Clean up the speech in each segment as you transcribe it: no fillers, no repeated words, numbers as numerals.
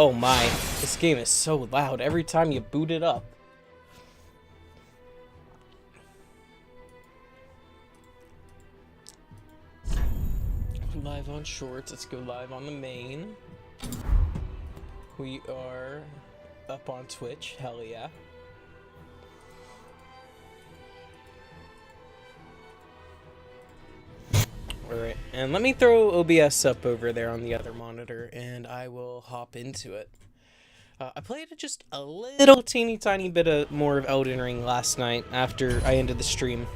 Oh my, this game is so loud every time you boot it up. Live on shorts, let's go live on the main. We are up on Twitch, hell yeah. Alright, and let me throw OBS up over there on the other monitor, and I will hop into it. I played just a little teeny tiny bit more of Elden Ring last night after I ended the stream.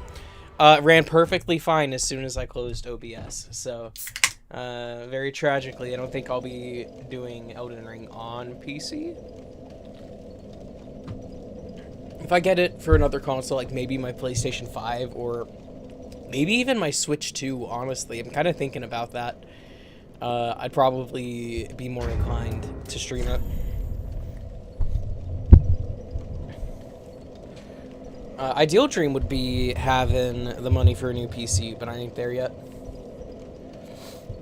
It ran perfectly fine as soon as I closed OBS, so very tragically, I don't think I'll be doing Elden Ring on PC. If I get it for another console, like maybe my PlayStation 5 or maybe even my Switch 2, honestly. I'm kind of thinking about that. I'd probably be more inclined to stream it. Ideal dream would be having the money for a new PC, but I ain't there yet.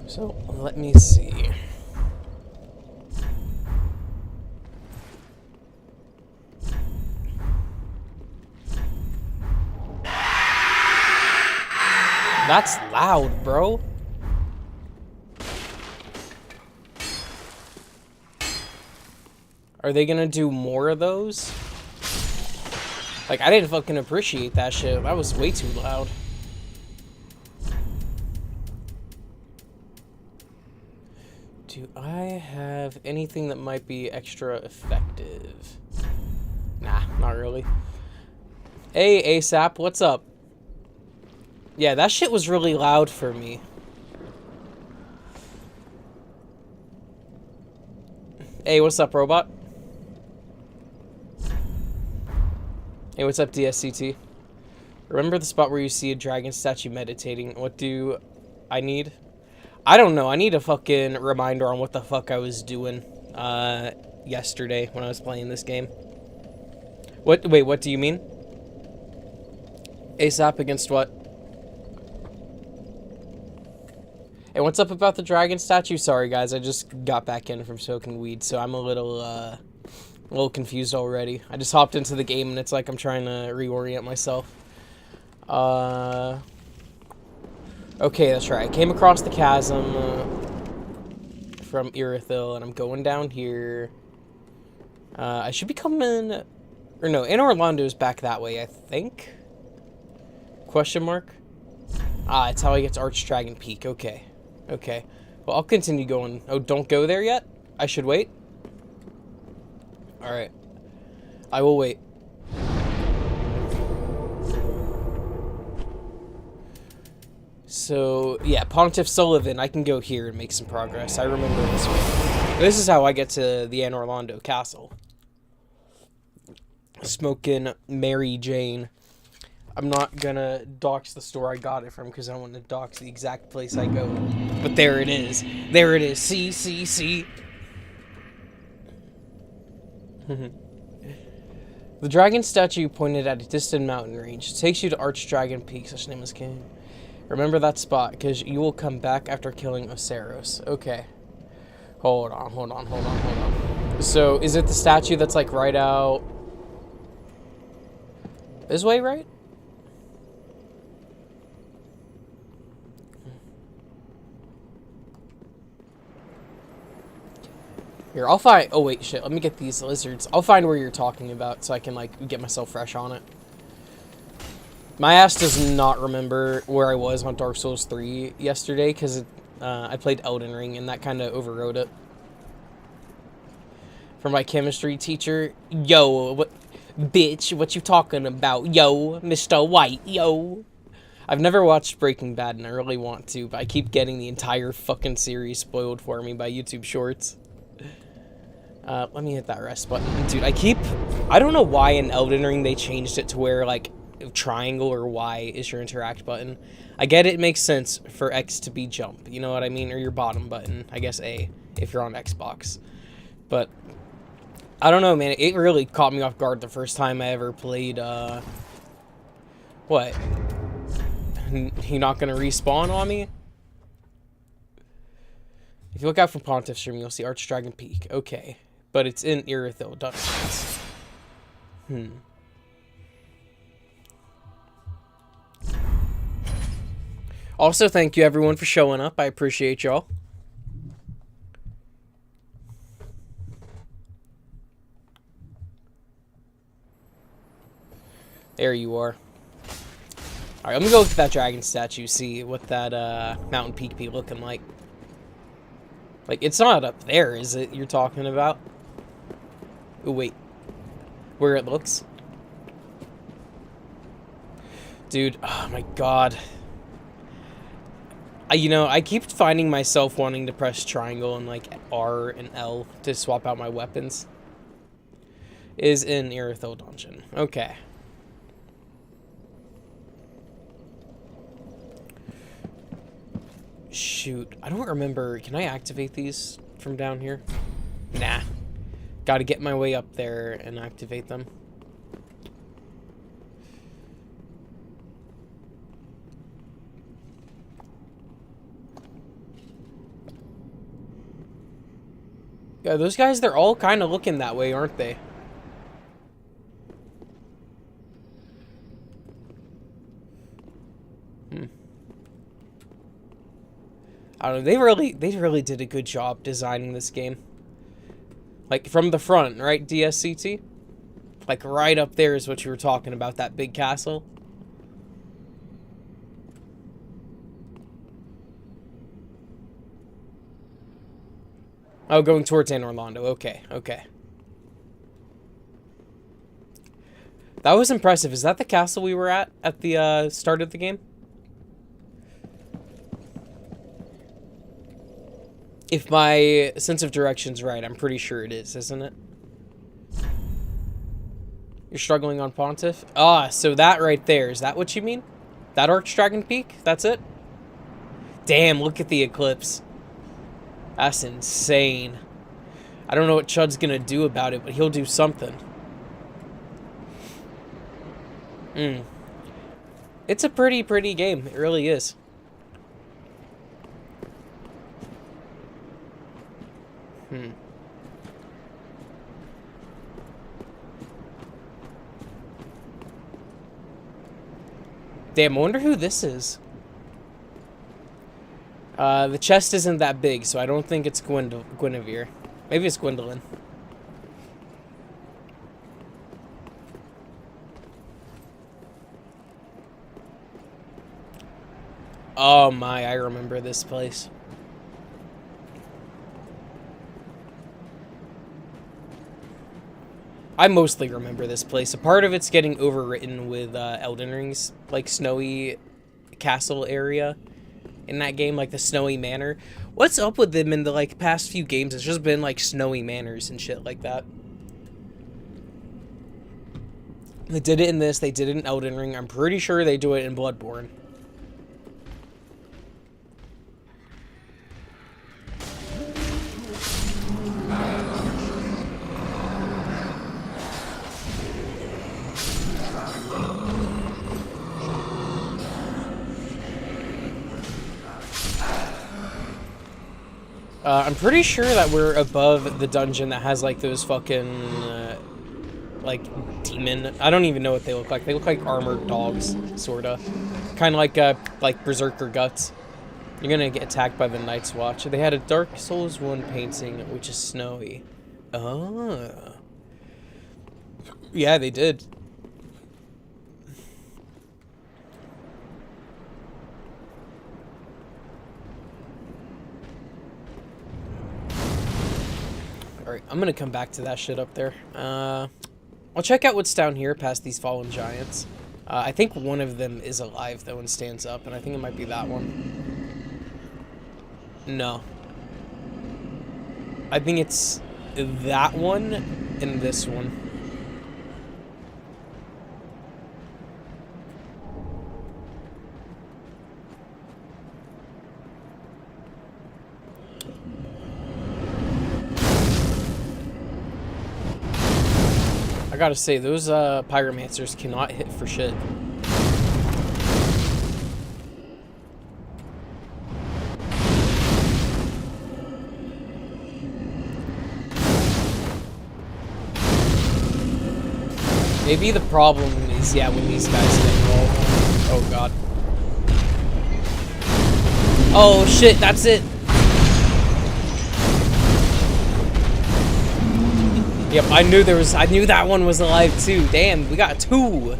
So, let me see. That's loud, bro. Are they gonna do more of those? Like, I didn't fucking appreciate that shit. That was way too loud. Do I have anything that might be extra effective? Nah, not really. Hey, ASAP, what's up? Yeah, that shit was really loud for me. Hey, what's up, robot? Hey, what's up, DSCT? Remember the spot where you see a dragon statue meditating? What do I need? I don't know. I need a fucking reminder on what the fuck I was doing yesterday when I was playing this game. What? Wait, what do you mean? ASAP against what? Hey, what's up about the dragon statue? Sorry, guys. I just got back in from smoking weed, so I'm a little confused already. I just hopped into the game, and it's like I'm trying to reorient myself. Okay, that's right. I came across the chasm from Irithyll, and I'm going down here. I should be coming... Or no, in Orlando's back that way, I think? Question mark? Ah, it's how I get to Archdragon Peak. Okay. Okay. Well, I'll continue going. Oh, don't go there yet? I should wait? Alright. I will wait. So, yeah, Pontiff Sullivan. I can go here and make some progress. I remember this one. This is how I get to the Anne Orlando Castle. Smoking Mary Jane. I'm not gonna dox the store I got it from because I don't want to dox the exact place I go. But there it is. There it is. See. The dragon statue pointed at a distant mountain range. It takes you to Archdragon Peak, such name as King. Remember that spot, because you will come back after killing Oceros. Okay. Hold on. So, is it the statue that's, like, right out... this way, right? Here, I'll find... oh, wait, shit. Let me get these lizards. I'll find where you're talking about so I can, like, get myself fresh on it. My ass does not remember where I was on Dark Souls 3 yesterday because I played Elden Ring and that kind of overrode it. For my chemistry teacher, yo, what, bitch, what you talking about? Yo, Mr. White, yo. I've never watched Breaking Bad and I really want to, but I keep getting the entire fucking series spoiled for me by YouTube Shorts. Let me hit that rest button. Dude, I don't know why in Elden Ring they changed it to where, like, triangle or Y is your interact button. I get it makes sense for X to be jump, you know what I mean? Or your bottom button, I guess A, if you're on Xbox. But, I don't know, man. It really caught me off guard the first time I ever played, what? He not gonna respawn on me? If you look out from Pontiff Stream, you'll see Archdragon Peak. Okay. But it's in Irithyll Dungeons. Also, thank you everyone for showing up. I appreciate y'all. There you are. Alright, let me go look at that dragon statue, see what that mountain peak be looking like. Like, it's not up there, is it, you're talking about? Oh, wait. Where it looks? Dude, oh my god. You know, I keep finding myself wanting to press triangle and, like, R and L to swap out my weapons. Is in Irithyll Dungeon. Okay. Shoot, I don't remember. Can I activate these from down here? Nah. Gotta get my way up there and activate them. Yeah, those guys, they're all kind of looking that way, aren't they? I don't know, they really did a good job designing this game. Like, from the front, right, DSCT? Like, right up there is what you were talking about, that big castle. Oh, going towards Anne Orlando. Okay, okay. That was impressive. Is that the castle we were at the start of the game? If my sense of direction's right, I'm pretty sure it is, isn't it? You're struggling on Pontiff? Ah, so that right there, is that what you mean? That Archdragon Peak? That's it? Damn, look at the eclipse. That's insane. I don't know what Chud's gonna do about it, but he'll do something. It's a pretty game. It really is. Damn, I wonder who this is. The chest isn't that big, so I don't think it's Guinevere. Maybe it's Gwendolyn. Oh my, I remember this place. I mostly remember this place. A part of it's getting overwritten with Elden Ring's, like, snowy castle area in that game, like the snowy manor. What's up with them in the, like, past few games? It's just been, like, snowy manors and shit like that. They did it in this, they did it in Elden Ring. I'm pretty sure they do it in Bloodborne. I'm pretty sure that we're above the dungeon that has, like, those fucking, like, demon... I don't even know what they look like. They look like armored dogs, sorta. Kind of like Berserker Guts. You're gonna get attacked by the Night's Watch. They had a Dark Souls 1 painting, which is snowy. Oh. Yeah, they did. Alright, I'm gonna come back to that shit up there. I'll check out what's down here past these fallen giants. I think one of them is alive, though, and stands up, and I think it might be that one. No. I think it's that one and this one. I gotta say, those pyromancers cannot hit for shit. Maybe the problem is, yeah, when these guys get involved. Oh, God. Oh, shit, that's it. Yep, I knew that one was alive, too. Damn, we got two.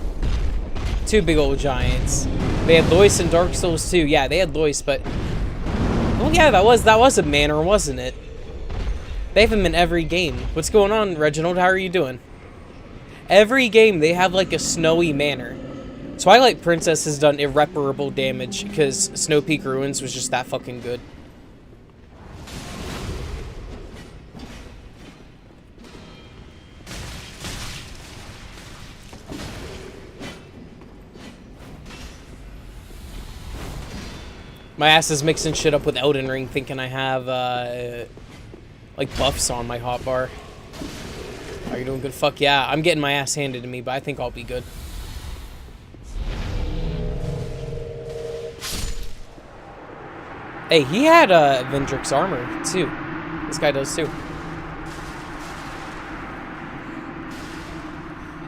Two big old giants. They had Lois and Dark Souls, too. Yeah, they had Lois, but... Oh, yeah, that was a manor, wasn't it? They have them in every game. What's going on, Reginald? How are you doing? Every game, they have, like, a snowy manor. Twilight Princess has done irreparable damage because Snow Peak Ruins was just that fucking good. My ass is mixing shit up with Elden Ring, thinking I have, like, buffs on my hotbar. Are you doing good? Fuck yeah. I'm getting my ass handed to me, but I think I'll be good. Hey, he had, Vendrick's armor, too. This guy does, too.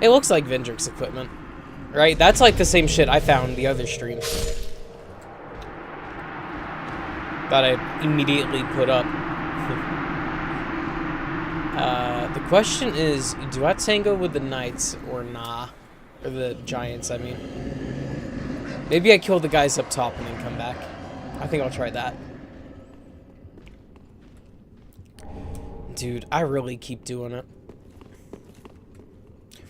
It looks like Vendrick's equipment. Right? That's, like, the same shit I found the other stream. That I immediately put up. The question is, do I tango with the knights or nah? Or the giants, I mean. Maybe I kill the guys up top and then come back. I think I'll try that. Dude, I really keep doing it.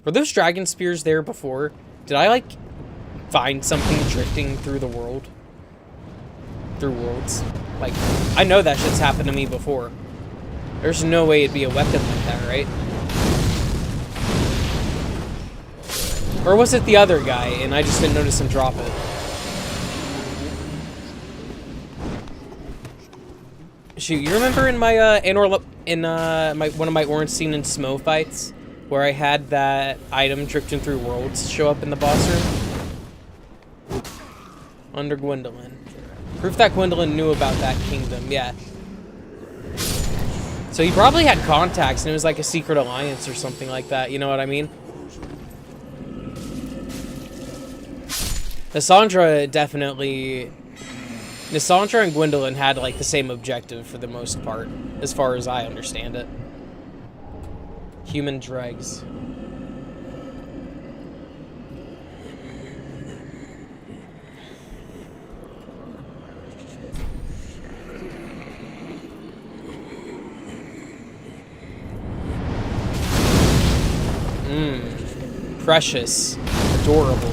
Were those dragon spears there before? Did I, like, find something drifting through the world? Through worlds? Like, I know that shit's happened to me before. There's no way it'd be a weapon like that, right? Or was it the other guy, and I just didn't notice him drop it? Shoot, you remember in my, one of my Ornstein and Smo fights, where I had that item drifting through worlds show up in the boss room? Under Gwendolyn. Proof that Gwendolyn knew about that kingdom, yeah. So he probably had contacts, and it was like a secret alliance or something like that, you know what I mean? Lysandra definitely... Lysandra and Gwendolyn had, like, the same objective for the most part, as far as I understand it. Human dregs. Precious. Adorable.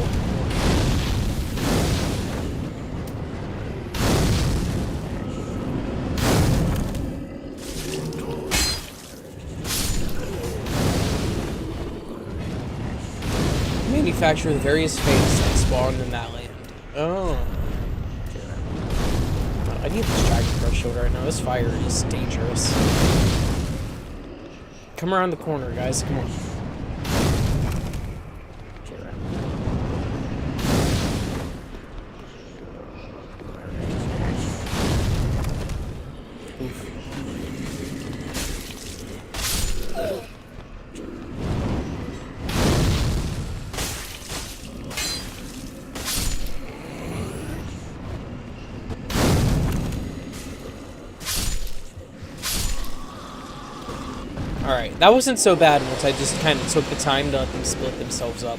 Manufacture the various fates that spawned in that land. Oh. I need this Dragon Crush shield right now. This fire is dangerous. Come around the corner, guys. Come on. Alright, that wasn't so bad once I just kind of took the time to let them split themselves up.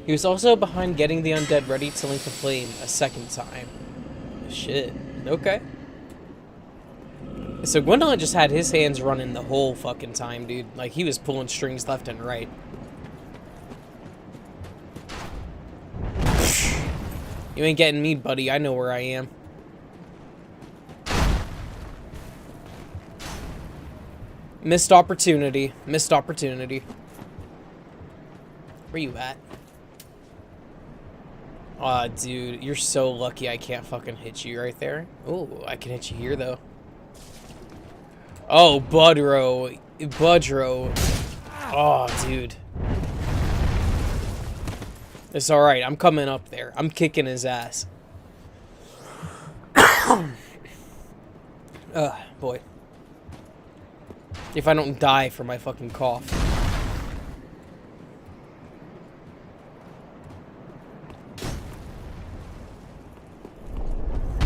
He was also behind getting the undead ready to link the flame a second time. Shit. Okay. So Gwendolyn just had his hands running the whole fucking time, dude. Like, he was pulling strings left and right. You ain't getting me, buddy. I know where I am. Missed opportunity. Missed opportunity. Where you at? Aw, dude. You're so lucky I can't fucking hit you right there. Oh, I can hit you here, though. Oh, Budro. Budro. Oh, dude. It's alright. I'm coming up there. I'm kicking his ass. Boy. If I don't die from my fucking cough.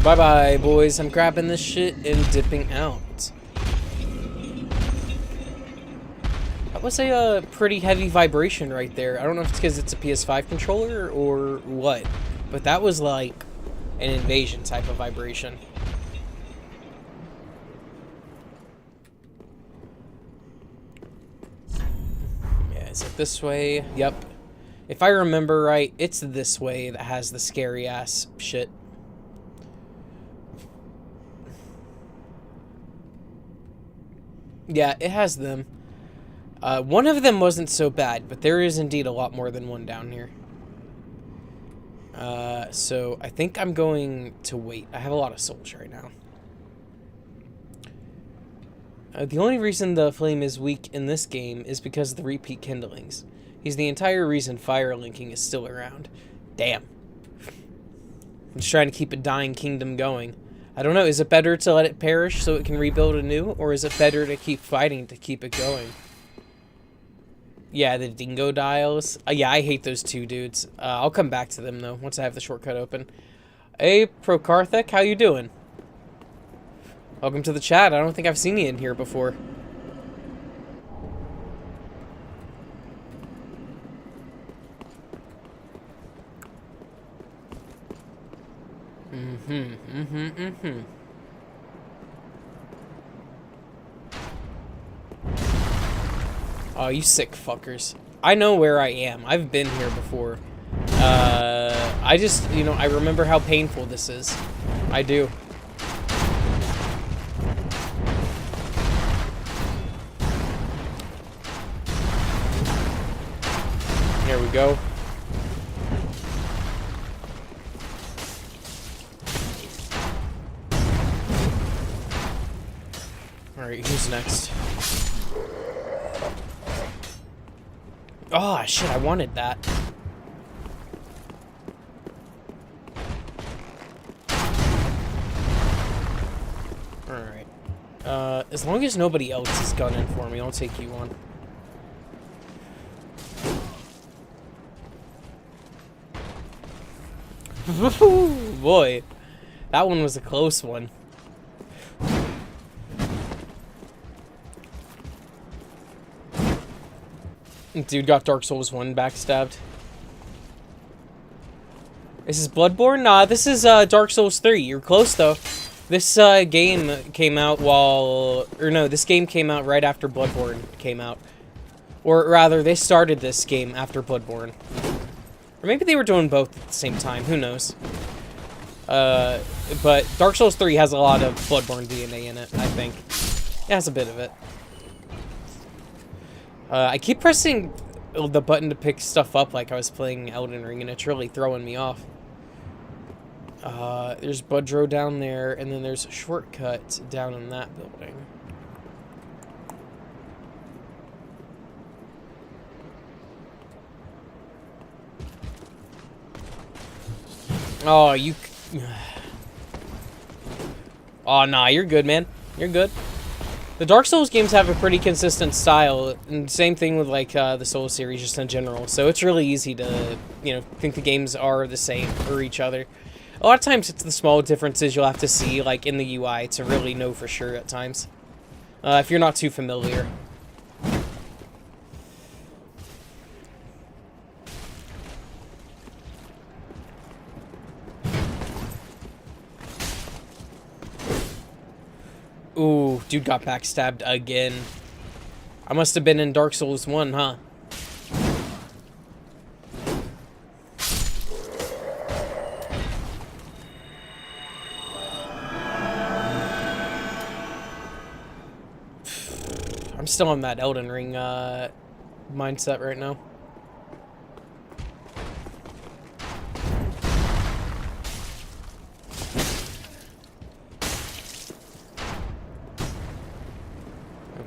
Bye-bye, boys. I'm grabbing this shit and dipping out. That was a pretty heavy vibration right there. I don't know if it's because it's a PS5 controller or what, but that was like an invasion type of vibration. Yeah, is it this way? Yep. If I remember right, it's this way that has the scary ass shit. Yeah, it has them. One of them wasn't so bad, but there is indeed a lot more than one down here. So I think I'm going to wait. I have a lot of souls right now. The only reason the flame is weak in this game is because of the repeat kindlings. He's the entire reason fire linking is still around. Damn. I'm just trying to keep a dying kingdom going. I don't know, is it better to let it perish so it can rebuild anew, or is it better to keep fighting to keep it going? Yeah, the dingo dials. Yeah, I hate those two dudes. I'll come back to them, though, once I have the shortcut open. Hey, Prokarthik, how you doing? Welcome to the chat. I don't think I've seen you in here before. Oh, you sick fuckers. I know where I am. I've been here before. I just, you know, I remember how painful this is. I do. There we go. Alright, who's next? Oh, shit, I wanted that. Alright. As long as nobody else is gunning for me, I'll take you on. Boy, that one was a close one. Dude got Dark Souls 1 backstabbed. This is Bloodborne? Nah, this is Dark Souls 3. You're close, though. This game came out while... Or no, this game came out right after Bloodborne came out. Or rather, they started this game after Bloodborne. Or maybe they were doing both at the same time. Who knows? But Dark Souls 3 has a lot of Bloodborne DNA in it, I think. It has a bit of it. I keep pressing the button to pick stuff up like I was playing Elden Ring, and it's really throwing me off. There's Budrow down there, and then there's a shortcut down in that building. Oh, you... Oh, nah, you're good, man. You're good. The Dark Souls games have a pretty consistent style, and same thing with, like, the Souls series just in general, so it's really easy to, you know, think the games are the same or each other. A lot of times it's the small differences you'll have to see, like, in the UI to really know for sure at times, if you're not too familiar. Ooh, dude got backstabbed again. I must have been in Dark Souls 1, huh? I'm still on that Elden Ring mindset right now.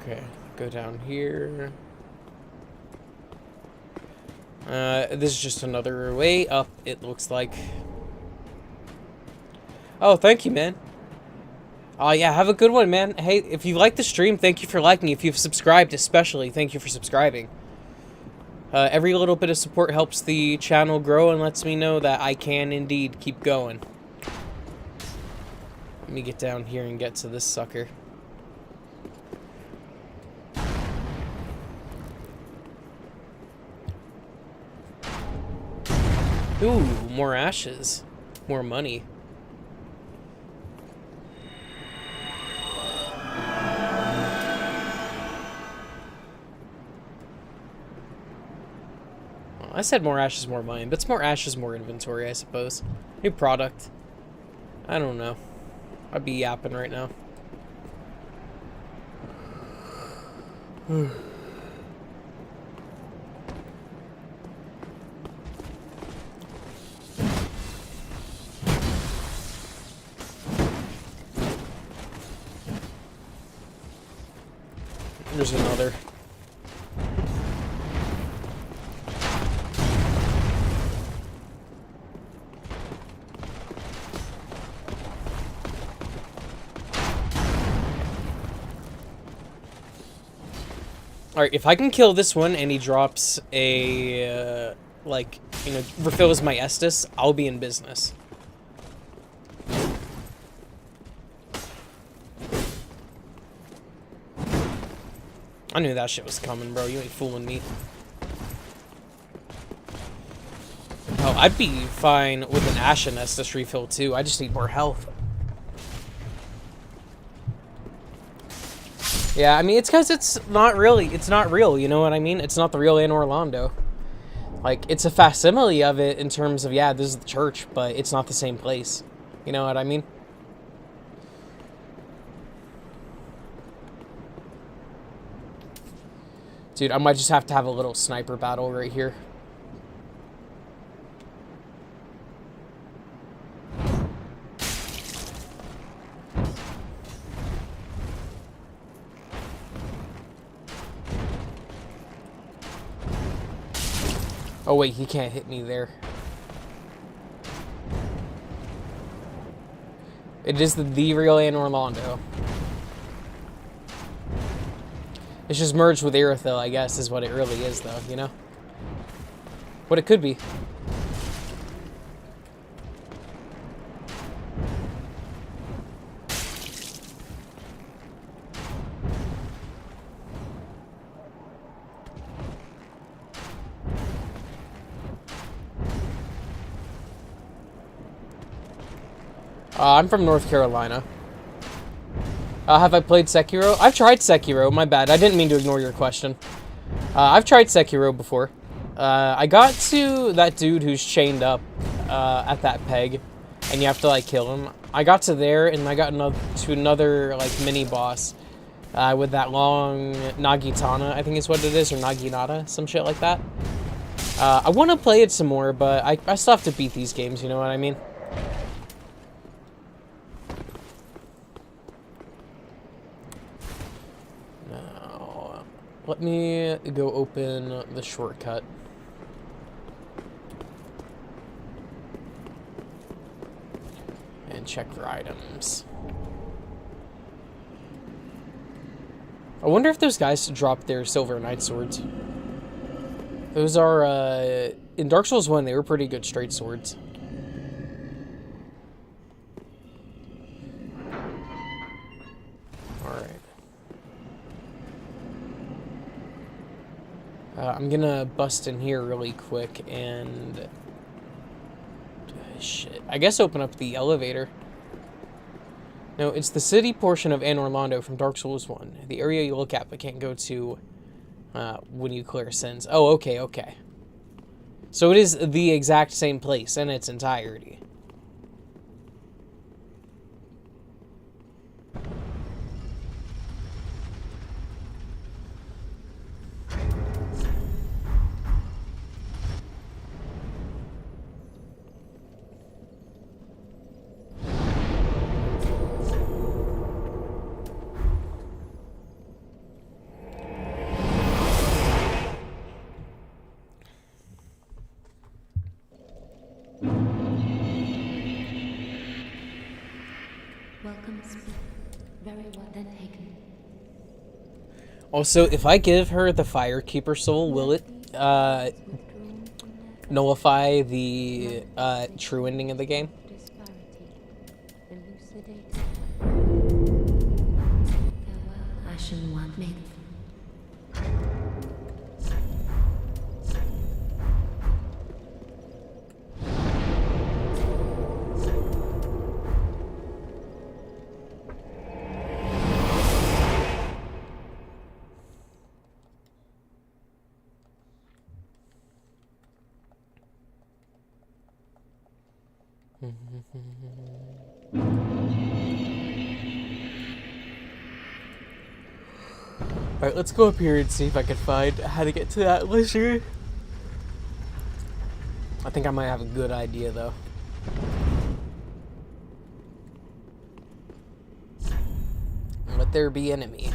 Okay, go down here. This is just another way up, it looks like. Oh, thank you, man. Oh, yeah, have a good one, man. Hey, if you like the stream, thank you for liking. If you've subscribed, especially, thank you for subscribing. Every little bit of support helps the channel grow and lets me know that I can indeed keep going. Let me get down here and get to this sucker. Ooh, more ashes. More money. Well, I said more ashes, more money, but it's more ashes, more inventory, I suppose. New product. I don't know. I'd be yapping right now. There's another. Alright, if I can kill this one and he drops a, like, you know, refills my Estus, I'll be in business. I knew that shit was coming, bro. You ain't fooling me. Oh, I'd be fine with an Ashen Estus refill, too. I just need more health. Yeah, I mean, it's because it's not real, you know what I mean? It's not the real Anne Orlando. Like, it's a facsimile of it in terms of, yeah, this is the church, but it's not the same place. You know what I mean? Dude, I might just have to have a little sniper battle right here. Oh wait, he can't hit me there. It is the real Anne Orlando. It's just merged with Irithyll, I guess, is what it really is, though, you know? What it could be. I'm from North Carolina. Have I played Sekiro? I've tried Sekiro, my bad. I didn't mean to ignore your question. I've tried Sekiro before. I got to that dude who's chained up at that peg, and you have to, like, kill him. I got to there, and I got to another, like, mini-boss with that long Nagitana, I think is what it is, or Naginata, some shit like that. I want to play it some more, but I still have to beat these games, you know what I mean? Let me go open the shortcut. And check for items. I wonder if those guys drop their Silver Knight swords. Those are, in Dark Souls 1, they were pretty good straight swords. I'm gonna bust in here really quick and... shit. I guess open up the elevator. No, it's the city portion of Anne Orlando from Dark Souls 1. The area you look at but can't go to when you clear sins. Oh, okay, okay. So it is the exact same place in its entirety. Also, if I give her the Firekeeper soul, will it nullify the true ending of the game? Alright, let's go up here and see if I can find how to get to that lizard. I think I might have a good idea, though. Let there be enemy.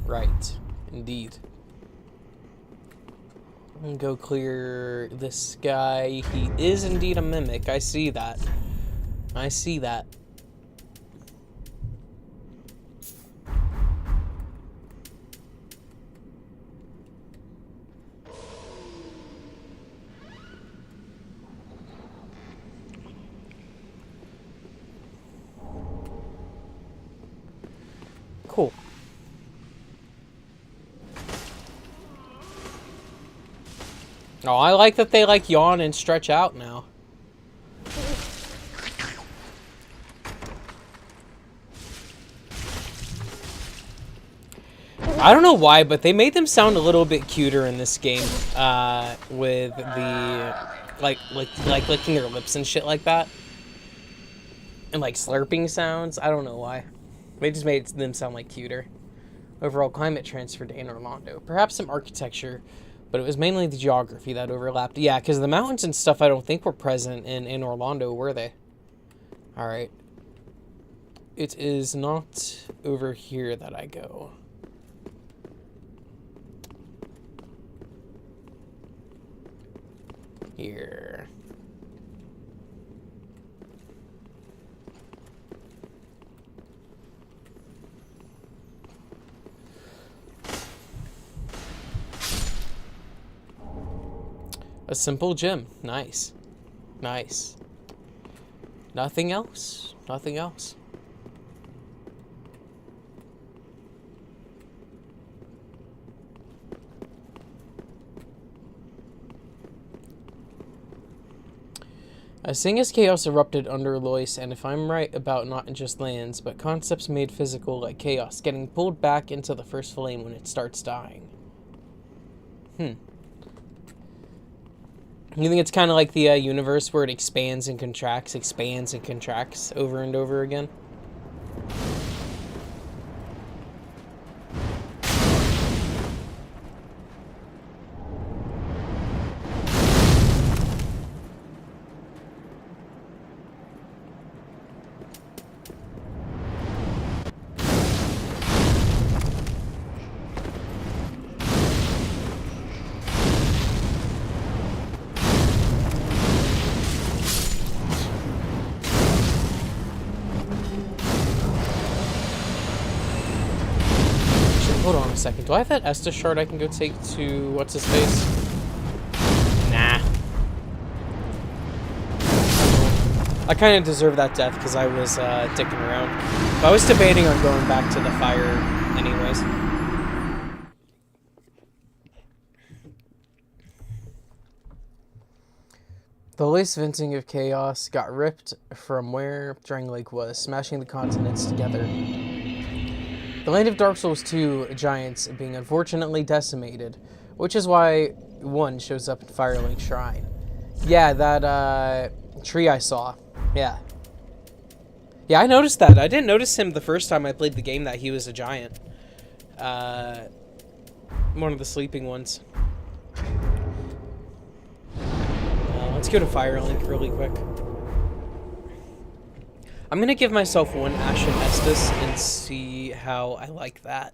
Right. Indeed. I'm gonna go clear this guy. He is indeed a mimic. I see that. I see that. Cool. Oh, I like that they like yawn and stretch out now. I don't know why, but they made them sound a little bit cuter in this game, with the like licking their lips and shit like that, and like slurping sounds. I don't know why. They just made them sound like cuter. Overall climate transferred in Orlando. Perhaps some architecture, but it was mainly the geography that overlapped. Yeah, because the mountains and stuff I don't think were present in Orlando, were they? Alright. It is not over here that I go. Here. A simple gym. Nice. Nice. Nothing else? Nothing else. Seeing as chaos erupted under Lois, and if I'm right about not just lands, but concepts made physical like chaos, getting pulled back into the first flame when it starts dying. You think it's kind of like the universe where it expands and contracts over and over again? Hold on a second. Do I have that Estus shard I can go take to what's his face? Nah. I kind of deserve that death because I was dicking around. But I was debating on going back to the fire anyways. The lace venting of chaos got ripped from where Drang Lake was, smashing the continents together. The land of Dark Souls 2 giants being unfortunately decimated, which is why one shows up at Firelink Shrine. Yeah, that tree I saw. Yeah. Yeah, I noticed that. I didn't notice him the first time I played the game that he was a giant. One of the sleeping ones. Let's go to Firelink really quick. I'm gonna give myself one Ashen Estus and see how I like that.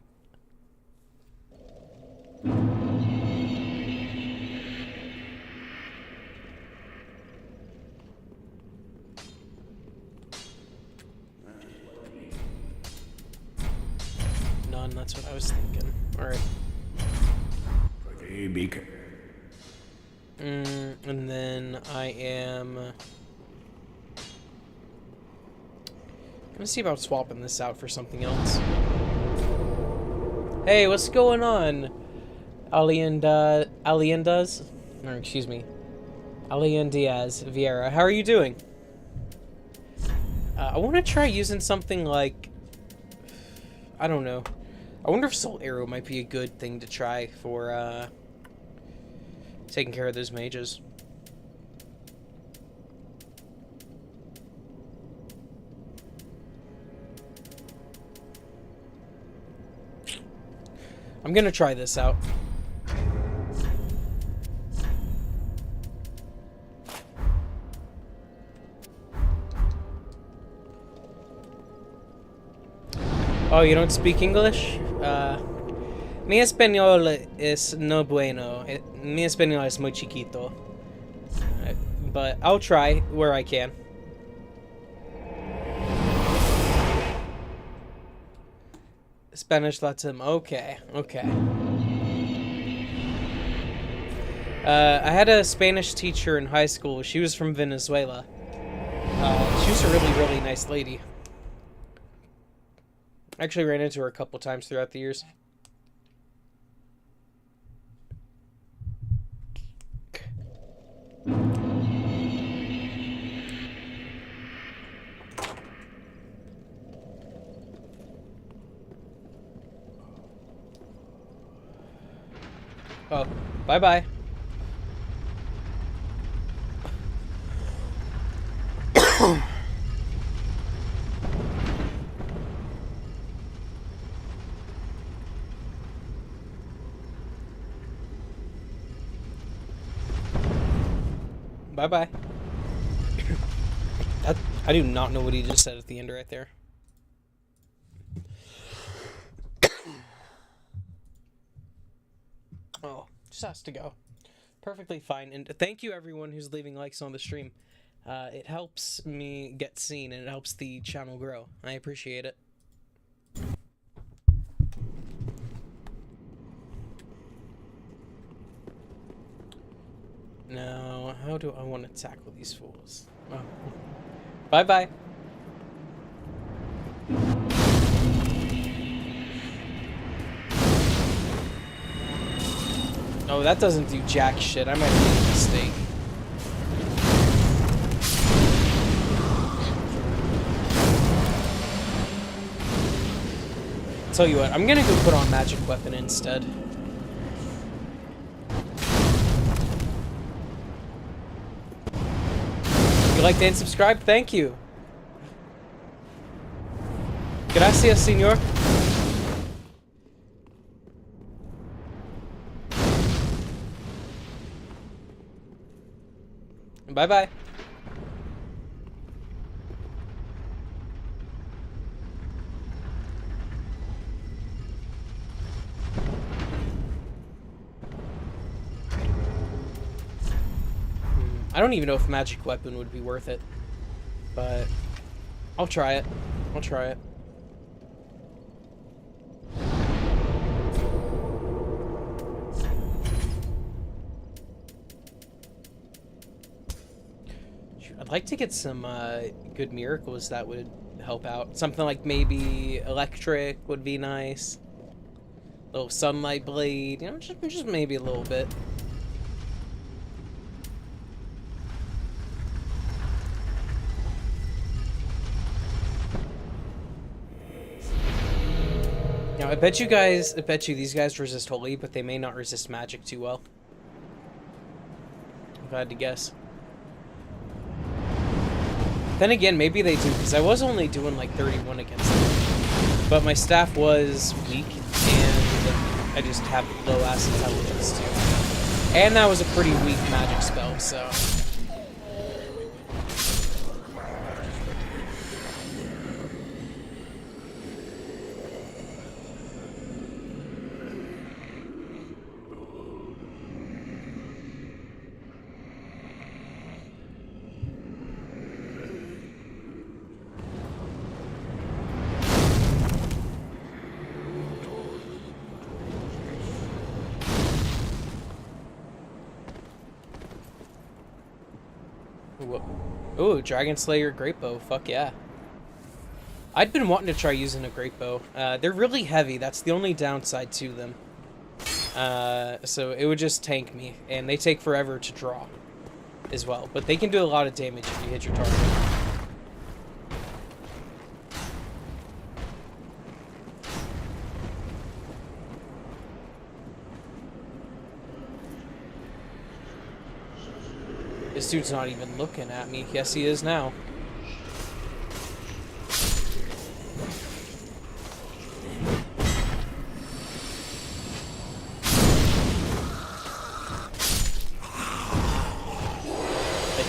None, that's what I was thinking. Alright. And then I am gonna see about swapping this out for something else. Hey, what's going on? Aliendas? Or excuse me. Alien Diaz Vieira. How are you doing? I want to try using something like, I don't know. I wonder if Soul Arrow might be a good thing to try for taking care of those mages. I'm gonna try this out. Oh, you don't speak English? Mi español es no bueno. Mi español es muy chiquito. But I'll try where I can. Spanish Latin. Okay, okay. I had a Spanish teacher in high school. She was from Venezuela. She was a really, really nice lady. I actually ran into her a couple times throughout the years. Oh, bye-bye. Bye-bye. I do not know what he just said at the end right there. Oh, just has to go. Perfectly fine. And thank you everyone who's leaving likes on the stream. It helps me get seen and it helps the channel grow. I appreciate it. Now, how do I want to tackle these fools? Oh. Bye-bye. Oh, that doesn't do jack shit. I might have made a mistake. Tell you what, I'm gonna go put on magic weapon instead. If you liked and subscribed, thank you. Gracias, señor. Bye-bye. I don't even know if magic weapon would be worth it, but I'll try it. I'll try it. I'd like to get some good miracles that would help out. Something like maybe electric would be nice. A little sunlight blade, you know, just maybe a little bit. Now, I bet you these guys resist holy, but they may not resist magic too well. If I had to guess. Then again, maybe they do, because I was only doing like 31 against them. But my staff was weak, and I just have low ass intelligence too. And that was a pretty weak magic spell, so... Ooh, Dragon Slayer Great Bow, fuck yeah. I'd been wanting to try using a Great Bow. They're really heavy, that's the only downside to them. So it would just tank me, and they take forever to draw as well. But they can do a lot of damage if you hit your target. This dude's not even looking at me. Yes, he is now.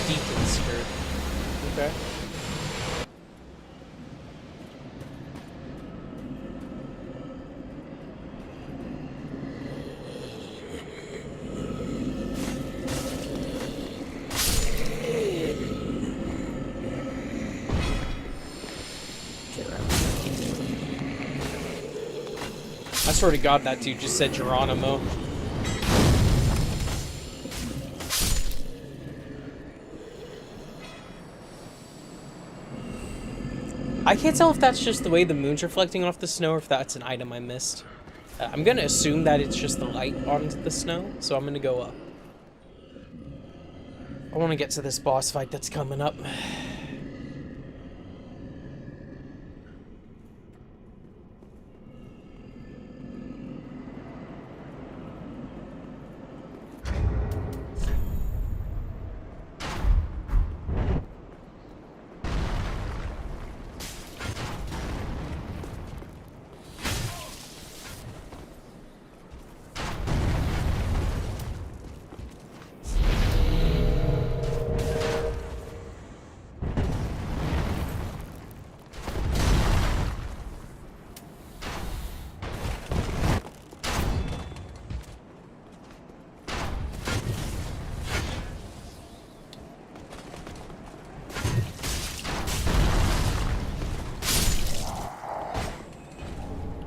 Deacon skirt. Okay. I swear to God, that dude just said Geronimo. I can't tell if that's just the way the moon's reflecting off the snow or if that's an item I missed. I'm gonna assume that it's just the light on the snow, so I'm gonna go up. I want to get to this boss fight that's coming up.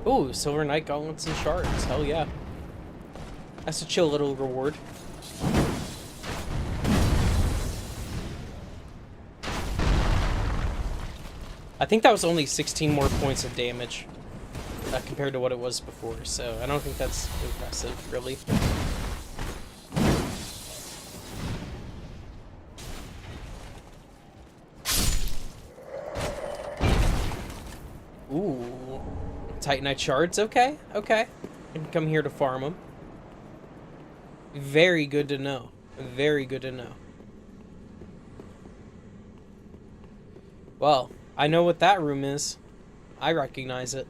Ooh, Silver Knight gauntlets and shards. Hell yeah. That's a chill little reward. I think that was only 16 more points of damage compared to what it was before, so I don't think that's impressive, really. Ooh. Titanite shards, okay, okay. I can come here to farm them. Very good to know. Very good to know. Well, I know what that room is. I recognize it.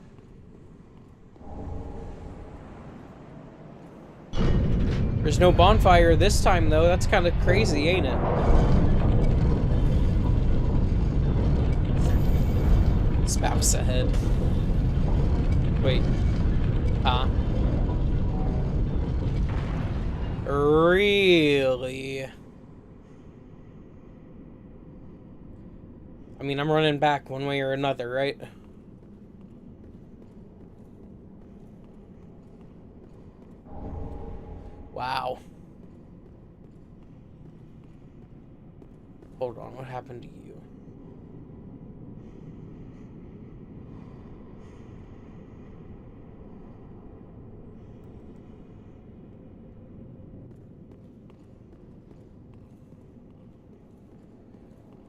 There's no bonfire this time, though. That's kind of crazy, ain't it? Spouse ahead. Wait. Huh? Really? I mean, I'm running back one way or another, right? Wow. Hold on, what happened to you?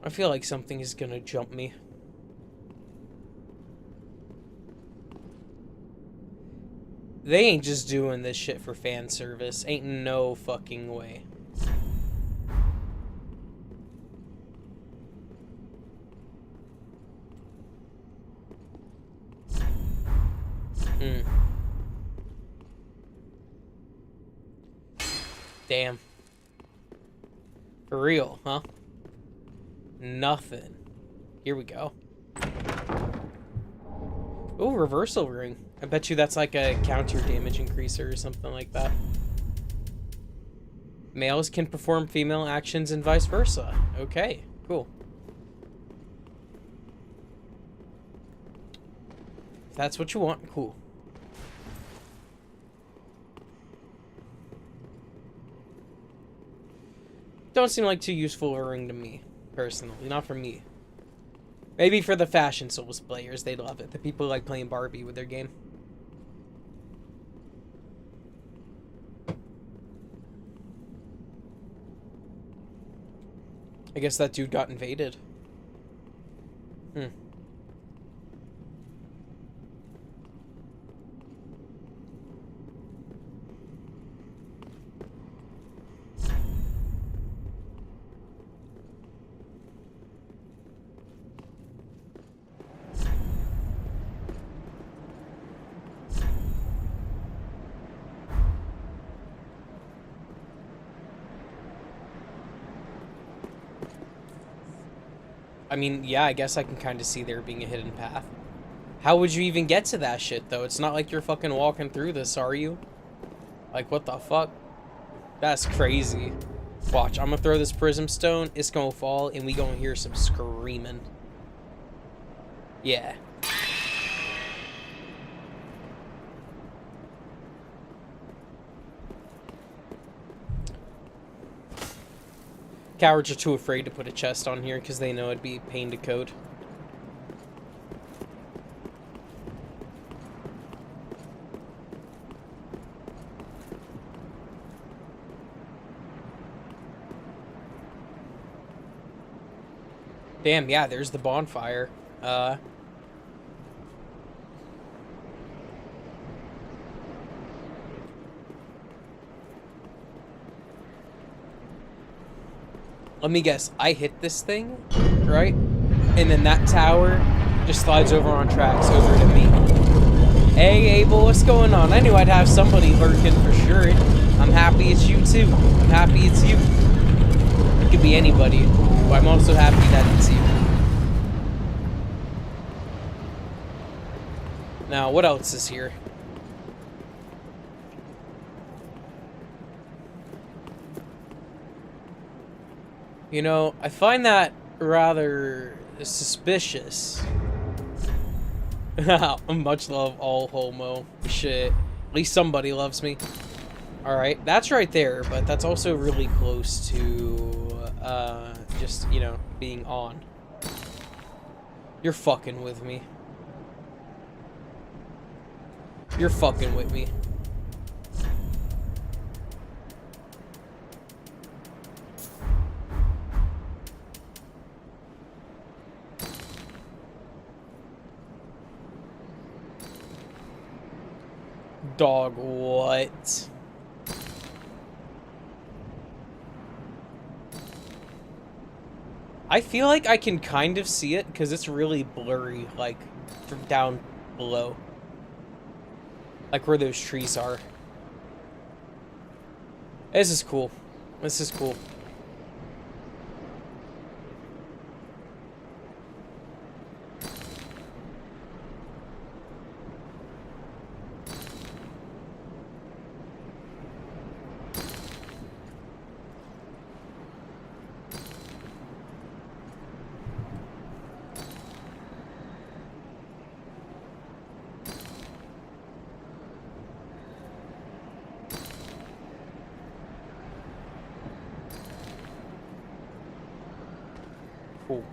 I feel like something is gonna jump me. They ain't just doing this shit for fan service. Ain't no fucking way. Damn. For real, huh? Nothing. Here we go. Oh, reversal ring. I bet you that's like a counter damage increaser or something like that. Males can perform female actions and vice versa. Okay, cool. If that's what you want, cool. Don't seem like too useful of a ring to me, personally. Not for me. Maybe for the Fashion Souls players, they'd love it. The people who like playing Barbie with their game. I guess that dude got invaded. I mean, yeah, I guess I can kind of see there being a hidden path. How would you even get to that shit, though? It's not like you're fucking walking through this, are you? Like, what the fuck? That's crazy. Watch, I'm gonna throw this prism stone, it's gonna fall, and we gonna hear some screaming. Yeah. Cowards are too afraid to put a chest on here because they know it'd be a pain to code. Damn, yeah, there's the bonfire. Let me guess, I hit this thing, right? And then that tower just slides over on tracks over to me. Hey, Abel, what's going on? I knew I'd have somebody lurking for sure. I'm happy it's you too. I'm happy it's you. It could be anybody, but I'm also happy that it's you. Now, what else is here? You know, I find that rather suspicious. Much love, all homo. Shit. At least somebody loves me. Alright, that's right there, but that's also really close to, just, you know, being on. You're fucking with me. You're fucking with me. Dog, what? I feel like I can kind of see it because it's really blurry, like, from down below. Like where those trees are. This is cool. This is cool. Cool.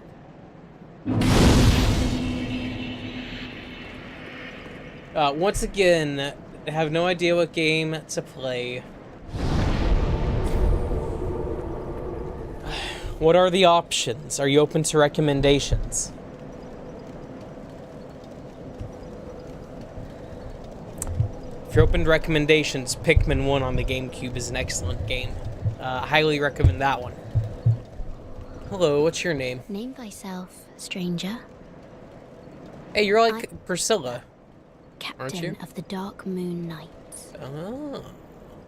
Once again, I have no idea what game to play. What are the options? Are you open to recommendations? If you're open to recommendations, Pikmin 1 on the GameCube is an excellent game. Highly recommend that one. Hello, what's your name? Name thyself, stranger. Hey, you're like Priscilla, Captain aren't you? of the Dark Moon Knights. Oh.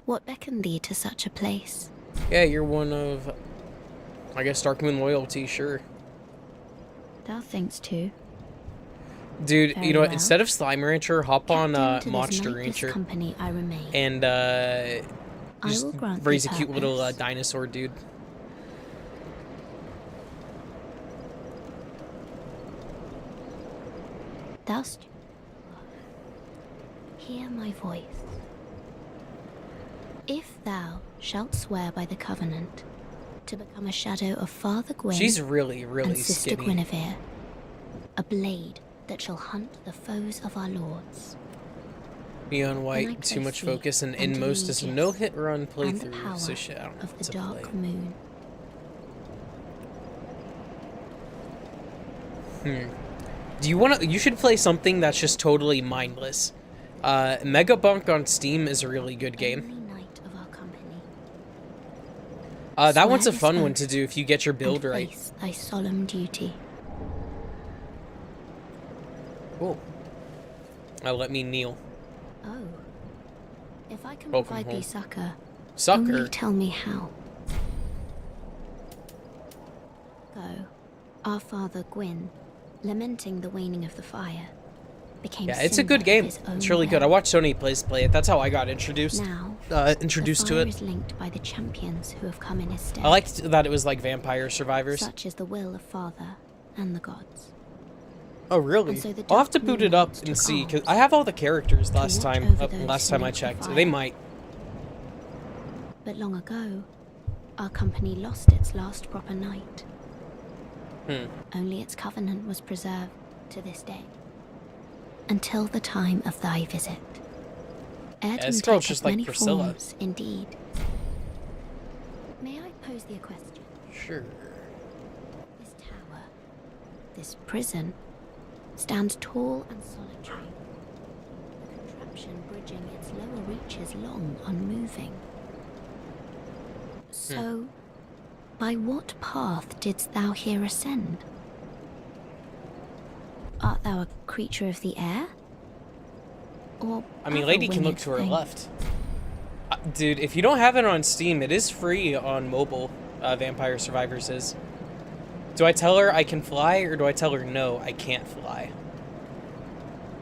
What beckoned thee to such a place? Yeah, you're one of, I guess, Dark Moon loyalty, sure. Thou thinkst too. Dude, Very you know what? well. Instead of Slime Rancher, hop on Captain to this Monster knightless Rancher company I remain. and I just will grant raise a thee cute little purpose. dinosaur dude. Dost hear my voice. If thou shalt swear by the covenant to become a shadow of Father Gwyn She's really, and really Sister skinny. Guinevere, a blade that shall hunt the foes of our lords. Neon I White, place too much thee focus, and under Inmost is a the no-hit run and the playthrough, power so shit, I don't know of what the to dark play. moon. Do you want to? You should play something that's just totally mindless. Mega Bunk on Steam is a really good game. Only knight of our company. That one's a Swear fun this one oath to do if you get your build and right. face thy solemn duty. Cool. Let me kneel. Oh. If I can Welcome provide home. thee succor, Sucker. only tell me how. Go, Our father Gwyn, lamenting the waning of the fire, became Yeah, it's a good symbol of game. his own It's really good. I will. watched Sony Plays play it. That's how I got introduced. Now, Introduced the to fire it. is linked by the champions who have come in his stead. I liked that it was like Vampire Survivors. Such is the will of Father and the gods. Oh, really? And so the I'll have to dark boot moon it up lords and took see, because arms I have all the characters to last watch time. over those Last who time I linked the checked. fire. They might. But long ago, our company lost its last proper night. Only its covenant was preserved to this day. Until the time of thy visit. This girl's just like many Priscilla. forms, indeed. May I pose thee a question? Sure. This tower, this prison, stands tall and solitary. The contraption bridging its lower reaches long, unmoving. So, by what path didst thou here ascend? Art thou a creature of the air? Or I mean, other lady can look winged to her thing? left. Dude, if you don't have it on Steam, it is free on mobile. Vampire Survivors is. Do I tell her I can fly, or do I tell her no, I can't fly?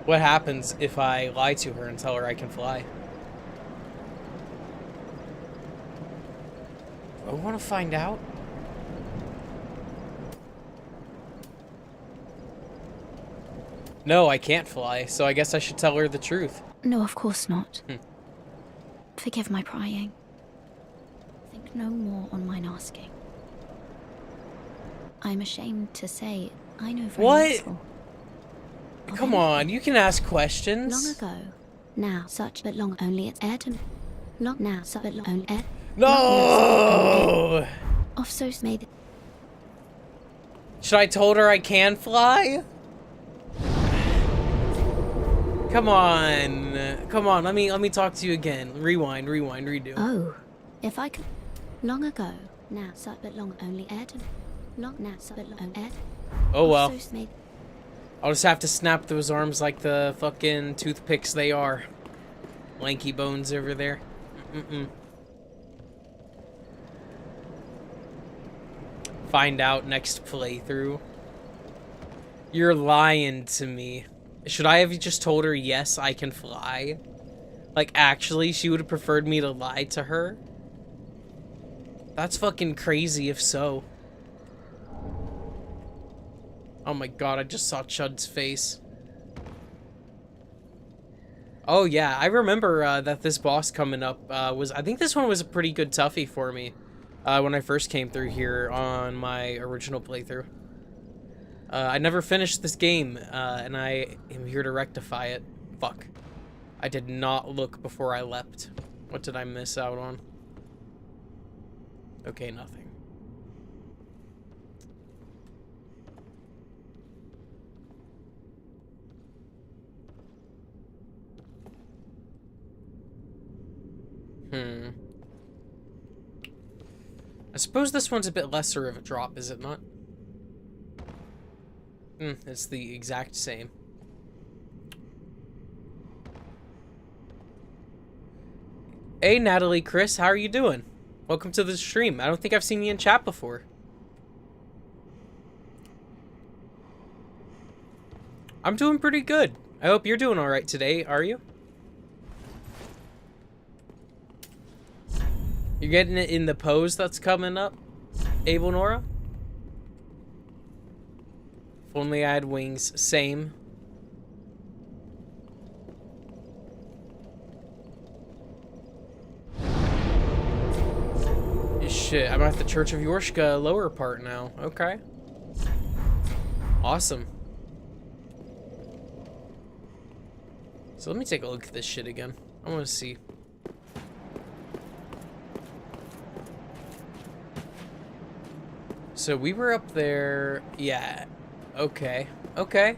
What happens if I lie to her and tell her I can fly? I want to find out. No, I can't fly, so I guess I should tell her the truth. No, of course not. Forgive my prying. Think no more on mine asking. I am ashamed to say I know very What? little. of Come anything. on, you can ask questions. Long ago, now such but long only its heir to long now such but long only heir. No! Of so made Should I told her I can fly? Come on. Come on, let me talk to you again. Rewind, redo. oh, if I could long ago, now such but long only heir to long now such but long heir. Oh well. Of so made I'll just have to snap those arms like the fucking toothpicks they are. Lanky bones over there. Find out next playthrough. You're lying to me. Should I have just told her, yes, I can fly? Like, actually, she would have preferred me to lie to her? That's fucking crazy if so. Oh my god, I just saw Chud's face. Oh yeah, I remember that this boss coming up was... I think this one was a pretty good toughie for me when I first came through here on my original playthrough. I never finished this game, and I am here to rectify it. Fuck. I did not look before I leapt. What did I miss out on? Okay, nothing. I suppose this one's a bit lesser of a drop, is it not? It's the exact same. Hey, Natalie, Chris, how are you doing? Welcome to the stream. I don't think I've seen you in chat before. I'm doing pretty good. I hope you're doing alright today, are you? You're getting it in the pose that's coming up, Abel Nora? If only I had wings. Same. Shit, I'm at the Church of Yorshka lower part now. Okay. Awesome. So let me take a look at this shit again. I want to see. So we were up there. Yeah. Okay. Okay.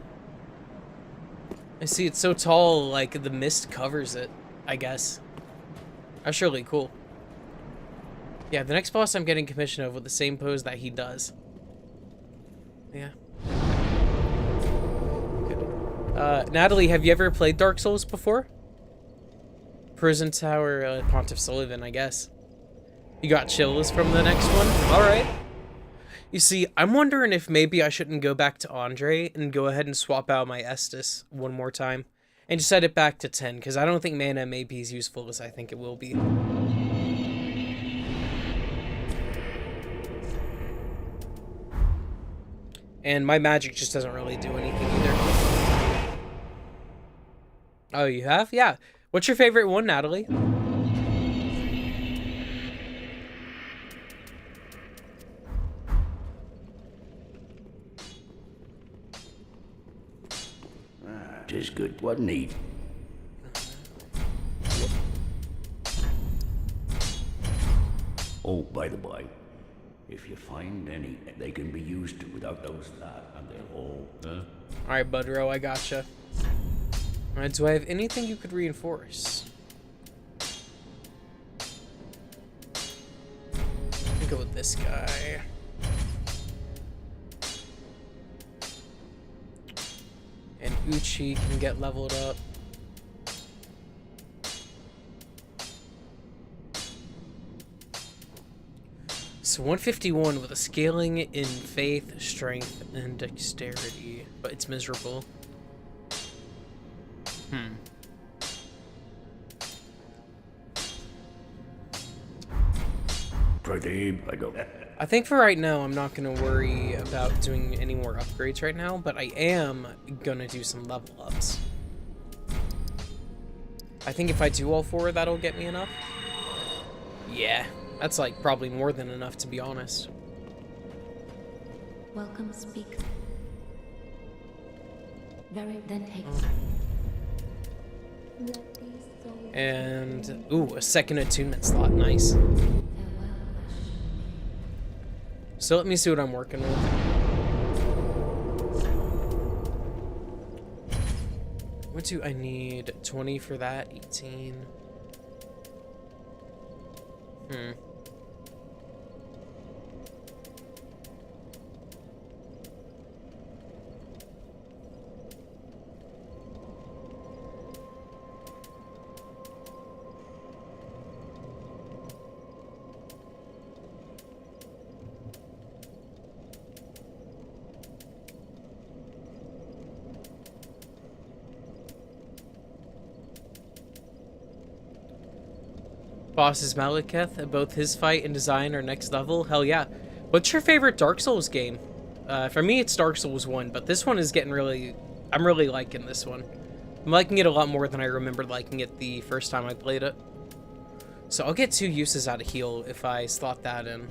I see it's so tall, like the mist covers it, I guess. That's really cool. Yeah, the next boss I'm getting commission of with the same pose that he does. Yeah. Good. Natalie, have you ever played Dark Souls before? Prison Tower, Pontiff Sullivan, I guess. You got chills from the next one? Alright. You see, I'm wondering if maybe I shouldn't go back to Andre and go ahead and swap out my Estus one more time. And just set it back to 10, because I don't think mana may be as useful as I think it will be. And my magic just doesn't really do anything either. Oh, you have? Yeah. What's your favorite one, Natalie? Tis good, wasn't he? Oh, by the by, if you find any, they can be used without those that, and they're all, Alright, Budro, I gotcha. Alright, do I have anything you could reinforce? I'll go with this guy. And Uchi can get leveled up. So 151 with a scaling in faith, strength, and dexterity. But it's miserable. Pradeep, I go. I think for right now, I'm not going to worry about doing any more upgrades right now, but I am going to do some level ups. I think if I do all 4, that'll get me enough. Yeah, that's like probably more than enough, to be honest. Welcome, speaker. Very then take. And, ooh, a second attunement slot, nice. So let me see what I'm working with. What do I need? 20 for that, 18. Boss is Malekith. Both his fight and design are next level. Hell yeah. What's your favorite Dark Souls game? For me, it's Dark Souls 1, but this one is getting really... I'm really liking this one. I'm liking it a lot more than I remembered liking it the first time I played it. So I'll get 2 uses out of heal if I slot that in.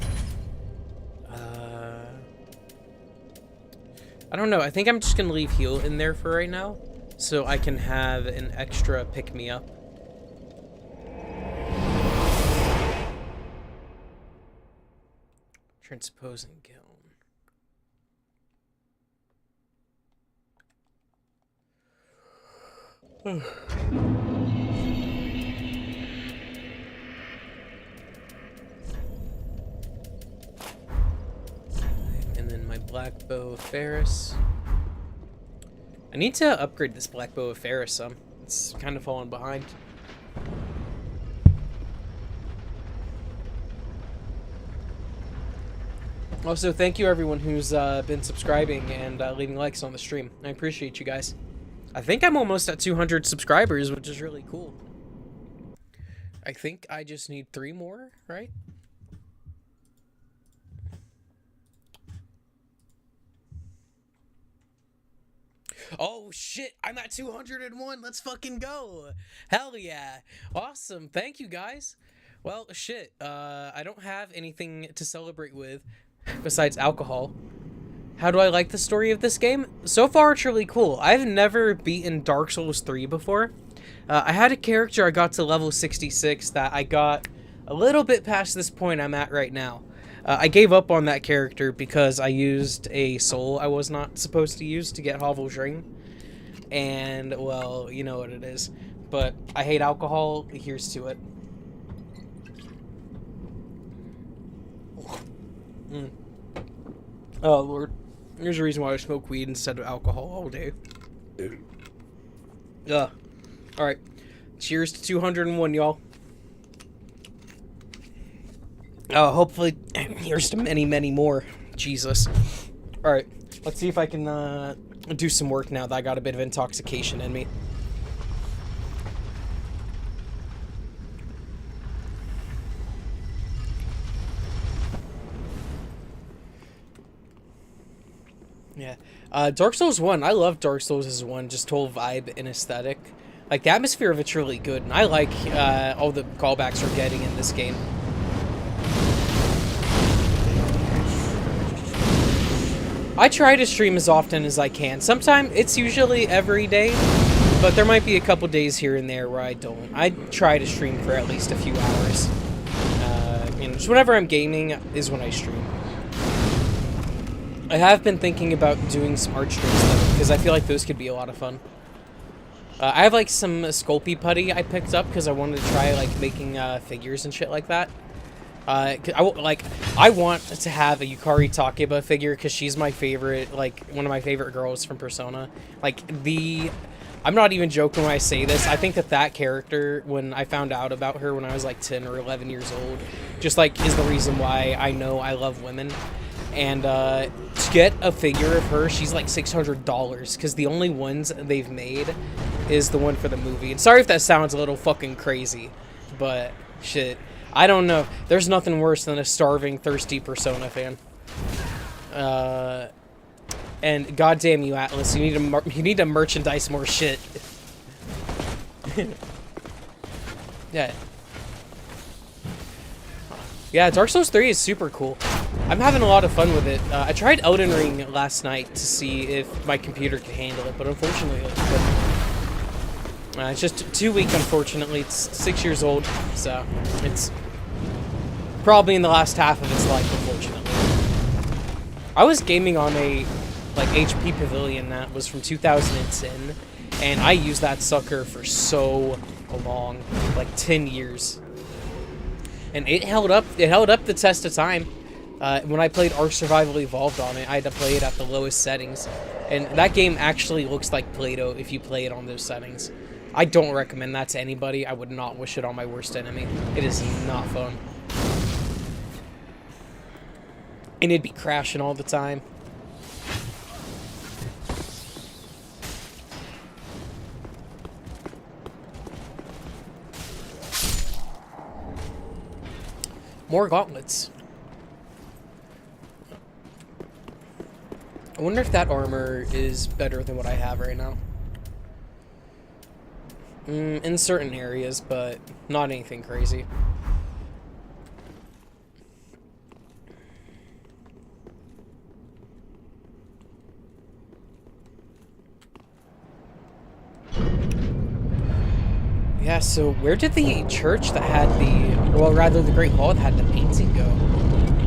I don't know. I think I'm just going to leave heal in there for right now, so I can have an extra pick-me-up. Transposing Kiln. And then my Black Bow of Ferris. I need to upgrade this Black Bow of Ferris some. It's kind of falling behind. Also, thank you everyone who's been subscribing and leaving likes on the stream. I appreciate you guys. I think I'm almost at 200 subscribers, which is really cool. I think I just need 3 more, right? Oh shit, I'm at 201. Let's fucking go. Hell yeah. Awesome. Thank you guys. Well, shit. I don't have anything to celebrate with besides alcohol. How do I like the story of this game? So far, it's really cool. I've never beaten Dark Souls 3 before. I had a character I got to level 66 that I got a little bit past this point I'm at right now. I gave up on that character because I used a soul I was not supposed to use to get Hovel's Ring. And, well, you know what it is. But I hate alcohol. Here's to it. Oh, Lord. There's a reason why I smoke weed instead of alcohol all day. Alright. Cheers to 201, y'all. Hopefully, here's to many, many more. Jesus. Alright, let's see if I can do some work now that I got a bit of intoxication in me. Yeah. Dark Souls 1, I love Dark Souls as 1, just whole vibe and aesthetic. Like, the atmosphere of it's really good, and I like all the callbacks we're getting in this game. I try to stream as often as I can. Sometimes it's usually every day, but there might be a couple days here and there where I don't. I try to stream for at least a few hours. You know, just whenever I'm gaming is when I stream. I have been thinking about doing some art streams though, because I feel like those could be a lot of fun. I have like some Sculpey putty I picked up because I wanted to try like making figures and shit like that. I want to have a Yukari Takeba figure because she's my favorite, like one of my favorite girls from Persona. Like I'm not even joking when I say this. I think that character, when I found out about her when I was like 10 or 11 years old, just like is the reason why I know I love women. And to get a figure of her, she's like $600 because the only ones they've made is the one for the movie. And sorry if that sounds a little fucking crazy, but shit, I don't know. There's nothing worse than a starving, thirsty Persona fan. And goddamn you, Atlas, you need to merchandise more shit. Yeah. Yeah, Dark Souls 3 is super cool. I'm having a lot of fun with it. I tried Elden Ring last night to see if my computer could handle it, but unfortunately it couldn't. It's just too weak, unfortunately. It's 6 years old, so it's probably in the last half of its life, unfortunately. I was gaming on a like HP Pavilion that was from 2010, and I used that sucker for so long, like 10 years. And it held up the test of time. When I played Ark Survival Evolved on it, I had to play it at the lowest settings. And that game actually looks like Play-Doh if you play it on those settings. I don't recommend that to anybody. I would not wish it on my worst enemy. It is not fun. And it'd be crashing all the time. More gauntlets. I wonder if that armor is better than what I have right now. In certain areas, but not anything crazy. Yeah, so where did the church that had the, well, rather the Great Hall that had the painting go?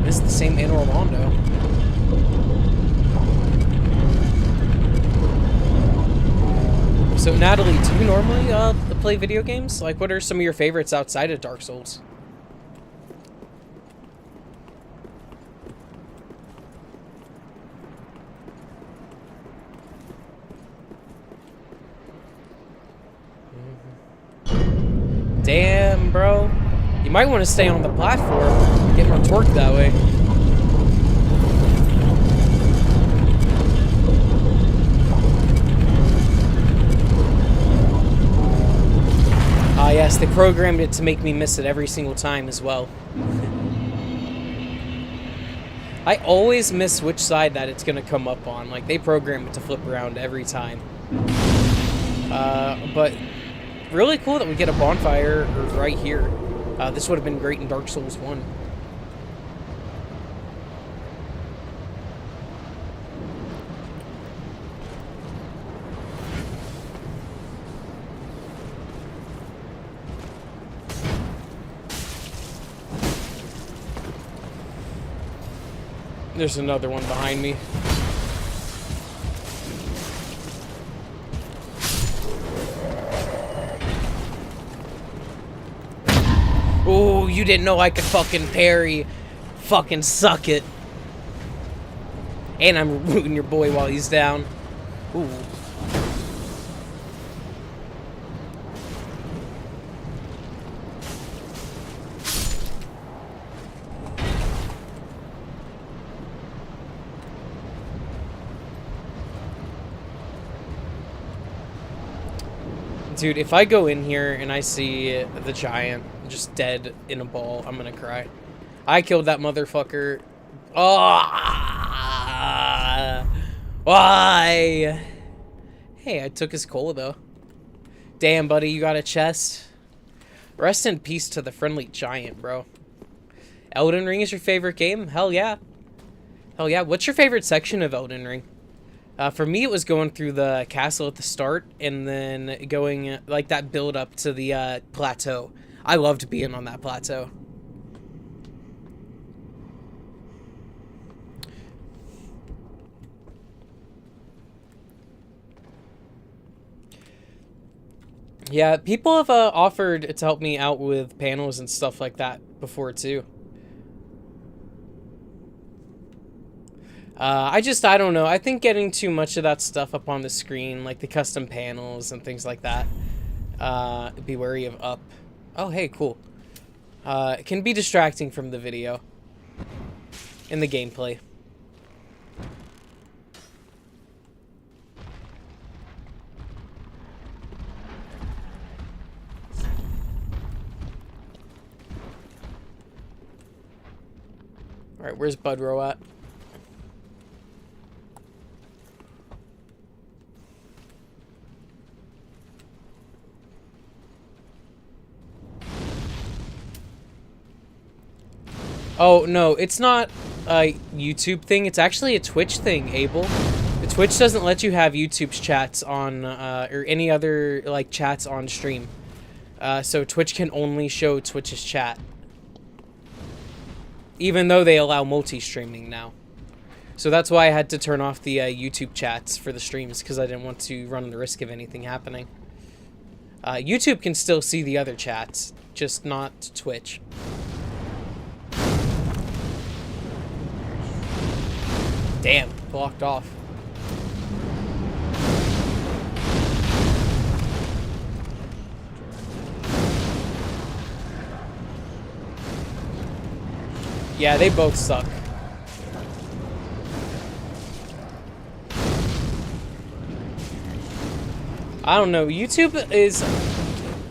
This is the same in Orlando. So, Natalie, do you normally play video games? Like, what are some of your favorites outside of Dark Souls? Damn, bro. You might want to stay on the platform. Get more torque that way. Ah, yes, they programmed it to make me miss it every single time as well. I always miss which side that it's going to come up on. Like, they program it to flip around every time. But really cool that we get a bonfire right here. This would have been great in Dark Souls 1. There's another one behind me. Oh, you didn't know I could fucking parry. Fucking suck it. And I'm rooting your boy while he's down. Ooh. Dude, if I go in here and I see the giant just dead in a ball, I'm gonna cry. I killed that motherfucker. Oh, why? Hey, I took his cola though. Damn, buddy, you got a chest? Rest in peace to the friendly giant, bro. Elden Ring is your favorite game? Hell yeah. Hell yeah. What's your favorite section of Elden Ring? For me, it was going through the castle at the start and then going, like, that build up to the plateau. I loved being on that plateau. Yeah, people have offered to help me out with panels and stuff like that before, too. I don't know. I think getting too much of that stuff up on the screen, like the custom panels and things like that, be wary of up. Oh, hey, cool. It can be distracting from the video and the gameplay. Alright, where's Budrow at? Oh, no, it's not a YouTube thing. It's actually a Twitch thing, Abel. The Twitch doesn't let you have YouTube's chats on, or any other, like, chats on stream. So Twitch can only show Twitch's chat. Even though they allow multi-streaming now. So that's why I had to turn off the YouTube chats for the streams, because I didn't want to run the risk of anything happening. YouTube can still see the other chats, just not Twitch. Damn, blocked off. Yeah, they both suck. I don't know, YouTube is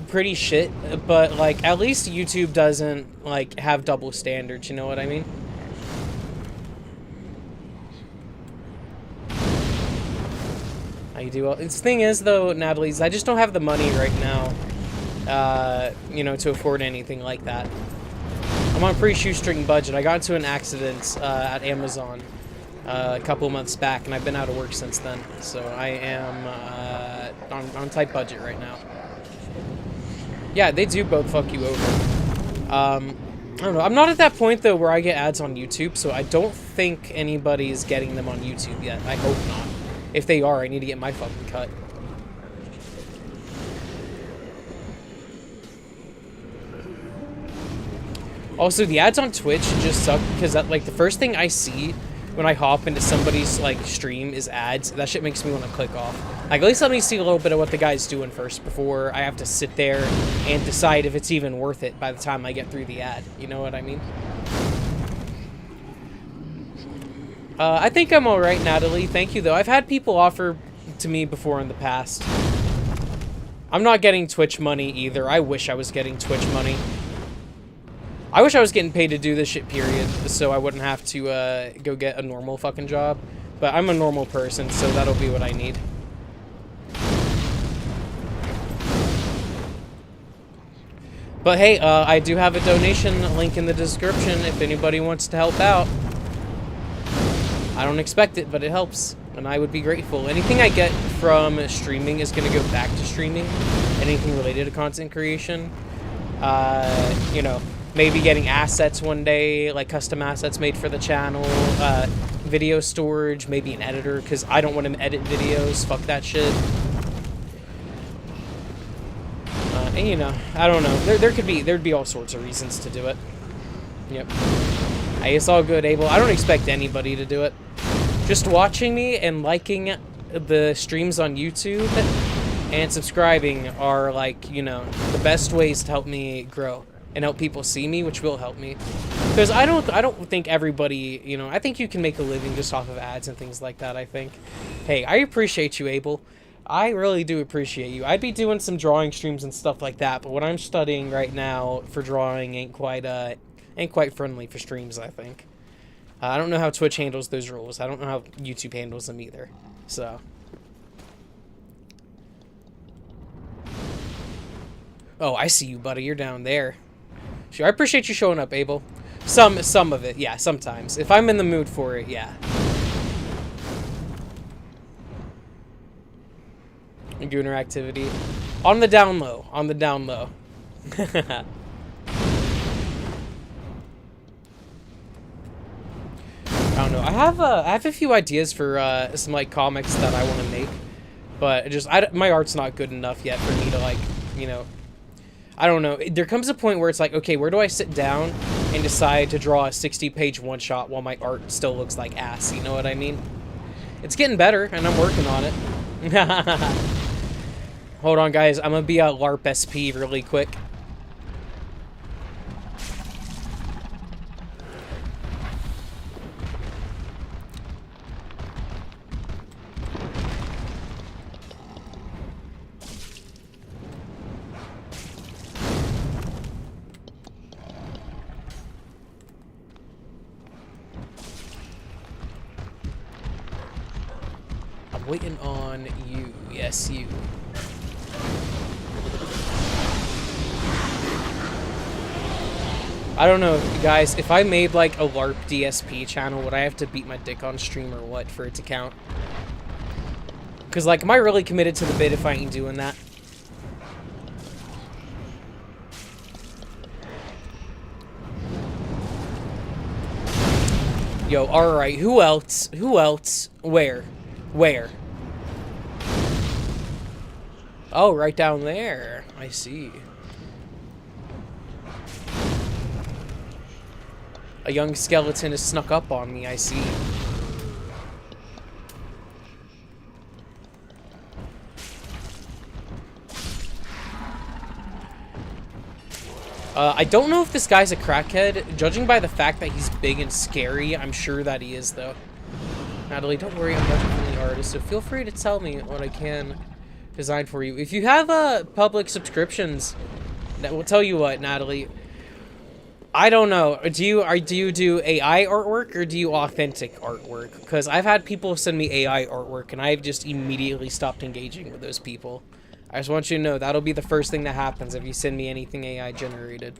pretty shit, but, like, at least YouTube doesn't, like, have double standards, you know what I mean? How you do well. The thing is, though, Natalie, is I just don't have the money right now, you know, to afford anything like that. I'm on a pretty shoestring budget. I got into an accident at Amazon a couple months back, and I've been out of work since then. So I am on tight budget right now. Yeah, they do both fuck you over. I don't know. I'm not at that point, though, where I get ads on YouTube, so I don't think anybody's getting them on YouTube yet. I hope not. If they are, I need to get my fucking cut. Also, the ads on Twitch just suck because like the first thing I see when I hop into somebody's like stream is ads. That shit makes me want to click off. Like, at least let me see a little bit of what the guy's doing first before I have to sit there and decide if it's even worth it by the time I get through the ad. You know what I mean? I think I'm alright, Natalie. Thank you, though. I've had people offer to me before in the past. I'm not getting Twitch money either. I wish I was getting Twitch money. I wish I was getting paid to do this shit, period, so I wouldn't have to go get a normal fucking job. But I'm a normal person, so that'll be what I need. But hey, I do have a donation link in the description if anybody wants to help out. I don't expect it, but it helps, and I would be grateful. Anything I get from streaming is going to go back to streaming. Anything related to content creation. You know, maybe getting assets one day, like custom assets made for the channel, video storage, maybe an editor, because I don't want to edit videos. Fuck that shit. And you know, I don't know. There'd be all sorts of reasons to do it. Yep. Hey, it's all good, Abel. I don't expect anybody to do it. Just watching me and liking the streams on YouTube and subscribing are, like, you know, the best ways to help me grow and help people see me, which will help me. Because I don't think everybody, you know, I think you can make a living just off of ads and things like that, I think. Hey, I appreciate you, Abel. I really do appreciate you. I'd be doing some drawing streams and stuff like that, but what I'm studying right now for drawing ain't quite friendly for streams, I think. I don't know how Twitch handles those rules. I don't know how YouTube handles them either. So. Oh, I see you, buddy. You're down there. Sure, I appreciate you showing up, Abel. Some of it, yeah, sometimes. If I'm in the mood for it, yeah. Gooner activity. On the down low. On the down low. I don't know. I have a few ideas for some like comics that I want to make, but my art's not good enough yet for me to like, you know. I don't know. There comes a point where it's like, okay, where do I sit down and decide to draw a 60-page one-shot while my art still looks like ass? You know what I mean? It's getting better, and I'm working on it. Hold on, guys. I'm gonna be a LARP SP really quick. I'm waiting on you. Yes, you. I don't know, guys, if I made, like, a LARP DSP channel, would I have to beat my dick on stream or what for it to count? Because, like, am I really committed to the bit if I ain't doing that? Yo, alright, who else? Who else? Where? Where? Oh, right down there. I see. A young skeleton has snuck up on me, I see. I don't know if this guy's a crackhead. Judging by the fact that he's big and scary, I'm sure that he is, though. Natalie, don't worry, I'm not an artist, so feel free to tell me what I can design for you. If you have public subscriptions, that will tell you what, Natalie. I don't know. Do you do AI artwork or do you authentic artwork? Because I've had people send me AI artwork and I've just immediately stopped engaging with those people. I just want you to know that'll be the first thing that happens if you send me anything AI generated.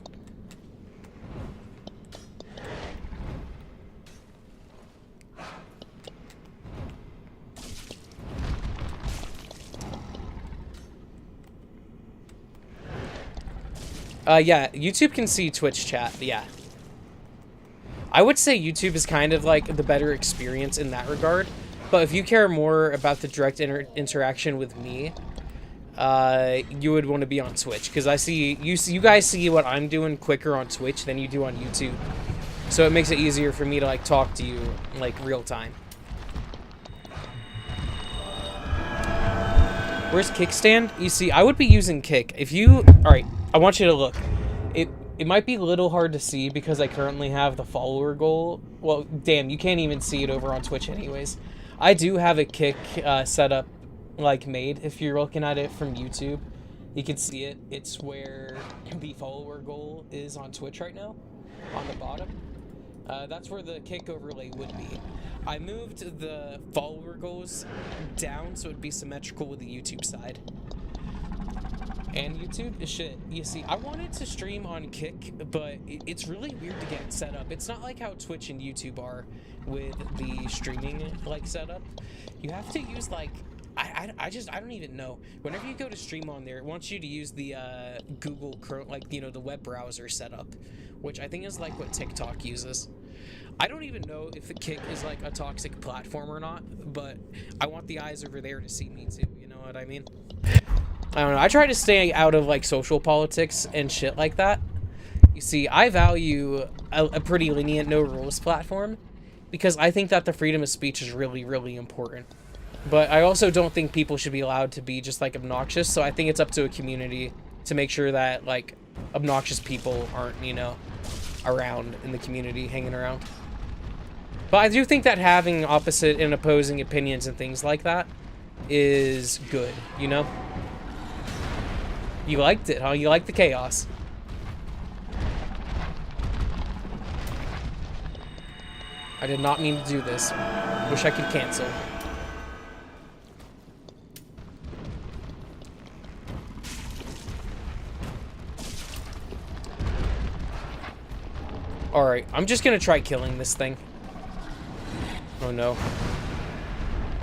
Yeah, YouTube can see Twitch chat, yeah. I would say YouTube is kind of like the better experience in that regard, but if you care more about the direct interaction with me, you would want to be on Twitch, because you guys see what I'm doing quicker on Twitch than you do on YouTube, so it makes it easier for me to like talk to you like real time. Where's Kickstand? You see, I would be using Kick. If you... Alright, I want you to look. It might be a little hard to see because I currently have the follower goal. Well, damn, you can't even see it over on Twitch anyways. I do have a Kick setup, like, made. If you're looking at it from YouTube, you can see it. It's where the follower goal is on Twitch right now, on the bottom. That's where the Kick overlay would be. I moved the follower goals down so it'd be symmetrical with the YouTube side. And YouTube is shit. You see, I wanted to stream on Kick, but it's really weird to get set up. It's not like how Twitch and YouTube are with the streaming, like, setup. You have to use, like, I don't even know. Whenever you go to stream on there, it wants you to use the Google Chrome, like, you know, the web browser setup, which I think is like what TikTok uses. I don't even know if the Kick is like a toxic platform or not, but I want the eyes over there to see me too, you know what I mean? I don't know, I try to stay out of like social politics and shit like that. You see, I value a pretty lenient no rules platform because I think that the freedom of speech is really, really important. But I also don't think people should be allowed to be just like obnoxious, so I think it's up to a community to make sure that like obnoxious people aren't, you know, around in the community, hanging around. But I do think that having opposite and opposing opinions and things like that is good, you know? You liked it, huh? You liked the chaos. I did not mean to do this. Wish I could cancel. Alright, I'm just gonna try killing this thing. Oh no.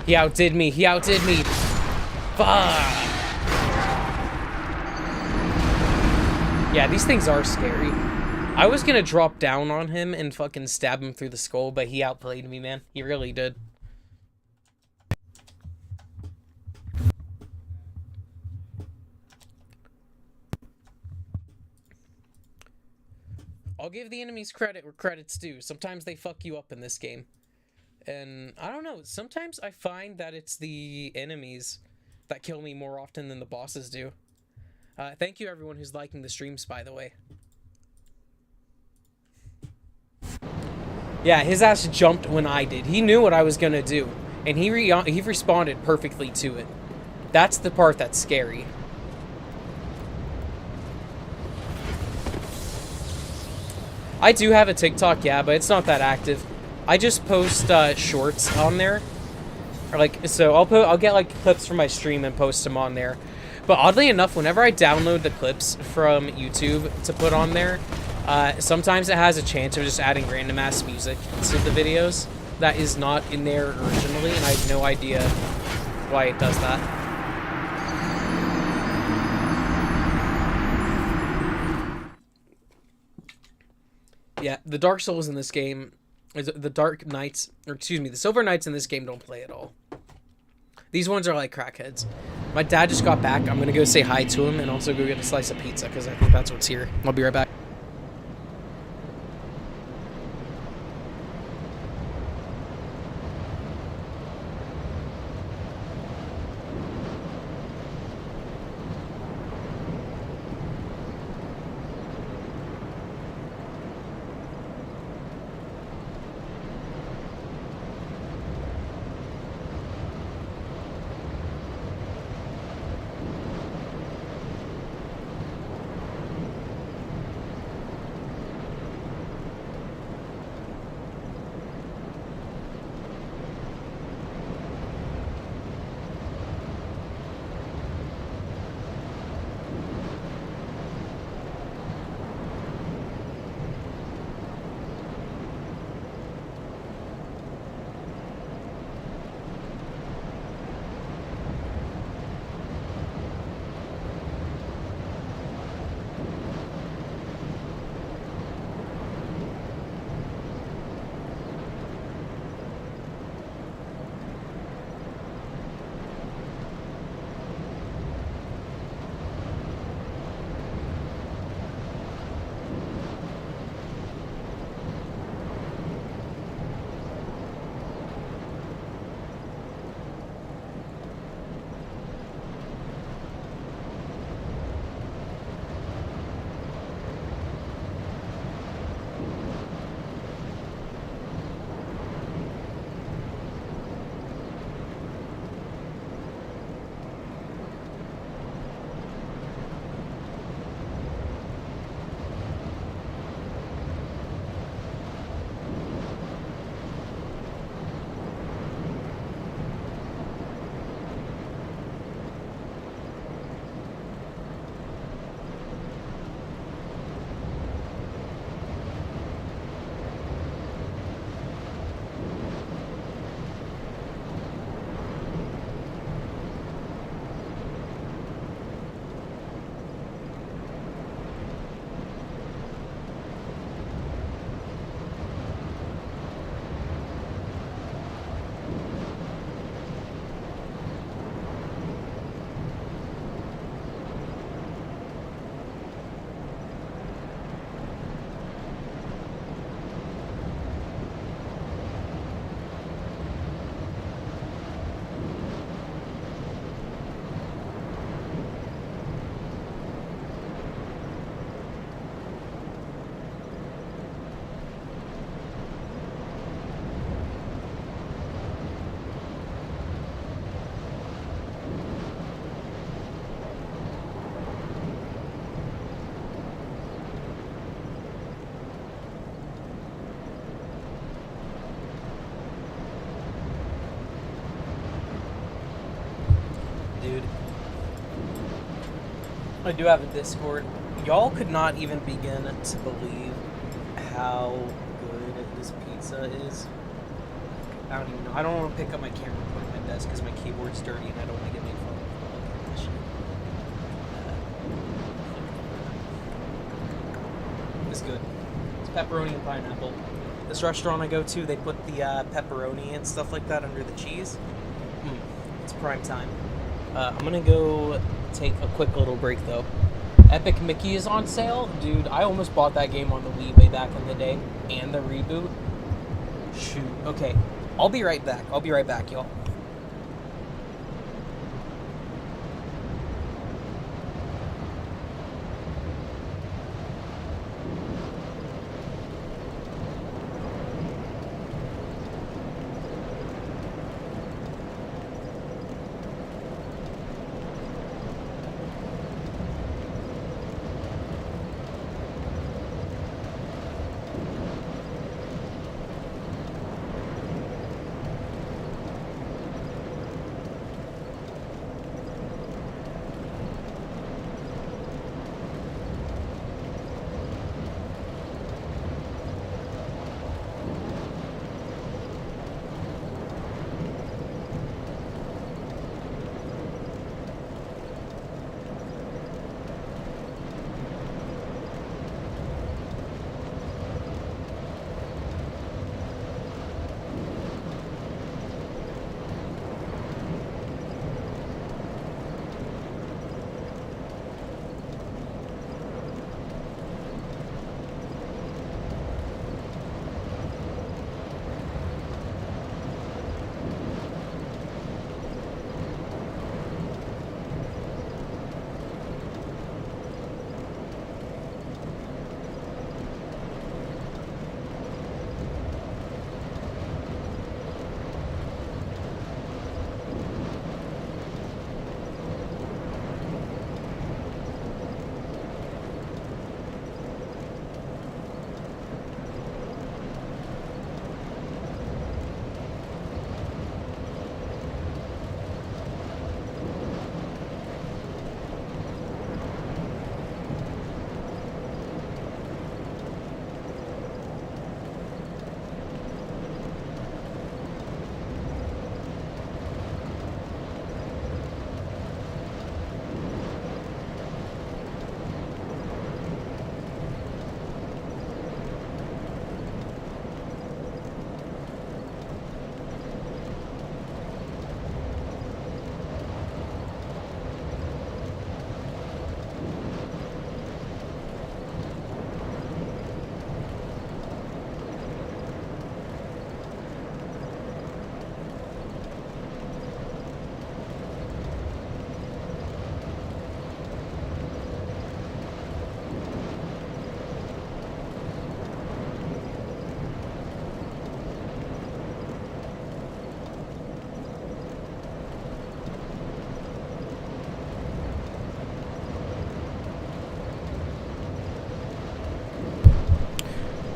He outdid me. He outdid me. Fuck. Yeah, these things are scary. I was gonna drop down on him and fucking stab him through the skull, but he outplayed me, man. He really did. I'll give the enemies credit where credit's due. Sometimes they fuck you up in this game. And I don't know, sometimes I find that it's the enemies that kill me more often than the bosses do. Thank you everyone who's liking the streams, by the way. Yeah, his ass jumped when I did. He knew what I was gonna do, and he responded perfectly to it. That's the part that's scary. I do have a TikTok, yeah, but it's not that active. I just post shorts on there. Or like, so I'll get like clips from my stream and post them on there. But oddly enough, whenever I download the clips from YouTube to put on there, sometimes it has a chance of just adding random ass music to the videos that is not in there originally, and I have no idea why it does that. Yeah, the Dark Souls in this game, the Dark Knights, or excuse me, the Silver Knights in this game don't play at all. These ones are like crackheads. My dad just got back. I'm gonna go say hi to him and also go get a slice of pizza because I think that's what's here. I'll be right back. I do have a Discord. Y'all could not even begin to believe how good this pizza is. I don't even know. I don't want to pick up my camera and put it on my desk because my keyboard's dirty and I don't want to get made fun of. It's good. It's pepperoni and pineapple. This restaurant I go to, they put the pepperoni and stuff like that under the cheese. It's prime time. I'm gonna go take a quick little break though. Epic Mickey is on sale. Dude, I almost bought that game on the Wii way back in the day. And the reboot. Shoot. Okay. I'll be right back. I'll be right back, y'all.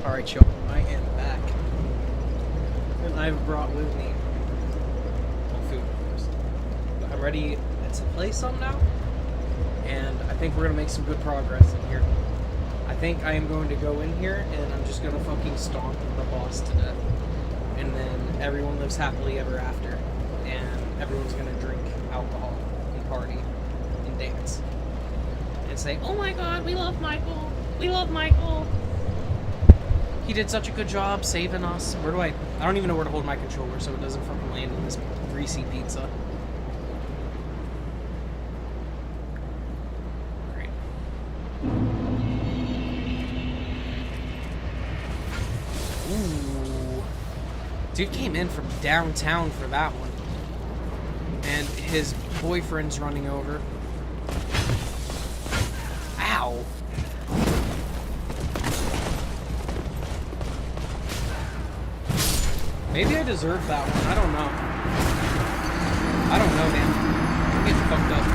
Alright, y'all, I am back. And I've brought with me food, of course. But I'm ready to play some now. And I think we're going to make some good progress in here. I think I am going to go in here and I'm just going to fucking stomp the boss to death. And then everyone lives happily ever after. And everyone's going to drink alcohol and party and dance. And say, oh my god, we love Michael. We love Michael. He did such a good job saving us. Where do I don't even know where to hold my controller so it doesn't fucking land in this greasy pizza. Great. Ooh. Dude came in from downtown for that one. And his boyfriend's running over. Ow. Maybe I deserve that one. I don't know. I don't know, man. I'm getting fucked up.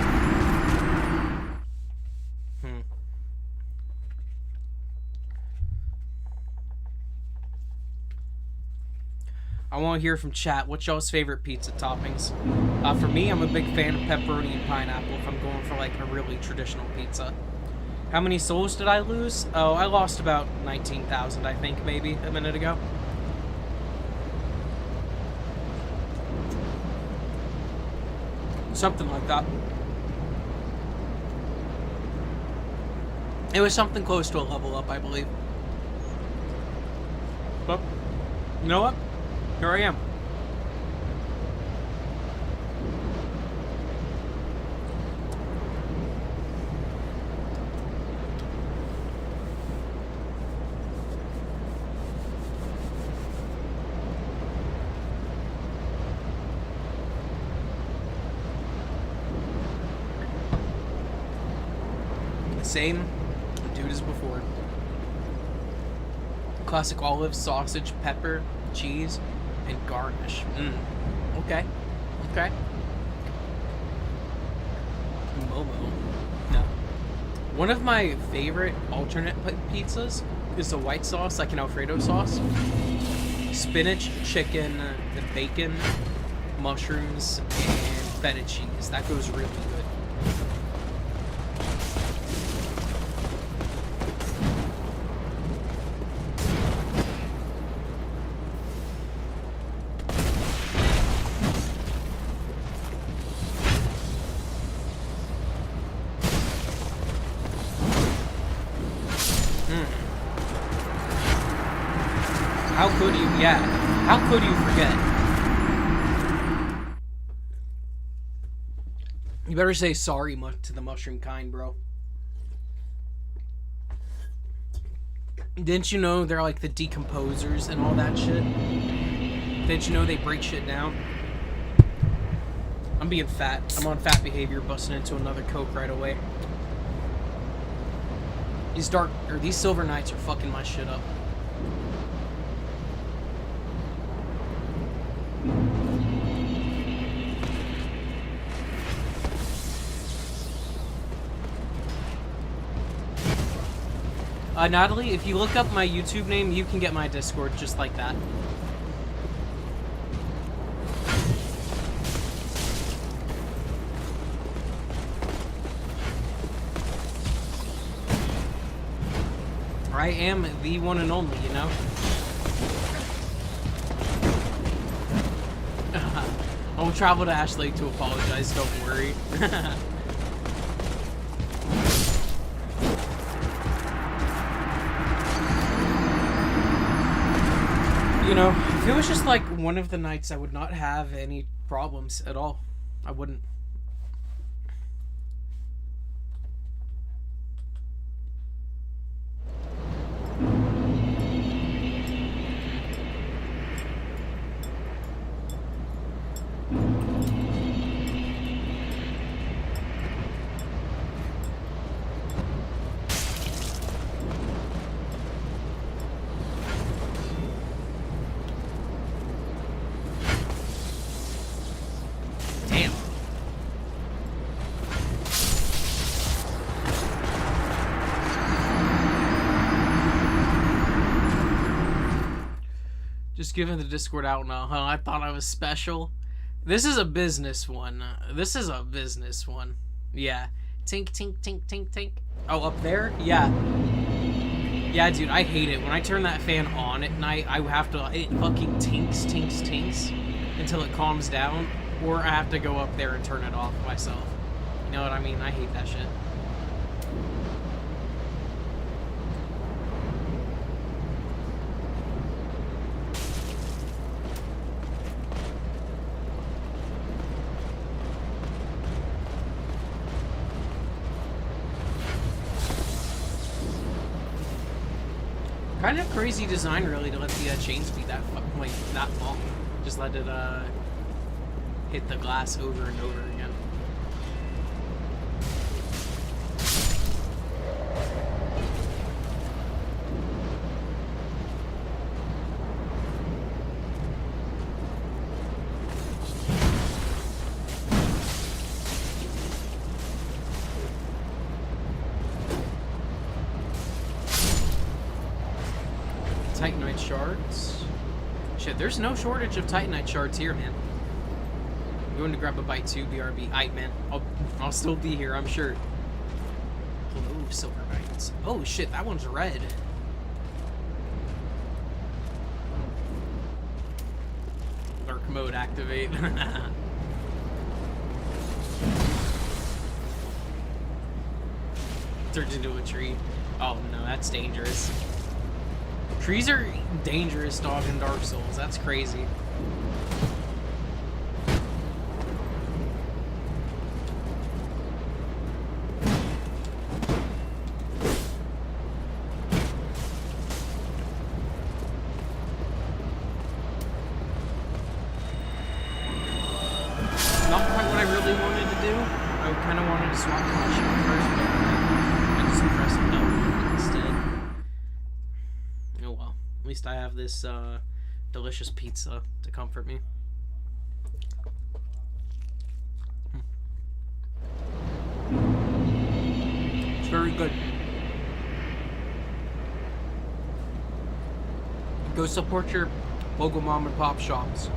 I want to hear from chat. What's y'all's favorite pizza toppings? For me, I'm a big fan of pepperoni and pineapple if I'm going for like a really traditional pizza. How many souls did I lose? Oh, I lost about 19,000, I think, maybe, a minute ago. Something like that. It was something close to a level up, I believe. But, you know what? Here I am. Same dude as before. Classic olive, sausage, pepper, cheese, and garnish. Okay. Okay. Momo. No. One of my favorite alternate pizzas is the white sauce, like an Alfredo sauce. Spinach, chicken, the bacon, mushrooms, and feta cheese. That goes really good. How could you? Yeah. How could you forget? You better say sorry to the mushroom kind, bro. Didn't you know they're like the decomposers and all that shit? Didn't you know they break shit down? I'm being fat. I'm on fat behavior, busting into another Coke right away. These silver knights are fucking my shit up. Natalie, if you look up my YouTube name, you can get my Discord just like that. I am the one and only, you know? I will travel to Ash Lake to apologize, don't worry. You know, if it was just like one of the nights, I would not have any problems at all. I wouldn't. Just giving the Discord out now, huh? I thought I was special. This is a business one. This is a business one. Yeah. Tink, tink, tink, tink, tink. Oh, up there? Yeah. Yeah, dude, I hate it. When I turn that fan on at night, I have to... It fucking tinks, tinks, tinks until it calms down. Or I have to go up there and turn it off myself. You know what I mean? I hate that shit. Kind of crazy design, really, to let the chains be that long. Just let it hit the glass over and over again. Shit, there's no shortage of Titanite shards here, man. I'm going to grab a bite too, BRB. Aight, man. I'll still be here, I'm sure. Oh, silver knights. Oh, shit, that one's red. Dark mode activate. Turns into a tree. Oh, no, that's dangerous. Trees are dangerous, dog, in Dark Souls. That's crazy. Not quite what I really wanted to do. I kind of wanted to swap to my shield first, but I just pressed no instead. Oh well. At least I have this delicious pizza to comfort me. It's very good. Go support your local mom and pop shops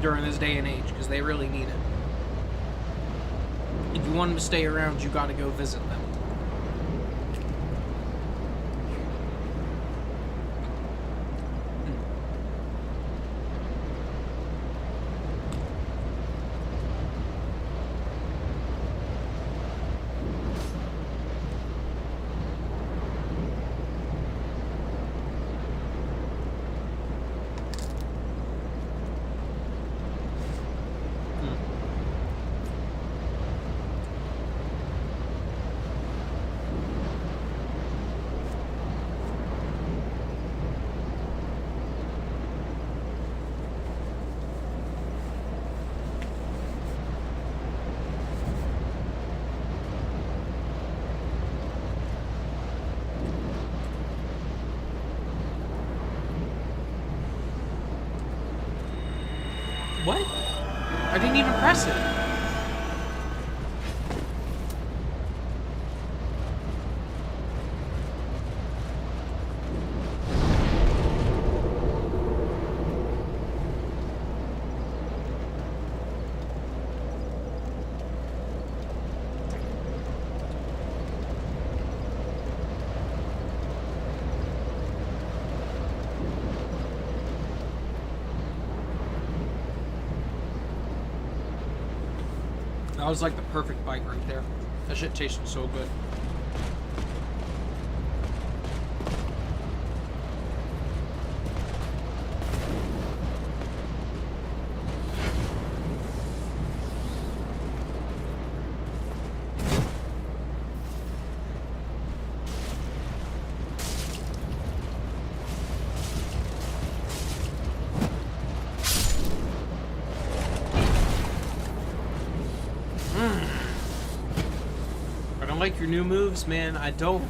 during this day and age, because they really need it. If you want them to stay around, you gotta go visit them. What? I didn't even press it. That was like the perfect bite right there. That shit tasted so good. I don't like your new moves, man. I don't.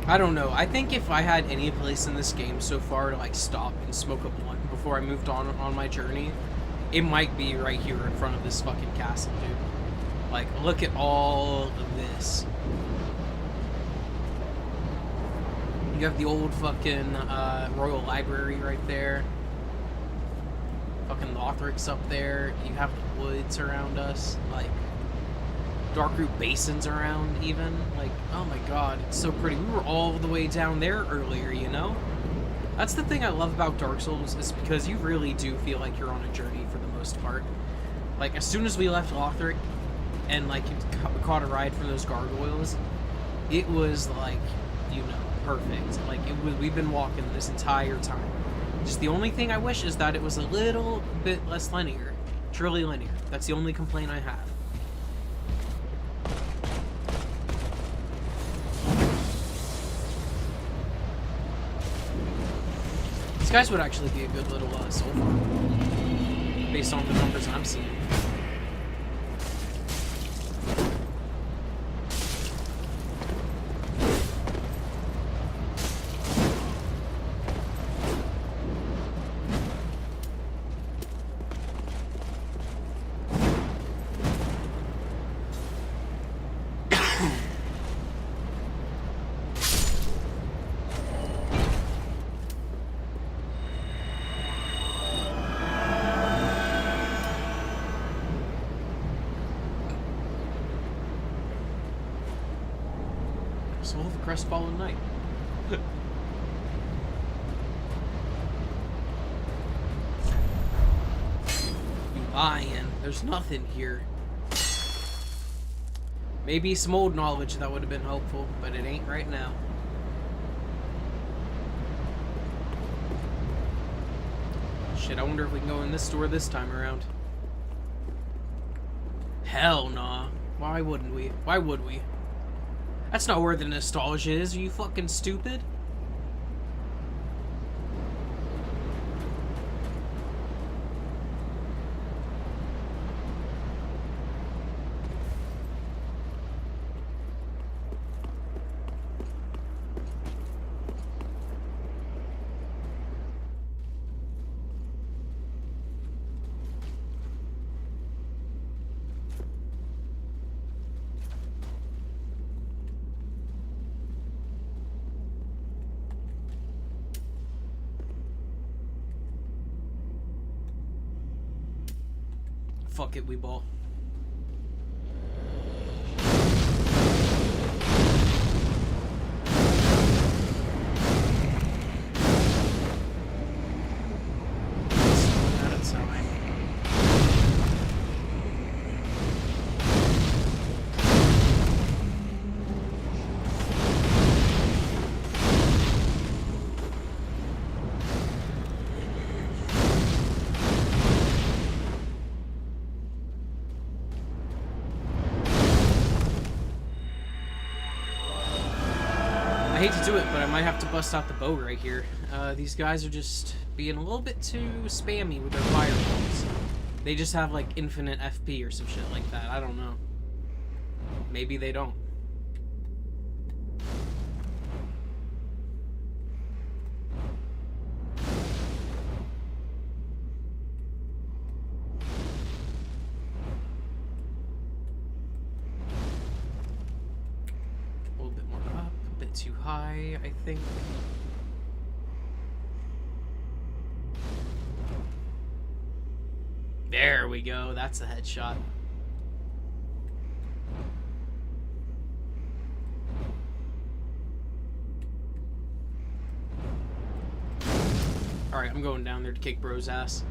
I don't know. I think if I had any place in this game so far to like stop and smoke a blunt before I moved on my journey, it might be right here in front of this fucking castle, dude. Like, look at all of this. You have the old fucking Royal Library right there. Fucking Lothric's up there. You have the woods around us. Like, Darkroot Basin's around, even. Like, oh my god, it's so pretty. We were all the way down there earlier, you know? That's the thing I love about Dark Souls, is because you really do feel like you're on a journey for the most part. Like, as soon as we left Lothric, and, like, caught a ride from those gargoyles, it was, like, you know, perfect. Like, we've been walking this entire time. Just the only thing I wish is that it was a little bit less linear. Truly linear. That's the only complaint I have. These guys would actually be a good little soul farm. based on the numbers I'm seeing. Soul of a Crestfallen Knight. You lying. There's nothing here. Maybe some old knowledge that would have been helpful, but it ain't right now. Shit, I wonder if we can go in this store this time around. Hell nah. Why wouldn't we? Why would we? That's not where the nostalgia is. Are you fucking stupid? Fuck it, we ball. At a time. I hate to do it, but I might have to bust out the bow right here. These guys are just being a little bit too spammy with their fireballs. They just have like infinite FP or some shit like that. I don't know. Maybe they don't. A little bit more up, a bit too high, I think. There we go. That's a headshot. Alright, I'm going down there to kick bro's ass.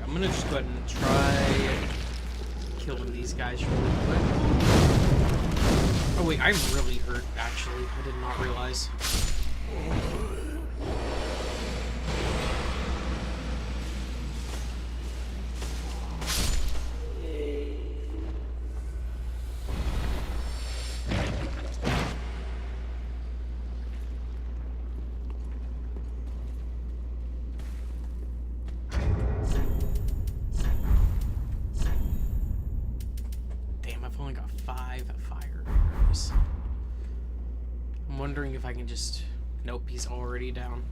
I'm gonna just go ahead and try killing these guys really quick. Oh wait, I'm really hurt, actually. I did not realize. Only got 5 fire arrows. I'm wondering if I can just... Nope, he's already down.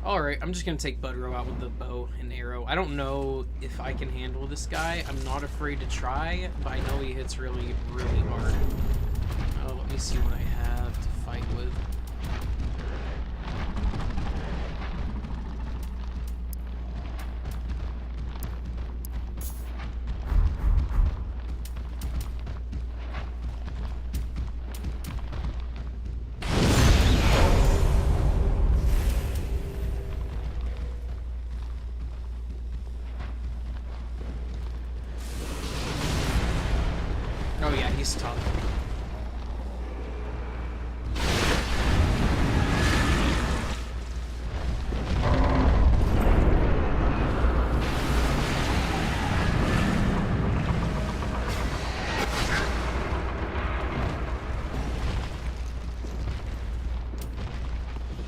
Alright, I'm just gonna take Budrow out with the bow and arrow. I don't know if I can handle this guy. I'm not afraid to try, but I know he hits really, really hard. Oh, let me see what I have to fight with. Oh yeah, he's tough.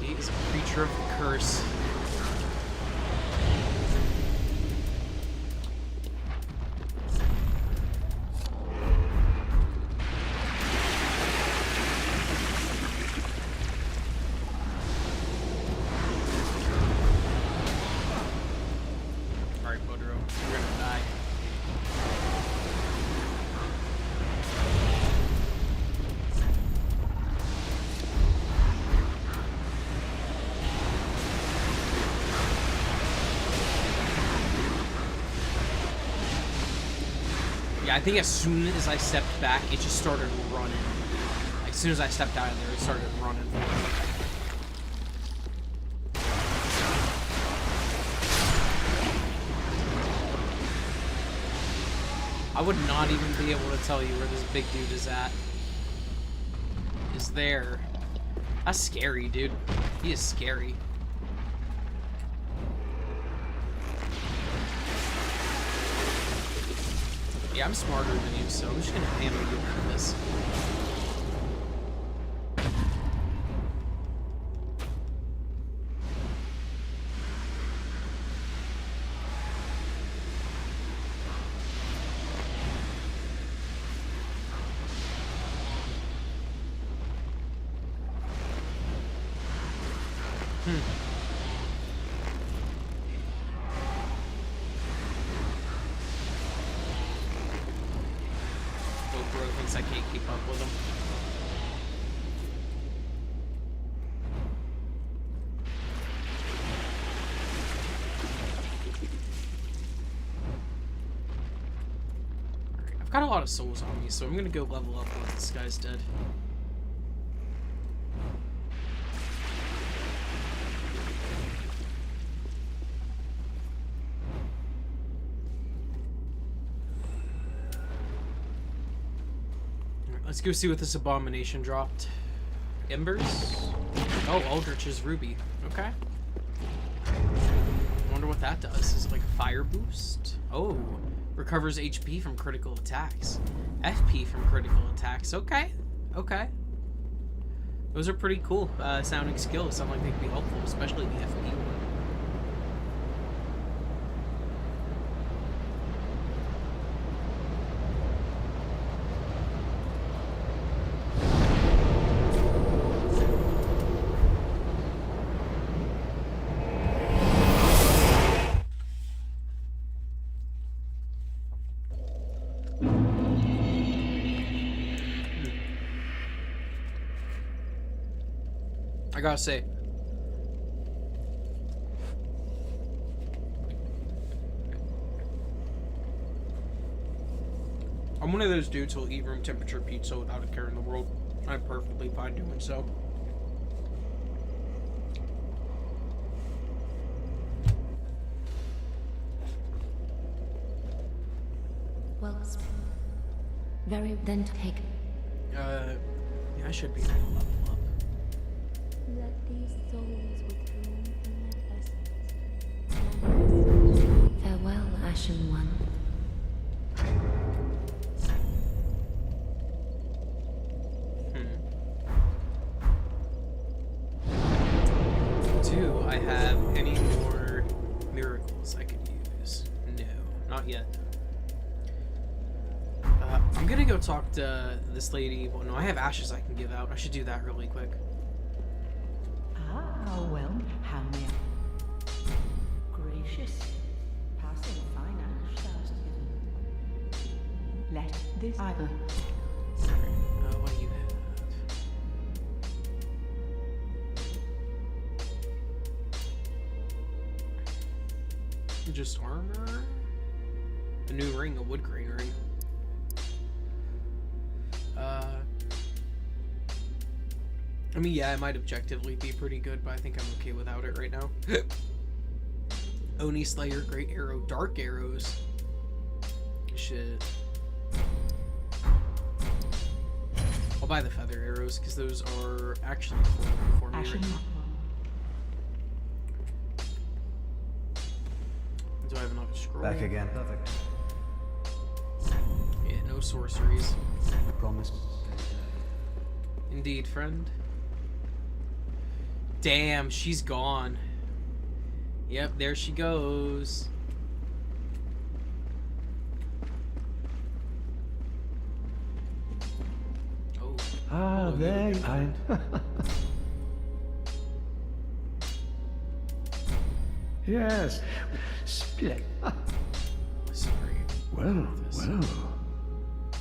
He is a creature of the curse. Yeah, I think as soon as I stepped back, it just started running. As soon as I stepped out of there, it started running. I would not even be able to tell you where this big dude is at. Is there? That's scary, dude. He is scary. Yeah, I'm smarter than you, so I'm just gonna hammer you out of this. Bro thinks I can't keep up with him. Alright, I've got a lot of souls on me, so I'm gonna go level up once this guy's dead. Let's go see what this abomination dropped. Embers? Oh, Aldrich's Ruby. Okay. Wonder what that does. Is it like a fire boost? Oh, recovers HP from critical attacks. FP from critical attacks. Okay. Okay. Those are pretty cool sounding skills. Sound like they could be helpful, especially the FP one. I gotta say, I'm one of those dudes who'll eat room temperature pizza without a care in the world. I'm perfectly fine doing so. Well, very then take. Yeah, I should be able to level up. Let these souls with whom essence. Farewell, Ashen One. Do I have any more miracles I could use? No, not yet. I'm gonna go talk to this lady. Well, no, I have ashes I can give out. I should do that really quick. Ah, well, how may delicious. Passing fine ash thou's given. Let this either. What do you have? Just armor? A new ring, a wood grain ring. I mean, yeah, it might objectively be pretty good, but I think I'm okay without it right now. Oni Slayer, Great Arrow, Dark Arrows. Shit. I'll buy the feather arrows, because those are actually affordable for me right now. Do I have another scroll? Back again. Perfect. Yeah, no sorceries. I promised. Indeed, friend. Damn, she's gone. Yep, there she goes. Oh. Ah, there you are. Yes. Split. Sorry. Well, well.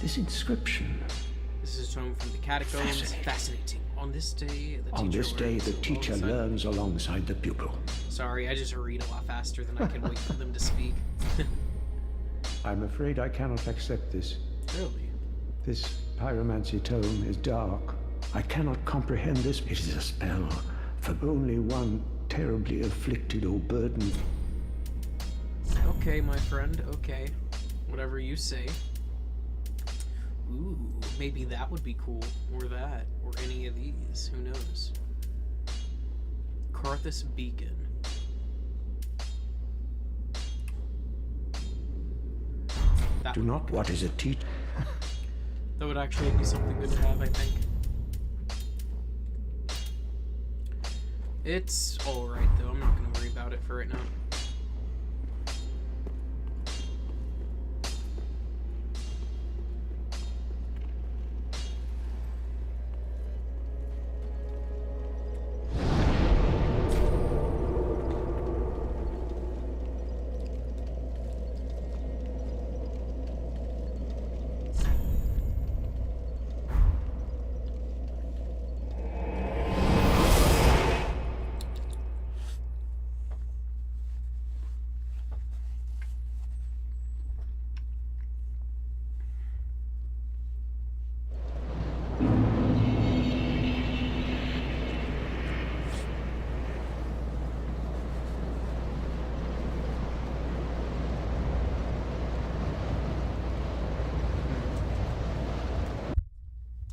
This inscription. This is shown from the catacombs. Fascinating. On this day, The teacher learns alongside the pupil. Sorry, I just read a lot faster than I can wait for them to speak. I'm afraid I cannot accept this. Really? This pyromancy tome is dark. I cannot comprehend this. It is a spell for only one terribly afflicted or burdened. Okay, my friend, okay. Whatever you say. Ooh, maybe that would be cool. Or that. Or any of these. Who knows? Karthus Beacon. That Do not. What is a teach? That would actually be something good to have, I think. It's alright, though. I'm not going to worry about it for right now.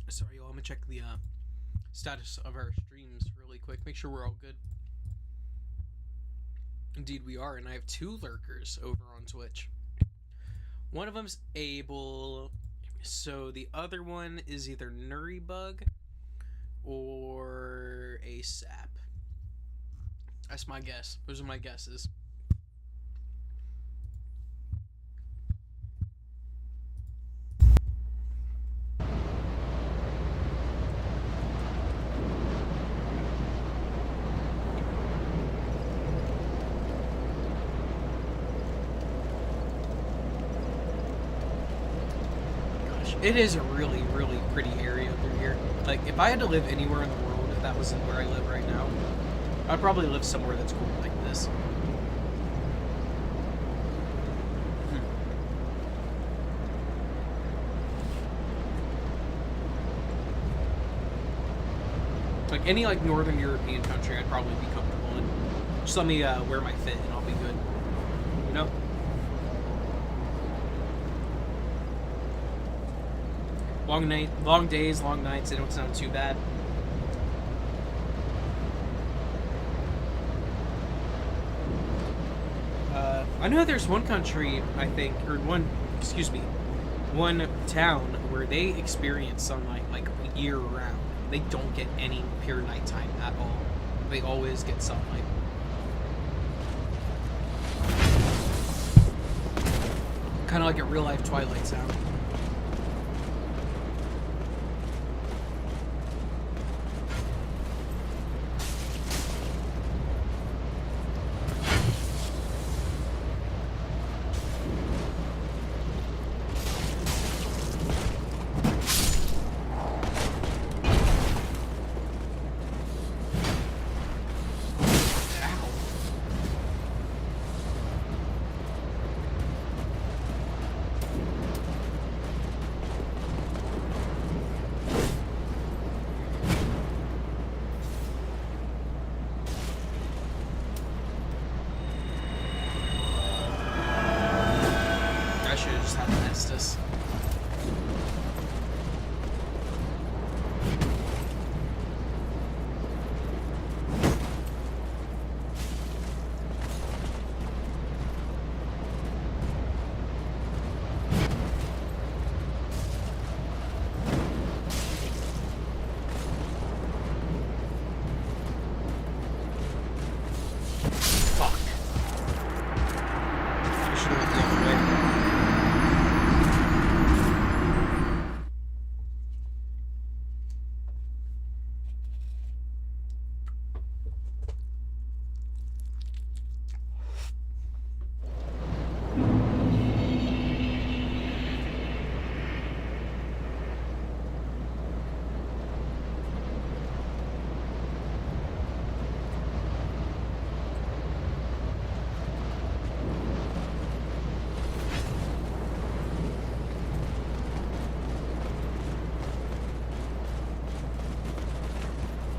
Sorry, y'all. I'm gonna check the status of our streams really quick. Make sure we're all good. Indeed, we are, and I have 2 lurkers over on Twitch. One of them's Abel, so the other one is either Nuribug or a Sap. That's my guess. Those are my guesses. It is a really, really pretty area through here. Like, if I had to live anywhere in the world, if that wasn't where I live right now, I'd probably live somewhere that's cool like this. Like, any, like, Northern European country I'd probably be comfortable in. Just let me wear my fit and I'll be good. You know? Long days, long nights, they don't sound too bad. I know there's one country, I think, or one town where they experience sunlight like year round. They don't get any pure nighttime at all. They always get sunlight. Kind of like a real life Twilight sound.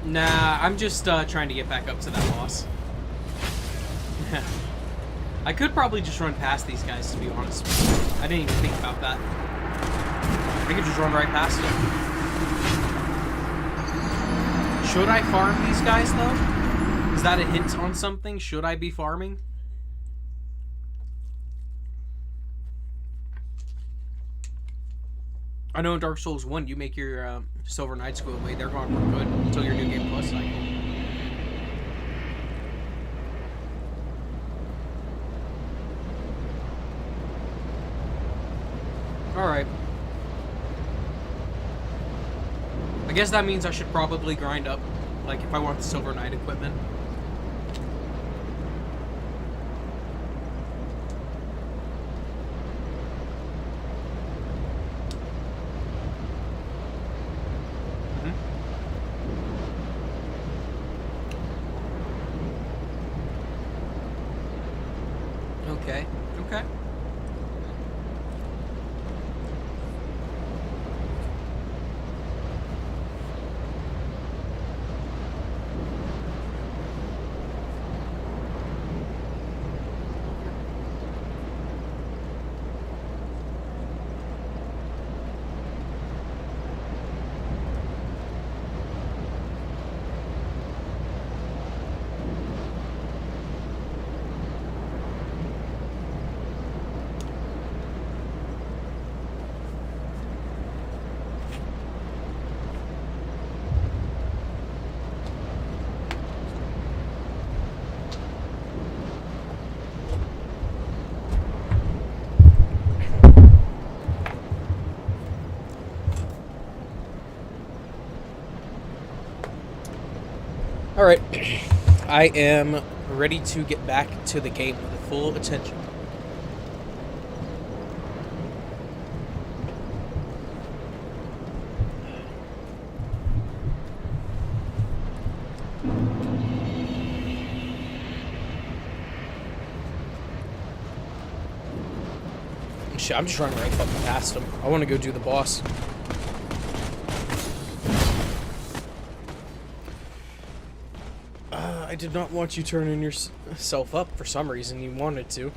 Nah, I'm just trying to get back up to that boss. I could probably just run past these guys, to be honest with you. I didn't even think about that. I could just run right past them. Should I farm these guys, though? Is that a hint on something? Should I be farming? I know in Dark Souls 1, you make your Silver Knights go away. They're gone for good until your New Game Plus cycle. Alright. I guess that means I should probably grind up, like, if I want the Silver Knight equipment. Okay, okay. Alright, I am ready to get back to the game with full attention. Shit, I'm just running right fucking past him. I want to go do the boss. I did not want you turning yourself up for some reason. You wanted to.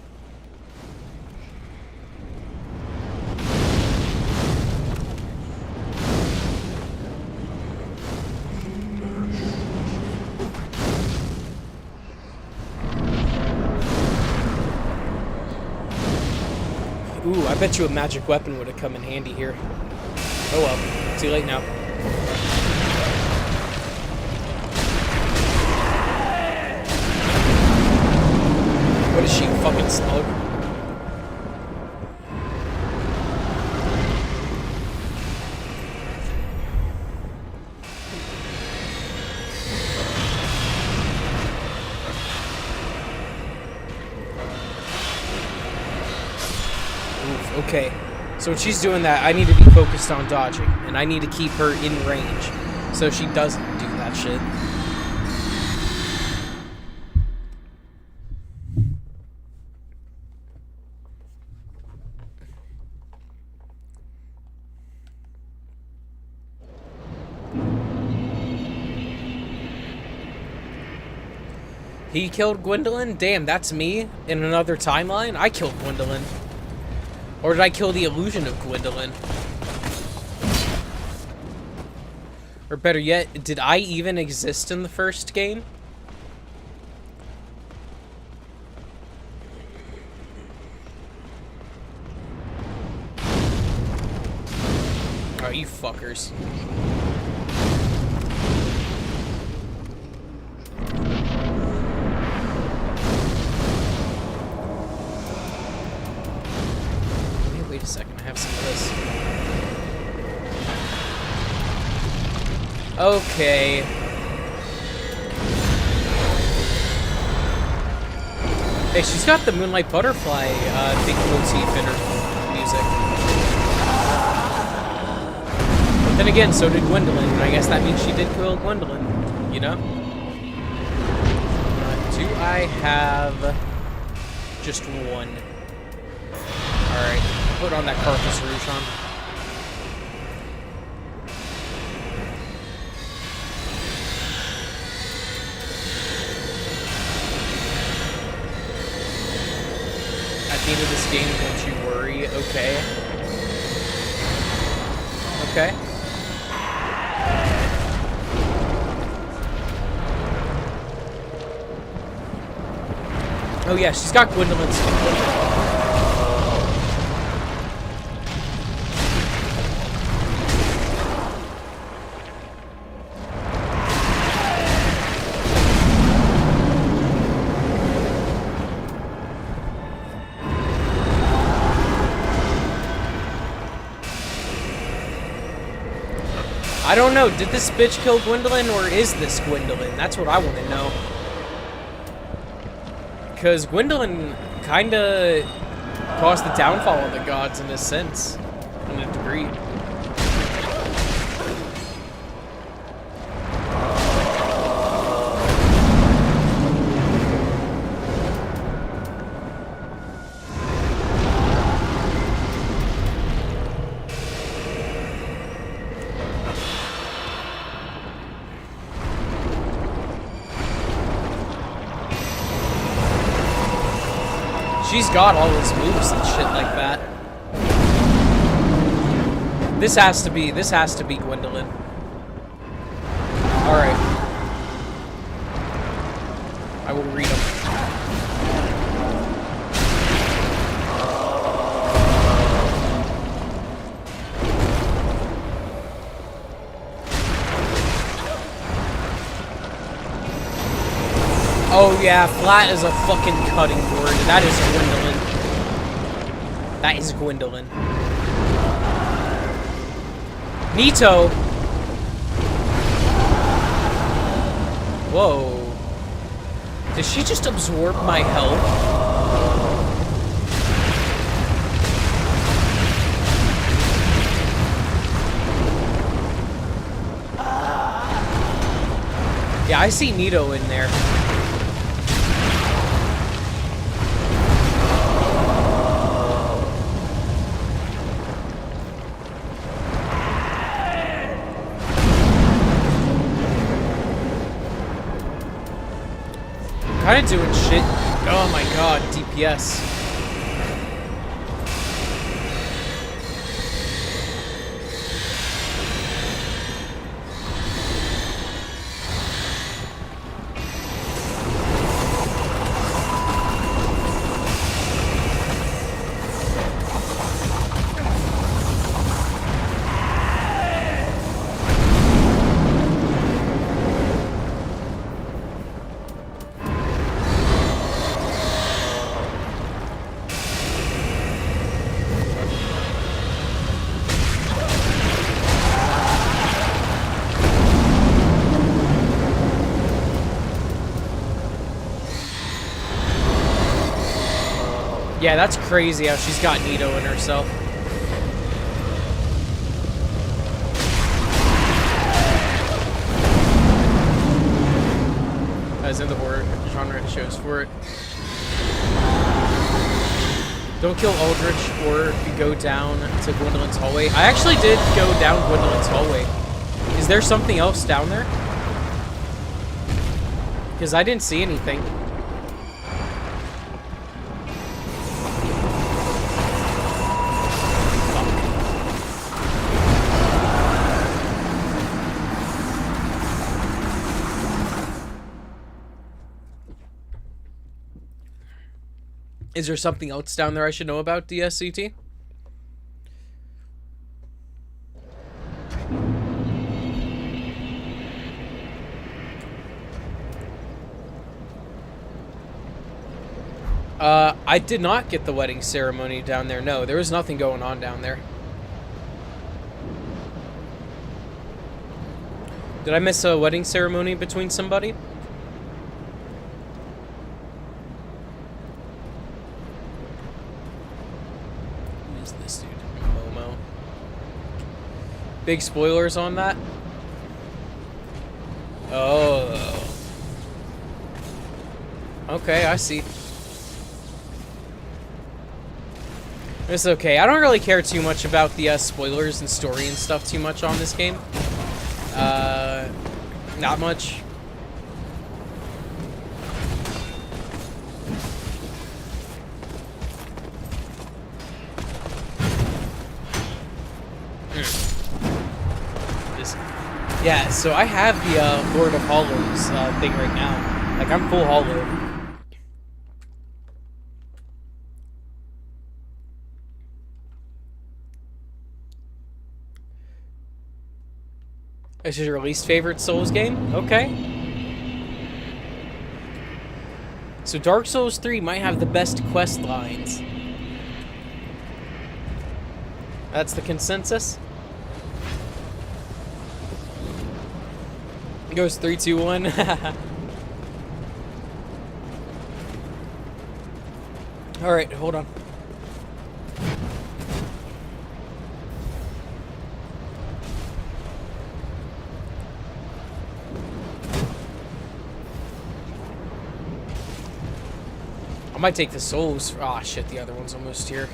Ooh, I bet you a magic weapon would have come in handy here. Oh well, too late now. What is she, fucking slug? Oof, okay. So when she's doing that, I need to be focused on dodging, and I need to keep her in range so she doesn't do that shit. He killed Gwendolyn? Damn, that's me in another timeline? I killed Gwendolyn. Or did I kill the illusion of Gwendolyn? Or better yet, did I even exist in the first game? Oh, you fuckers. Wait a second, I have some of this. Okay. Hey, she's got the Moonlight Butterfly big motif in her music. But then again, so did Gwendolyn, and I guess that means she did kill Gwendolyn, you know? Do I have just one? Alright. Put on that Carthus Rouge on. Okay. Oh yeah, she's got Gwendolyn's. I don't know, did this bitch kill Gwendolyn, or is this Gwendolyn? That's what I want to know. Because Gwendolyn kinda caused the downfall of the gods in a sense, in a degree. She's got all those moves and shit like that. This has to be Gwendolyn. Alright. I will read them. Oh yeah, flat is a fucking cutting board. That is Gwendolyn. That is Gwendolyn. Nito! Whoa. Did she just absorb my health? Yeah, I see Nito in there. Kind of doing shit. Oh my god, DPS. Yeah, that's crazy how she's got Nito in herself. As in the word genre it shows for it. Don't kill Aldrich or go down to Gwendolyn's hallway. I actually did go down Gwendolyn's hallway. Is there something else down there? Because I didn't see anything. Is there something else down there I should know about, DSCT? I did not get the wedding ceremony down there. No, there was nothing going on down there. Did I miss a wedding ceremony between somebody? Who is this dude? Momo. Big spoilers on that? Oh. Okay, I see. It's okay. I don't really care too much about the spoilers and story and stuff too much on this game. Not much. Yeah, so I have the Lord of Hollows thing right now. Like, I'm full Hollow. This is your least favorite Souls game? Okay. So Dark Souls 3 might have the best quest lines. That's the consensus? It goes 3, 2, 1. Alright, hold on. I might take the souls. Ah, shit, the other one's almost here.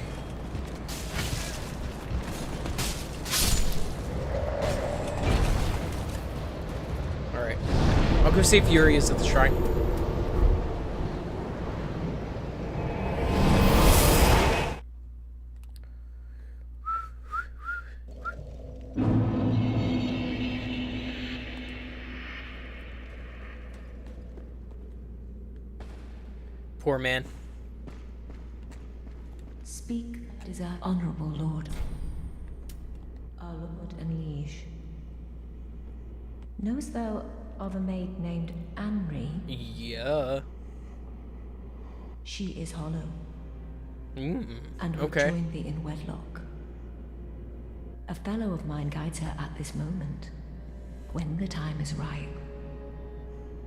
Alright. I'll go save Furious at the shrine. Poor man. Speak, desire, honorable lord. Our lord and liege. Knowest thou of a maid named Anri? Yeah. She is hollow, Mm, and will okay. join thee in wedlock. A fellow of mine guides her at this moment. When the time is ripe,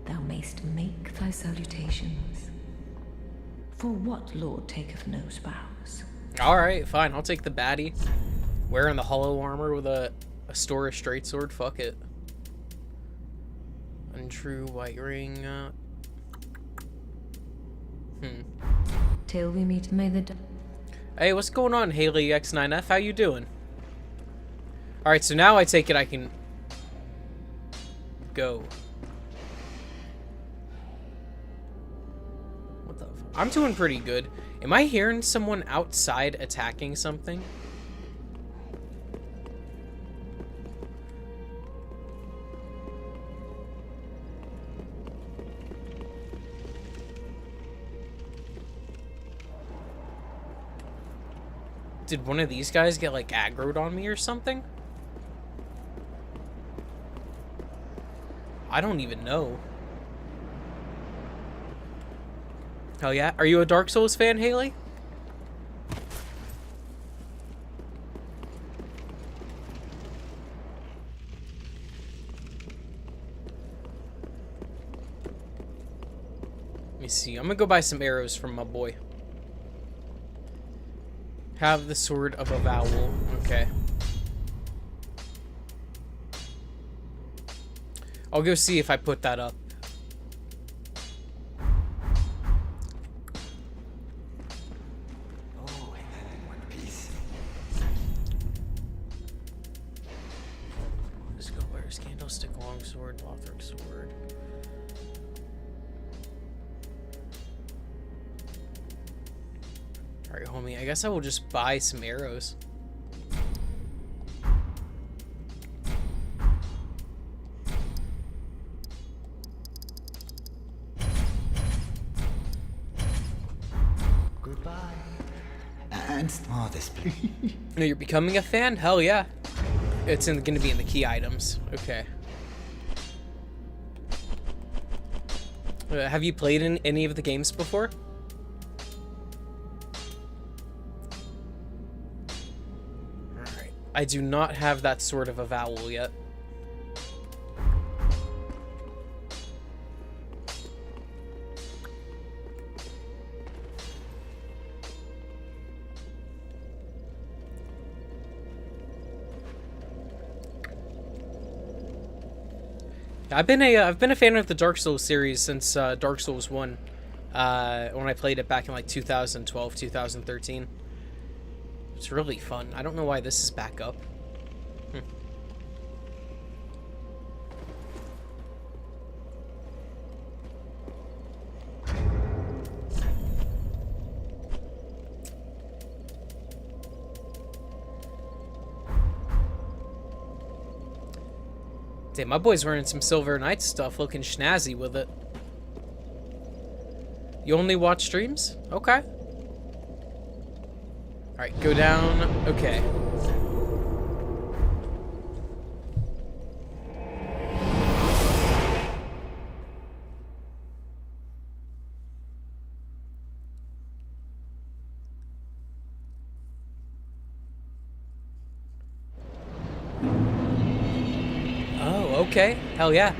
thou mayst make thy salutations. For what lord taketh no spouse? Alright, fine. I'll take the baddie. Wearing the hollow armor with a Stora straight sword. Fuck it. Untrue white ring. Till we meet, may the... Hey, what's going on, Haley X9F? How you doing? Alright, so now I take it I can go. What the fuck? I'm doing pretty good. Am I hearing someone outside attacking something? Did one of these guys get, like, aggroed on me or something? I don't even know. Hell yeah. Are you a Dark Souls fan, Haley? Let me see. I'm gonna go buy some arrows from my boy. Have the sword of a vowel. Okay. I'll go see if I put that up. Oh, and that in one piece. Let's go. Where's Candlestick, Longsword, Lothric Sword? Alright, homie. I guess I will just buy some arrows. Goodbye. And smartest, please. No, you're becoming a fan? Hell yeah. It's gonna be in the key items. Okay. Have you played in any of the games before? Alright. I do not have that sort of a vowel yet. I've been a fan of the Dark Souls series since Dark Souls 1, when I played it back in like 2012, 2013. It's really fun. I don't know why this is back up. Damn, my boy's wearing some Silver Knights stuff, looking snazzy with it. You only watch streams? Okay. Alright, go down. Okay. Oh, okay. Hell yeah.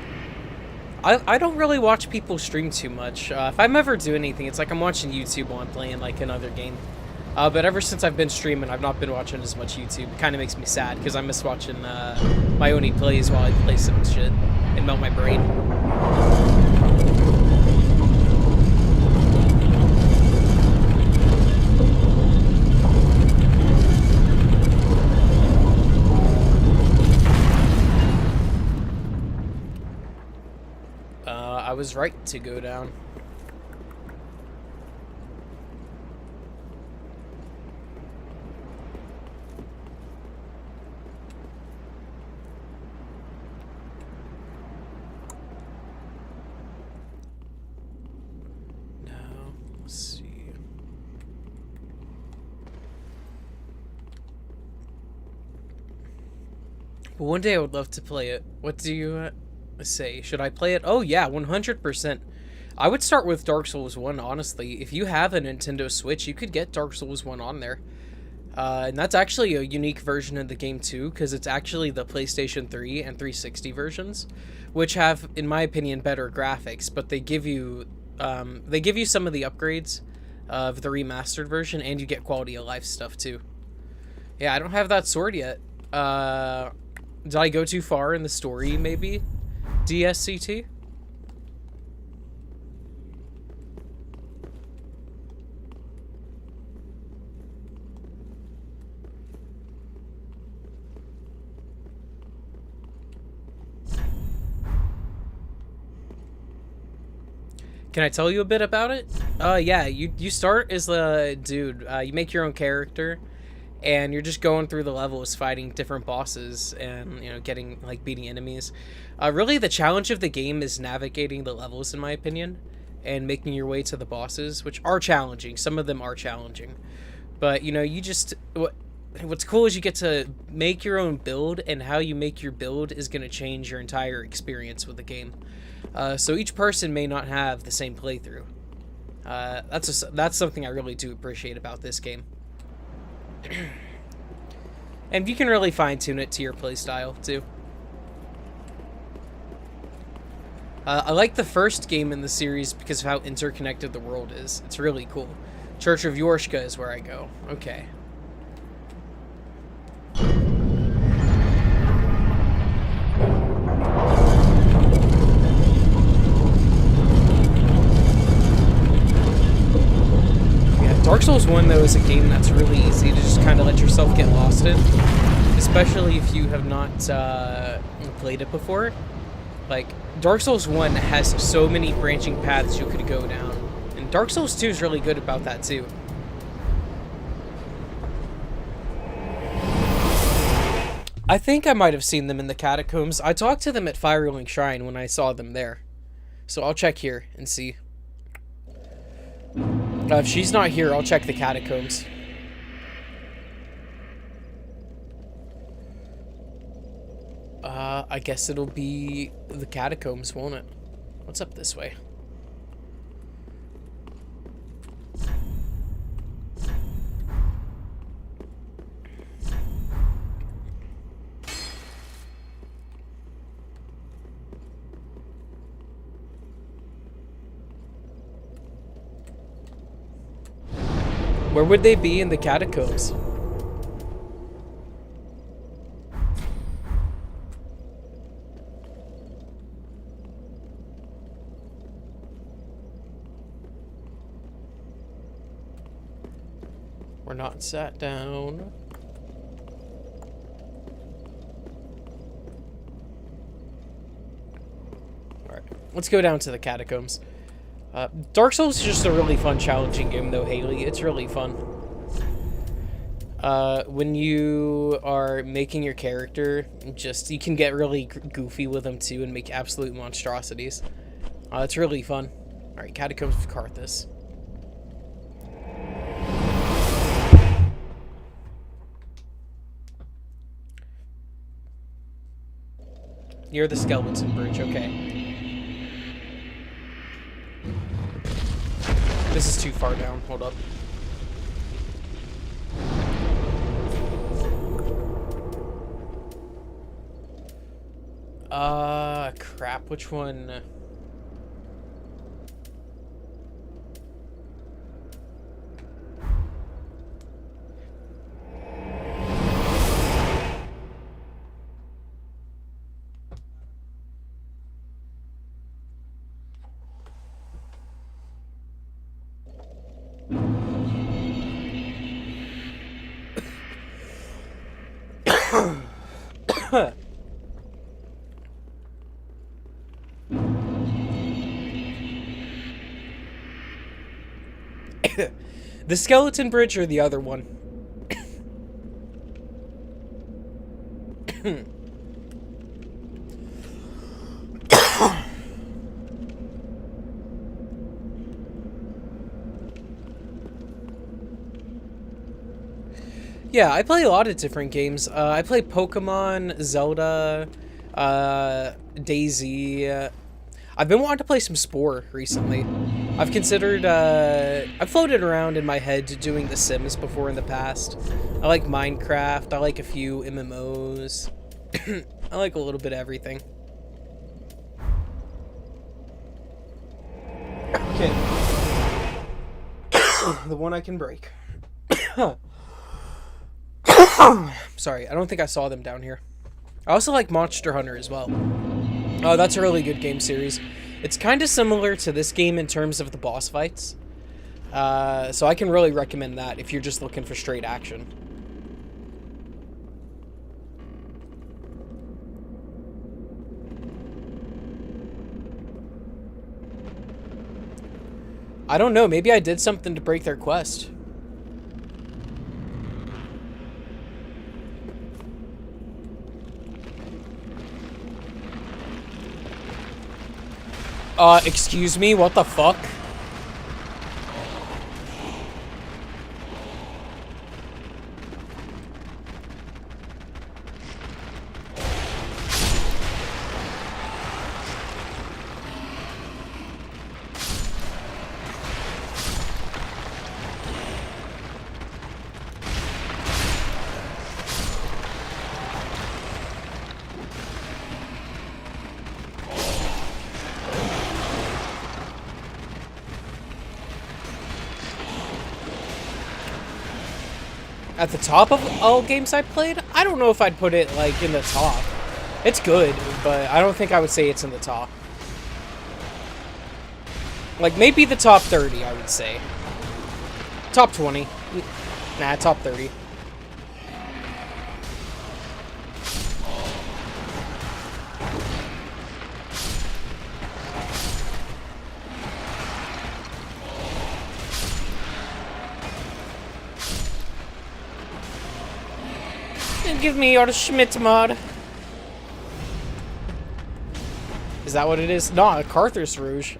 I don't really watch people stream too much. If I'm ever doing anything, it's like I'm watching YouTube while I'm playing like another game. But ever since I've been streaming, I've not been watching as much YouTube. It kind of makes me sad because I miss watching my own plays while I play some shit and melt my brain. I was right to go down. Now, let's see. Well, one day I would love to play it. What do you say? Should I play it? Oh yeah, 100%. I would start with Dark Souls 1, honestly. If you have a Nintendo Switch, you could get Dark Souls 1 on there. And that's actually a unique version of the game too, because it's actually the PlayStation 3 and 360 versions, which have, in my opinion, better graphics, but they give you some of the upgrades of the remastered version, and you get quality of life stuff too. Yeah, I don't have that sword yet. Did I go too far in the story, maybe? DSCT? Can I tell you a bit about it? Yeah, you start as the dude. You make your own character, and you're just going through the levels, fighting different bosses, and getting beating enemies. Really, the challenge of the game is navigating the levels, in my opinion, and making your way to the bosses, which are challenging. Some of them are challenging, but you just what's cool is you get to make your own build, and how you make your build is going to change your entire experience with the game. So each person may not have the same playthrough. That's something I really do appreciate about this game. And you can really fine-tune it to your playstyle, too. I like the first game in the series because of how interconnected the world is. It's really cool. Church of Yorshka is where I go. Okay. Dark Souls 1, though, is a game that's really easy to just kind of let yourself get lost in, especially if you have not played it before. Like, Dark Souls 1 has so many branching paths you could go down, and Dark Souls 2 is really good about that, too. I think I might have seen them in the catacombs. I talked to them at Firelink Shrine when I saw them there, so I'll check here and see. If she's not here, I'll check the catacombs. I guess it'll be the catacombs, won't it? What's up this way? Where would they be in the catacombs? We're not sat down. Alright, let's go down to the catacombs. Dark Souls is just a really fun, challenging game, though, Haley. It's really fun. When you are making your character, you can get really goofy with them too and make absolute monstrosities. It's really fun. Alright, Catacombs of Carthus. Near the Skeleton Bridge, okay. This is too far down, hold up. Crap, which one? The Skeleton Bridge or the other one? Yeah, I play a lot of different games. I play Pokemon, Zelda, Daisy. I've been wanting to play some Spore recently. I've considered, I've floated around in my head doing The Sims before in the past. I like Minecraft, I like a few MMOs. I like a little bit of everything. Okay. The one I can break. Sorry, I don't think I saw them down here. I also like Monster Hunter as well. Oh, that's a really good game series. It's kind of similar to this game in terms of the boss fights. So I can really recommend that if you're just looking for straight action. I don't know, maybe I did something to break their quest. Excuse me, what the fuck? At the top of all games I played? I don't know if I'd put it, like, in the top. It's good, but I don't think I would say it's in the top. Like, maybe the top 30, I would say. Top 20. Nah, top 30. Give me your Schmidt mod. Is that what it is? No, Carthus Rouge.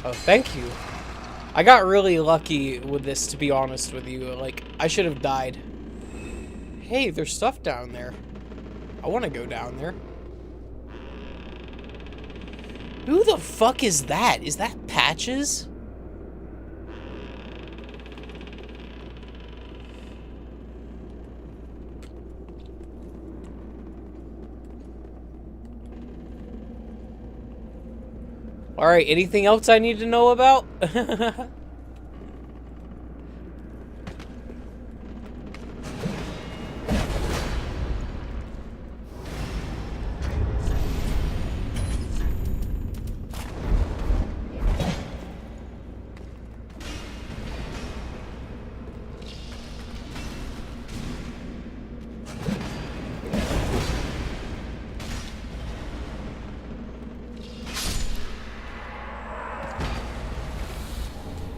Oh, thank you. I got really lucky with this, to be honest with you. Like, I should have died. Hey, there's stuff down there. I want to go down there. Who the fuck is that? Is that Patches? Alright, anything else I need to know about?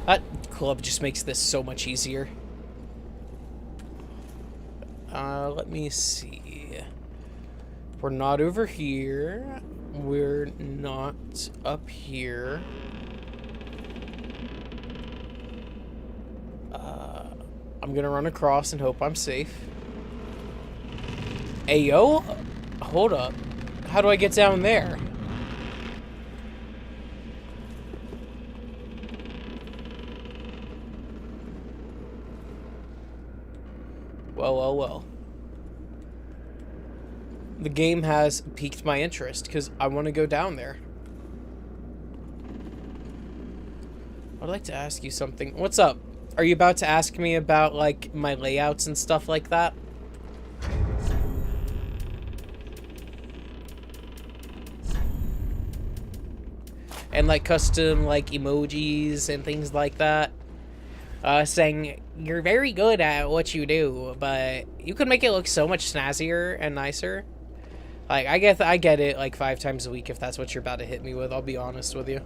That club just makes this so much easier. Let me see. We're not over here. We're not up here. I'm gonna run across and hope I'm safe. Ayo? Hold up. How do I get down there? Well, well, well. The game has piqued my interest because I want to go down there. I'd like to ask you something. What's up? Are you about to ask me about, like, my layouts and stuff like that? And, like, custom, like, emojis and things like that? Saying, you're very good at what you do, but you could make it look so much snazzier and nicer. Like, I get it, like, 5 times a week if that's what you're about to hit me with, I'll be honest with you.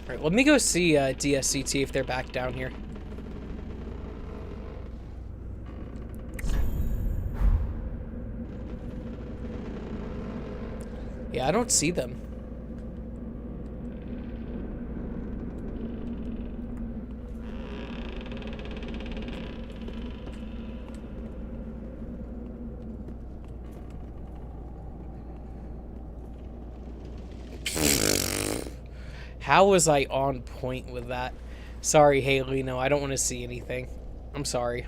Alright, let me go see DSCT if they're back down here. Yeah, I don't see them. How was I on point with that? Sorry, Haley, no, I don't want to see anything. I'm sorry.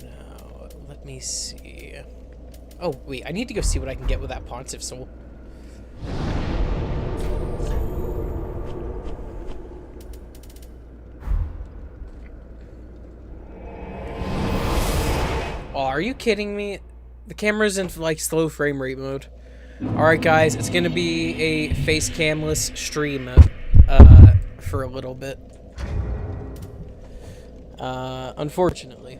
Now, let me see. Oh, wait, I need to go see what I can get with that Pontiff Soul. Oh, are you kidding me? The camera's in, like, slow frame rate mode. Alright, guys, it's gonna be a face camless stream, for a little bit. Unfortunately.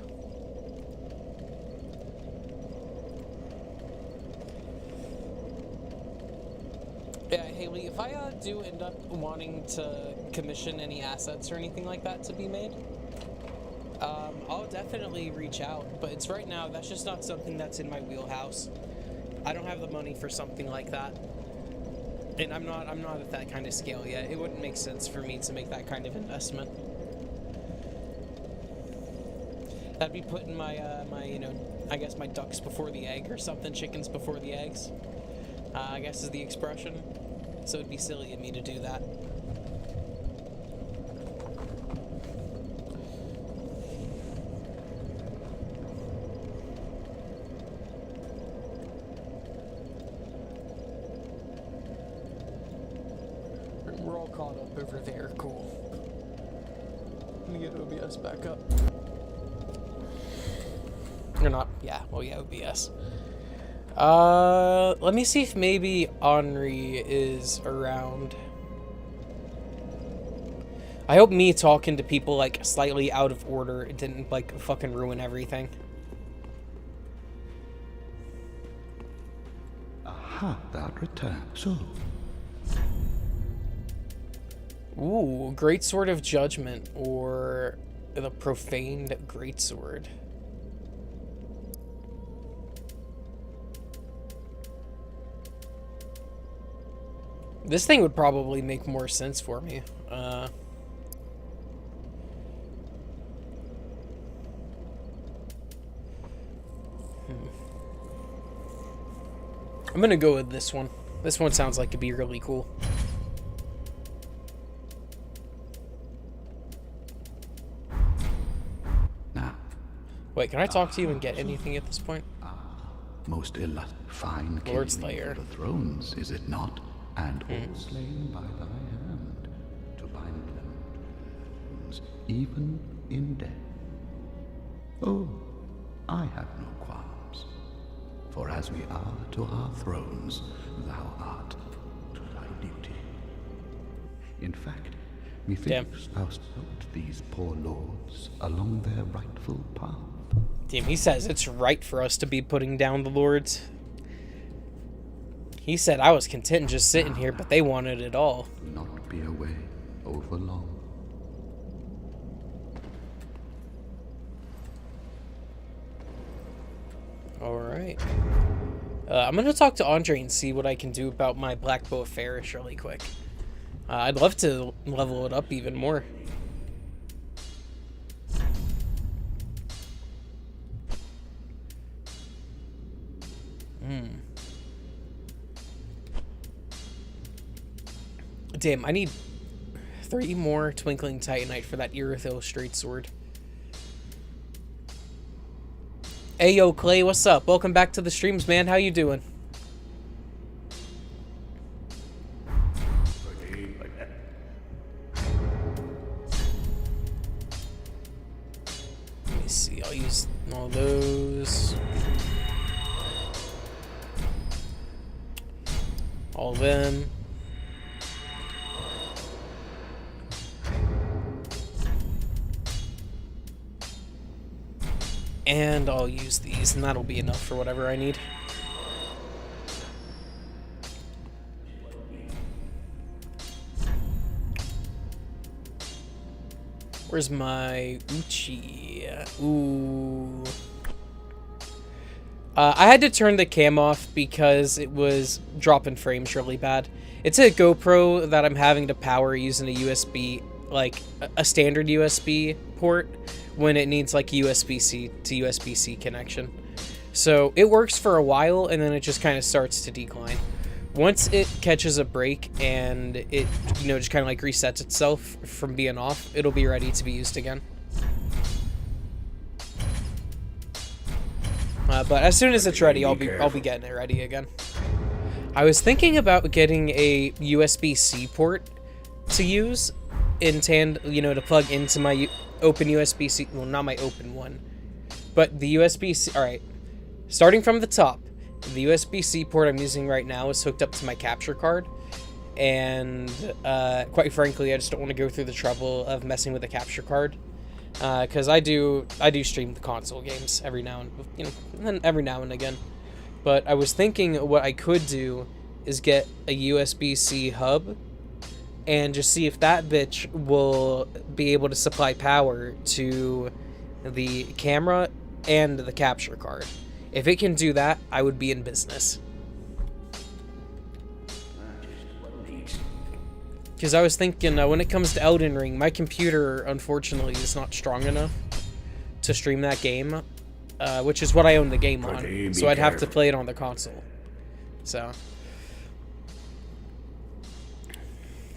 Yeah, Haley, if I, do end up wanting to commission any assets or anything like that to be made, I'll definitely reach out, but it's right now, that's just not something that's in my wheelhouse. I don't have the money for something like that. And I'm not at that kind of scale yet. It wouldn't make sense for me to make that kind of investment. That'd be putting my, you know, I guess my ducks before the egg or something, chickens before the eggs, I guess is the expression. So it'd be silly of me to do that. We're all caught up over there, cool. Let me get OBS back up. Or not, yeah, well, yeah, OBS. Let me see if maybe Henri is around. I hope me talking to people, like, slightly out of order didn't, like, fucking ruin everything. Aha, thou return. So, Ooh, Great Sword of Judgment, or the Profaned Greatsword. This thing would probably make more sense for me. I'm gonna go with this one. This one sounds like it'd be really cool. now, Wait, can I talk to you and get anything at this point? most fine Lord killing Slayer. for the thrones, is it not? And all slain by thy hand, to bind them to wounds, even in death. Oh, I have no qualms, for as we are to our thrones, thou art to thy duty. In fact, methinks thou helped these poor lords along their rightful path. Damn, he says it's right for us to be putting down the lords. He said I was content just sitting here, but they wanted it all. Do not be away over long. Alright. I'm gonna talk to Andre and see what I can do about my Black Bow of Farish really quick. I'd love to level it up even more. Damn, I need 3 more Twinkling Titanite for that Irithyll straight sword. Hey, yo, Clay, what's up? Welcome back to the streams, man. How you doing? Let me see. I'll use all those. All of them. And I'll use these, and that'll be enough for whatever I need. Where's my Uchi? Ooh. I had to turn the cam off because it was dropping frames really bad. It's a GoPro that I'm having to power using a USB, like a standard USB port, when it needs like USB-C to USB-C connection. So it works for a while and then it just kind of starts to decline. Once it catches a break and it, you know, just kind of like resets itself from being off, it'll be ready to be used again. But as soon as it's ready, I'll be getting it ready again. I was thinking about getting a USB-C port to use in you know, to plug into my open USB-C, well, not my open one, but the USB-C. All right, starting from the top, the USB-C port I'm using right now is hooked up to my capture card, and quite frankly, I just don't want to go through the trouble of messing with the capture card, because I do stream the console games every now and again. But I was thinking what I could do is get a USB-C hub and just see if that bitch will be able to supply power to the camera and the capture card. If it can do that, I would be in business. Because I was thinking, when it comes to Elden Ring, my computer, unfortunately, is not strong enough to stream that game, which is what I own the game on. So I'd have to play it on the console. So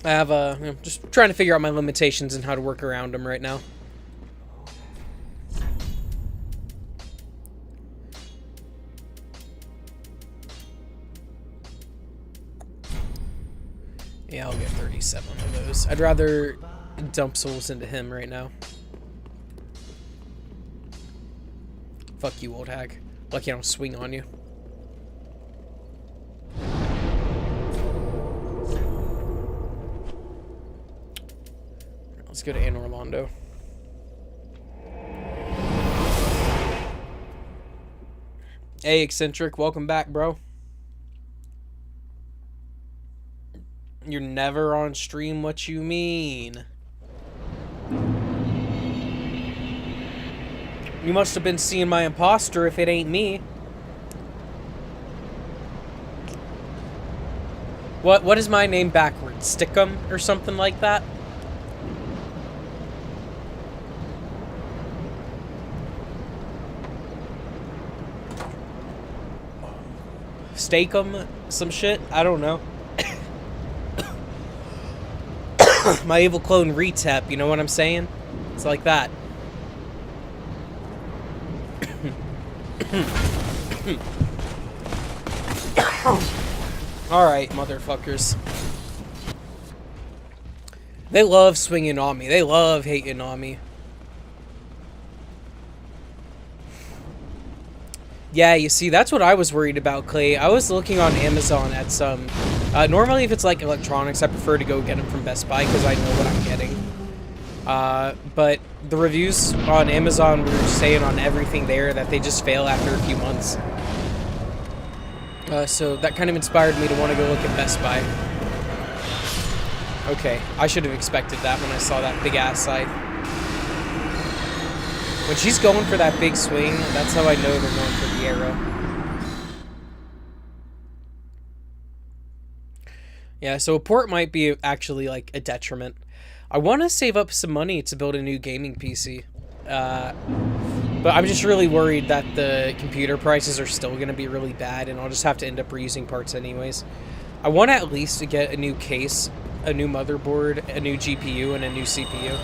I have just trying to figure out my limitations and how to work around them right now. Yeah, I'll get 37 of those. I'd rather dump souls into him right now. Fuck you, old hag. Lucky I don't swing on you. Let's go to Anne Orlando. Hey, Eccentric, welcome back, bro. You're never on stream, what you mean? You must have been seeing my imposter if it ain't me. What is my name backwards? Stickum or something like that? Steakum? Some shit? I don't know. My evil clone Retep, you know what I'm saying? It's like that. Alright, motherfuckers. They love swinging on me. They love hating on me. Yeah, you see, that's what I was worried about, Clay. I was looking on Amazon at some Normally, if it's like electronics, I prefer to go get them from Best Buy because I know what I'm getting. But the reviews on Amazon were saying on everything there that they just fail after a few months. So that kind of inspired me to want to go look at Best Buy. Okay, I should have expected that when I saw that big-ass scythe. When she's going for that big swing, that's how I know they're going for the arrow. Yeah, so a port might be actually, like, a detriment. I want to save up some money to build a new gaming PC. But I'm just really worried that the computer prices are still going to be really bad, and I'll just have to end up reusing parts anyways. I want at least to get a new case, a new motherboard, a new GPU, and a new CPU.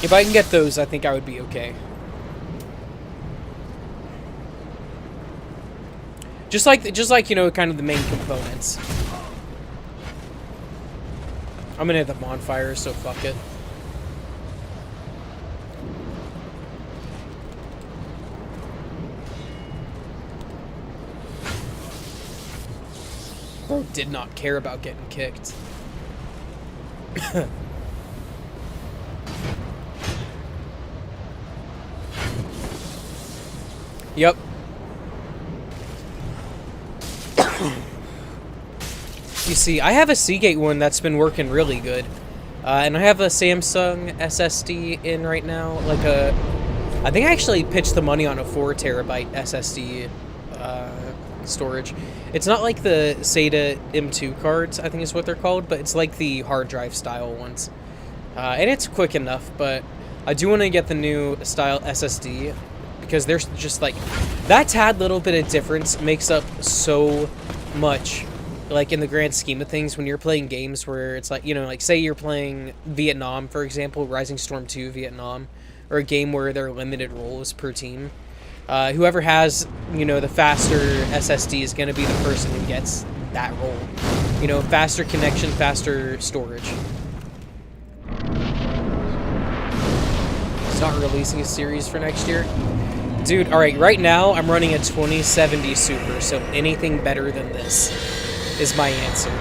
If I can get those, I think I would be okay. Just like, you know, kind of the main components. I'm gonna hit the bonfire, so fuck it. Bro did not care about getting kicked. Yep. You see, I have a Seagate one that's been working really good. And I have a Samsung SSD in right now. Like I think I actually pitched the money on a 4 terabyte SSD storage. It's not like the SATA M2 cards, I think is what they're called, but it's like the hard drive style ones. And it's quick enough, but I do want to get the new style SSD because there's just like that tad little bit of difference makes up so much, like in the grand scheme of things when you're playing games where it's like, you know, like say you're playing Vietnam, for example, Rising Storm 2 Vietnam, or a game where there are limited roles per team. Whoever has, you know, the faster SSD is going to be the person who gets that role. You know, faster connection, faster storage. It's not releasing a series for next year. Dude, alright, right now I'm running a 2070 Super, so anything better than this is my answer.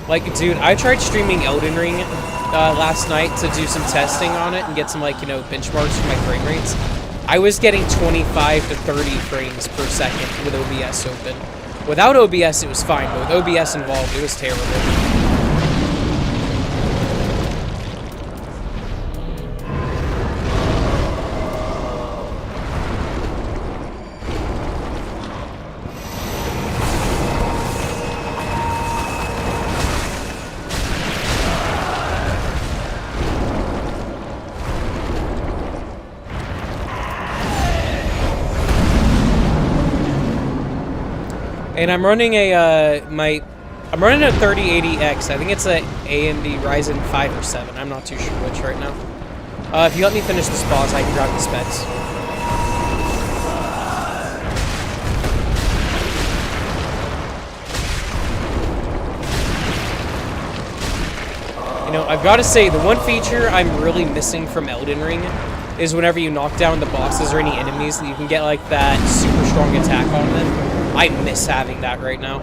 Like, dude, I tried streaming Elden Ring last night to do some testing on it and get some, like, you know, benchmarks for my frame rates. I was getting 25 to 30 frames per second with OBS open. Without OBS, it was fine, but with OBS involved, it was terrible. And I'm running a I'm running a 3080X. I think it's a AMD Ryzen 5 or 7. I'm not too sure which right now. If you let me finish this boss, I can grab the specs. You know, I've got to say, the one feature I'm really missing from Elden Ring is whenever you knock down the bosses or any enemies, you can get like that super strong attack on them. I miss having that right now.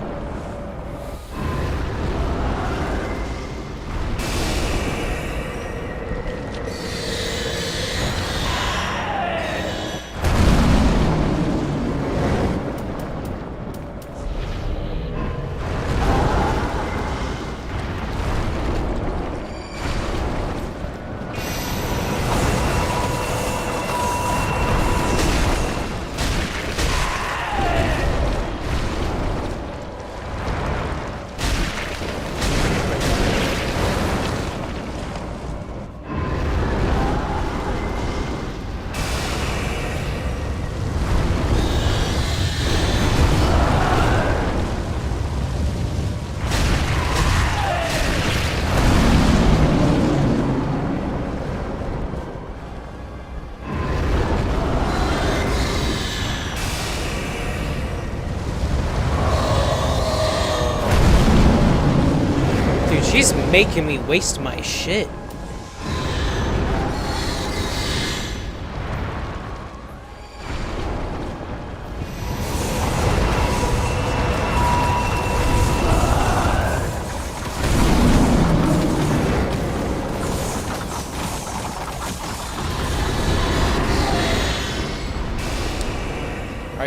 She's making me waste my shit.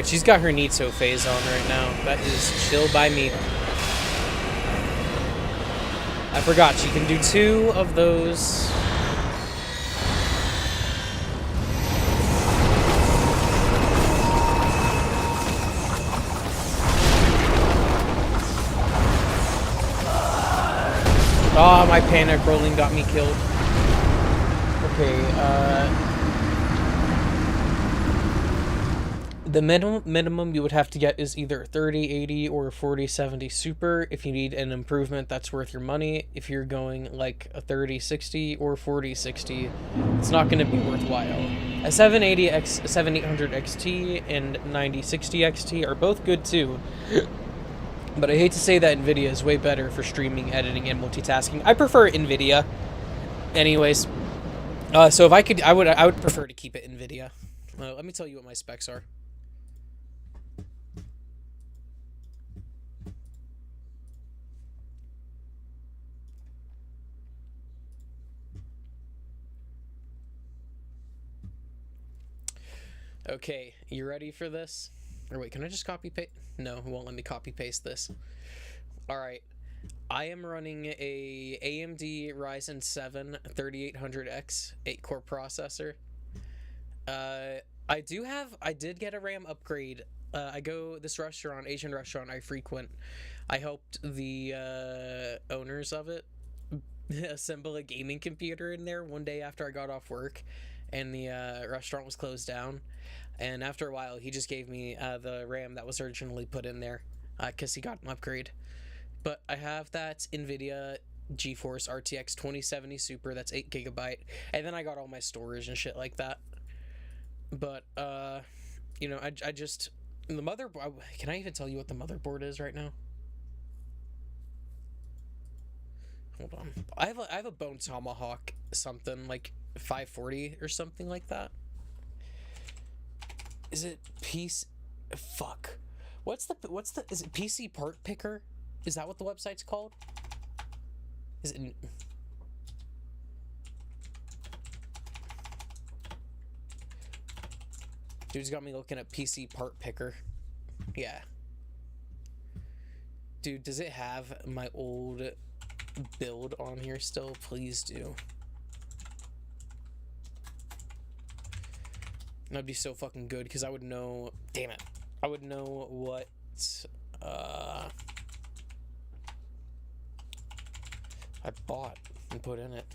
Alright, she's got her Nitso phase on right now. That is chill by me. I forgot, she can do 2 of those. Oh, my panic rolling got me killed. Okay, the minimum you would have to get is either 3080 or 4070 Super. If you need an improvement, that's worth your money. If you're going like a 3060 or 4060, it's not going to be worthwhile. A 780X, 7800 XT, and 9060 XT are both good too. But I hate to say that NVIDIA is way better for streaming, editing, and multitasking. I prefer NVIDIA. Anyways, so if I could, I would prefer to keep it NVIDIA. Let me tell you what my specs are. Okay, you ready for this? Or wait, can I just copy paste? No, it won't let me copy paste this. Alright, I am running a AMD Ryzen 7 3800X 8-core processor. I did get a RAM upgrade. I go this restaurant, Asian restaurant I frequent. I helped the owners of it assemble a gaming computer in there one day after I got off work, and the restaurant was closed down. And after a while, he just gave me the RAM that was originally put in there because he got an upgrade. But I have that NVIDIA GeForce RTX 2070 Super, that's 8GB, and then I got all my storage and shit like that. But, you know, I just... The motherboard... Can I even tell you what the motherboard is right now? Hold on. I have a Bone Tomahawk something, like 540 or something like that. Is it piece? Fuck. Is it PC Part Picker? Is that what the website's called? Is it? Dude's got me looking at PC Part Picker. Yeah. Dude, does it have my old build on here still? Please do. That'd be so fucking good, because I would know... Damn it. I would know what... I bought and put in it.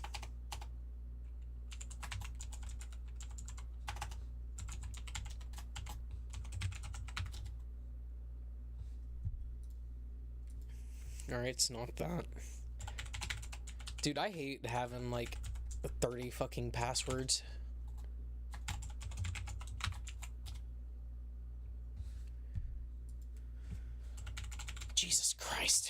Alright, it's not that. Dude, I hate having, like, 30 fucking passwords. Jesus Christ.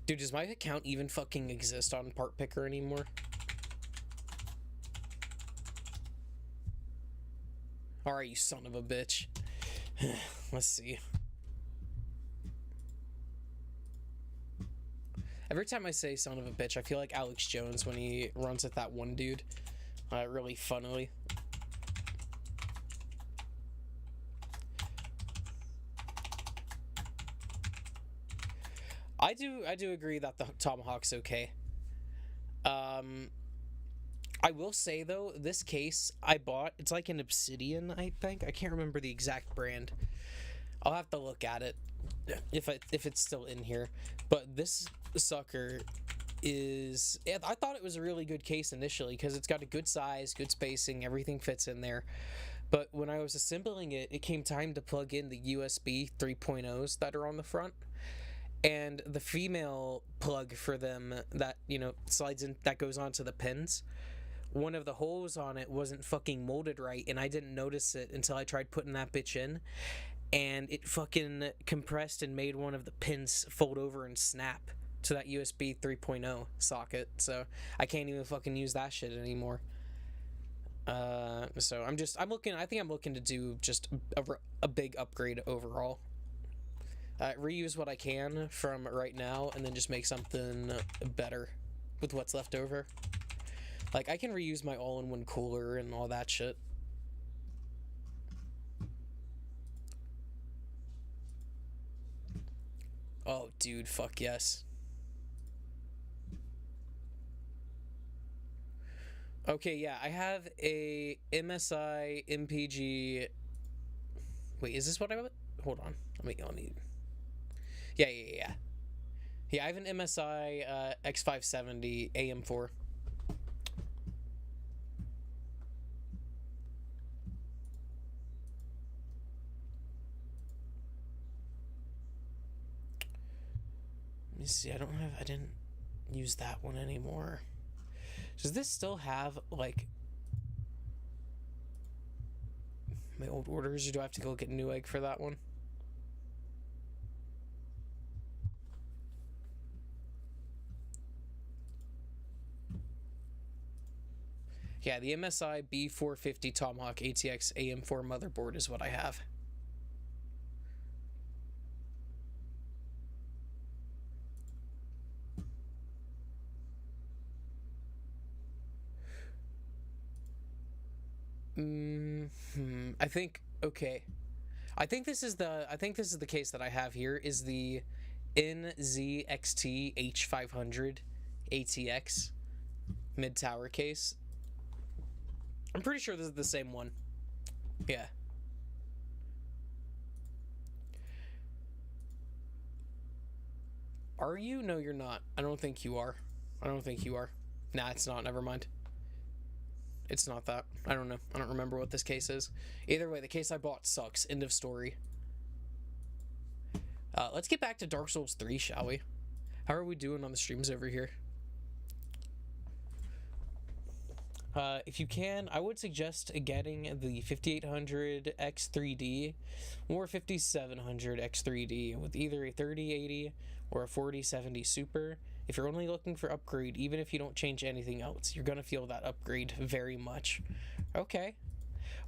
Dude, does my account even fucking exist on Part Picker anymore? Alright, you son of a bitch. Let's see. Every time I say son of a bitch, I feel like Alex Jones when he runs at that one dude. Really funnily. I do agree that the Tomahawk's okay. I will say though, this case I bought, it's like an Obsidian, I think. I can't remember the exact brand. I'll have to look at it if it's still in here. But this sucker is... I thought it was a really good case initially because it's got a good size, good spacing, everything fits in there. But when I was assembling it, it came time to plug in the USB 3.0s that are on the front. And the female plug for them that, you know, slides in, that goes onto the pins, one of the holes on it wasn't fucking molded right, and I didn't notice it until I tried putting that bitch in, and it fucking compressed and made one of the pins fold over and snap to that USB 3.0 socket, so I can't even fucking use that shit anymore. So I think I'm looking to do just a big upgrade overall. Reuse what I can from right now, and then just make something better with what's left over. Like, I can reuse my all-in-one cooler and all that shit. Oh, dude, fuck yes. Okay, yeah, I have a MSI MPG. Wait, is this what I want? Hold on. I'll need. Yeah. Yeah, I have an MSI X570 AM4. Let me see. I didn't use that one anymore. Does this still have, like, my old orders, or do I have to go get Newegg for that one? Yeah, the MSI B450 Tomahawk ATX AM4 motherboard is what I have. I think, okay. I think this is the case that I have here is the NZXT H500 ATX mid-tower case. I'm pretty sure this is the same one. Yeah. Are you? No, you're not. I don't think you are. Nah, it's not. Never mind. It's not that. I don't know. I don't remember what this case is. Either way, the case I bought sucks. End of story. Let's get back to Dark Souls 3, shall we? How are we doing on the streams over here? If you can, I would suggest getting the 5800 X3D or 5700 X3D with either a 3080 or a 4070 Super. If you're only looking for upgrade, even if you don't change anything else, you're gonna feel that upgrade very much. Okay,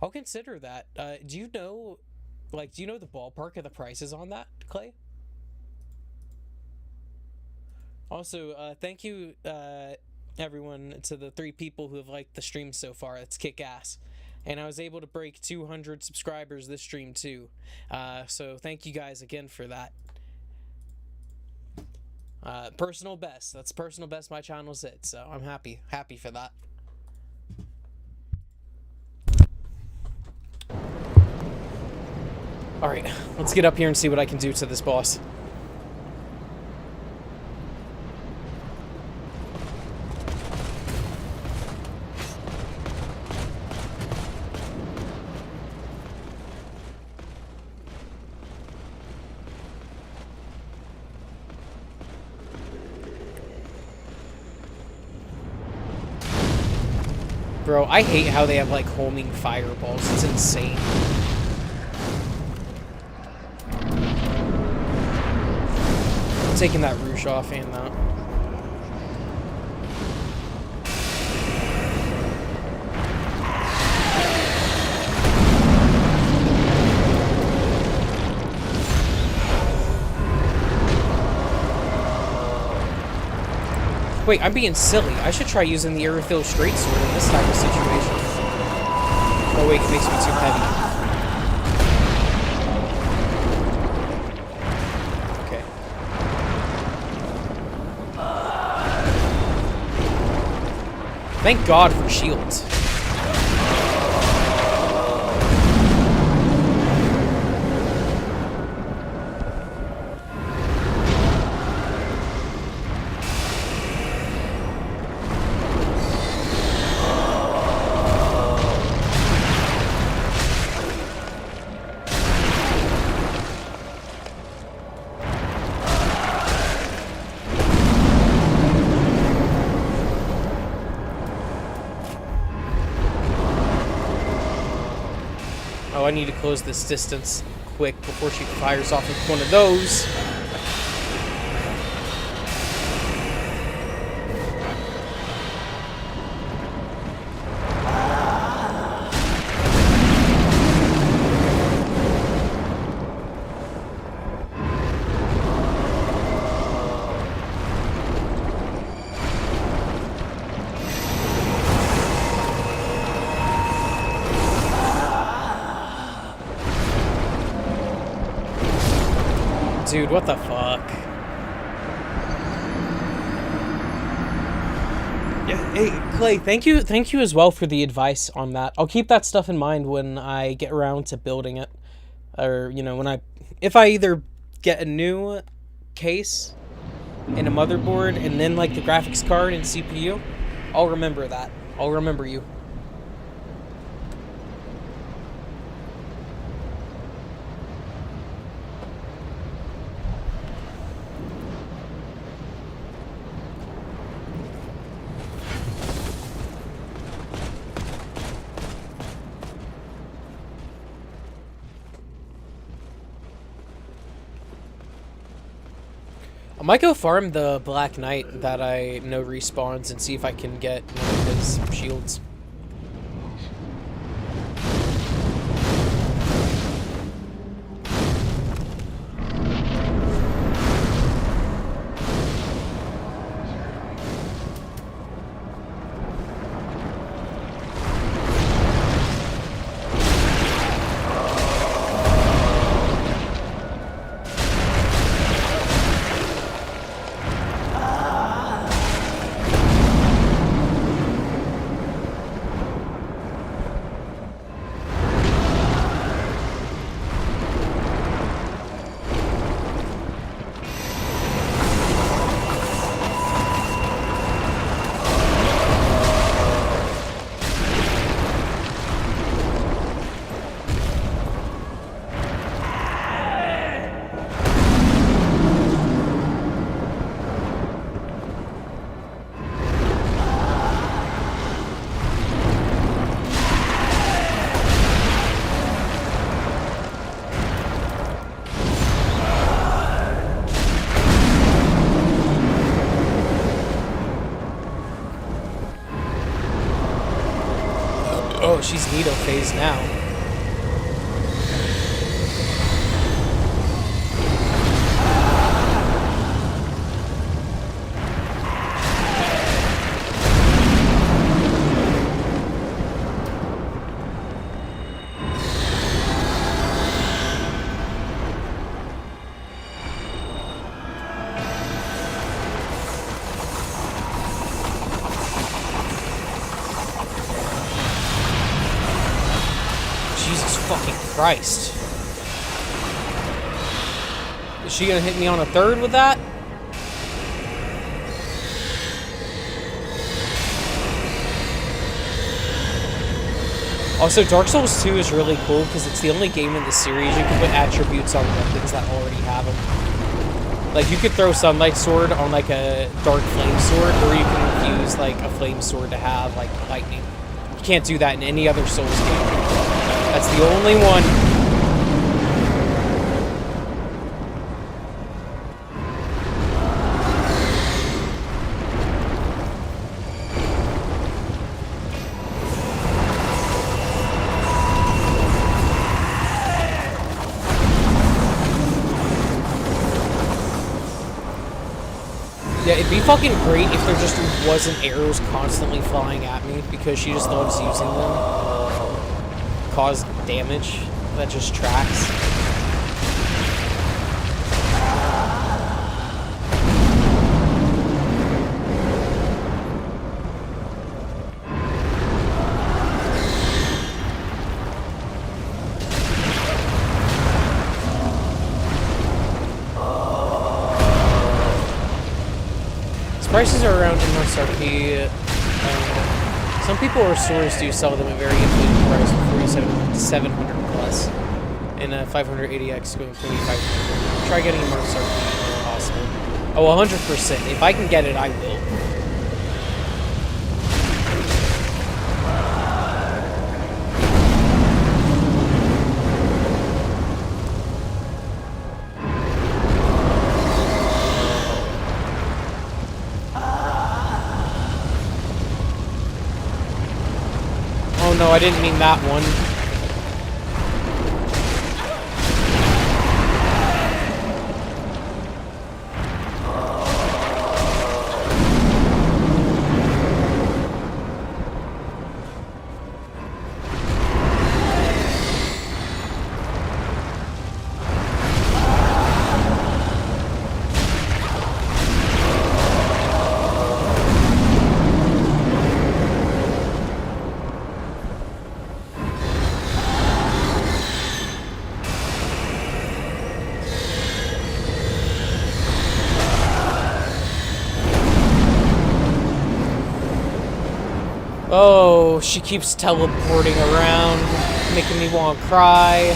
I'll consider that. Do you know the ballpark of the prices on that, Clay? Also, thank you, everyone, to the 3 people who have liked the stream so far. That's kick-ass. And I was able to break 200 subscribers this stream too. So thank you guys again for that. Personal best. That's personal best my channel's hit, so I'm happy for that. Alright, let's get up here and see what I can do to this boss. Bro, I hate how they have, like, homing fireballs. It's insane. I'm taking that Roosh off and that. Wait, I'm being silly. I should try using the Aerophil straight sword in this type of situation. Oh wait, it makes me too heavy. Okay. Thank God for shields. Oh, I need to close this distance quick before she fires off with one of those. Dude, what the fuck? Yeah, hey, Clay, thank you as well for the advice on that. I'll keep that stuff in mind when I get around to building it. Or, you know, if I either get a new case and a motherboard and then, like, the graphics card and CPU, I'll remember that. I'll remember you. I might go farm the Black Knight that I know respawns and see if I can get one of his shields. Oh, she's Needle phase now. Christ. Is she gonna hit me on a third with that? Also, Dark Souls 2 is really cool because it's the only game in the series you can put attributes on weapons that already have them. Like, you could throw Sunlight Sword on, like, a Dark Flame Sword, or you can use, like, a Flame Sword to have, like, lightning. You can't do that in any other Souls game. That's the only one. Yeah, it'd be fucking great if there just wasn't arrows constantly flying at me, because she just loves using them. Cause damage that just tracks. Prices are around MSRP. Some people or stores do sell them at very inflated price for 4,700 plus, and a 580X going for 2,500. Try getting MSRP if possible. Oh, 100%. If I can get it, I will. No, I didn't mean that one. Oh, she keeps teleporting around, making me want to cry.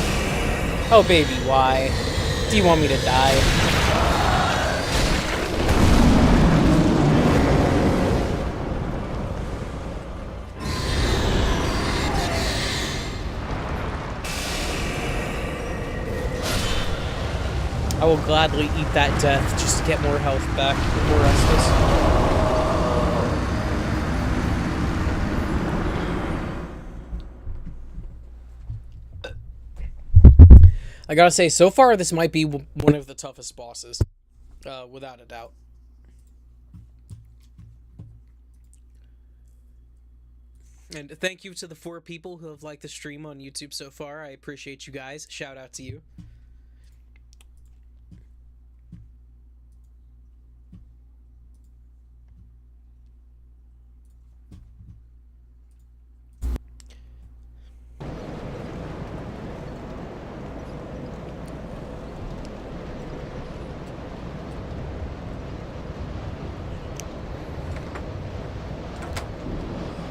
Oh, baby, why? Do you want me to die? I will gladly eat that death just to get more health back, more restless. I gotta say, so far this might be one of the toughest bosses, without a doubt. And thank you to the 4 people who have liked the stream on YouTube so far. I appreciate you guys. Shout out to you.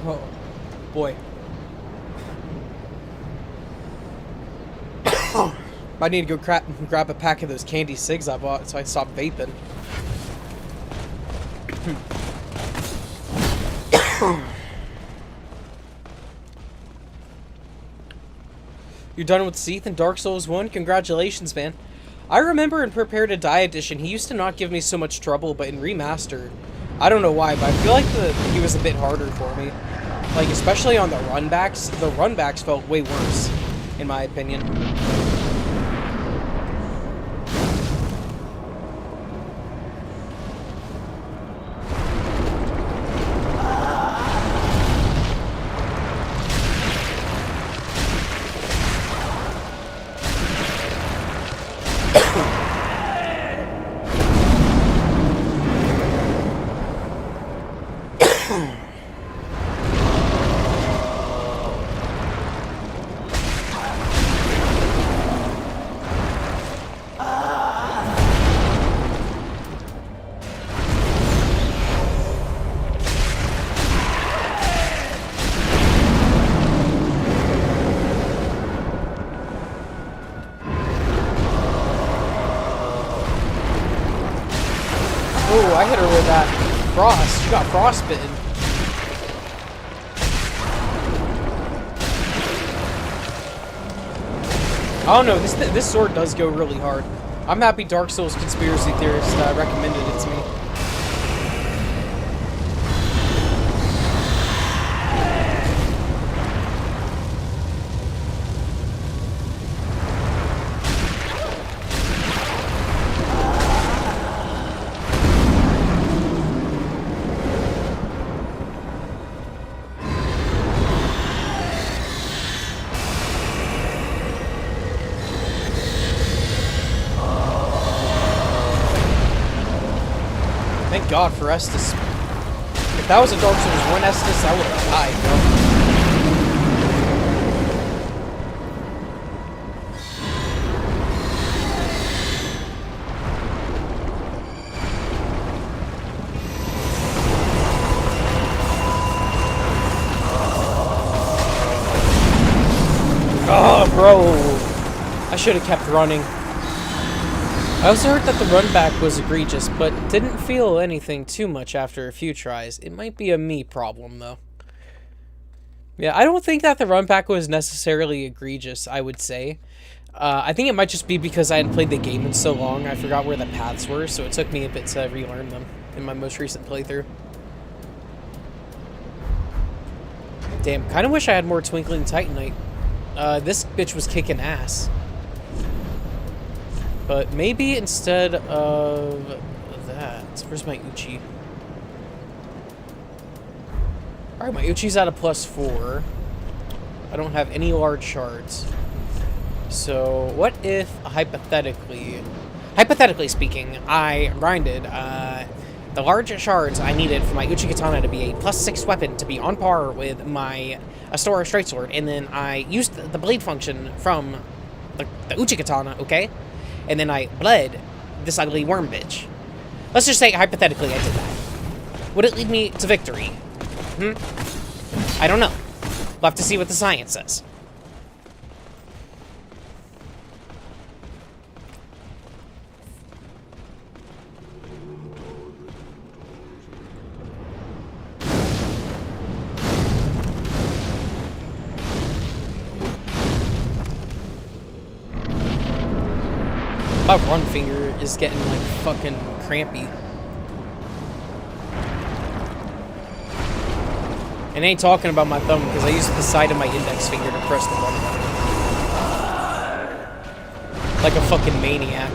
Oh, boy. I need to go grab a pack of those candy cigs I bought so I stop vaping. You're done with Seath in Dark Souls 1? Congratulations, man. I remember in Prepare to Die Edition, he used to not give me so much trouble, but in Remaster, I don't know why, but I feel like he was a bit harder for me. Like, especially on the runbacks felt way worse, in my opinion. Oh, I hit her with that frost. She got frostbitten. I don't know, this sword does go really hard. I'm happy Dark Souls Conspiracy Theorist recommended it to me. Thank God for Estus. If that was a Dark Souls 1 Estus, I would have died, bro. Oh, bro. I should have kept running. I also heard that the run back was egregious, but didn't feel anything too much after a few tries. It might be a me problem, though. Yeah, I don't think that the run back was necessarily egregious, I would say. I think it might just be because I hadn't played the game in so long, I forgot where the paths were, so it took me a bit to relearn them in my most recent playthrough. Damn, kinda wish I had more Twinkling Titanite. This bitch was kicking ass. But maybe instead of that... Where's my Uchi? Alright, my Uchi's at a +4. I don't have any large shards. So, what if, hypothetically speaking, I grinded the large shards I needed for my Uchi Katana to be a +6 weapon to be on par with my Astora Straight Sword, and then I used the blade function from the Uchi Katana, okay? And then I bled this ugly worm bitch. Let's just say, hypothetically, I did that. Would it lead me to victory? I don't know. We'll have to see what the science says. My run finger is getting like fucking crampy. And I ain't talking about my thumb because I use the side of my index finger to press the button. Like a fucking maniac.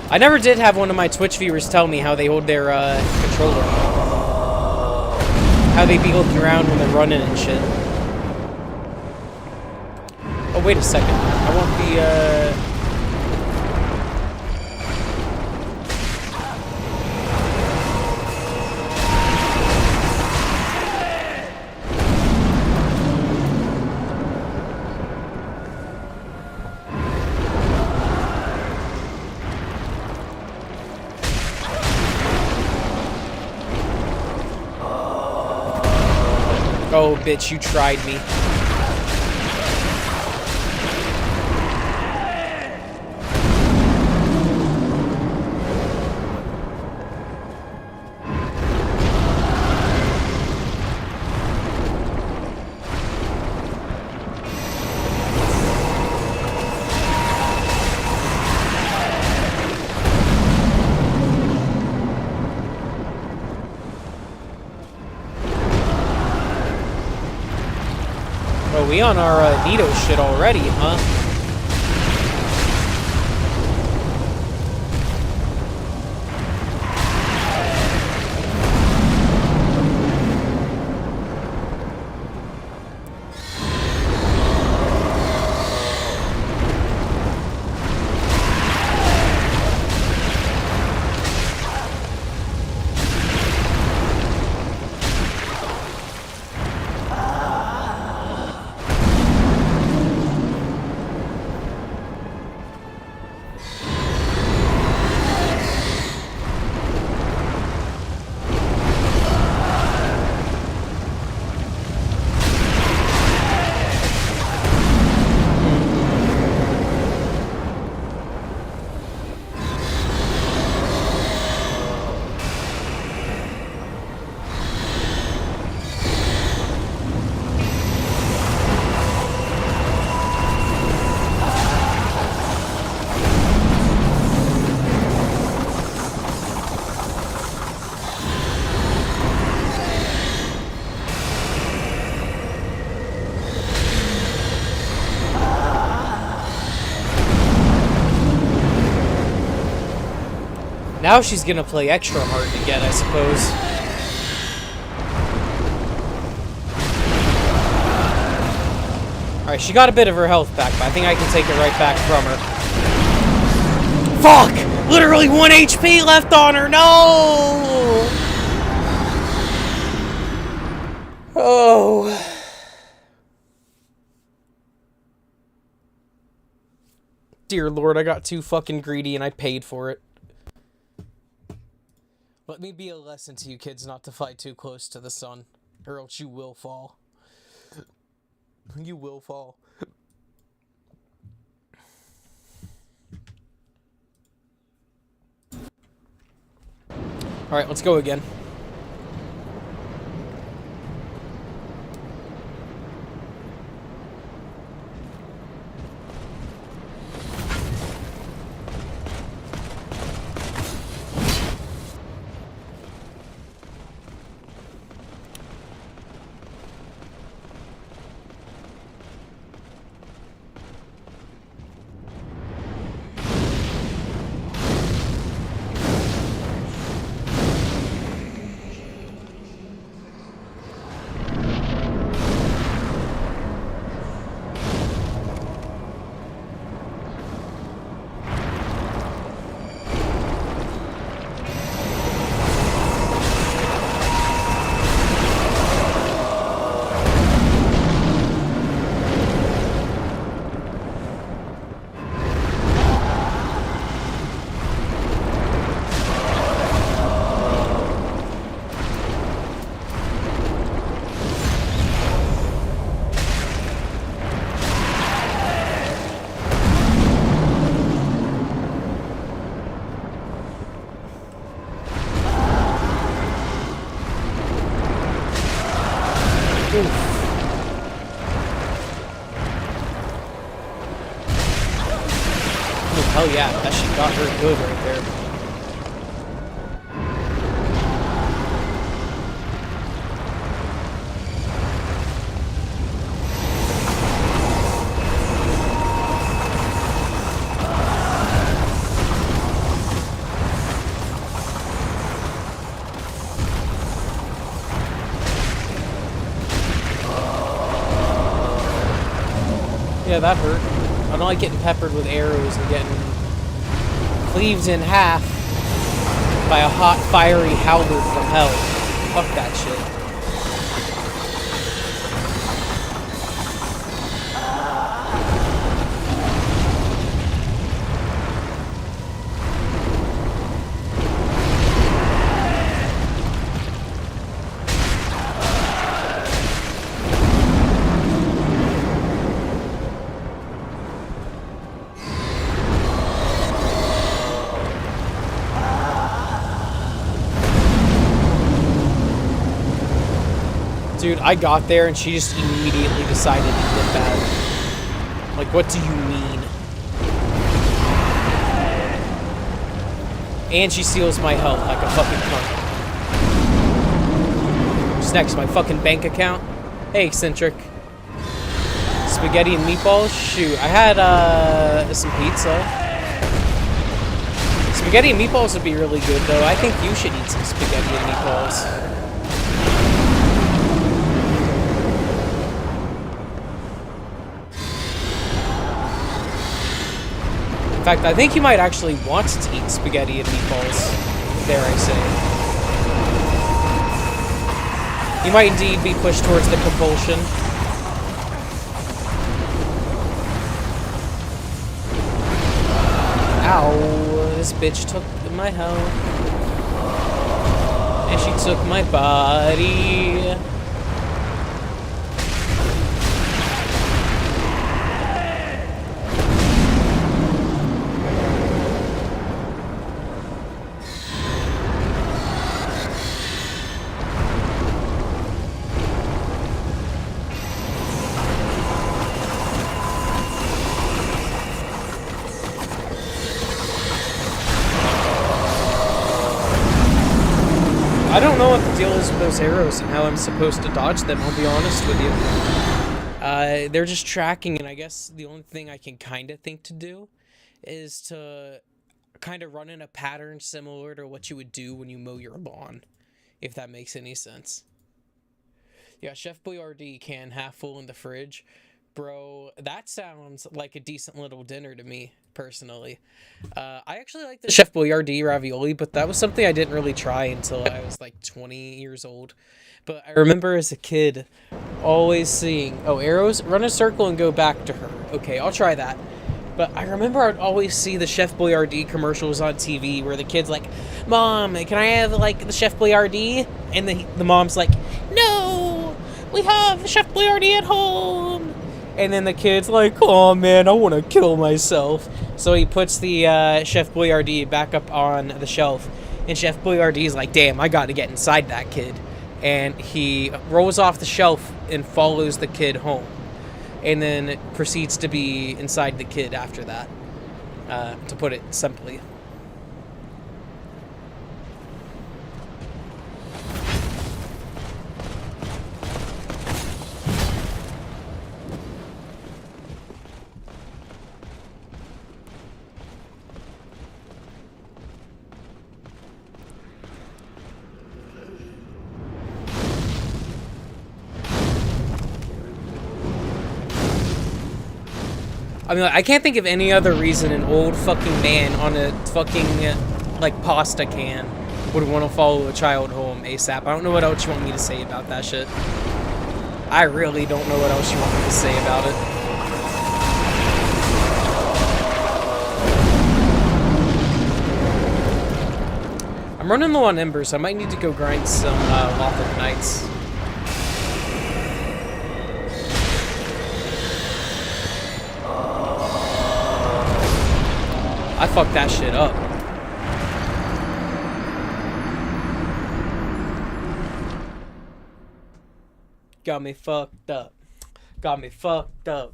I never did have one of my Twitch viewers tell me how they hold their controller. How they be looking around when they're running and shit. Oh, wait a second. I want the, Oh, bitch, you tried me. We on our Nito shit already, huh? Now she's gonna play extra hard to get, I suppose. Alright, she got a bit of her health back, but I think I can take it right back from her. Fuck! Literally 1 HP left on her! No! Oh. Dear Lord, I got too fucking greedy and I paid for it. Let me be a lesson to you kids not to fight too close to the sun, or else you will fall. You will fall. Alright, let's go again. Oh, hell yeah. That shit got her good right there. Yeah, that hurt. I don't like getting peppered with arrows and getting cleaved in half by a hot, fiery halberd from hell. Fuck that shit. Dude, I got there and she just immediately decided to get bad. Like, what do you mean? And she steals my health like a fucking punk. What's next? My fucking bank account? Hey, eccentric. Spaghetti and meatballs? Shoot, I had some pizza. Spaghetti and meatballs would be really good, though. I think you should eat some spaghetti and meatballs. In fact, I think you might actually want to eat spaghetti and meatballs, dare I say. You might indeed be pushed towards the compulsion. Ow, this bitch took my health. And she took my body. I don't know what the deal is with those arrows and how I'm supposed to dodge them, I'll be honest with you. They're just tracking, and I guess the only thing I can kind of think to do is to kind of run in a pattern similar to what you would do when you mow your lawn, if that makes any sense. Yeah, Chef Boyardee can half full in the fridge. Bro, that sounds like a decent little dinner to me, personally. I actually like the Chef Boyardee ravioli, but that was something I didn't really try until I was like 20 years old. But I remember as a kid always seeing, oh, arrows, run a circle and go back to her. Okay, I'll try that. But I remember I'd always see the Chef Boyardee commercials on TV where the kid's like, Mom, can I have, like, the Chef Boyardee? And the mom's like, no, we have the Chef Boyardee at home. And then the kid's like, oh, man, I want to kill myself. So he puts the Chef Boyardee back up on the shelf. And Chef Boyardee's like, damn, I got to get inside that kid. And he rolls off the shelf and follows the kid home. And then proceeds to be inside the kid after that, to put it simply. I mean, I can't think of any other reason an old fucking man on a fucking, like, pasta can would want to follow a child home ASAP. I don't know what else you want me to say about that shit. I really don't know what else you want me to say about it. I'm running low on embers, so I might need to go grind some Lothric Knights. I fucked that shit up. Got me fucked up. Got me fucked up.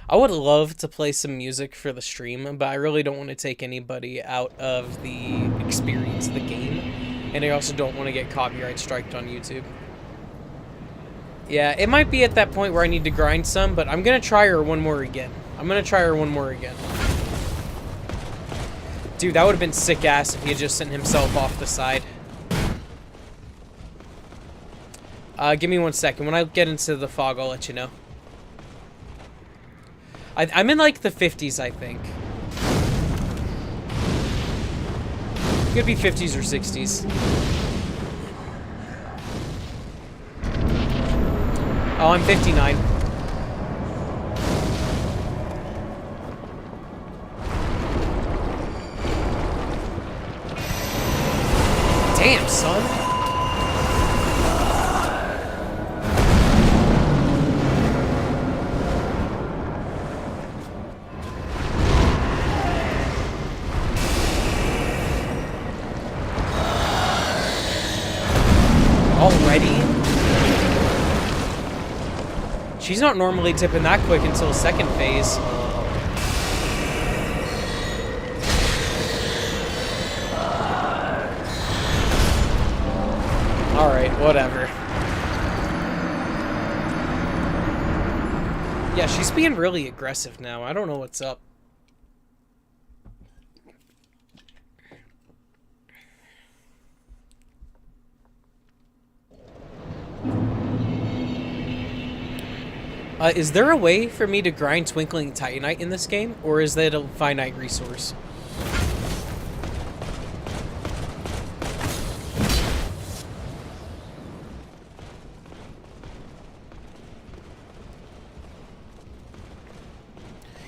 I would love to play some music for the stream, but I really don't want to take anybody out of the experience of the game. And I also don't want to get copyright striked on YouTube. Yeah, it might be at that point where I need to grind some, but I'm going to try her one more again. Dude, that would have been sick ass if he had just sent himself off the side. Give me 1 second. When I get into the fog, I'll let you know. I'm in like the 50s, I think. Could be 50s or 60s. Oh, I'm 59. Damn, son. Already? She's not normally tipping that quick until second phase. Alright, whatever. Yeah, she's being really aggressive now. I don't know what's up. Is there a way for me to grind Twinkling Titanite in this game, or is that a finite resource?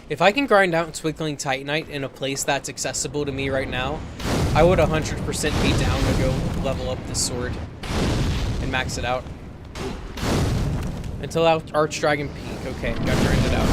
If I can grind out Twinkling Titanite in a place that's accessible to me right now, I would 100% be down to go level up this sword and max it out. Until Archdragon Peak. Okay, got grinded out.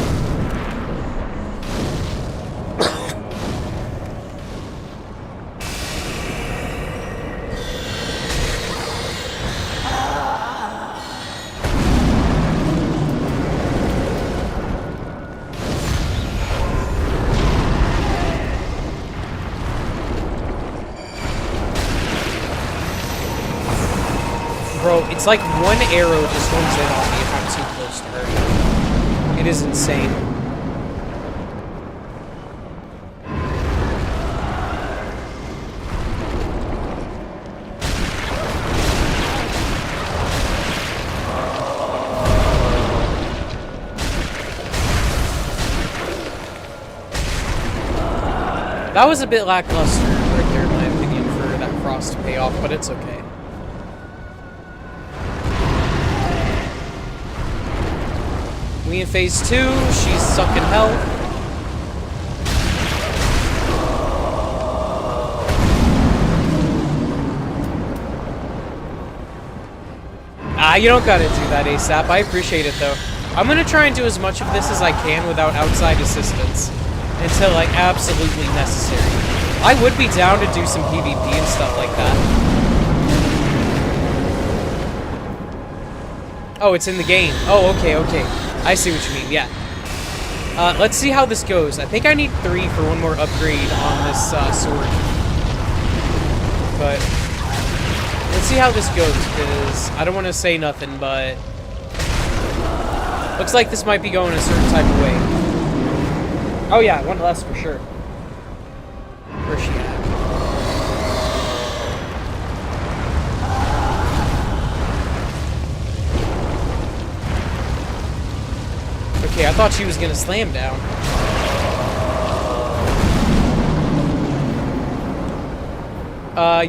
Bro, it's like one arrow just homes in on me if I'm too close to her. It is insane. That was a bit lackluster right there, in my opinion, for that frost to pay off, but it's okay. We in phase 2, she's sucking health. You don't gotta do that ASAP. I appreciate it though. I'm gonna try and do as much of this as I can without outside assistance until like absolutely necessary. I would be down to do some PvP and stuff like that. Oh, it's in the game. Oh, okay, okay. I see what you mean, yeah. Let's see how this goes. I think I need 3 for one more upgrade on this sword. But let's see how this goes, because I don't want to say nothing, but looks like this might be going a certain type of way. Oh yeah, 1 less for sure. Where's she at? Okay, I thought she was gonna slam down.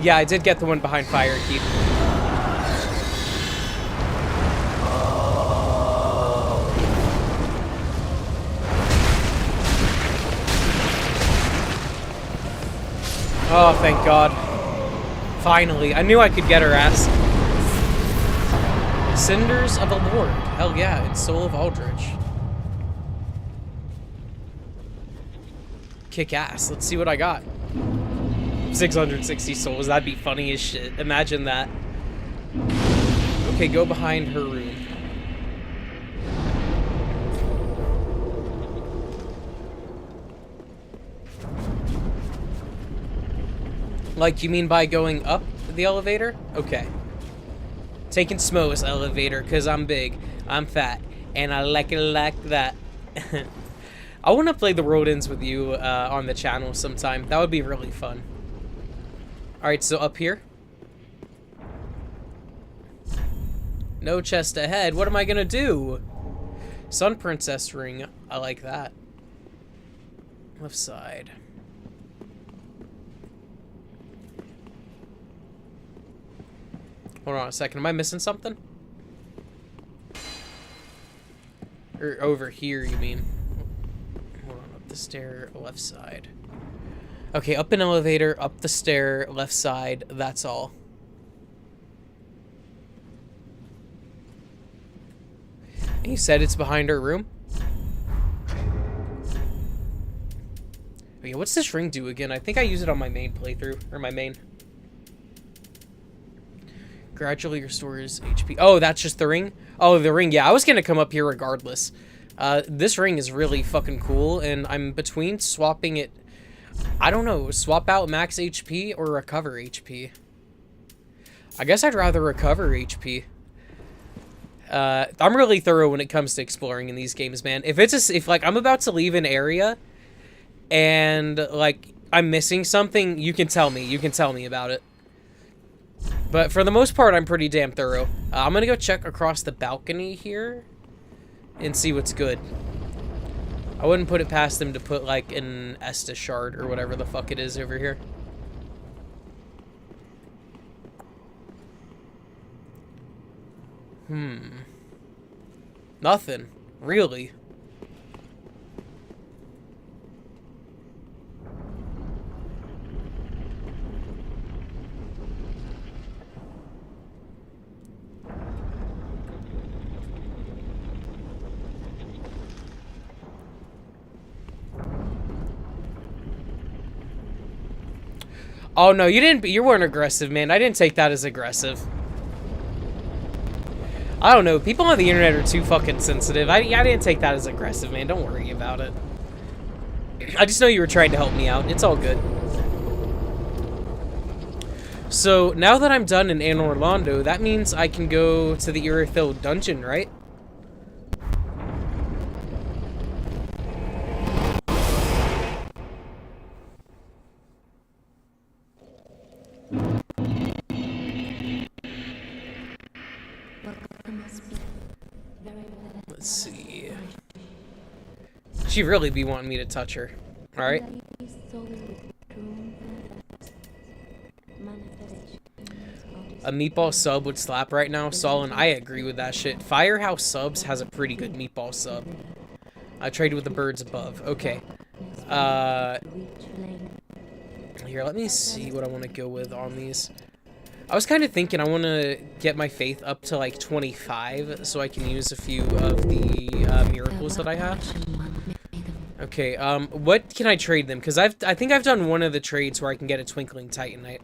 Yeah, I did get the one behind fire keep. Oh, thank God. Finally, I knew I could get her ass. Cinders of a Lord. Hell yeah, it's Soul of Aldrich. Kick ass. Let's see what I got. 660 souls. That'd be funny as shit. Imagine that. Okay, go behind her room. Like, you mean by going up the elevator? Okay. Taking Smo's elevator, because I'm big, I'm fat, and I like it like that. I want to play The World Ends with you on the channel sometime. That would be really fun. Alright, so up here. No chest ahead. What am I gonna do? Sun Princess ring. I like that. Left side. Hold on a second. Am I missing something? Or over here, you mean? Hold on. Up the stair, left side. Okay, up an elevator, up the stair, left side. That's all. And you said it's behind our room? Okay, what's this ring do again? I think I use it on my main playthrough. Or my main. Gradually restores HP. Oh, that's just the ring? Oh, the ring. Yeah, I was gonna come up here regardless. This ring is really fucking cool, and I'm between swapping it... I don't know, swap out max HP or recover HP. I guess I'd rather recover HP. I'm really thorough when it comes to exploring in these games, man. If like I'm about to leave an area and like I'm missing something, you can tell me. You can tell me about it. But for the most part, I'm pretty damn thorough. I'm gonna go check across the balcony here and see what's good. I wouldn't put it past them to put like an Estus shard or whatever the fuck it is over here. Nothing. Really. Oh no, you weren't aggressive, man. I didn't take that as aggressive. I don't know. People on the internet are too fucking sensitive. I didn't take that as aggressive, man. Don't worry about it. I just know you were trying to help me out. It's all good. So, now that I'm done in Anne Orlando, that means I can go to the Irithyll dungeon, right? Let's see. She'd really be wanting me to touch her. Alright. A meatball sub would slap right now. Solon, I agree with that shit. Firehouse Subs has a pretty good meatball sub. I traded with the birds above. Okay. Here, let me see what I want to go with on these. I was kind of thinking I want to get my faith up to like 25 so I can use a few of the miracles that I have. Okay, what can I trade them? Because I think I've done one of the trades where I can get a Twinkling Titanite.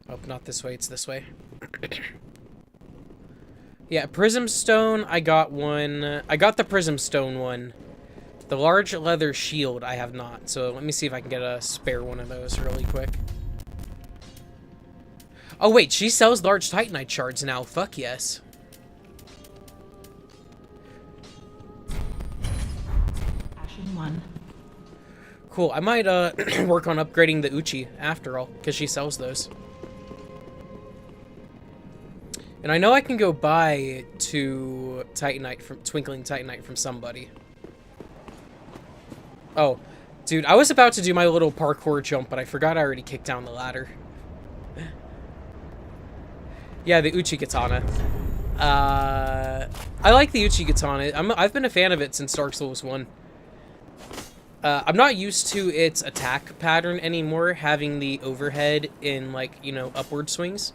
Oh, not this way, it's this way. Yeah, Prism Stone, I got one. I got the Prism Stone one. The large leather shield, I have not. So let me see if I can get a spare one of those really quick. Oh, wait, she sells large Titanite shards now. Fuck yes. Passion 1. Cool, I might work on upgrading the Uchi after all, because she sells those. And I know I can go buy two Titanite from Twinkling Titanite from somebody. Oh, dude, I was about to do my little parkour jump, but I forgot I already kicked down the ladder. Yeah, the Uchi Katana. I like the Uchi Katana. I've been a fan of it since Dark Souls 1. I'm not used to its attack pattern anymore, having the overhead in, like, you know, upward swings.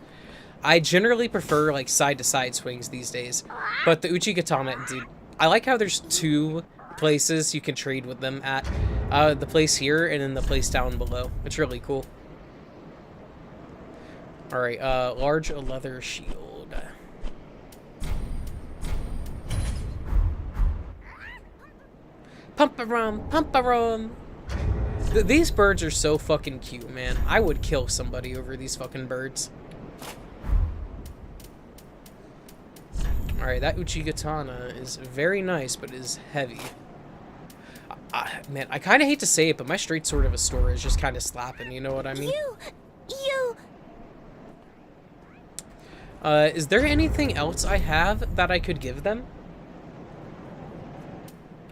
I generally prefer, like, side-to-side swings these days. But the Uchi Katana, dude, I like how there's two places you can trade with them at. The place here and then the place down below. It's really cool. Alright, large leather shield. Pump-a-rum, pump-a-rum. These birds are so fucking cute, man. I would kill somebody over these fucking birds. Alright, that Uchigatana is very nice, but is heavy. Man, I kind of hate to say it, but my straight sword of a store is just kind of slapping, you know what I mean? Is there anything else I have that I could give them?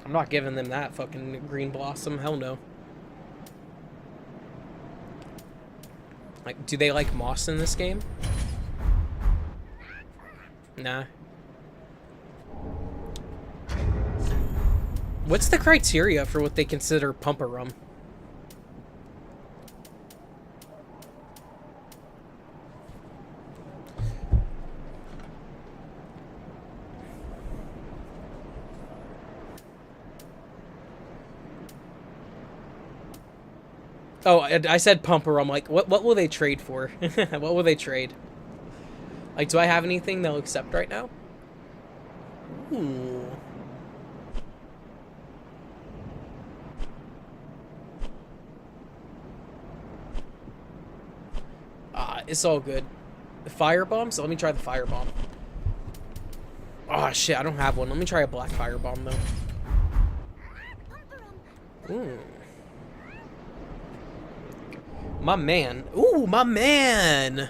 I'm not giving them that fucking green blossom, hell no. Like, do they like moss in this game? Nah. What's the criteria for what they consider pump-a-rum? Oh, I said pump-a-rum. Like, what will they trade for? What will they trade? Like, do I have anything they'll accept right now? Ooh. It's all good. The firebomb? So let me try the firebomb. Oh, shit, I don't have one. Let me try a black firebomb, though. Ooh. My man. Ooh, my man!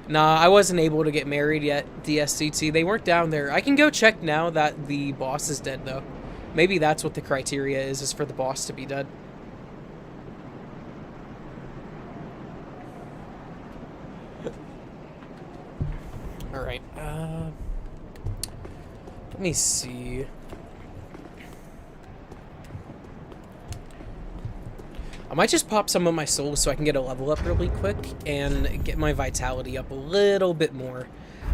Nah, I wasn't able to get married yet, DSCT. They weren't down there. I can go check now that the boss is dead, though. Maybe that's what the criteria is for the boss to be dead. Alright, let me see. I might just pop some of my souls so I can get a level up really quick and get my vitality up a little bit more.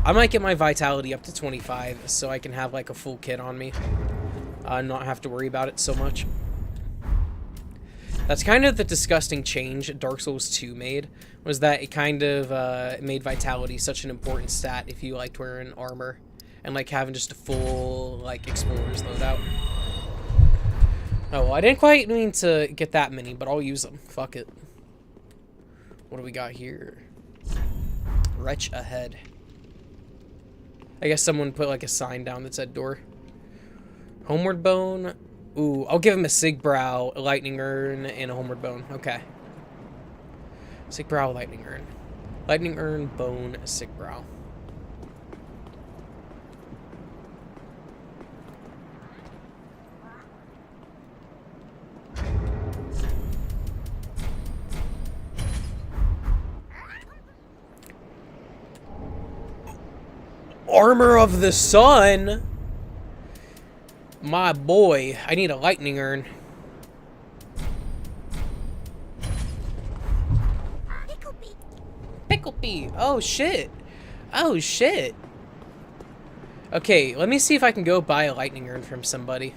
I might get my vitality up to 25 so I can have like a full kit on me. Not have to worry about it so much. That's kind of the disgusting change Dark Souls 2 made, was that it kind of made vitality such an important stat if you liked wearing armor and like having just a full like explorer's loadout. Oh, well, I didn't quite mean to get that many, but I'll use them. Fuck it. What do we got here? Wretch ahead. I guess someone put like a sign down that said door. Homeward Bone. Ooh, I'll give him a Sigbrow, a Lightning Urn, and a Homeward Bone. Okay. Sigbrow, Lightning Urn. Lightning Urn, Bone, Sigbrow. Armor of the Sun? My boy, I need a Lightning Urn. Picklebee. Oh, shit. Oh, shit. Okay, let me see if I can go buy a Lightning Urn from somebody.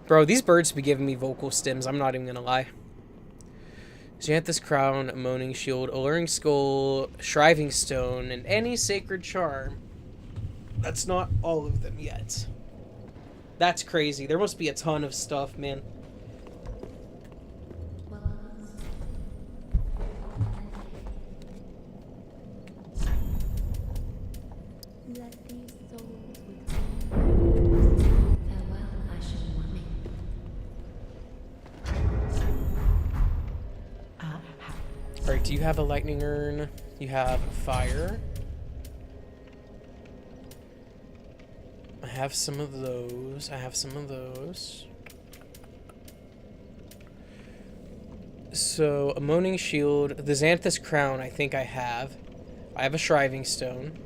Bro, these birds be giving me vocal stims. I'm not even gonna lie. Xanthus Crown, Moaning Shield, Alluring Skull, Shriving Stone, and any Sacred Charm. That's not all of them yet. That's crazy. There must be a ton of stuff, man. Alright, do you have a Lightning Urn? You have fire. I have some of those. I have some of those. So, a Moaning Shield. The Xanthus Crown, I think I have. I have a Shriving Stone.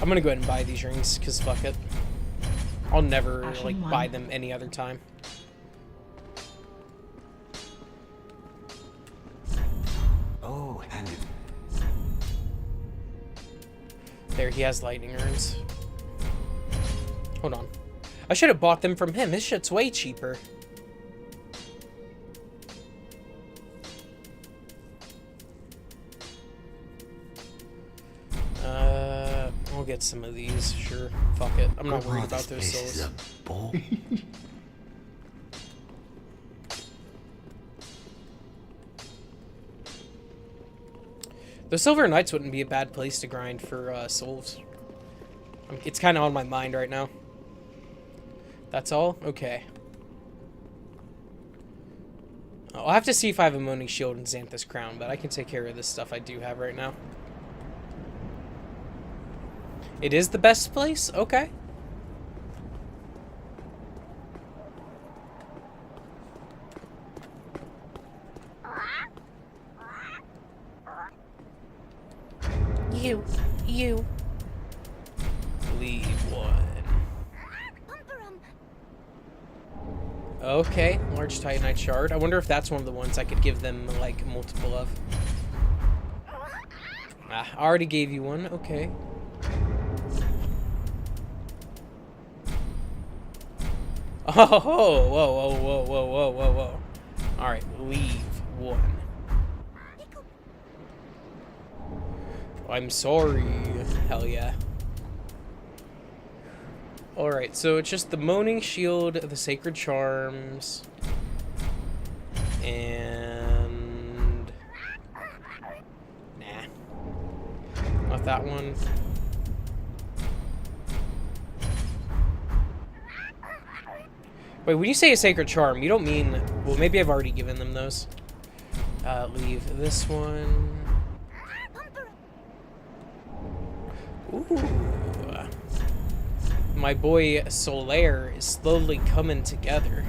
I'm gonna go ahead and buy these rings, because fuck it. I'll never, like, buy them any other time. Oh, and There, he has Lightning Urns. Hold on. I should have bought them from him. This shit's way cheaper. I'll get some of these. Sure. Fuck it. I'm not worried about those souls. The Silver Knights wouldn't be a bad place to grind for souls. It's kind of on my mind right now. That's all? Okay. I'll have to see if I have a Moaning Shield and Xanthus Crown, but I can take care of this stuff I do have right now. It is the best place? Okay. You. Leave one. Okay, large Titanite shard. I wonder if that's one of the ones I could give them, like, multiple of. Ah, I already gave you one. Okay. Oh, whoa. Alright, leave one. I'm sorry. Hell yeah. Alright, so it's just the Moaning Shield, the Sacred Charms, and... Nah. Not that one. Wait, when you say a Sacred Charm, you don't mean... Well, maybe I've already given them those. Leave this one. Ooh. My boy Solaire is slowly coming together.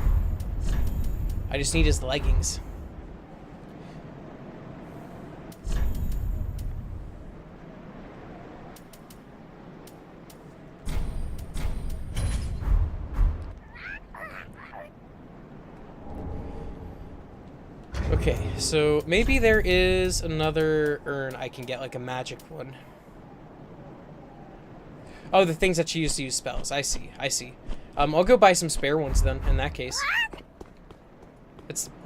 I just need his leggings. Okay, so maybe there is another urn I can get, like a magic one. Oh, the things that you use to use spells. I see. I'll go buy some spare ones then, in that case.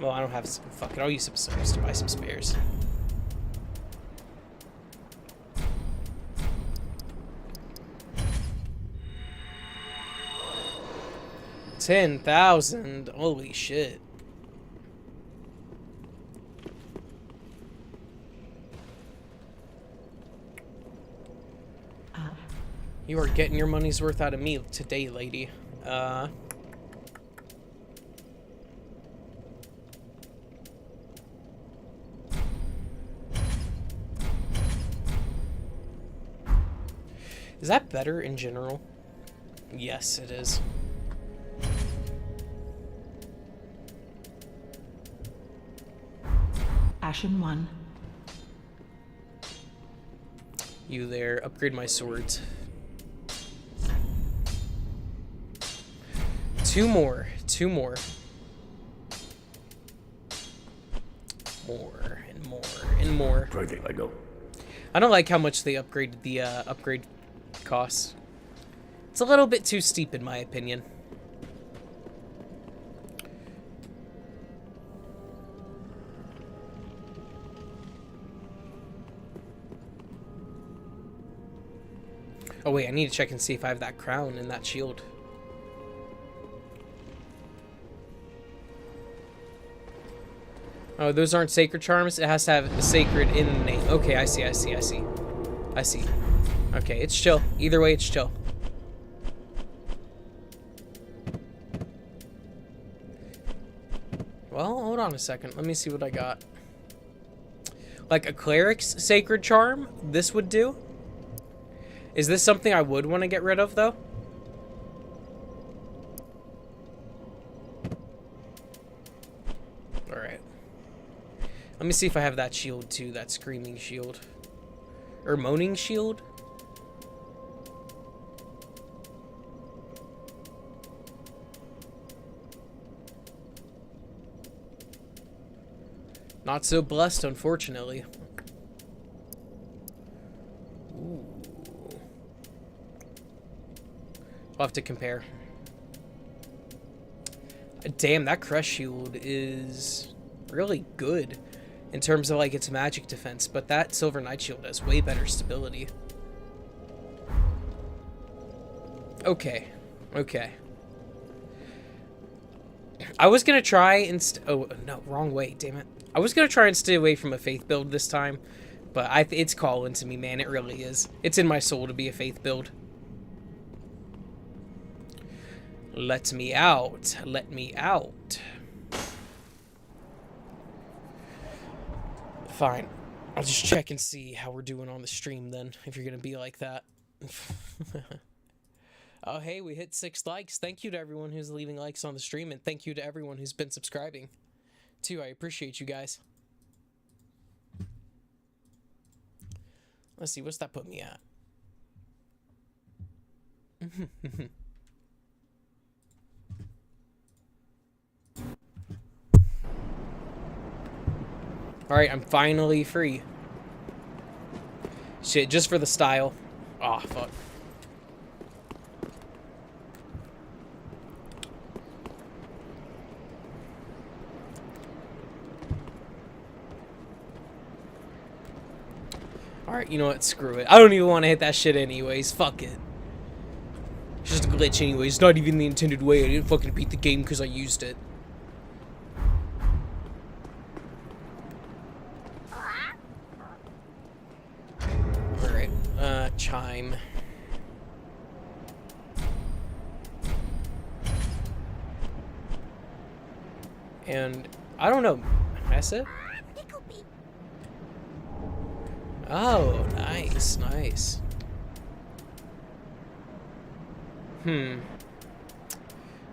Well, I don't have... Fuck it, I'll use some souls to buy some spares. $10,000. Holy shit. You are getting your money's worth out of me today, lady. Is that better in general? Yes, it is. Ashen 1. You there. Upgrade my swords. 2 more. 2 more. More and more and more. Perfect, I go. I don't like how much they upgraded the upgrade costs. It's a little bit too steep in my opinion. Oh wait, I need to check and see if I have that crown and that shield. Oh, those aren't sacred charms? It has to have sacred in the name. Okay, I see. Okay, it's chill. Either way, it's chill. Well, hold on a second. Let me see what I got. Like a cleric's sacred charm, this would do. Is this something I would want to get rid of, though? Alright. Let me see if I have that shield, too. That screaming shield. Or moaning shield? Not so blessed, unfortunately. Ooh. I'll have to compare. Damn, that crush shield is really good in terms of like its magic defense, but that Silver Knight shield has way better stability. Okay. Okay. I was gonna try and oh no, wrong way, damn it. I was gonna try and stay away from a faith build this time, but it's calling to me, man. It really is. It's in my soul to be a faith build. Let me out. Let me out. Fine. I'll just check and see how we're doing on the stream then, if you're gonna be like that. Oh, hey, we hit 6 likes. Thank you to everyone who's leaving likes on the stream, and thank you to everyone who's been subscribing, too. I appreciate you guys. Let's see, what's that put me at? Alright, I'm finally free. Shit, just for the style. Aw, oh, fuck. Alright, you know what? Screw it. I don't even want to hit that shit anyways. Fuck it. It's just a glitch anyways. It's not even the intended way. I didn't fucking beat the game because I used it. Alright. Chime. And, I don't know. That's it? Oh, nice, nice.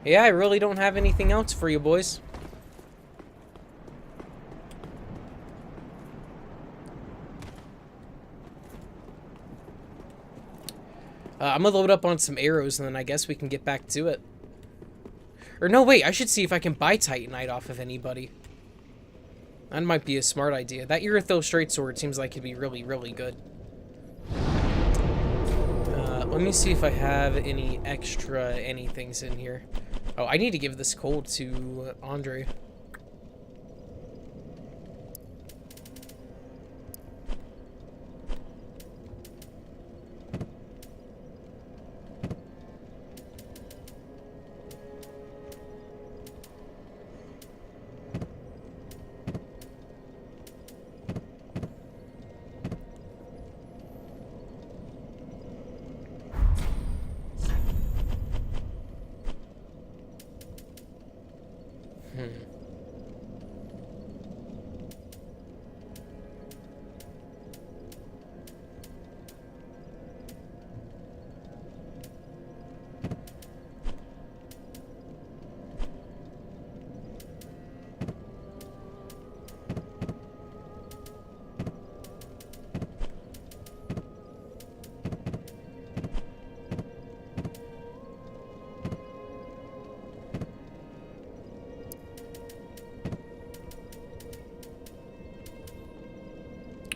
Yeah, I really don't have anything else for you boys. I'm gonna load up on some arrows and then I guess we can get back to it. Or no, wait, I should see if I can buy Titanite off of anybody. That might be a smart idea. That Urethil straight sword seems like it'd be really, really good. Let me see if I have any extra anythings in here. Oh, I need to give this coal to Andre.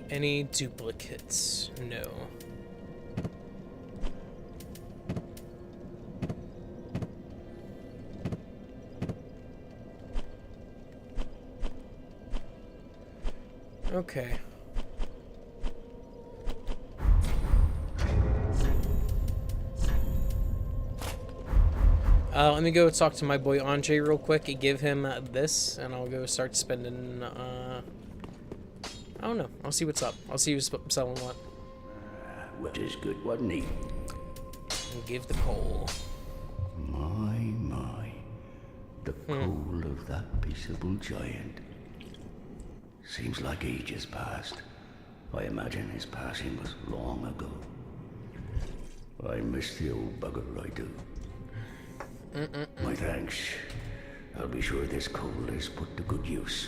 Any duplicates? No. Okay. Let me go talk to my boy Andre real quick and give him this, and I'll go start spending, I don't know. I'll see what's up. I'll see who's selling what. What is good, wasn't he? And give the coal. My. The coal of that peaceable giant. Seems like ages passed. I imagine his passing was long ago. I miss the old bugger, I do. My thanks. I'll be sure this coal is put to good use.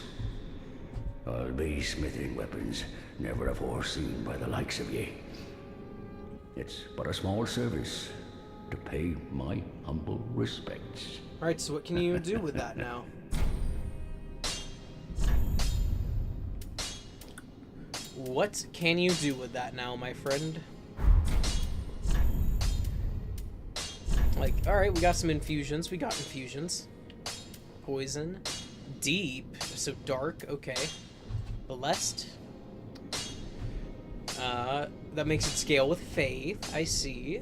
I'll be smithing weapons never afore seen by the likes of ye. It's but a small service to pay my humble respects. Alright, so what can you do with that now? What can you do with that now, my friend? Like, alright, we got some infusions. We got infusions. Poison. Deep. So dark, okay. Blessed. That makes it scale with faith. I see.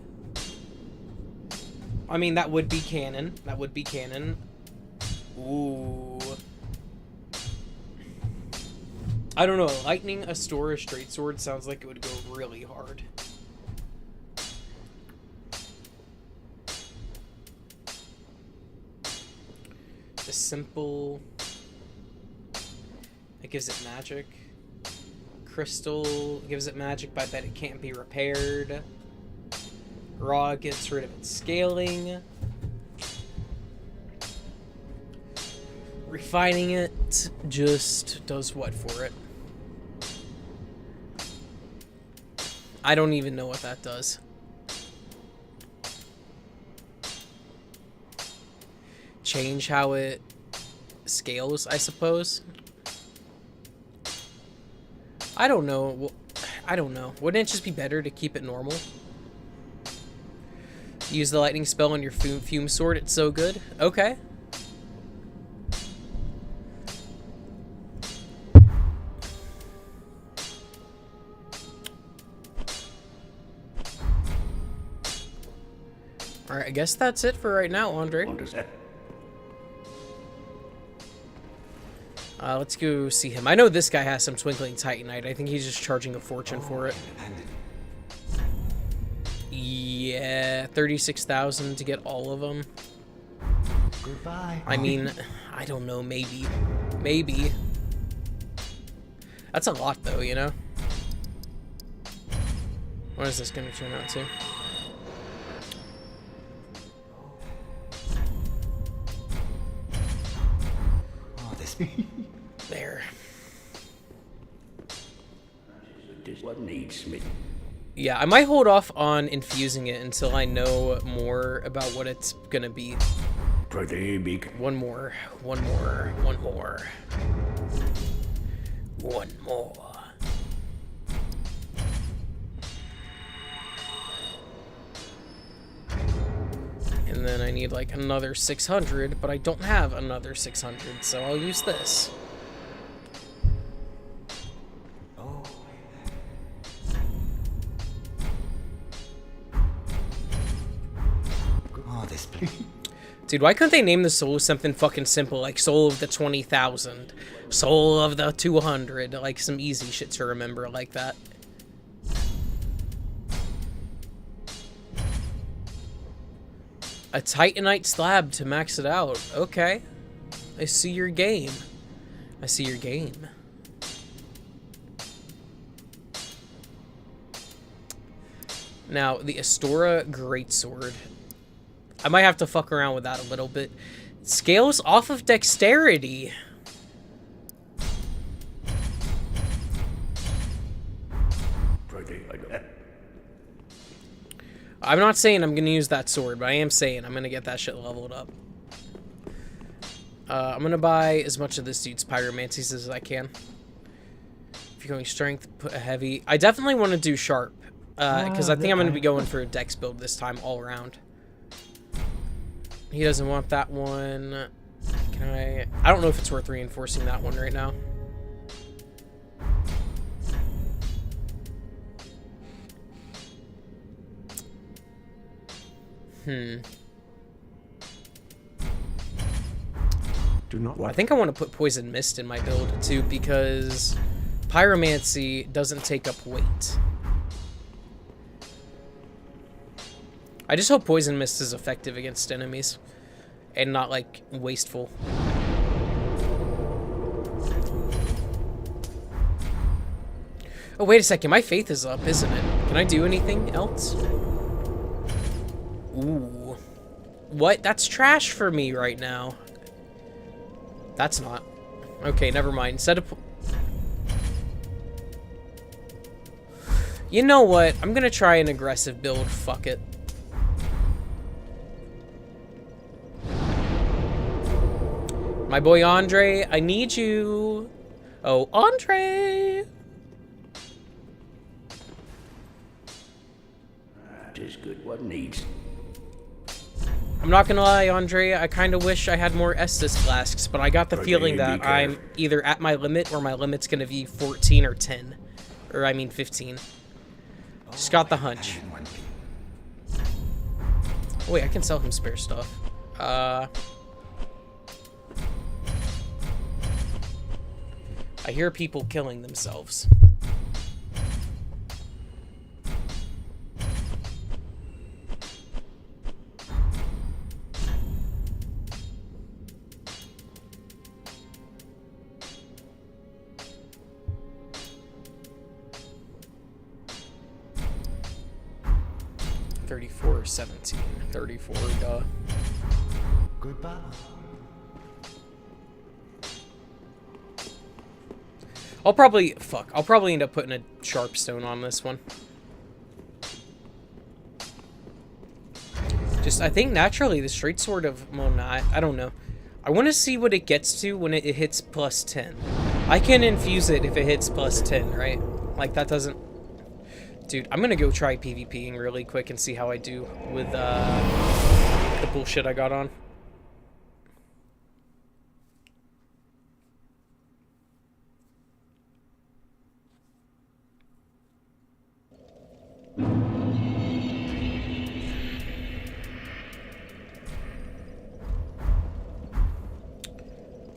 I mean, that would be canon. That would be canon. Ooh. I don't know. Lightning a Astora straight sword sounds like it would go really hard. The simple. It gives it magic. Crystal gives it magic, but I bet it can't be repaired. Raw gets rid of its scaling. Refining it just does what for it? I don't even know what that does. Change how it scales, I suppose. I don't know. I don't know. Wouldn't it just be better to keep it normal? Use the lightning spell on your fume sword. It's so good. Okay. Alright, I guess that's it for right now, Andre. Let's go see him. I know this guy has some twinkling titanite. I think he's just charging a fortune for it. Yeah, 36,000 to get all of them. Goodbye. I mean, I don't know, maybe. Maybe. That's a lot, though, you know? What is this going to turn out to? There. What needs me? Yeah, I might hold off on infusing it until I know more about what it's gonna be. Pretty big. One more. And then I need like another 600, but I don't have another 600, so I'll use this. Dude, why couldn't they name the soul something fucking simple, like Soul of the 20,000, Soul of the 200, like some easy shit to remember like that. A Titanite slab to max it out. Okay. I see your game. I see your game. Now, the Astora Greatsword. I might have to fuck around with that a little bit. Scales off of dexterity. I'm not saying I'm gonna use that sword, but I am saying I'm gonna get that shit leveled up. I'm gonna buy as much of this dude's pyromancies as I can. If you're going strength, put a heavy. I definitely want to do sharp, because I think I'm gonna be going for a dex build this time all around. He doesn't want that one. Can I don't know if it's worth reinforcing that one right now. Do not. I think I want to put Poison Mist in my build too, because Pyromancy doesn't take up weight. I just hope Poison Mist is effective against enemies and not like wasteful. Oh, wait a second. My faith is up, isn't it? Can I do anything else? Ooh. What? That's trash for me right now. That's not. Okay, never mind. Set up. You know what? I'm gonna try an aggressive build. Fuck it. My boy Andre, I need you. Oh, Andre! Just good. What needs? I'm not gonna lie, Andre, I kind of wish I had more Estus flasks, but I got the feeling that I'm either at my limit or my limit's gonna be 14 or 10. Or, I mean 15. Just got the hunch. Oh, wait, I can sell him spare stuff. I hear people killing themselves. $34.17. 34, duh. Goodbye. I'll probably end up putting a sharpstone on this one. Just, I think naturally the straight sword of, well, nah, I don't know. I want to see what it gets to when it hits plus 10. I can infuse it if it hits plus 10, right? Like, that doesn't... Dude, I'm gonna go try PvPing really quick and see how I do with, the bullshit I got on.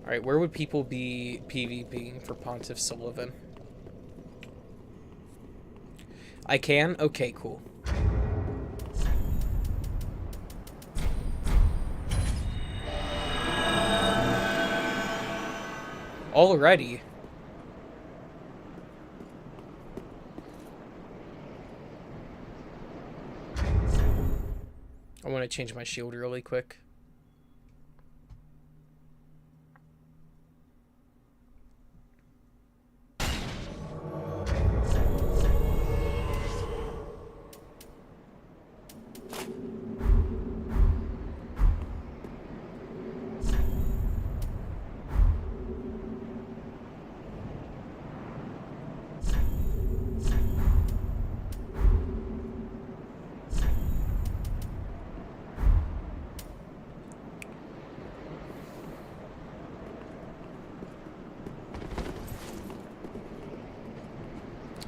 Alright, where would people be PvPing for Pontiff Sullivan? I can? Okay, cool. Already? I want to change my shield really quick.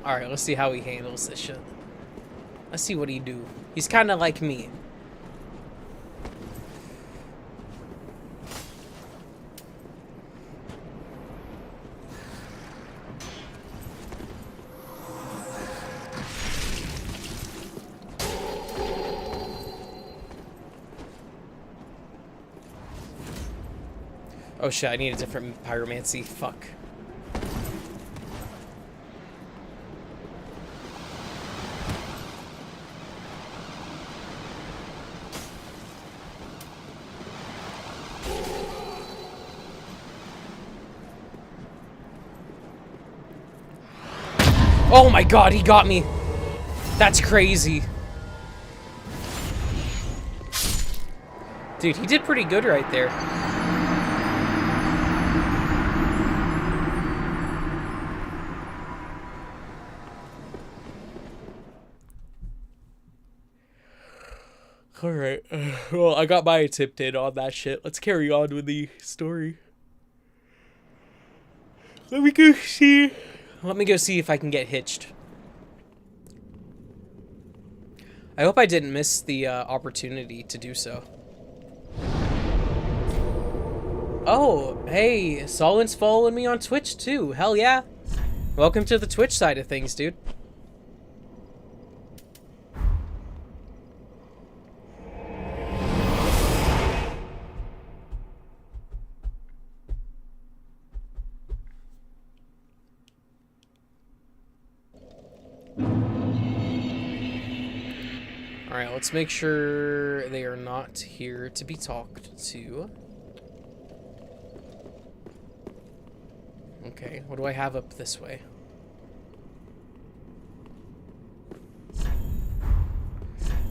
Alright, let's see how he handles this shit. Let's see what he do. He's kind of like me. Oh shit, I need a different pyromancy. Fuck. Oh my god, he got me. That's crazy. Dude, he did pretty good right there. Alright. Well, I got my attempt in on that shit. Let's carry on with the story. Let me go see if I can get hitched. I hope I didn't miss the opportunity to do so. Oh, hey, Solin's following me on Twitch too. Hell yeah. Welcome to the Twitch side of things, dude. Alright, let's make sure they are not here to be talked to. Okay, what do I have up this way?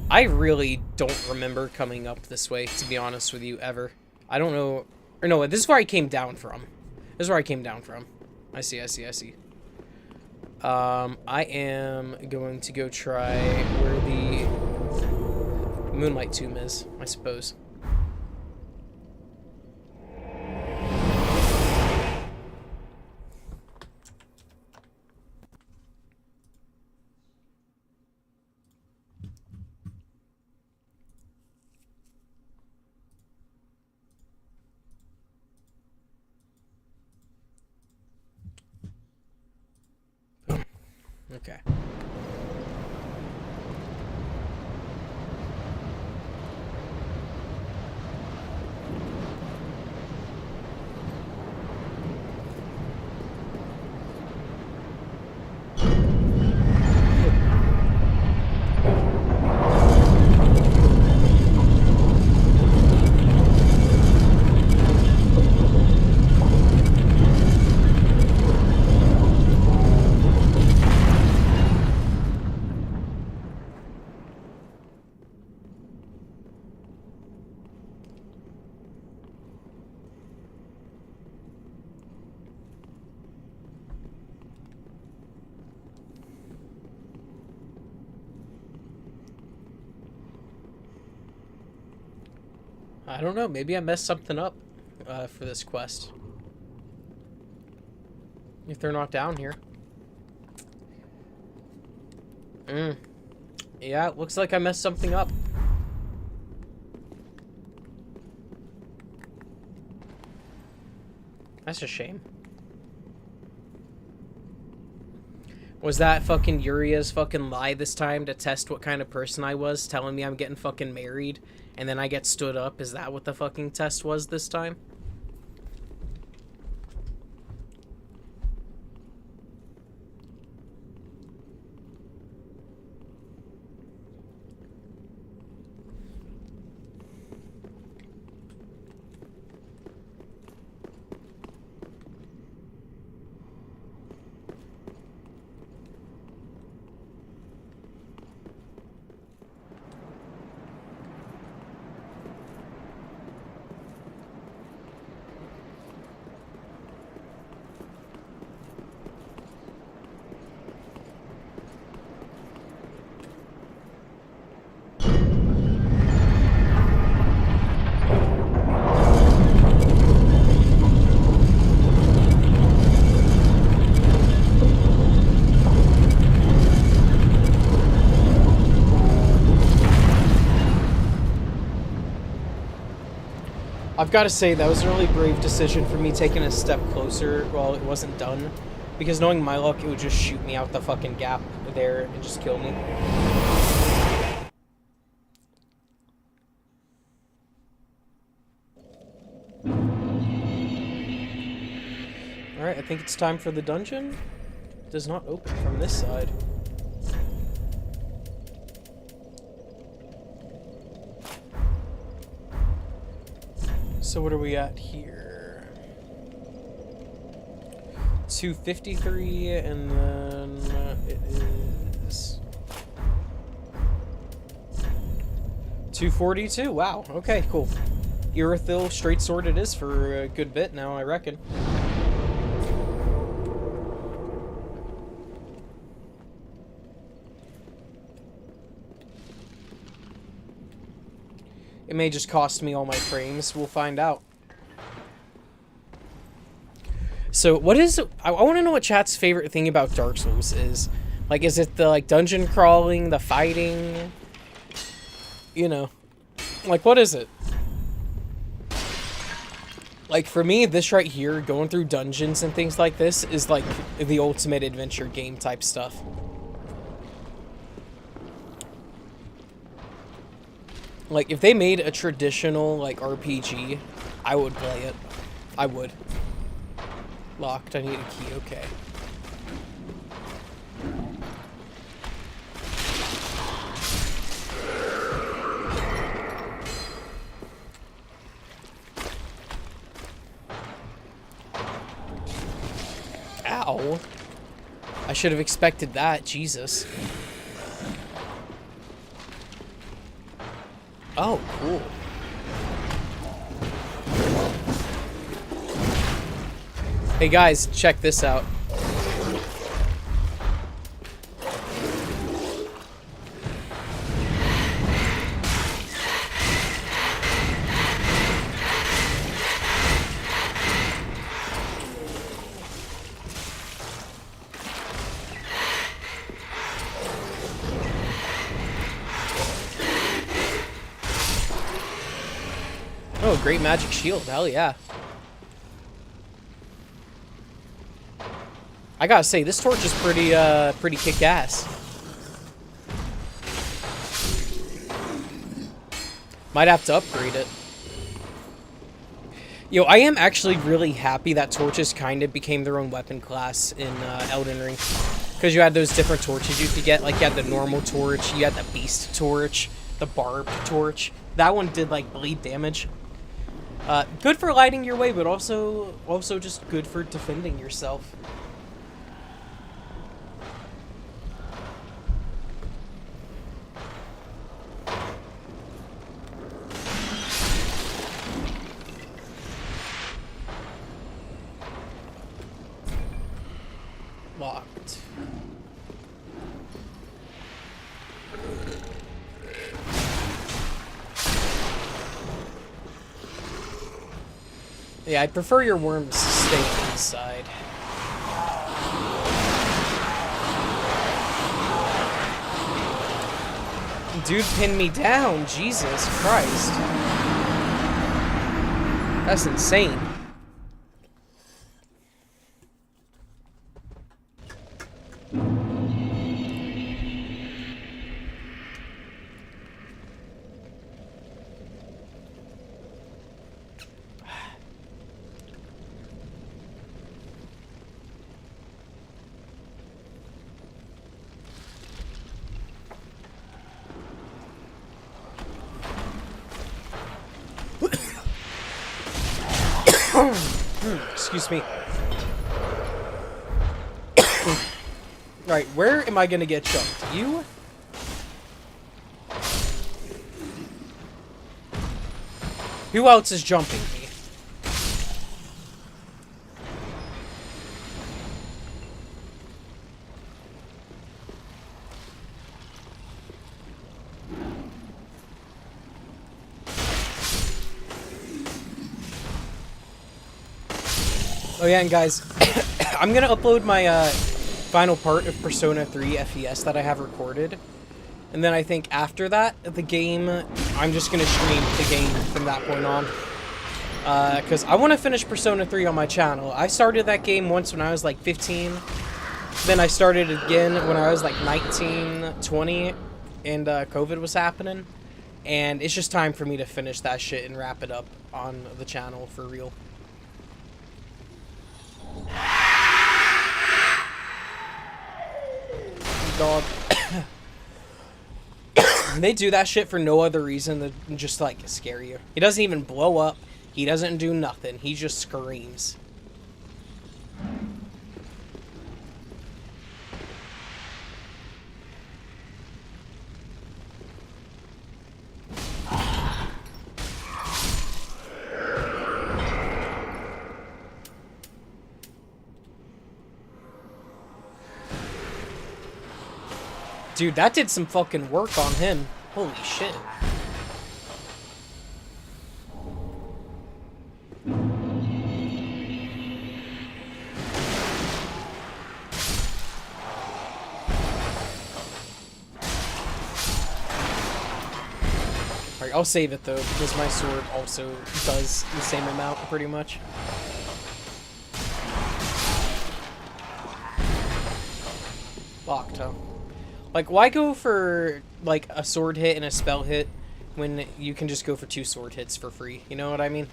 I really don't remember coming up this way, to be honest with you, ever. I don't know... Or no, this is where I came down from. This is where I came down from. I see. I am going to go try where the Moonlight Tomb is, I suppose. Okay. I don't know. Maybe I messed something up for this quest. If they're not down here. Yeah, it looks like I messed something up. That's a shame. Was that fucking Uria's fucking lie this time to test what kind of person I was, telling me I'm getting fucking married, and then I get stood up? Is that what the fucking test was this time? I've got to say, that was a really brave decision for me taking a step closer while it wasn't done. Because knowing my luck, it would just shoot me out the fucking gap there and just kill me. Alright, I think it's time for the dungeon. It does not open from this side. So what are we at here? 253, and then it is 242. Wow. Okay, cool. Irithil straight sword it is for a good bit now, I reckon. It may just cost me all my frames. We'll find out. So, what is... I want to know what chat's favorite thing about Dark Souls is. Like, is it the, like, dungeon crawling, the fighting? You know. Like, what is it? Like, for me, this right here, going through dungeons and things like this, is, like, the ultimate adventure game type stuff. Like, if they made a traditional, like, RPG, I would play it. I would. Locked. I need a key. Okay. Ow. I should have expected that. Jesus. Oh, cool. Hey guys, check this out. Oh, great magic shield. Hell yeah. I gotta say, this torch is pretty kick-ass. Might have to upgrade it. Yo, I am actually really happy that torches kind of became their own weapon class in Elden Ring. Because you had those different torches you could get. Like, you had the normal torch, you had the beast torch, the barbed torch. That one did, like, bleed damage. Good for lighting your way, but also just good for defending yourself. Locked. Yeah, I'd prefer your worms to stay inside. Dude pinned me down, Jesus Christ. That's insane. Excuse me. Alright, where am I gonna get jumped? You? Who else is jumping me? Oh yeah, and guys, I'm gonna upload my final part of Persona 3 FES that I have recorded. And then I think after that, the game, I'm just gonna stream the game from that point on. Because I want to finish Persona 3 on my channel. I started that game once when I was like 15. Then I started it again when I was like 19, 20, and COVID was happening. And it's just time for me to finish that shit and wrap it up on the channel for real. Dog. They do that shit for no other reason than just like scare you. He doesn't even blow up. He doesn't do nothing. He just screams. Dude, that did some fucking work on him. Holy shit. Alright, I'll save it though, because my sword also does the same amount, pretty much. Locked, huh? Like, why go for, like, a sword hit and a spell hit when you can just go for 2 sword hits for free? You know what I mean?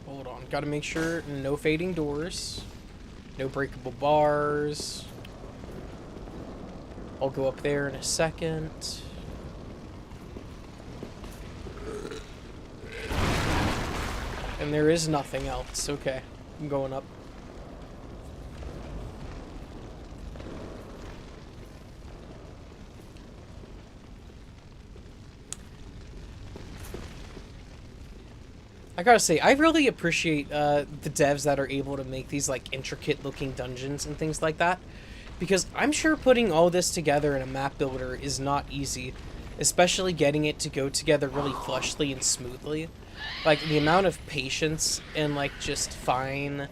Hold on. Gotta make sure no fading doors. No breakable bars. I'll go up there in a second. And there is nothing else. Okay, I'm going up. I gotta say, I really appreciate the devs that are able to make these like intricate looking dungeons and things like that. Because I'm sure putting all this together in a map builder is not easy. Especially getting it to go together really flushly and smoothly. Like, the amount of patience and, like, just fine,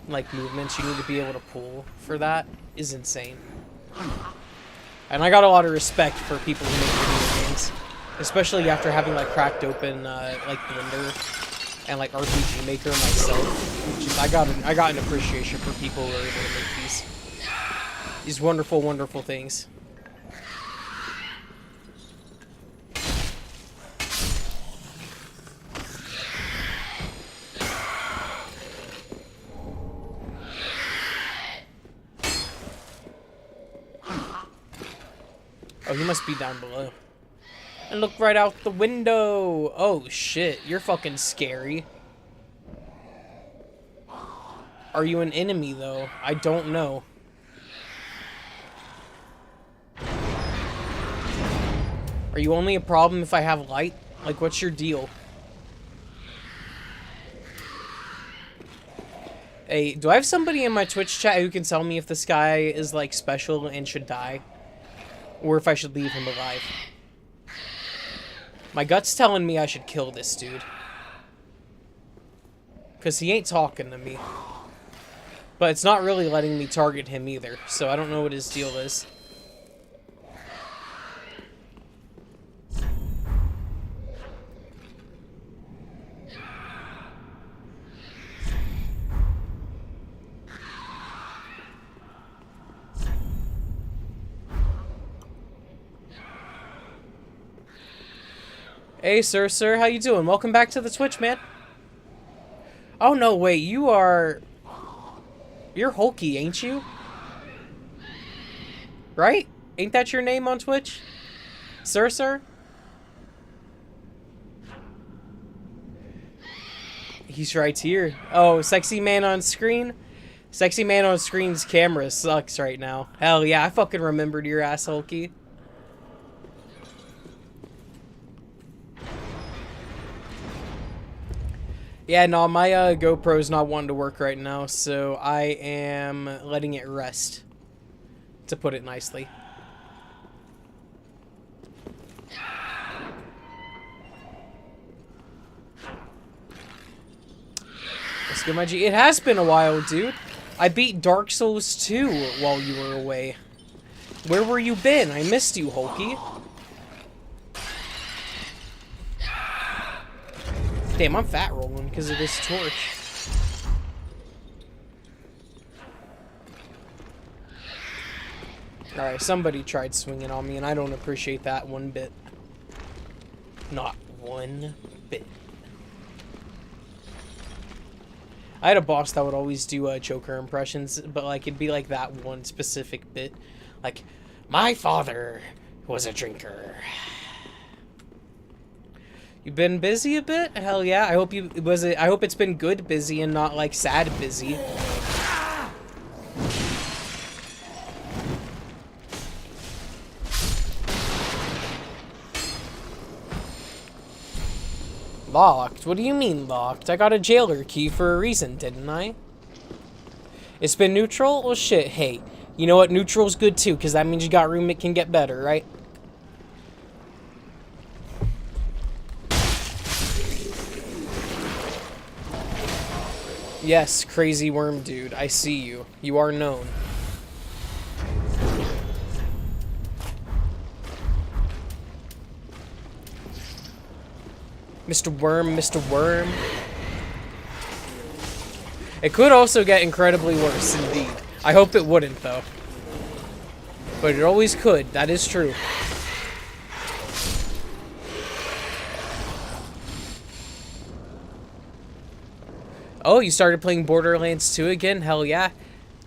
like, movements you need to be able to pull for that is insane. And I got a lot of respect for people who make video games. Especially after having like cracked open like Blender and like RPG Maker myself. Which is, I got an appreciation for people who are able to make these wonderful, wonderful things. Oh, he must be down below. And look right out the window. Oh, shit. You're fucking scary. Are you an enemy, though? I don't know. Are you only a problem if I have light? Like, what's your deal? Hey, do I have somebody in my Twitch chat who can tell me if this guy is, like, special and should die? Or if I should leave him alive? My gut's telling me I should kill this dude. Because he ain't talking to me. But it's not really letting me target him either. So I don't know what his deal is. Hey, sir, how you doing? Welcome back to the Twitch, man. Oh, no, wait, you're Hulky, ain't you? Right? Ain't that your name on Twitch? Sir? He's right here. Oh, sexy man on screen? Sexy man on screen's camera sucks right now. Hell yeah, I fucking remembered your ass, Hulky. Yeah, no, my GoPro's not wanting to work right now, so I am letting it rest, to put it nicely. Let's go, my G. It has been a while, dude. I beat Dark Souls 2 while you were away. Where were you been? I missed you, Hulky. Damn, I'm fat rolling because of this torch. Alright, somebody tried swinging on me, and I don't appreciate that one bit. Not one bit. I had a boss that would always do Joker impressions, but like it'd be like that one specific bit. Like, my father was a drinker. You been busy a bit? Hell yeah. I hope I hope it's been good busy and not like sad busy. Locked? What do you mean locked? I got a jailer key for a reason, didn't I? It's been neutral? Well shit, hey. You know what? Neutral's good too, because that means you got room it can get better, right? Yes, crazy worm dude, I see you. You are known. Mr. Worm, Mr. Worm. It could also get incredibly worse, indeed. I hope it wouldn't, though. But it always could, that is true. Oh, you started playing Borderlands 2 again? Hell yeah.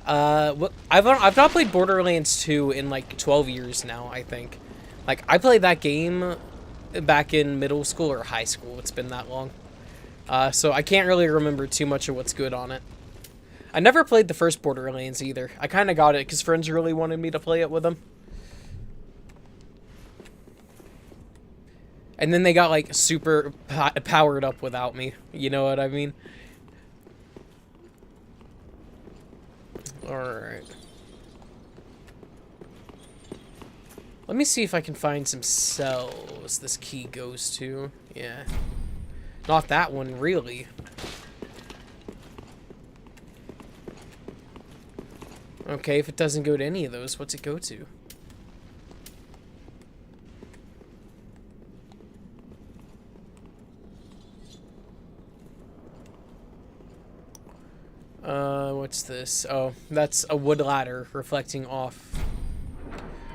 I've not played Borderlands 2 in like 12 years now, I think. Like, I played that game back in middle school or high school. It's been that long. So I can't really remember too much of what's good on it. I never played the first Borderlands either. I kind of got it because friends really wanted me to play it with them. And then they got like super powered up without me. You know what I mean? Alright. Let me see if I can find some cells this key goes to. Yeah. Not that one, really. Okay, if it doesn't go to any of those, what's it go to? What's this? Oh, that's a wood ladder reflecting off.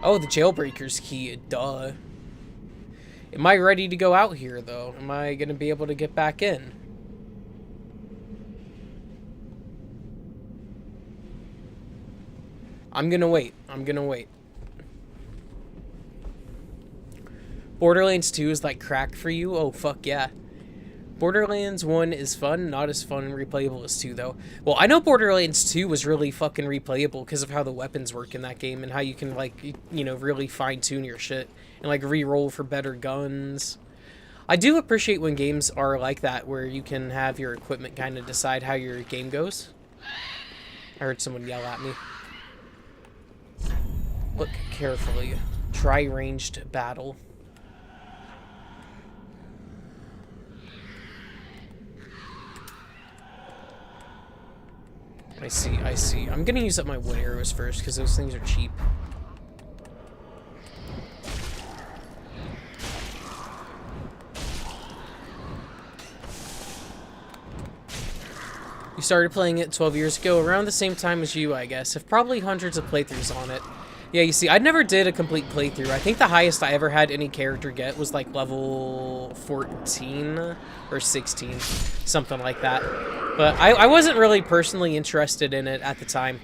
Oh, the jailbreaker's key. Duh. Am I ready to go out here, though? Am I gonna be able to get back in? I'm gonna wait. I'm gonna wait. Borderlands 2 is like crack for you? Oh, fuck yeah. Borderlands 1 is fun, not as fun and replayable as 2, though. Well, I know Borderlands 2 was really fucking replayable because of how the weapons work in that game and how you can, like, you know, really fine-tune your shit and, like, re-roll for better guns. I do appreciate when games are like that, where you can have your equipment kind of decide how your game goes. I heard someone yell at me. Look carefully. Try ranged battle. I see, I see. I'm gonna use up my wood arrows first, because those things are cheap. You started playing it 12 years ago, around the same time as you, I guess. Have probably hundreds of playthroughs on it. Yeah, you see, I never did a complete playthrough. I think the highest I ever had any character get was like level 14 or 16, something like that. But I wasn't really personally interested in it at the time.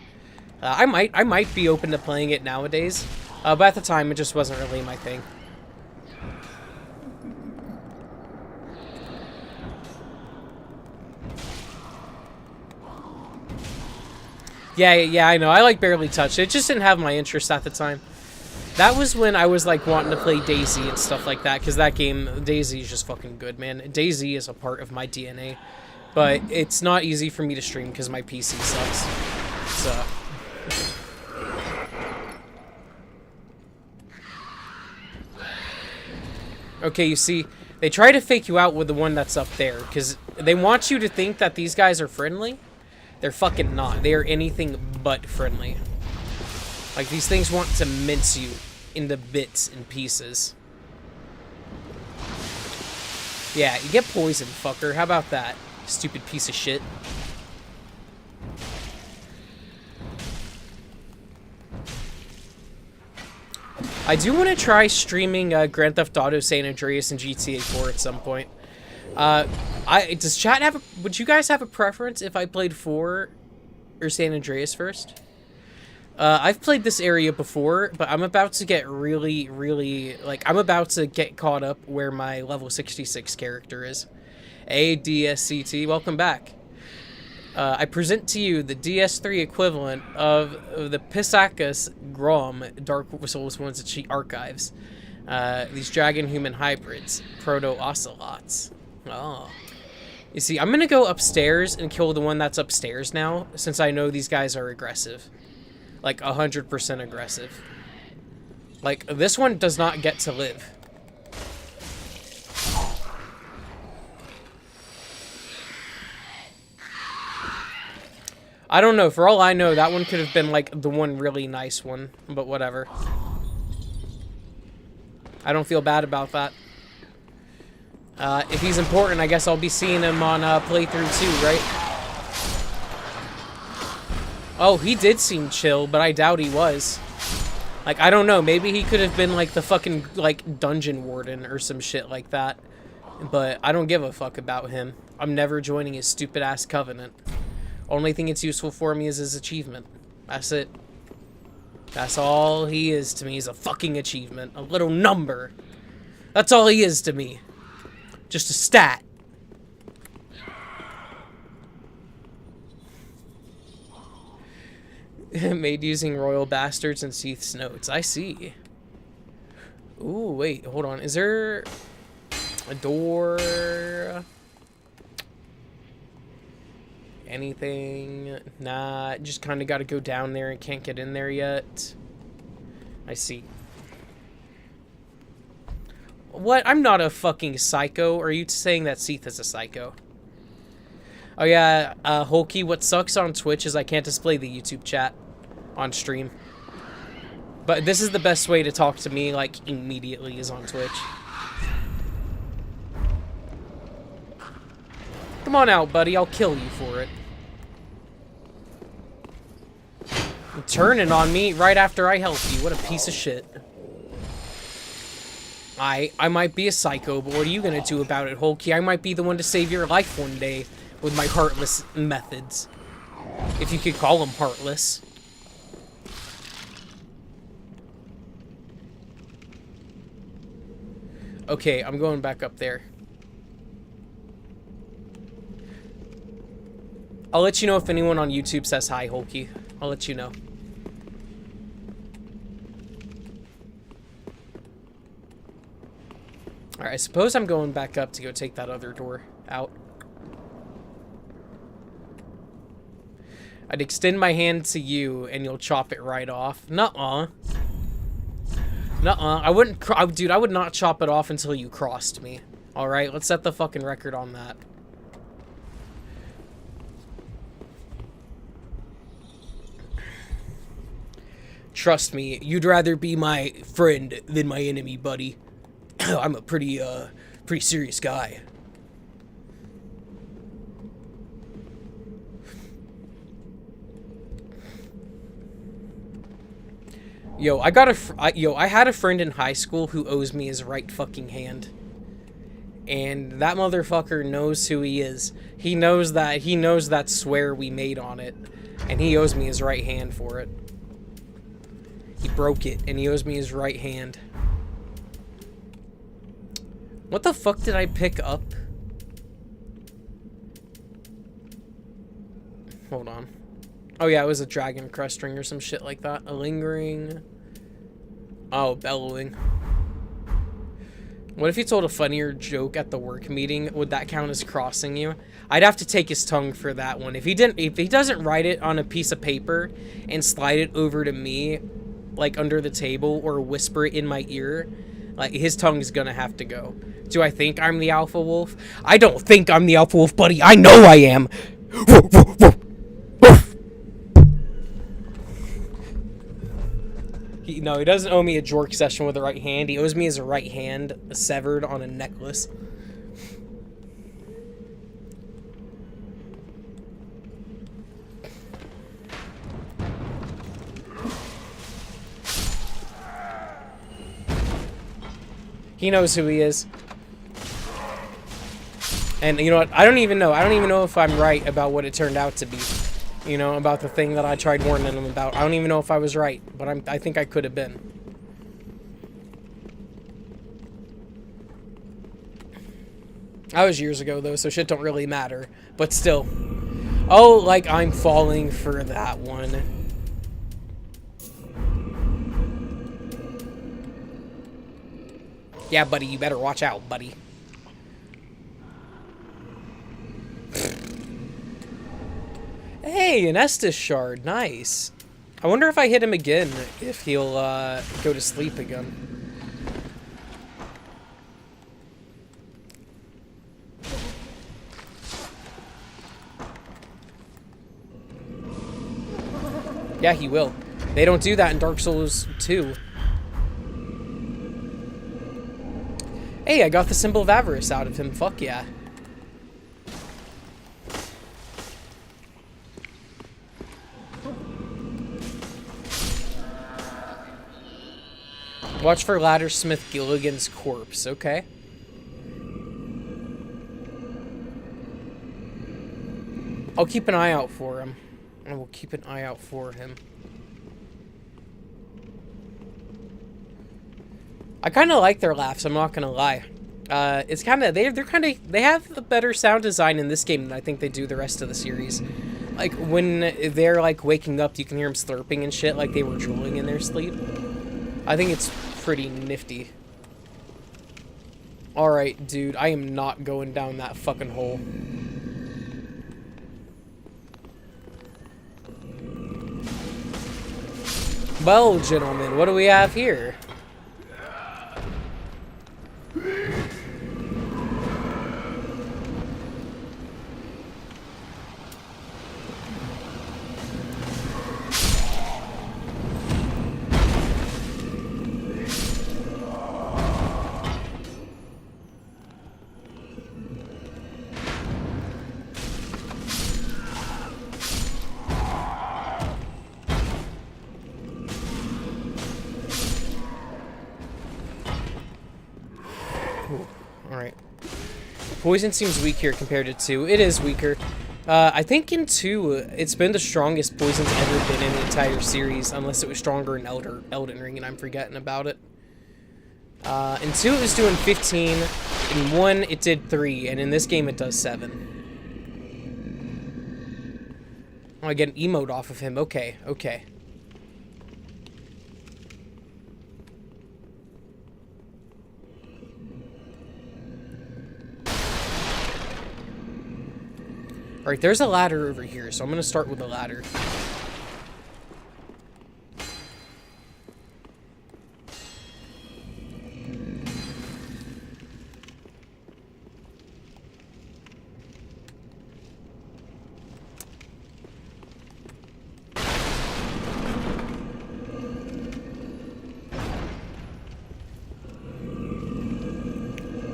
I might be open to playing it nowadays, but at the time it just wasn't really my thing. Yeah, I know. I like barely touched it. It just didn't have my interest at the time. That was when I was like wanting to play DayZ and stuff like that, because that game, DayZ is just fucking good, man. DayZ is a part of my DNA, but it's not easy for me to stream because my PC sucks. So. Okay, you see, they try to fake you out with the one that's up there, because they want you to think that these guys are friendly. They're fucking not. They are anything but friendly. Like, these things want to mince you into bits and pieces. Yeah, you get poisoned, fucker. How about that? Stupid piece of shit. I do want to try streaming Grand Theft Auto San Andreas and GTA 4 at some point. Does chat have would you guys have a preference if I played 4 or San Andreas first? I've played this area before, but I'm about to get really, like, I'm about to get caught up where my level 66 character is. ADSCT, welcome back. I present to you the DS3 equivalent of the Pisacus Grom Dark Souls 1 archives. These dragon-human hybrids, proto-ocelots. Oh. You see, I'm gonna go upstairs and kill the one that's upstairs now, since I know these guys are aggressive. Like, 100% aggressive. Like, this one does not get to live. I don't know, for all I know, that one could have been, like, the one really nice one, but whatever. I don't feel bad about that. If he's important, I guess I'll be seeing him on playthrough 2, right? Oh, he did seem chill, but I doubt he was. Like, I don't know, maybe he could have been, like, the fucking, like, dungeon warden or some shit like that. But I don't give a fuck about him. I'm never joining his stupid-ass covenant. Only thing it's useful for me is his achievement. That's it. That's all he is to me. He's a fucking achievement. A little number. That's all he is to me. Just a stat. Made using Royal Bastards and Seath's notes. I see. Ooh, wait. Hold on. Is there a door? Anything? Nah, just kind of got to go down there and can't get in there yet. I see. What? I'm not a fucking psycho. Are you saying that Seath is a psycho? Oh yeah, Hulky, what sucks on Twitch is I can't display the YouTube chat on stream. But this is the best way to talk to me, like, immediately, is on Twitch. Come on out, buddy. I'll kill you for it. Turning on me right after I help you. What a piece of shit. I might be a psycho, but what are you gonna do about it, Hulky? I might be the one to save your life one day with my heartless methods. If you could call them heartless. Okay, I'm going back up there. I'll let you know if anyone on YouTube says hi, Hulky. I'll let you know. Alright, I suppose I'm going back up to go take that other door out. I'd extend my hand to you, and you'll chop it right off. Nuh-uh. Nuh-uh. I wouldn't... Dude, I would not chop it off until you crossed me. Alright, let's set the fucking record on that. Trust me, you'd rather be my friend than my enemy, buddy. I'm a pretty serious guy. Yo, I had a friend in high school who owes me his right fucking hand. And that motherfucker knows who he is. He knows that swear we made on it. And he owes me his right hand for it. He broke it, and he owes me his right hand. What the fuck did I pick up? Hold on. Oh yeah, it was a dragon crest ring or some shit like that. A lingering... Oh, bellowing. What if he told a funnier joke at the work meeting? Would that count as crossing you? I'd have to take his tongue for that one. If he doesn't write it on a piece of paper and slide it over to me, like under the table, or whisper it in my ear, like his tongue's gonna have to go. Do I think I'm the alpha wolf? I don't think I'm the alpha wolf, buddy. I know I am. No, he doesn't owe me a jork session with the right hand. He owes me his right hand severed on a necklace. He knows who he is. And you know what? I don't even know if I'm right about what it turned out to be. You know, about the thing that I tried warning him about. I don't even know if I was right, but I think I could have been. That was years ago, though, so shit don't really matter. But still. Oh, like I'm falling for that one. Yeah, buddy, you better watch out, buddy. Hey, an Estus shard. Nice. I wonder if I hit him again, if he'll go to sleep again. Yeah, he will. They don't do that in Dark Souls 2. Hey, I got the symbol of avarice out of him. Fuck yeah. Watch for Laddersmith Gilligan's corpse, okay? I'll keep an eye out for him. I will keep an eye out for him. I kind of like their laughs, I'm not gonna lie. It's kind of, they have the better sound design in this game than I think they do the rest of the series. Like, when they're, like, waking up, you can hear them slurping and shit like they were drooling in their sleep. I think it's pretty nifty. Alright, dude, I am not going down that fucking hole. Well, gentlemen, what do we have here? Alright. Poison seems weak here compared to 2. It is weaker. I think in 2, it's been the strongest poison's ever been in the entire series, unless it was stronger in Elden Ring, and I'm forgetting about it. In 2, it was doing 15. In 1, it did 3, and in this game, it does 7. Oh, I get an emote off of him. Okay, okay. Alright, there's a ladder over here, so I'm gonna start with a ladder.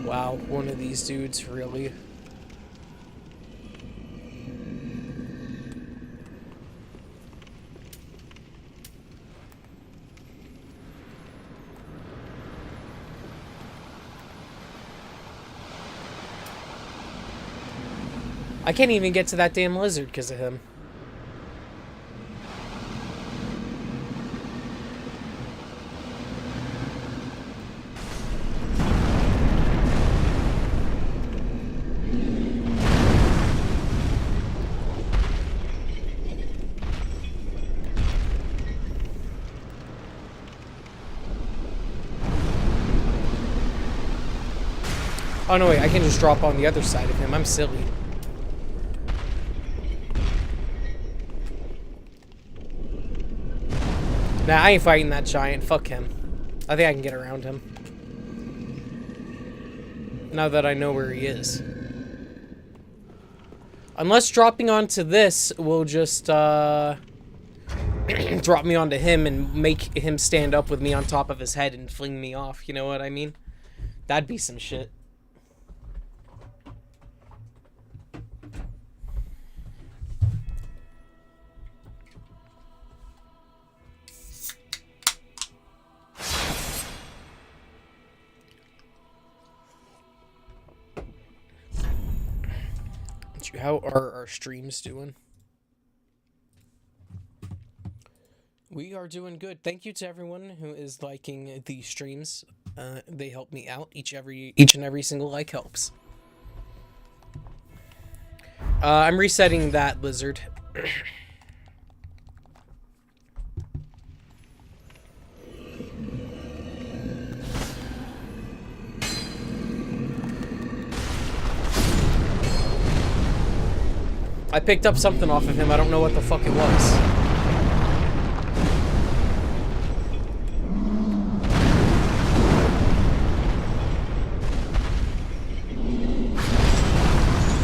Wow, one of these dudes, really? I can't even get to that damn lizard because of him. Oh no, wait, I can just drop on the other side of him. I'm silly. Nah, I ain't fighting that giant. Fuck him. I think I can get around him. Now that I know where he is. Unless dropping onto this will just, drop me onto him and make him stand up with me on top of his head and fling me off. You know what I mean? That'd be some shit. How are our streams doing? We are doing good. Thank you to everyone who is liking the streams. They help me out. Each and every single like helps. I'm resetting that lizard. I picked up something off of him. I don't know what the fuck it was.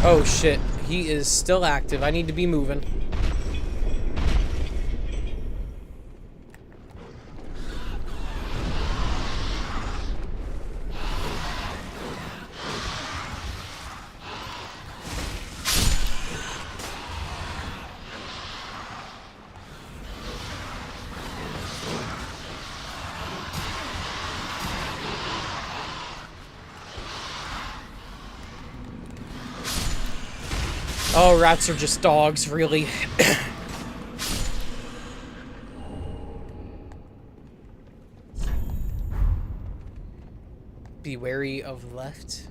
Oh shit. He is still active. I need to be moving. Oh, rats are just dogs, really. Be wary of left.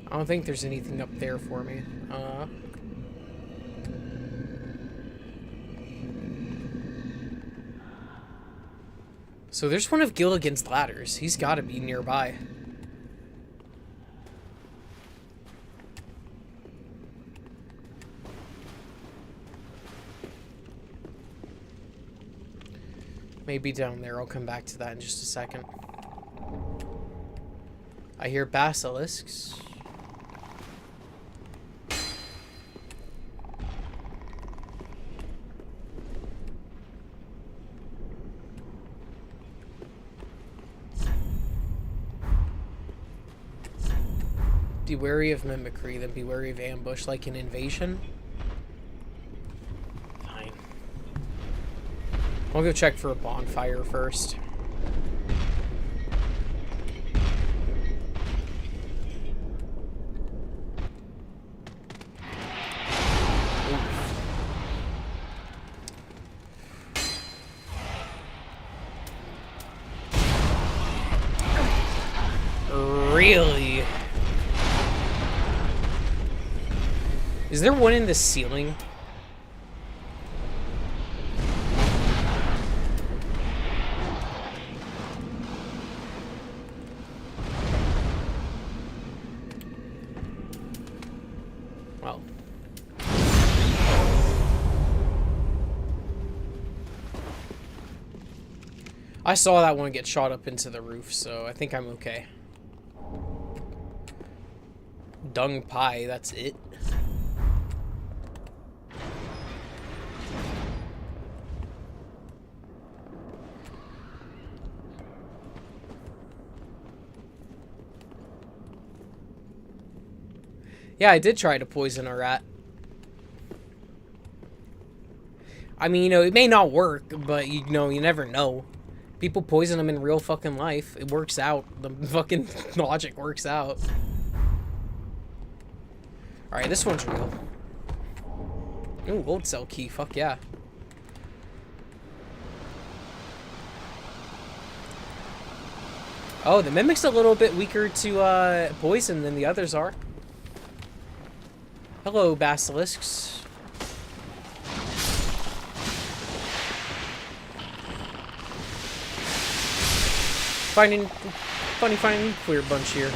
I don't think there's anything up there for me. So there's one of Gilligan's ladders. He's got to be nearby. Maybe down there. I'll come back to that in just a second. I hear basilisks. Be wary of mimicry, then be wary of ambush, like an invasion. Fine. I'll go check for a bonfire first. Really? Is there one in the ceiling? Well. I saw that one get shot up into the roof, so I think I'm okay. Dung pie, that's it. Yeah, I did try to poison a rat. I mean, you know, it may not work, but you know, you never know. People poison them in real fucking life. It works out. The fucking logic works out. Alright, this one's real. Ooh, gold cell key. Fuck yeah. Oh, the Mimic's a little bit weaker to poison than the others are. Hello, basilisks. Finding nuclear bunch here.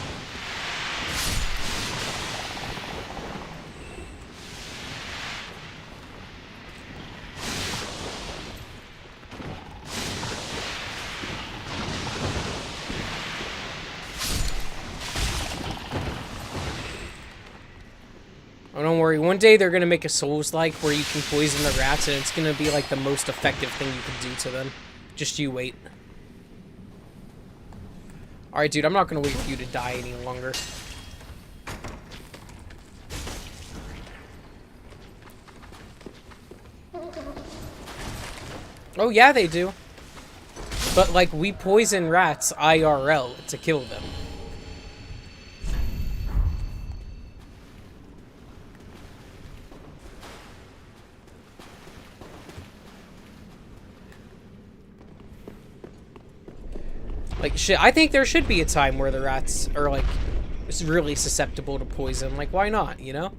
Oh, don't worry. One day they're gonna make a Souls-like where you can poison the rats, and it's gonna be like the most effective thing you can do to them. Just you wait. Alright, dude, I'm not gonna wait for you to die any longer. Oh, yeah, they do. But, like, we poison rats IRL to kill them. Like, shit, I think there should be a time where the rats are, like, really susceptible to poison. Like, why not, you know?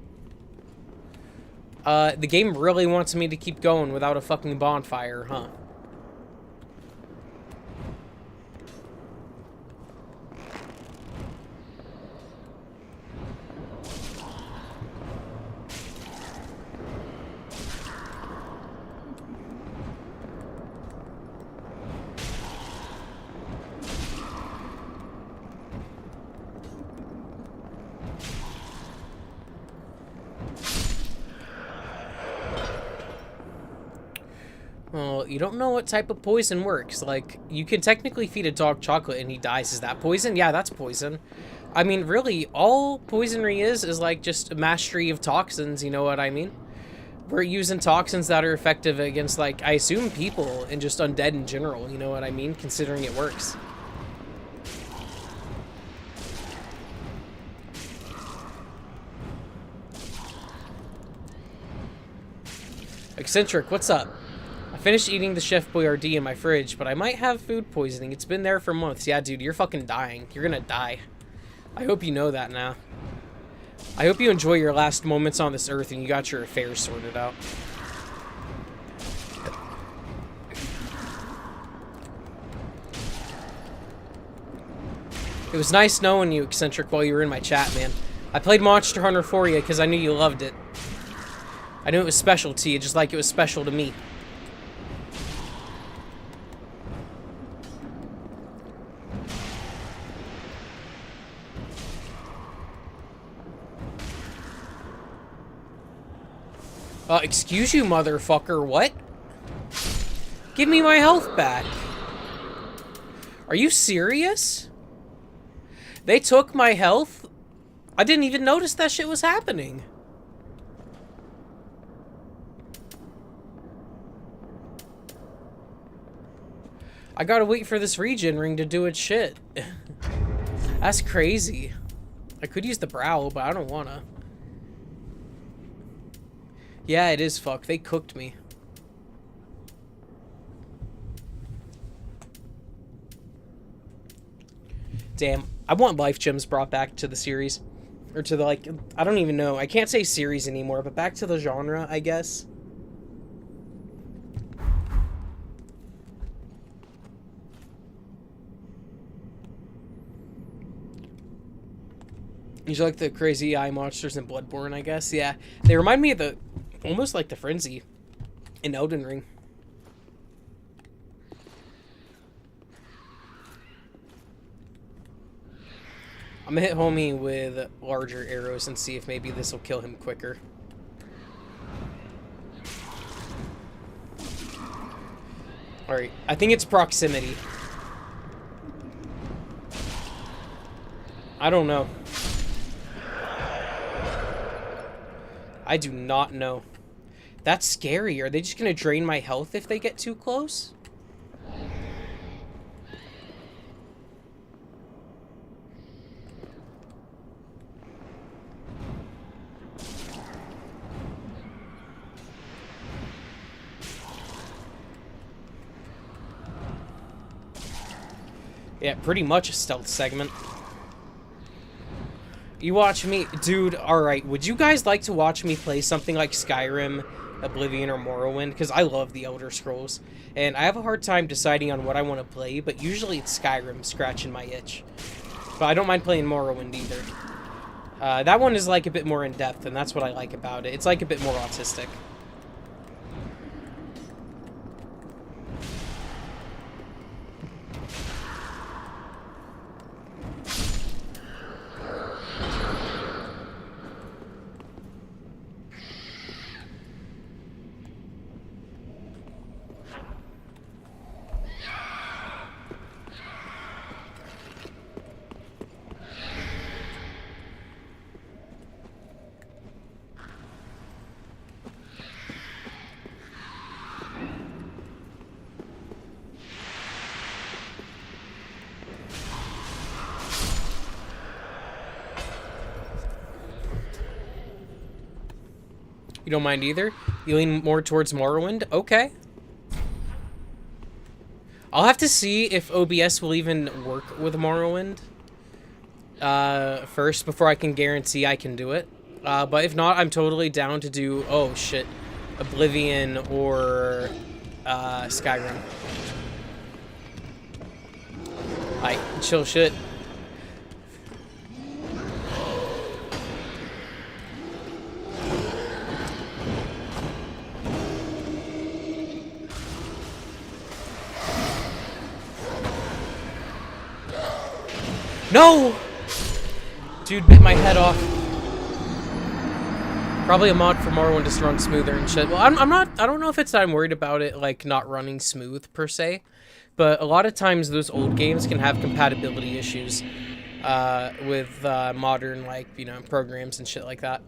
The game really wants me to keep going without a fucking bonfire, huh? Well, you don't know what type of poison works. Like, you can technically feed a dog chocolate and he dies. Is that poison? Yeah, that's poison. I mean, really, all poisonry is like just a mastery of toxins, you know what I mean? We're using toxins that are effective against, like, I assume people and just undead in general, you know what I mean? Considering it works. Eccentric, what's up? I finished eating the Chef Boyardee in my fridge, but I might have food poisoning. It's been there for months. Yeah, dude, you're fucking dying. You're gonna die. I hope you know that now. I hope you enjoy your last moments on this earth and you got your affairs sorted out. It was nice knowing you, Eccentric, while you were in my chat, man. I played Monster Hunter for you because I knew you loved it. I knew it was special to you, just like it was special to me. Excuse you, motherfucker, what? Give me my health back. Are you serious? They took my health I didn't even notice that shit was happening. I gotta wait for this regen ring to do its shit. That's crazy. I could use the brow, but I don't wanna. Yeah, it is fucked. They cooked me. Damn. I want life gems brought back to the series. Or to the, like, I don't even know. I can't say series anymore, but back to the genre, I guess. These are like the crazy eye monsters in Bloodborne, I guess. Yeah. They remind me of the, almost like the Frenzy in Elden Ring. I'm gonna hit homie with larger arrows and see if maybe this will kill him quicker. Alright, I think it's proximity. I don't know. I do not know. That's scary. Are they just gonna drain my health if they get too close? Yeah, pretty much a stealth segment. You watch me... Dude, alright. Would you guys like to watch me play something like Skyrim, Oblivion, or Morrowind? Because I love the Elder Scrolls. And I have a hard time deciding on what I want to play, but usually it's Skyrim scratching my itch. But I don't mind playing Morrowind either. That one is like a bit more in-depth, and that's what I like about it. It's like a bit more autistic. You don't mind either? You lean more towards Morrowind? Okay. I'll have to see if OBS will even work with Morrowind first before I can guarantee I can do it. But if not, I'm totally down to do, oh shit, Oblivion or Skyrim. Like, chill shit. No! Dude bit my head off. Probably a mod for Morrowind to run smoother and shit. Well, I don't know if it's that I'm worried about it, like, not running smooth, per se. But a lot of times those old games can have compatibility issues with modern, like, you know, programs and shit like that.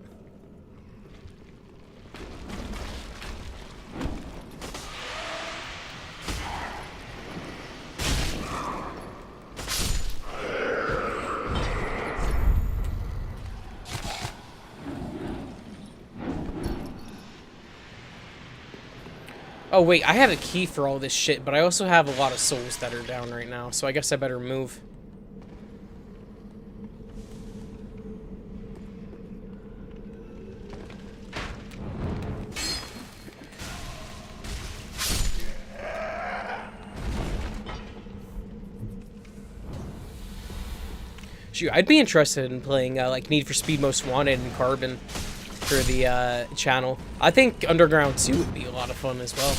Oh, wait, I have a key for all this shit, but I also have a lot of souls that are down right now, so I guess I better move. Shoot, I'd be interested in playing, like, Need for Speed Most Wanted and Carbon for the channel. I think Underground 2 would be a lot of fun as well.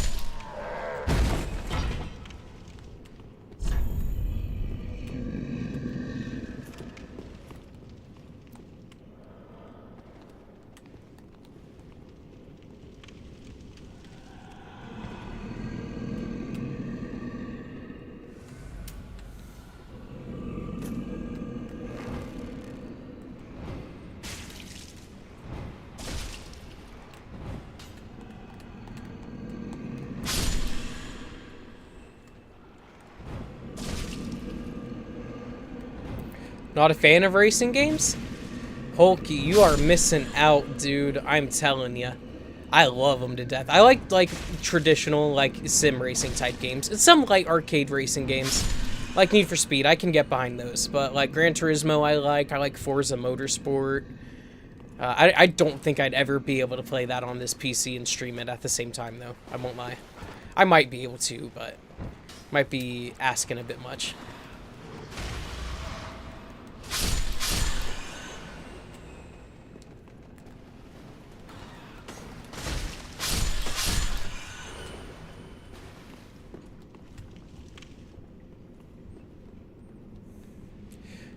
Not a fan of racing games? Hulky, you are missing out, dude. I'm telling you. I love them to death. I like traditional, like, sim racing type games. And some light arcade racing games. Like Need for Speed, I can get behind those. But, like, Gran Turismo I like Forza Motorsport. I don't think I'd ever be able to play that on this PC and stream it at the same time, though. I won't lie. I might be able to, but might be asking a bit much.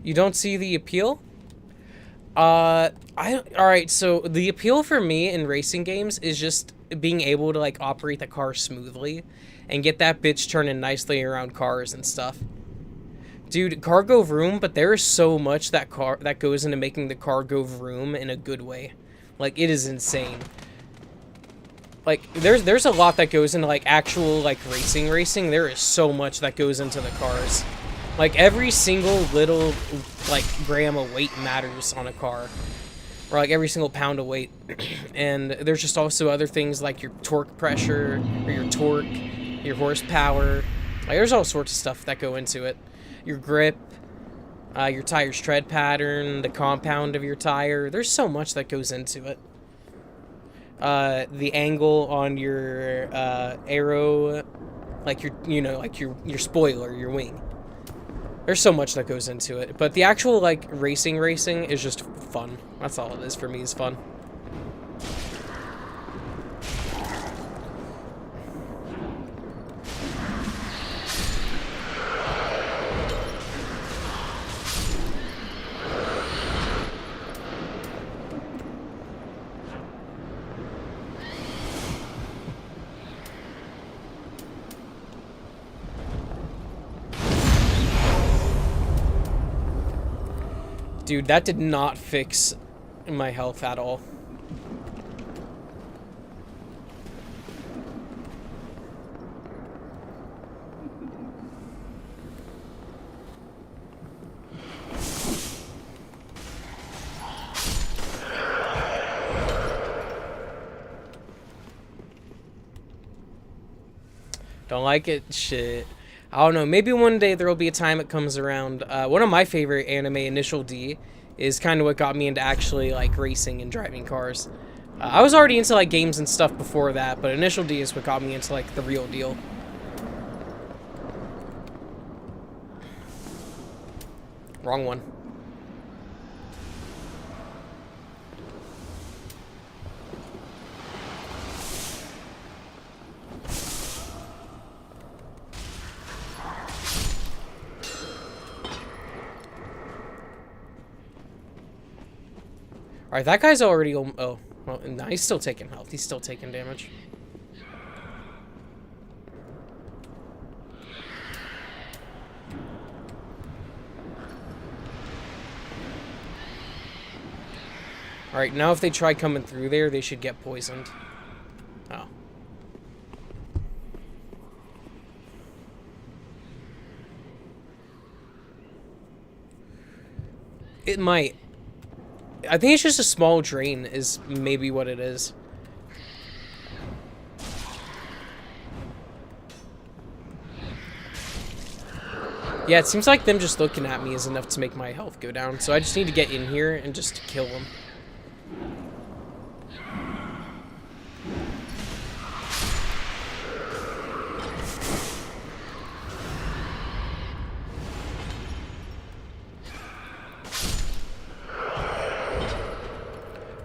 You don't see the appeal? Alright, so the appeal for me in racing games is just being able to, like, operate the car smoothly and get that bitch turning nicely around cars and stuff. Dude, car go vroom, but there is so much that goes into making the car go vroom in a good way. Like, it is insane. Like, there's a lot that goes into, like, actual, like, racing. There is so much that goes into the cars. Like, every single little, like, gram of weight matters on a car. Or, like, every single pound of weight. And there's just also other things like your torque pressure, or your torque, your horsepower. Like, there's all sorts of stuff that go into it. Your grip, your tire's tread pattern, the compound of your tire. There's so much that goes into it. The angle on your, arrow, like your spoiler, your wing. There's so much that goes into it, but the actual, like, racing is just fun. That's all it is for me, is fun. Dude, that did not fix my health at all. Don't like it? Shit. I don't know, maybe one day there will be a time it comes around. One of my favorite anime, Initial D, is kind of what got me into actually, like, racing and driving cars. I was already into, like, games and stuff before that, but Initial D is what got me into, like, the real deal. Wrong one. Alright, that guy's already... Oh, well, no, he's still taking health. He's still taking damage. Alright, now if they try coming through there, they should get poisoned. Oh. It might. I think it's just a small drain is maybe what it is. Yeah, it seems like them just looking at me is enough to make my health go down. So I just need to get in here and just kill them.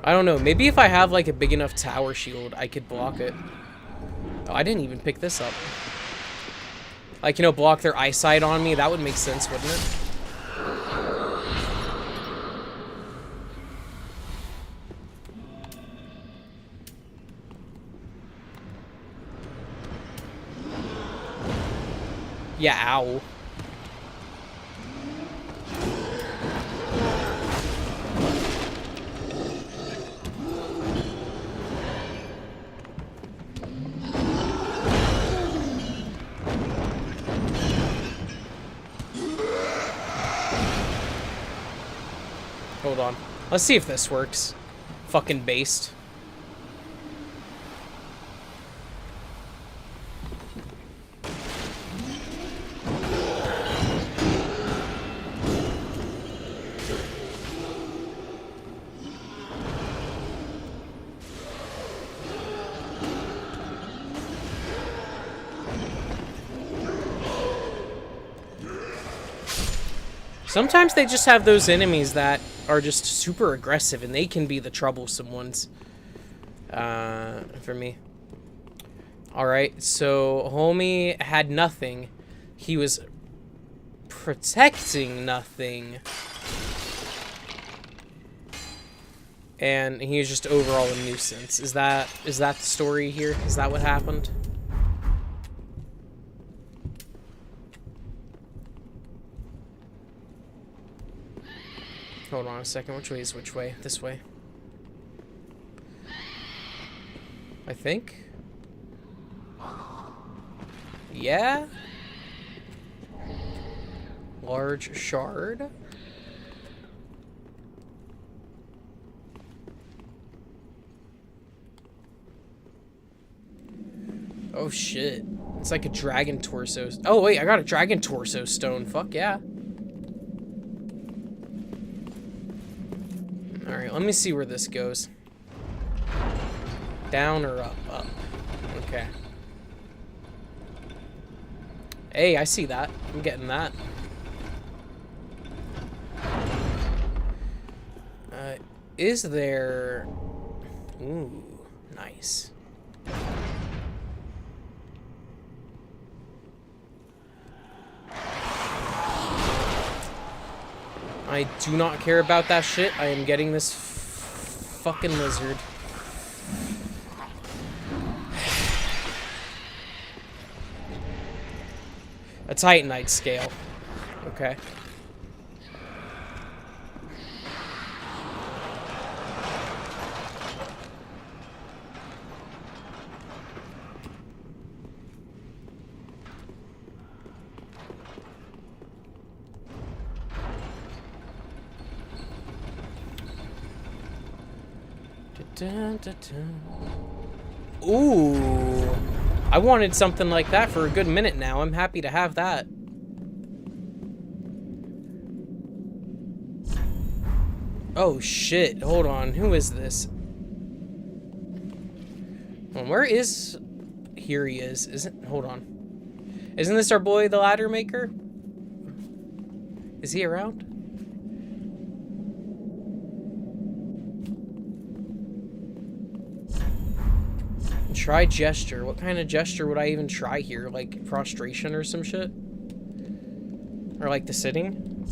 I don't know, maybe if I have, like, a big enough tower shield, I could block it. Oh, I didn't even pick this up. Like, you know, block their eyesight on me, that would make sense, wouldn't it? Yeah, ow. Hold on. Let's see if this works. Fucking based. Sometimes they just have those enemies that are just super aggressive, and they can be the troublesome ones. For me. Alright, so homie had nothing. He was protecting nothing. And he was just overall a nuisance. Is that the story here? Is that what happened? Hold on a second. Which way is which way? This way. I think. Yeah? Large shard. Oh shit. It's like a dragon torso. Oh wait, I got a dragon torso stone. Fuck yeah. Alright, let me see where this goes. Down or up? Up. Okay. Hey, I see that. I'm getting that. Is there... Ooh, nice. I do not care about that shit. I am getting this fucking lizard. A Titanite scale. Okay. Ooh. I wanted something like that for a good minute now. I'm happy to have that. Oh shit. Hold on. Who is this? Well, where is... Here he is. Isn't... Hold on. Isn't this our boy, the ladder maker? Is he around? Try gesture. What kind of gesture would I even try here? Like prostration or some shit? Or like the sitting?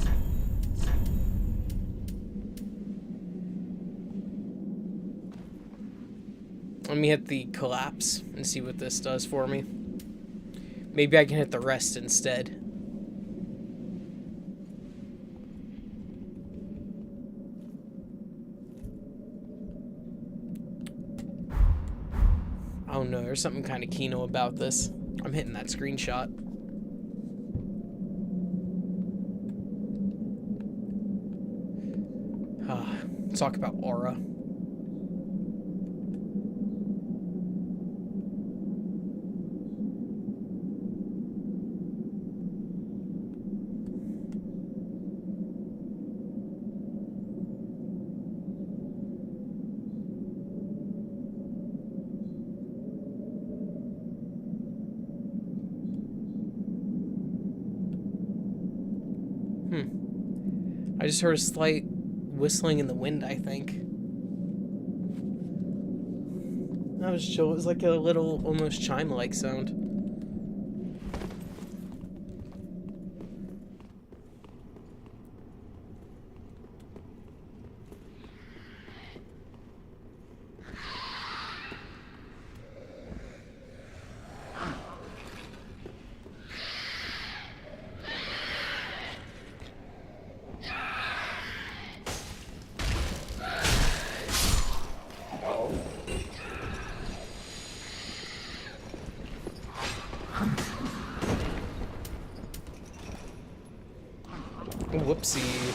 Let me hit the collapse and see what this does for me. Maybe I can hit the rest instead. Oh no, there's something kind of kino about this. I'm hitting that screenshot. Talk about aura. I just heard a slight whistling in the wind, I think. That was chill. It was like a little, almost chime-like sound. Whoopsie.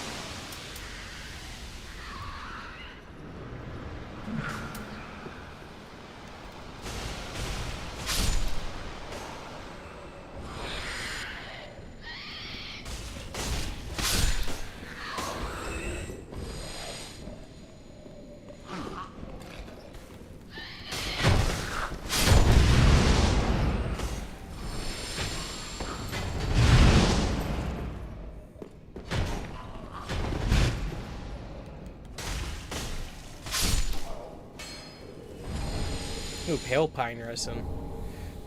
Ooh, pale pine resin.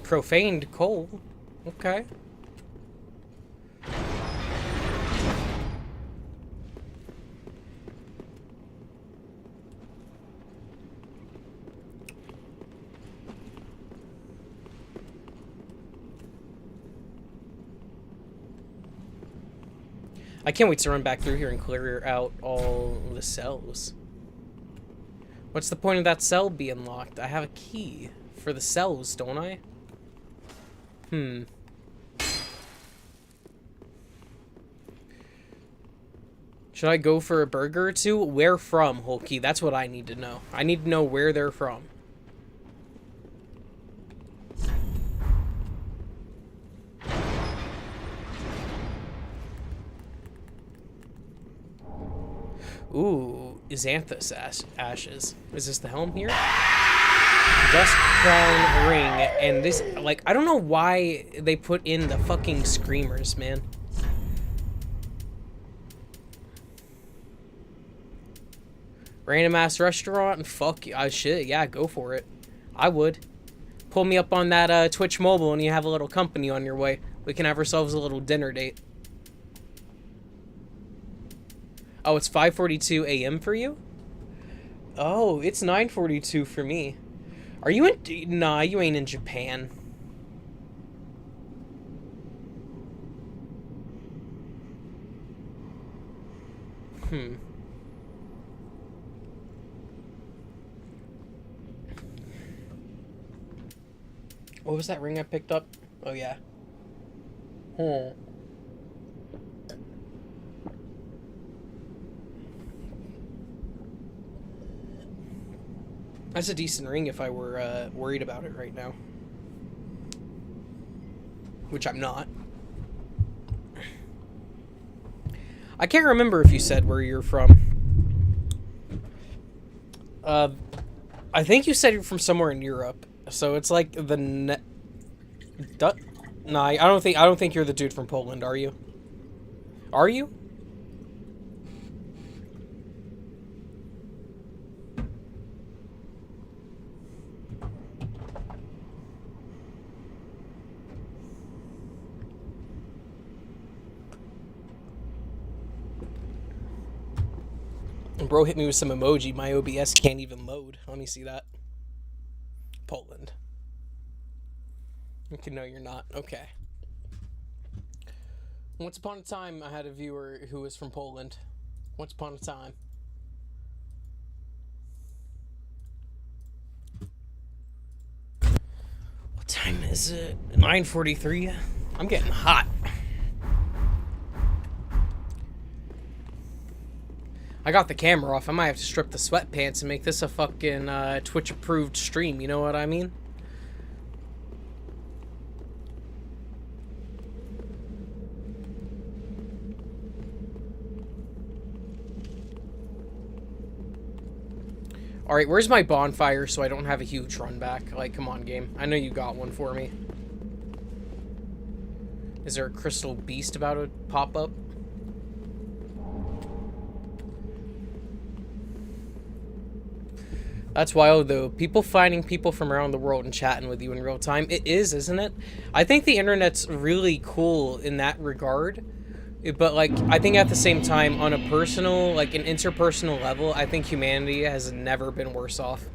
Profaned coal. Okay. I can't wait to run back through here and clear out all the cells. What's the point of that cell being locked? I have a key for the cells, don't I? Should I go for a burger or two? Where from, Hulky? That's what I need to know. I need to know where they're from. Ooh, Xanthus ashes. Is this the helm here? Dust crown ring, and this, like, I don't know why they put in the fucking screamers, man. Random ass restaurant, and fuck you. Shit, yeah, go for it. I would. Pull me up on that Twitch mobile and you have a little company on your way. We can have ourselves a little dinner date. Oh, it's 5:42 a.m. for you? Oh, it's 9:42 for me. Are you in... Nah, you ain't in Japan. What was that ring I picked up? Oh, yeah. That's a decent ring if I were worried about it right now. Which I'm not. I can't remember if you said where you're from. I think you said you're from somewhere in Europe. So it's like the Nah, I don't think you're the dude from Poland, are you? Are you? Bro hit me with some emoji. My OBS can't even load. Let me see that. Poland. Okay, no, you're not. Okay. Once upon a time, I had a viewer who was from Poland. Once upon a time. What time is it? 9:43? I'm getting hot. I got the camera off. I might have to strip the sweatpants and make this a fucking Twitch-approved stream. You know what I mean? Alright, where's my bonfire so I don't have a huge run back? Like, come on, game. I know you got one for me. Is there a crystal beast about to pop up? That's wild, though. People finding people from around the world and chatting with you in real time. It is, isn't it? I think the internet's really cool in that regard. But, like, I think at the same time, on a personal, like, an interpersonal level, I think humanity has never been worse off.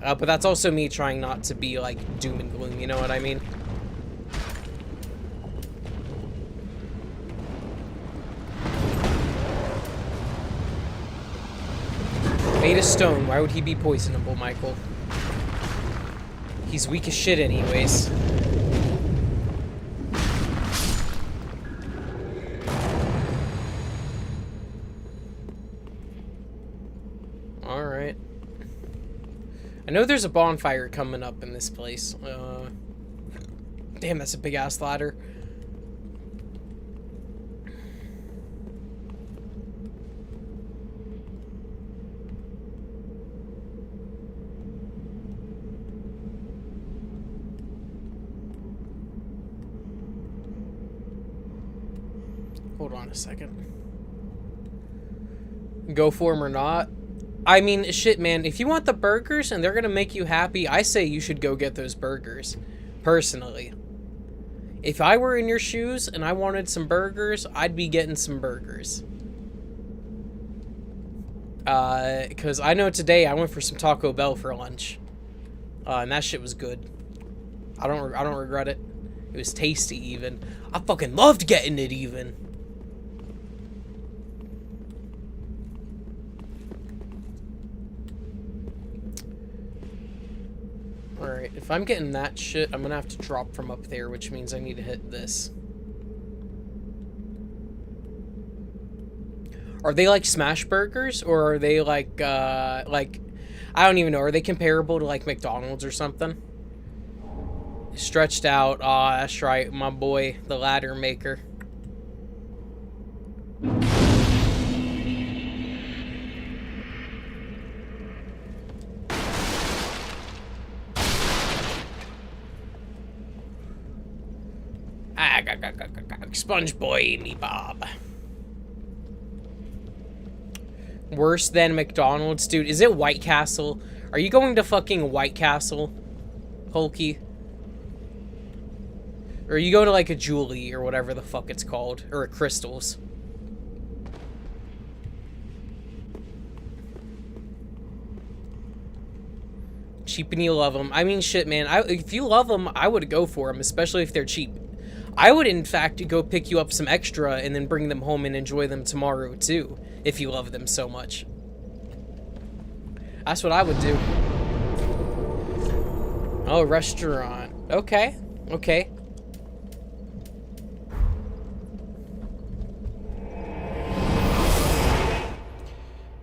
But that's also me trying not to be, like, doom and gloom, you know what I mean? Made of stone, why would he be poisonable, Michael? He's weak as shit anyways. Alright. I know there's a bonfire coming up in this place. Damn, that's a big-ass ladder. Hold on a second. Go for him or not? I mean, shit, man, if you want the burgers and they're gonna make you happy, I say you should go get those burgers. Personally. If I were in your shoes and I wanted some burgers, I'd be getting some burgers. Because I know today I went for some Taco Bell for lunch. And that shit was good. I don't regret it. It was tasty even. I fucking loved getting it even. Alright, if I'm getting that shit, I'm gonna have to drop from up there, which means I need to hit this. Are they like smash burgers, or are they like, I don't even know, are they comparable to like McDonald's or something? Stretched out, aw, that's right, my boy, the ladder maker. Sponge Boy, me Bob. Worse than McDonald's? Dude, is it White Castle? Are you going to fucking White Castle, Hulky? Or are you going to like a Julie or whatever the fuck it's called? Or a Crystals? Cheap and you love them. I mean, shit, man. If you love them, I would go for them, especially if they're cheap. I would, in fact, go pick you up some extra and then bring them home and enjoy them tomorrow, too, if you love them so much. That's what I would do. Oh, restaurant. Okay. Okay.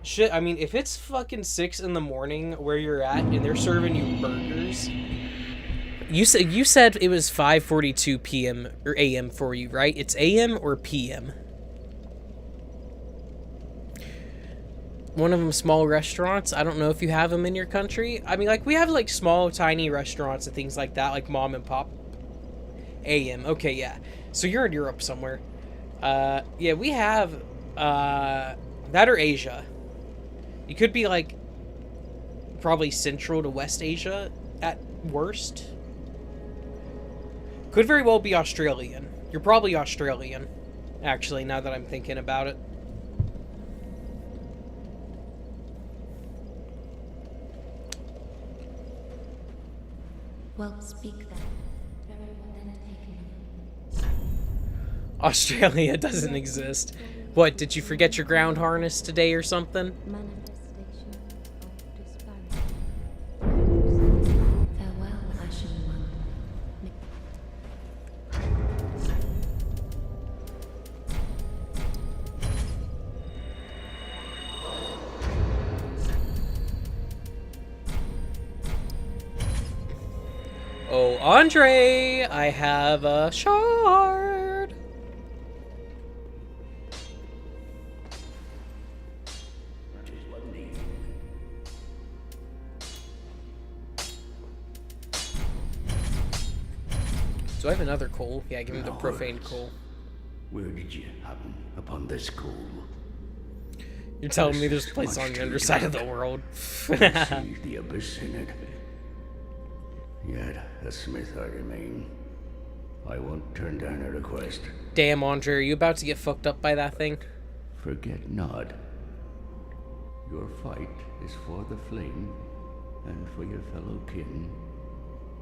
Shit, I mean, if it's fucking 6 in the morning where you're at and they're serving you burgers... You said it was 5:42 p.m. or a.m. for you, right? It's a.m. or p.m.? One of them small restaurants. I don't know if you have them in your country. I mean, like, we have, like, small, tiny restaurants and things like that, like mom and pop. a.m. Okay, yeah. So you're in Europe somewhere. Yeah, we have, that or Asia. You could be, like, probably Central to West Asia at worst. Could very well be Australian. You're probably Australian, actually, now that I'm thinking about it. Well, speak then. Australia doesn't exist. What, did you forget your ground harness today or something? Oh, Andre, I have a shard. Do I have another coal? Yeah, give me the profane coal. Where did you happen upon this coal? You're telling me there's a place on the underside of the world? See the abyss in it. Yet, a smith I remain. I won't turn down a request. Damn, Andre, are you about to get fucked up by that thing? Forget not. Your fight is for the flame and for your fellow kin,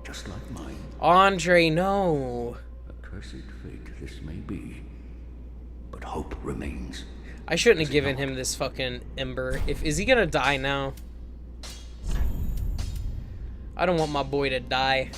just like mine. Andre, no. A cursed fate this may be, but hope remains. I shouldn't have given him this fucking ember. Is he gonna die now? I don't want my boy to die.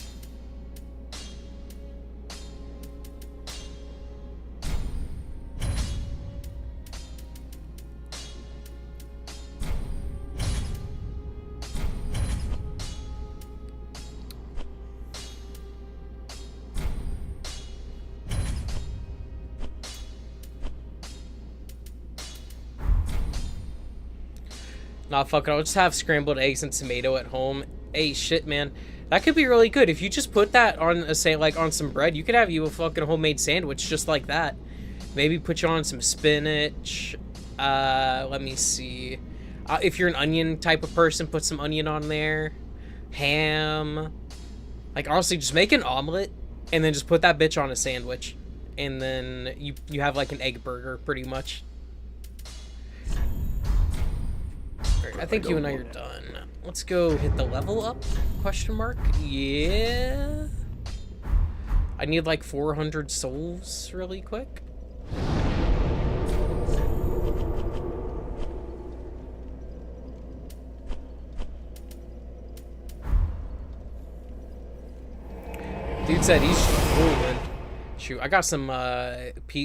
Nah, fuck it. I'll just have scrambled eggs and tomato at home. Hey, shit, man. That could be really good. If you just put that on, say, like, on some bread, you could have you a fucking homemade sandwich just like that. Maybe put you on some spinach. Let me see. If you're an onion type of person, put some onion on there. Ham. Like, honestly, just make an omelet and then just put that bitch on a sandwich. And then you have, like, an egg burger, pretty much. Alright, I think you and I are done. Let's go hit the level up, question mark. Yeah. I need, like, 400 souls really quick. Dude said he's drooling. Shoot, I got some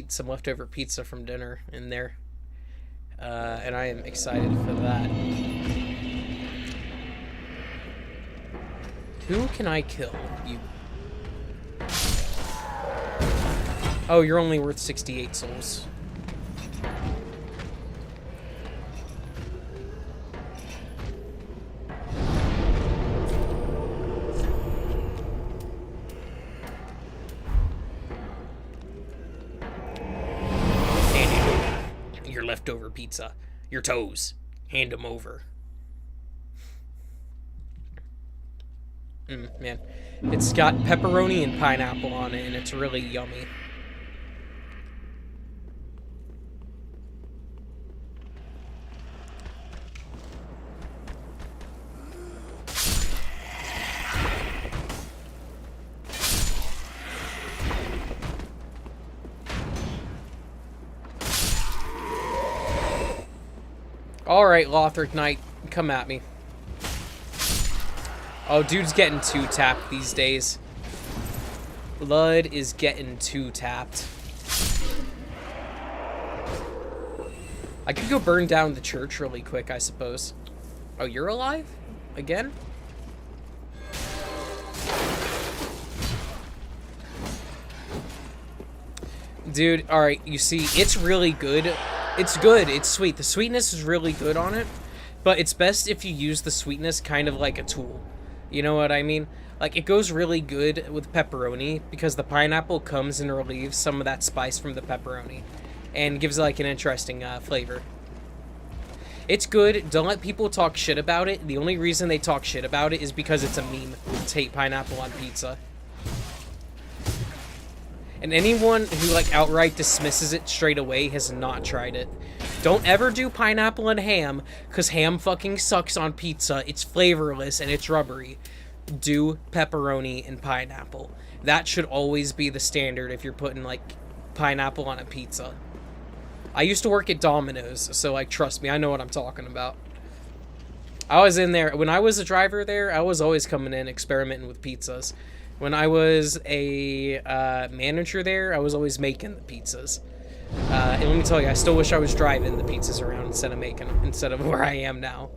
some leftover pizza from dinner in there, and I am excited for that. Who can I kill? You. Oh, you're only worth 68 souls. Leftover pizza. Your toes. Hand them over. Man. It's got pepperoni and pineapple on it, and it's really yummy. Alright, Lothric Knight, come at me. Oh, dude's getting too tapped these days. Blood is getting too tapped. I could go burn down the church really quick, I suppose. Oh, you're alive? Again? Dude, alright, you see, it's really good. It's good, it's sweet. The sweetness is really good on it, but it's best if you use the sweetness kind of like a tool. You know what I mean? Like, it goes really good with pepperoni because the pineapple comes and relieves some of that spice from the pepperoni and gives like an interesting flavor. It's good. Don't let people talk shit about it. The only reason they talk shit about it is because it's a meme to hate pineapple on pizza. And anyone who, like, outright dismisses it straight away has not tried it. Don't ever do pineapple and ham, because ham fucking sucks on pizza. It's flavorless and it's rubbery. Do pepperoni and pineapple. That should always be the standard if you're putting, like, pineapple on a pizza. I used to work at Domino's, so, like, trust me, I know what I'm talking about. I was in there, when I was a driver there, I was always coming in experimenting with pizzas. When I was a manager there, I was always making the pizzas. And let me tell you, I still wish I was driving the pizzas around instead of making them, instead of where I am now.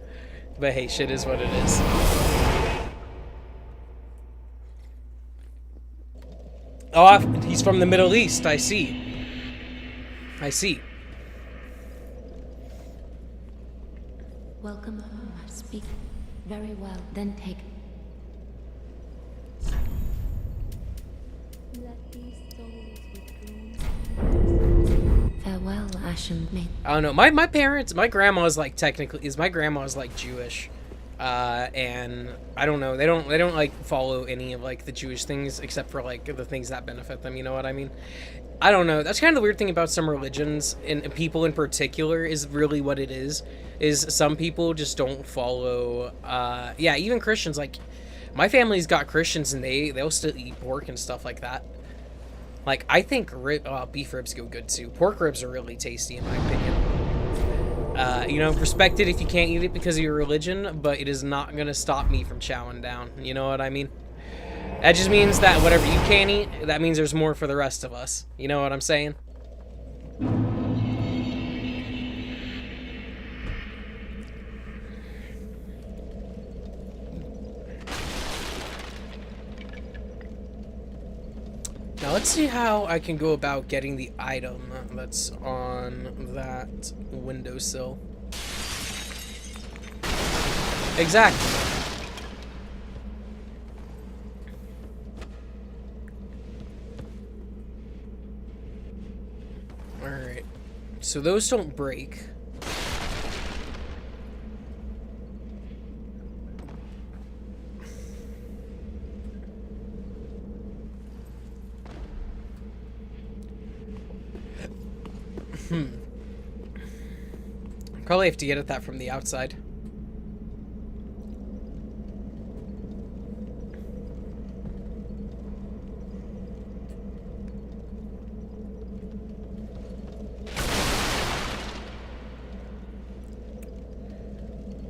But hey, shit is what it is. Oh, he's from the Middle East, I see. I see. Welcome home. Speak very well, then take... Farewell, Ashen Maid. I don't know. My parents, my grandma's like my grandma's like Jewish, and I don't know. They don't like follow any of like the Jewish things except for like the things that benefit them. You know what I mean? I don't know. That's kind of the weird thing about some religions and people in particular is really what it is some people just don't follow. Yeah, even Christians. Like my family's got Christians and they'll still eat pork and stuff like that. Like, I think beef ribs go good, too. Pork ribs are really tasty, in my opinion. You know, respect it if you can't eat it because of your religion, but it is not going to stop me from chowing down. You know what I mean? That just means that whatever you can't eat, that means there's more for the rest of us. You know what I'm saying? Now let's see how I can go about getting the item that's on that windowsill. Exactly. Alright. So those don't break. Probably have to get at that from the outside.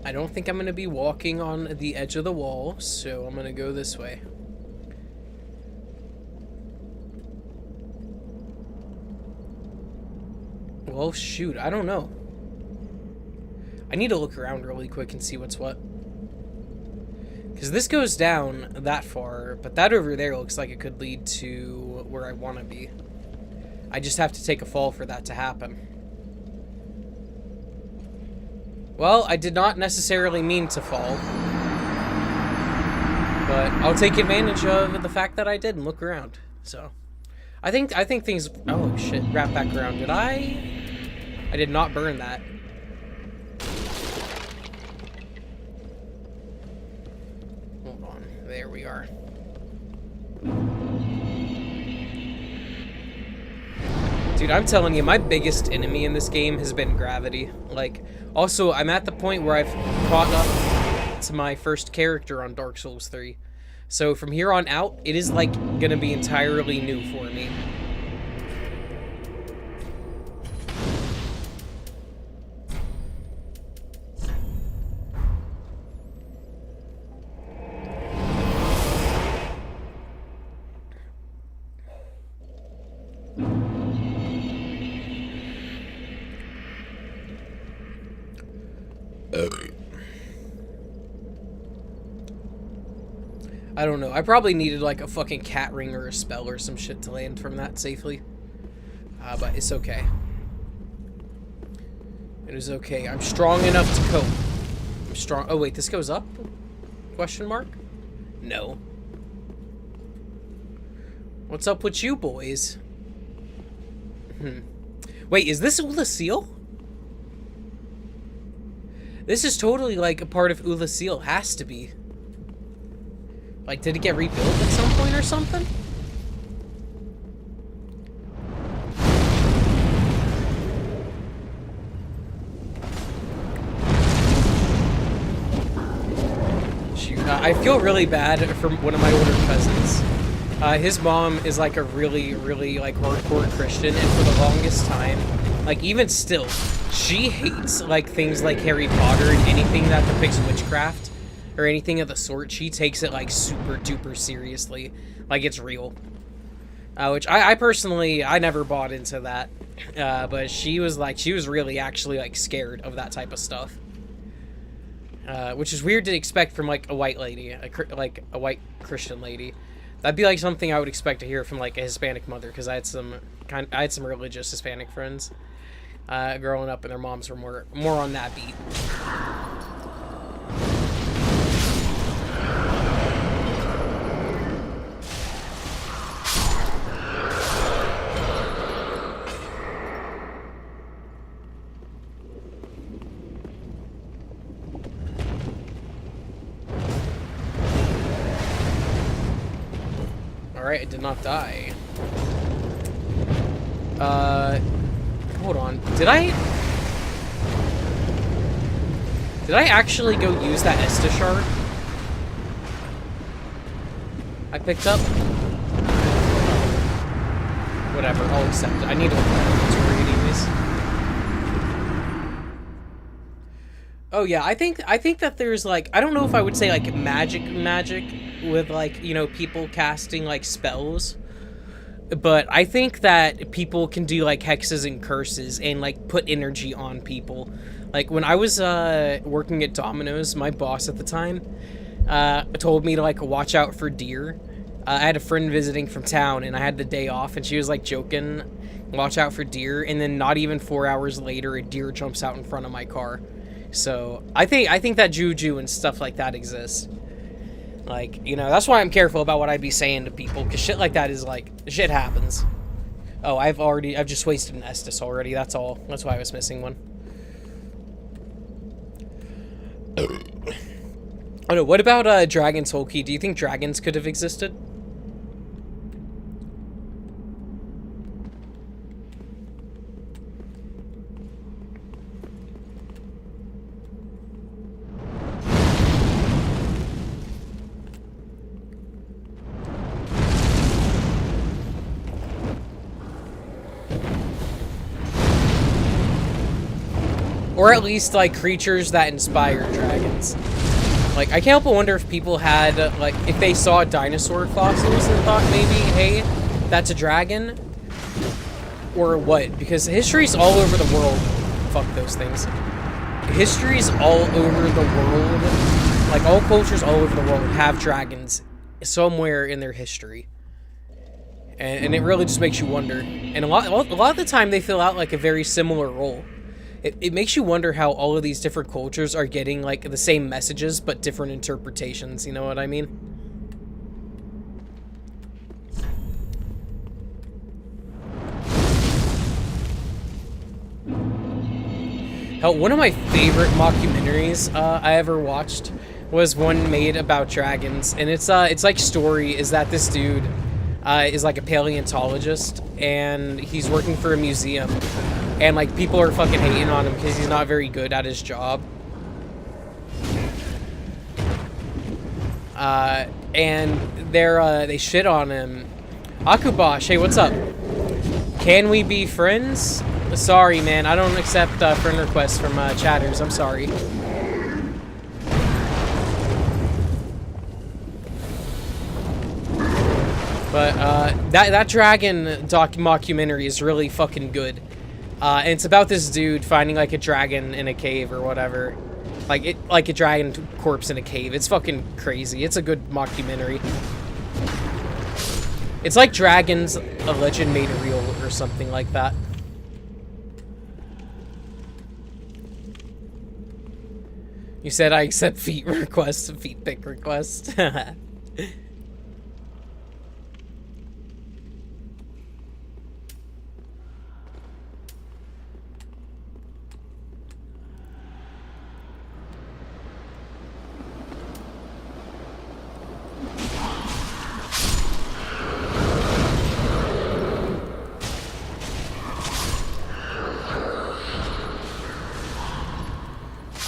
I don't think I'm going to be walking on the edge of the wall, so I'm going to go this way. Well, shoot, I don't know. I need to look around really quick and see what's what. Because this goes down that far, but that over there looks like it could lead to where I want to be. I just have to take a fall for that to happen. Well, I did not necessarily mean to fall. But I'll take advantage of the fact that I did and look around. So, I think things... Oh, shit. Wrap back around. Did I... I did not burn that. Hold on. There we are. Dude, I'm telling you, my biggest enemy in this game has been gravity. Like, also, I'm at the point where I've caught up to my first character on Dark Souls 3. So from here on out, it is, like, gonna be entirely new for me. I don't know. I probably needed like a fucking cat ring or a spell or some shit to land from that safely. But it's okay. It is okay. I'm strong enough to cope. I'm strong. Oh wait, this goes up? Question mark? No. What's up with you boys? Wait, is this Ula Seal? This is totally like a part of Ula Seal. Has to be. Like, did it get rebuilt at some point or something? Shoot, I feel really bad for one of my older cousins. His mom is like a really, really like hardcore Christian, and for the longest time, like even still, she hates like things like Harry Potter and anything that depicts witchcraft. Or anything of the sort. She takes it like super duper seriously, like it's real. Which I personally, I never bought into that, but she was really actually like scared of that type of stuff, which is weird to expect from like a white lady, like a white Christian lady. That'd be like something I would expect to hear from like a Hispanic mother, because I had some religious Hispanic friends growing up, and their moms were more on that beat. Alright, it did not die. Hold on. Did I actually go use that Estus shard? I picked up? Whatever, I'll accept it. I need to look at inventory anyways. Oh yeah, I think that there's like, I don't know if I would say like magic with like, you know, people casting like spells, but I think that people can do like hexes and curses and like put energy on people. Like when I was working at Domino's, my boss at the time told me to like watch out for deer. I had a friend visiting from town and I had the day off, and she was like joking, watch out for deer, and then not even 4 hours later a deer jumps out in front of my car. So I think that juju and stuff like that exists. Like, you know, that's why I'm careful about what I'd be saying to people, because shit like that is like, shit happens. Oh, I've just wasted an Estus already, that's all. That's why I was missing one. Oh no, what about Dragon's Whole Key? Do you think dragons could have existed? Or at least, like, creatures that inspire dragons. Like, I can't help but wonder if people had, like, if they saw dinosaur fossils and thought maybe, hey, that's a dragon? Or what? Because history's all over the world. Fuck those things. History's all over the world. Like, all cultures all over the world have dragons somewhere in their history. And it really just makes you wonder. And a lot of the time, they fill out, like, a very similar role. It makes you wonder how all of these different cultures are getting, like, the same messages, but different interpretations, you know what I mean? Hell, one of my favorite mockumentaries I ever watched was one made about dragons, and it's like story is that this dude is like a paleontologist, and he's working for a museum, and like people are fucking hating on him because he's not very good at his job. And they shit on him. Akubosh, hey, what's up? Can we be friends? Sorry, man, I don't accept friend requests from chatters. I'm sorry. But that dragon mockumentary is really fucking good. And it's about this dude finding like a dragon in a cave or whatever. Like a dragon corpse in a cave. It's fucking crazy. It's a good mockumentary. It's like Dragons, a Legend Made Real or something like that. You said I accept feet requests, feet pic requests.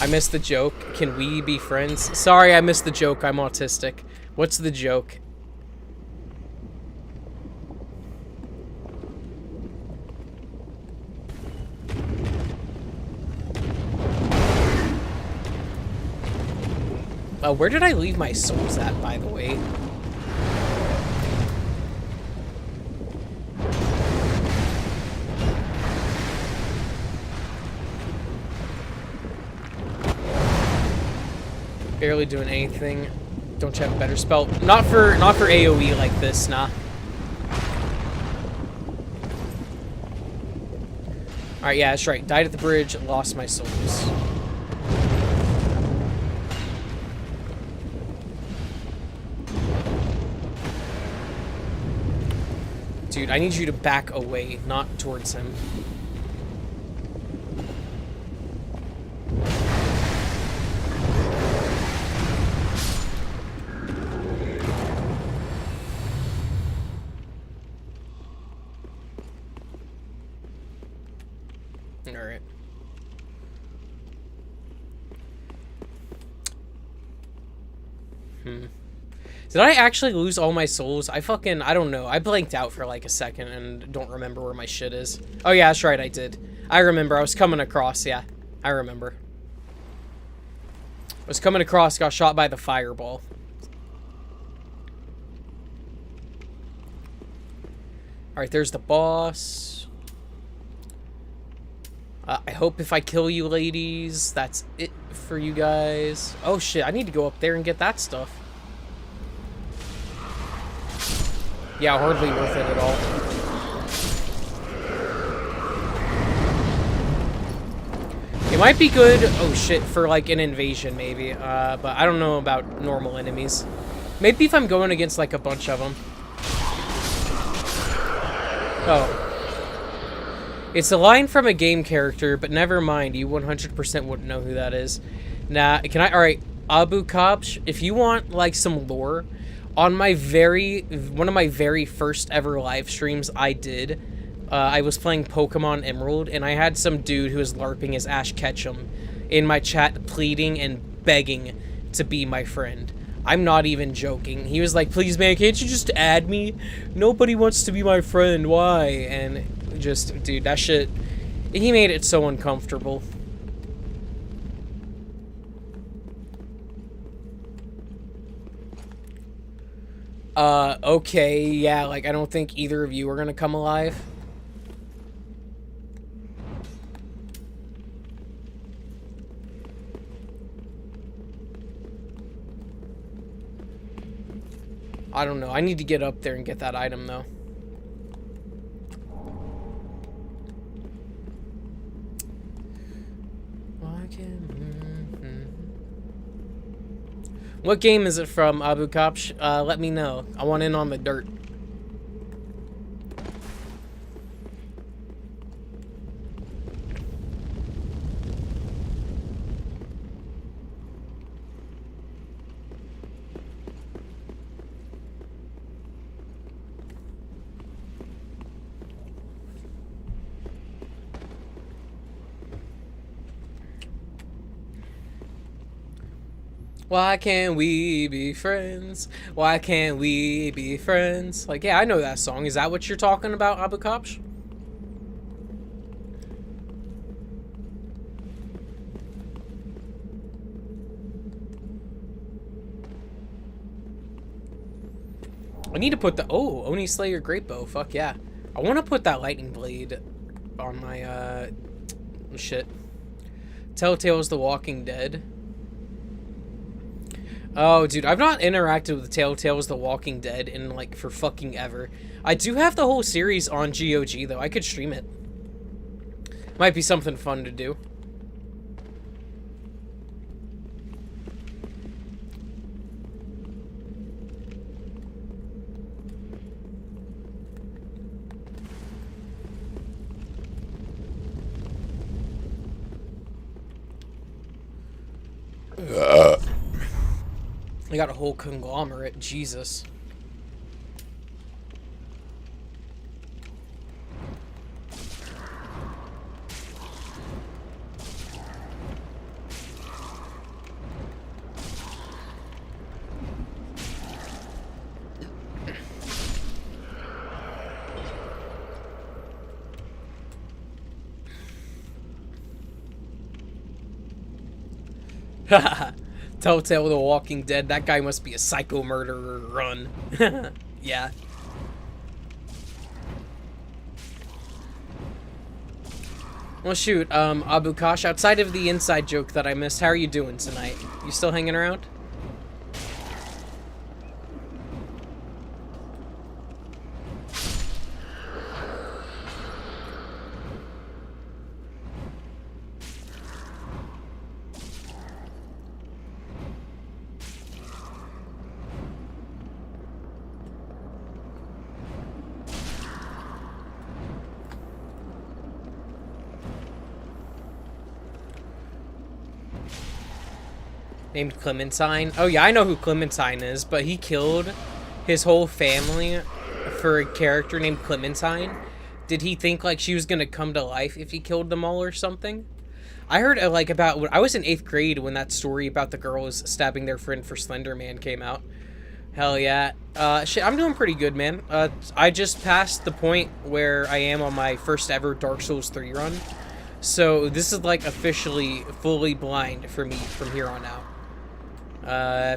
I missed the joke. Can we be friends? Sorry, I missed the joke. I'm autistic. What's the joke? Where did I leave my souls at, by the way? Barely doing anything. Don't you have a better spell? Not for AoE like this, nah. Alright, yeah, that's right. Died at the bridge, lost my souls. Dude, I need you to back away, not towards him. Alright. Did I actually lose all my souls? I don't know. I blanked out for like a second and don't remember where my shit is. Oh yeah, that's right, I did. I remember, I was coming across, yeah. I remember. I was coming across, got shot by the fireball. Alright, there's the boss. I hope if I kill you ladies, that's it for you guys. Oh shit, I need to go up there and get that stuff. Yeah, hardly worth it at all. It might be good, oh shit, for like an invasion maybe, but I don't know about normal enemies. Maybe if I'm going against like a bunch of them. Oh. It's a line from a game character, but never mind, you 100% wouldn't know who that is. Nah, alright, Abu Kabsh, if you want like some lore, on my one of my very first ever live streams I did, I was playing Pokemon Emerald, and I had some dude who was LARPing as Ash Ketchum in my chat pleading and begging to be my friend. I'm not even joking. He was like, please man, can't you just add me? Nobody wants to be my friend, why? And just, dude, that shit, he made it so uncomfortable. Okay, yeah, like, I don't think either of you are gonna come alive. I don't know. I need to get up there and get that item, though. What game is it from, Abu Kopsh? Let me know. I want in on the dirt. Why can't we be friends? Why can't we be friends? Like, yeah, I know that song. Is that what you're talking about, Abu Kopsh? I need to put the... Oh, Oni Slayer Great Bow. Fuck yeah. I want to put that lightning blade on my, shit. Telltale's The Walking Dead. Oh, dude, I've not interacted with Telltale's The Walking Dead in, like, for fucking ever. I do have the whole series on GOG, though. I could stream it. Might be something fun to do. I got a whole conglomerate, Jesus. Telltale The Walking Dead. That guy must be a psycho murderer. Run. Yeah. Well, shoot, Abu Kosh, outside of the inside joke that I missed, how are you doing tonight? You still hanging around? Named Clementine. Oh yeah, I know who Clementine is, but he killed his whole family for a character named Clementine. Did he think like she was gonna come to life if he killed them all or something? I heard like about when I was in 8th grade when that story about the girls stabbing their friend for Slender Man came out. Hell yeah. Shit, I'm doing pretty good, man. I just passed the point where I am on my first ever Dark Souls 3 run. So this is like officially fully blind for me from here on out.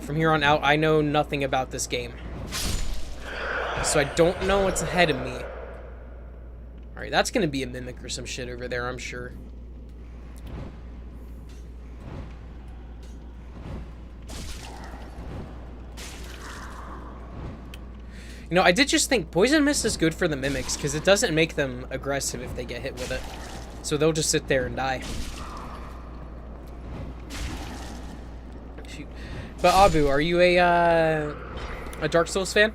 From here on out, I know nothing about this game. So I don't know what's ahead of me. Alright, that's gonna be a mimic or some shit over there, I'm sure. You know, I did just think Poison Mist is good for the mimics, because it doesn't make them aggressive if they get hit with it. So they'll just sit there and die. Shoot. But Abu, are you a Dark Souls fan?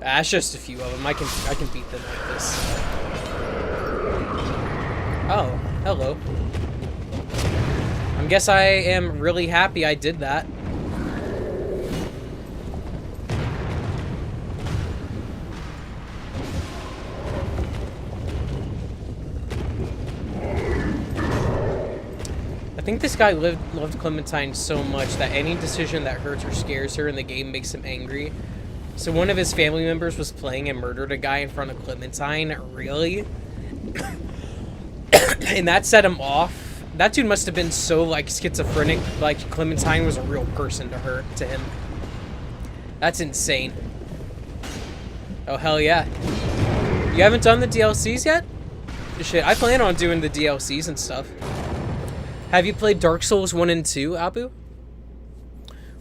That's just a few of them. I can beat them like this. Oh, hello. I guess I am really happy I did that. I think this guy loved Clementine so much that any decision that hurts or scares her in the game makes him angry. So one of his family members was playing and murdered a guy in front of Clementine. Really? And that set him off. That dude must have been so, like, schizophrenic. Like, Clementine was a real person to him. That's insane. Oh, hell yeah. You haven't done the DLCs yet? Shit, I plan on doing the DLCs and stuff. Have you played Dark Souls 1 and 2, Abu?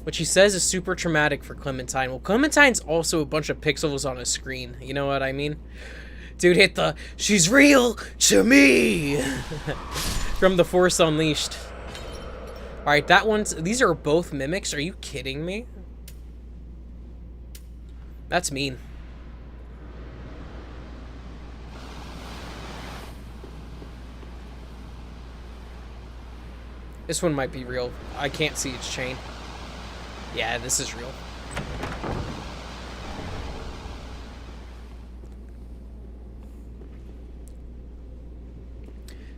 Which he says is super traumatic for Clementine. Well, Clementine's also a bunch of pixels on a screen. You know what I mean? Dude hit the, she's real to me! From The Force Unleashed. Alright, that one's, these are both mimics. Are you kidding me? That's mean. This one might be real. I can't see its chain. Yeah, this is real.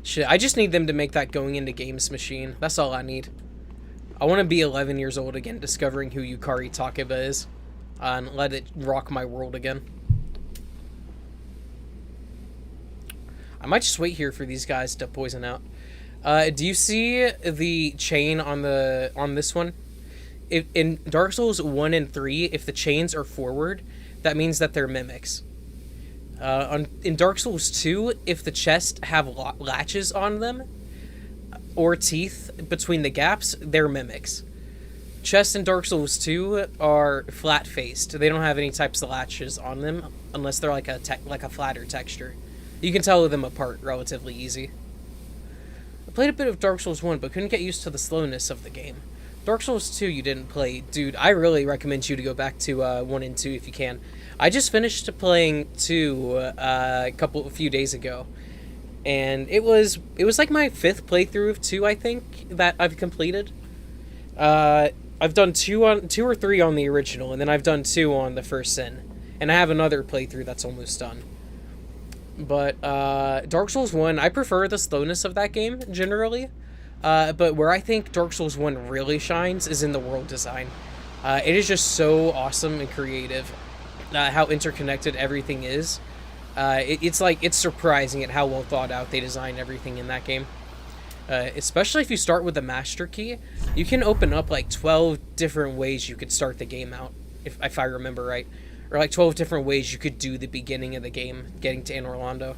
Shit, I just need them to make that going into games machine. That's all I need. I want to be 11 years old again, discovering who Yukari Takeba is. And let it rock my world again. I might just wait here for these guys to poison out. Do you see the chain on this one? In Dark Souls 1 and 3, if the chains are forward, that means that they're mimics. In Dark Souls 2, if the chests have latches on them, or teeth between the gaps, they're mimics. Chests in Dark Souls 2 are flat-faced. They don't have any types of latches on them, unless they're like a flatter texture. You can tell them apart relatively easy. I played a bit of Dark Souls 1, but couldn't get used to the slowness of the game. Dark Souls 2 you didn't play. Dude, I really recommend you to go back to 1 and 2 if you can. I just finished playing 2 a few days ago. And it was like my 5th playthrough of 2, I think, that I've completed. I've done 2 or 3 on the original, and then I've done 2 on the First Sin. And I have another playthrough that's almost done. But Dark Souls 1, I prefer the slowness of that game, generally. But where I think Dark Souls 1 really shines is in the world design. It is just so awesome and creative, how interconnected everything is. It's surprising at how well thought out they designed everything in that game. Especially if you start with the Master Key, you can open up like 12 different ways you could start the game out, if I remember right. Or like 12 different ways you could do the beginning of the game, getting to Anor Londo.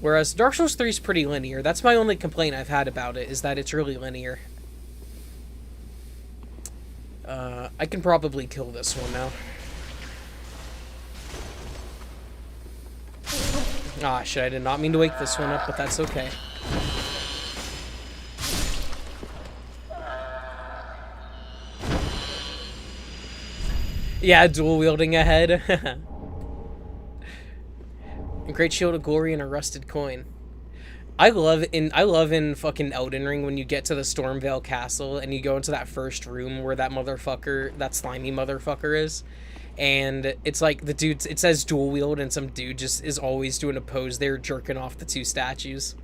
Whereas Dark Souls 3 is pretty linear. That's my only complaint I've had about it, is that it's really linear. I can probably kill this one now. Ah, shit, I did not mean to wake this one up, but that's okay. Yeah, dual wielding ahead. Great Shield of Glory and a rusted coin. I love in fucking Elden Ring when you get to the Stormvale Castle and you go into that first room where that slimy motherfucker is. And it's like the dude, it says dual wield and some dude just is always doing a pose there jerking off the 2 statues.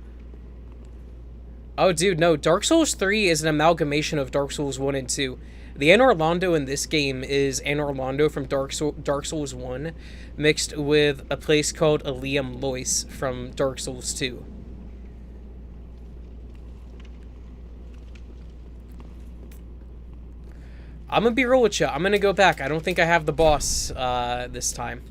Oh dude, no, Dark Souls 3 is an amalgamation of Dark Souls 1 and 2. The Anor Londo in this game is Anor Londo from Dark Souls 1 mixed with a place called Ilium Lois from Dark Souls 2. I'm gonna be real with you. I'm gonna go back. I don't think I have the boss this time.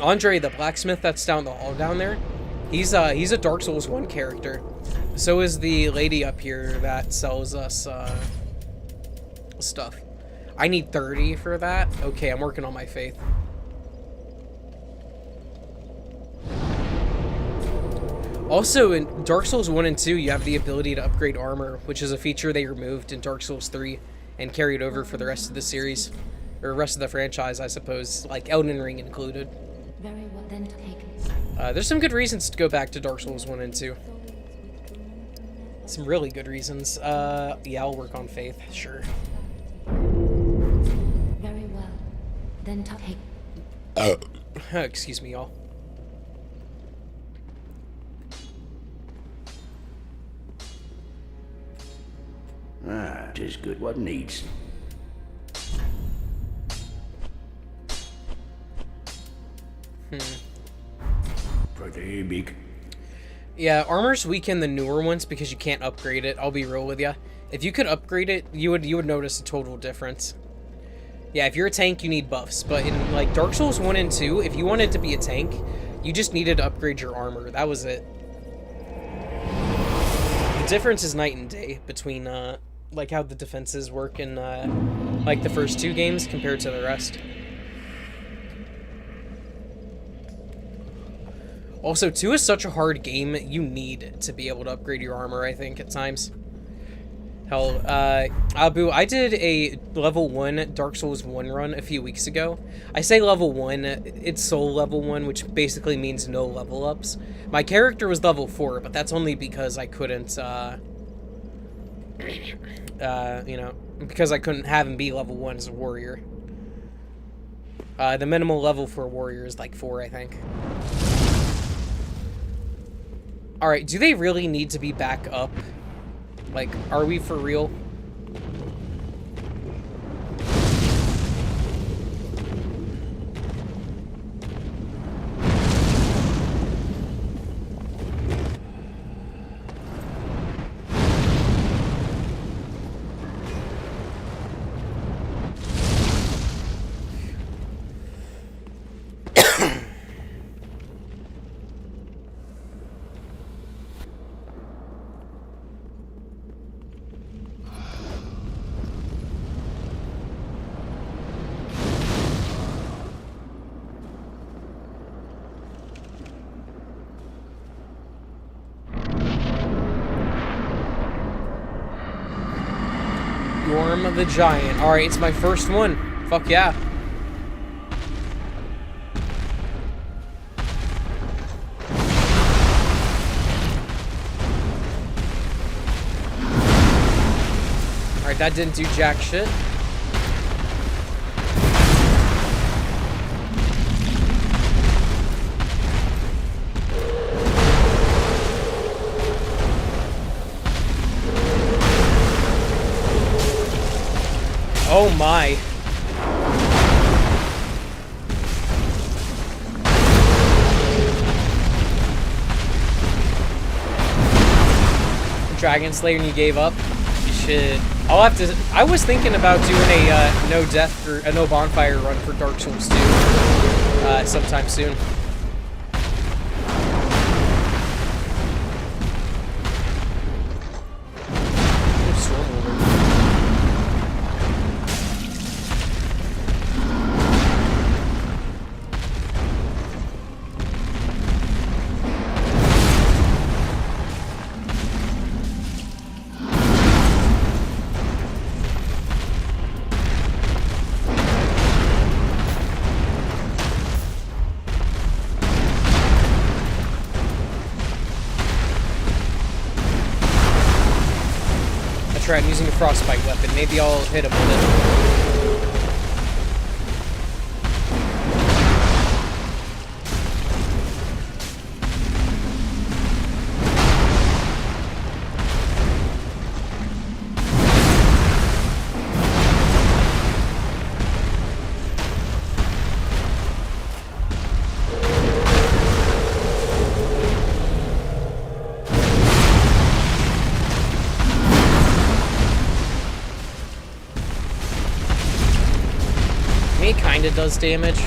Andre, the blacksmith that's down the hall down there, he's a Dark Souls 1 character. So is the lady up here that sells us stuff. I need 30 for that. Okay, I'm working on my faith. Also, in Dark Souls 1 and 2, you have the ability to upgrade armor, which is a feature they removed in Dark Souls 3 and carried over for the rest of the series. Or rest of the franchise, I suppose, like Elden Ring included. Very well then taken. There's some good reasons to go back to Dark Souls 1 and 2. Some really good reasons. Yeah, I'll work on faith, sure. Very well. Then take. Excuse me, y'all. is good. What needs? Pretty big. Yeah, armor's weak in the newer ones because you can't upgrade it. I'll be real with you. If you could upgrade it, you would notice a total difference. Yeah, if you're a tank, you need buffs. But in like Dark Souls 1 and 2, if you wanted to be a tank, you just needed to upgrade your armor. That was it. The difference is night and day between like how the defenses work in like the first 2 games compared to the rest. Also, 2 is such a hard game, you need to be able to upgrade your armor, I think, at times. Hell, Abu, I did a level 1 Dark Souls 1 run a few weeks ago. I say level 1, it's soul level 1, which basically means no level ups. My character was level 4, but that's only because I couldn't, you know, because I couldn't have him be level 1 as a warrior. The minimal level for a warrior is like 4, I think. Alright, do they really need to be back up? Like, are we for real? Gorm the Giant. Alright, it's my first one. Fuck yeah. Alright, that didn't do jack shit. Oh my. Dragon Slayer and you gave up? Shit. I'll have to... I was thinking about doing a no death or a no bonfire run for Dark Souls 2 sometime soon. I'm using a frostbite weapon. Maybe I'll hit him with it. It kinda does damage.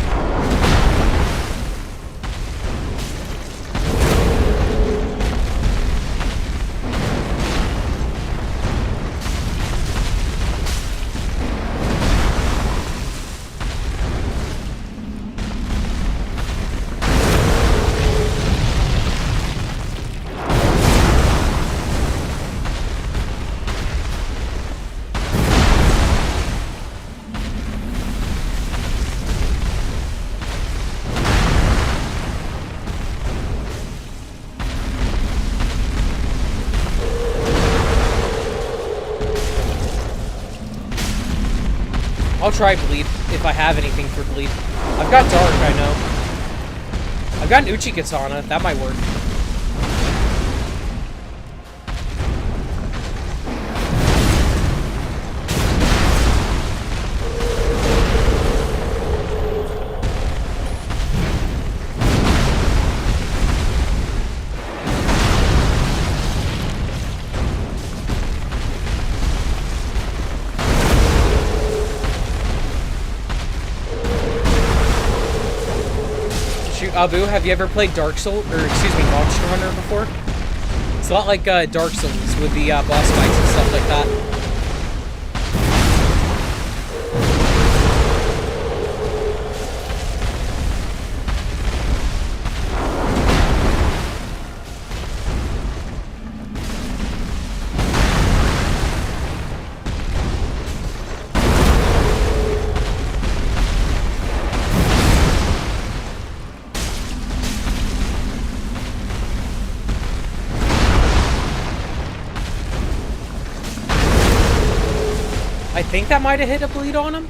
I'll try bleed if I have anything for bleed. I've got dark, I know. I've got an Uchi Katana. That might work. Abu, have you ever played Dark Souls, or excuse me, Monster Hunter before? It's a lot like Dark Souls with the boss fights and stuff like that. I think that might have hit a bleed on him.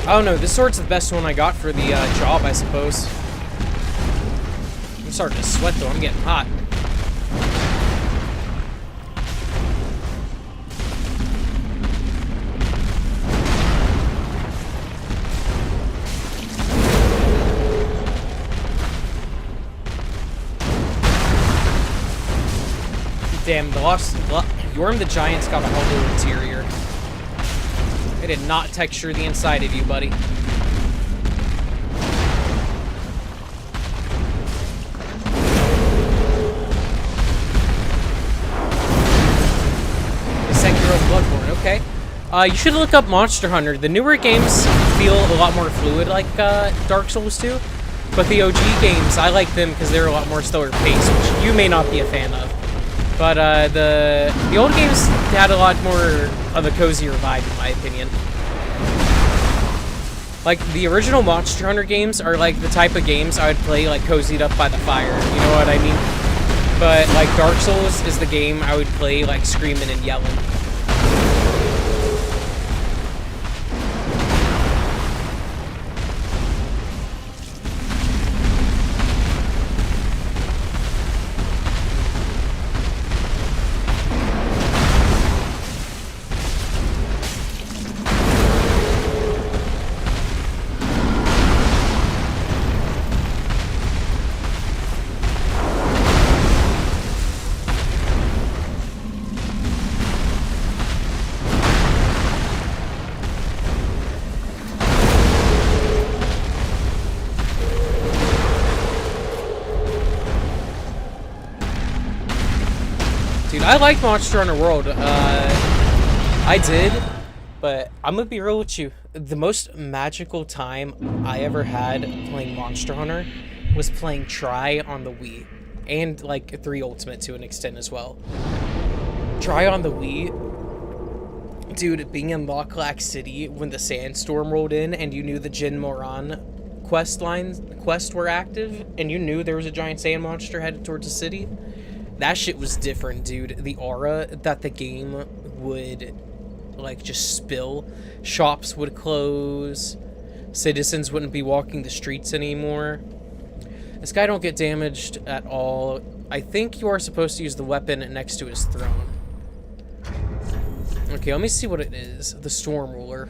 Oh no, this sword's the best one I got for the job, I suppose. I'm starting to sweat though, I'm getting hot. Damn, Yorm the Giant's got a hollow interior. I did not texture the inside of you, buddy. Sekiro Bloodborne, okay. You should look up Monster Hunter. The newer games feel a lot more fluid like Dark Souls 2, but the OG games, I like them because they're a lot more slower paced, which you may not be a fan of. But the old games had a lot more of a cozier vibe, in my opinion. Like, the original Monster Hunter games are like the type of games I would play like cozied up by the fire, you know what I mean? But like Dark Souls is the game I would play like screaming and yelling. Dude, I like Monster Hunter World. I did, but I'm gonna be real with you. The most magical time I ever had playing Monster Hunter was playing Try on the Wii. And, like, 3 Ultimate to an extent as well. Try on the Wii. Dude, being in Locklack City when the sandstorm rolled in and you knew the Jin Moran quests were active and you knew there was a giant sand monster headed towards the city. That shit was different, dude. The aura that the game would, like, just spill. Shops would close. Citizens wouldn't be walking the streets anymore. This guy don't get damaged at all. I think you are supposed to use the weapon next to his throne. Okay, let me see what it is. The Storm Ruler.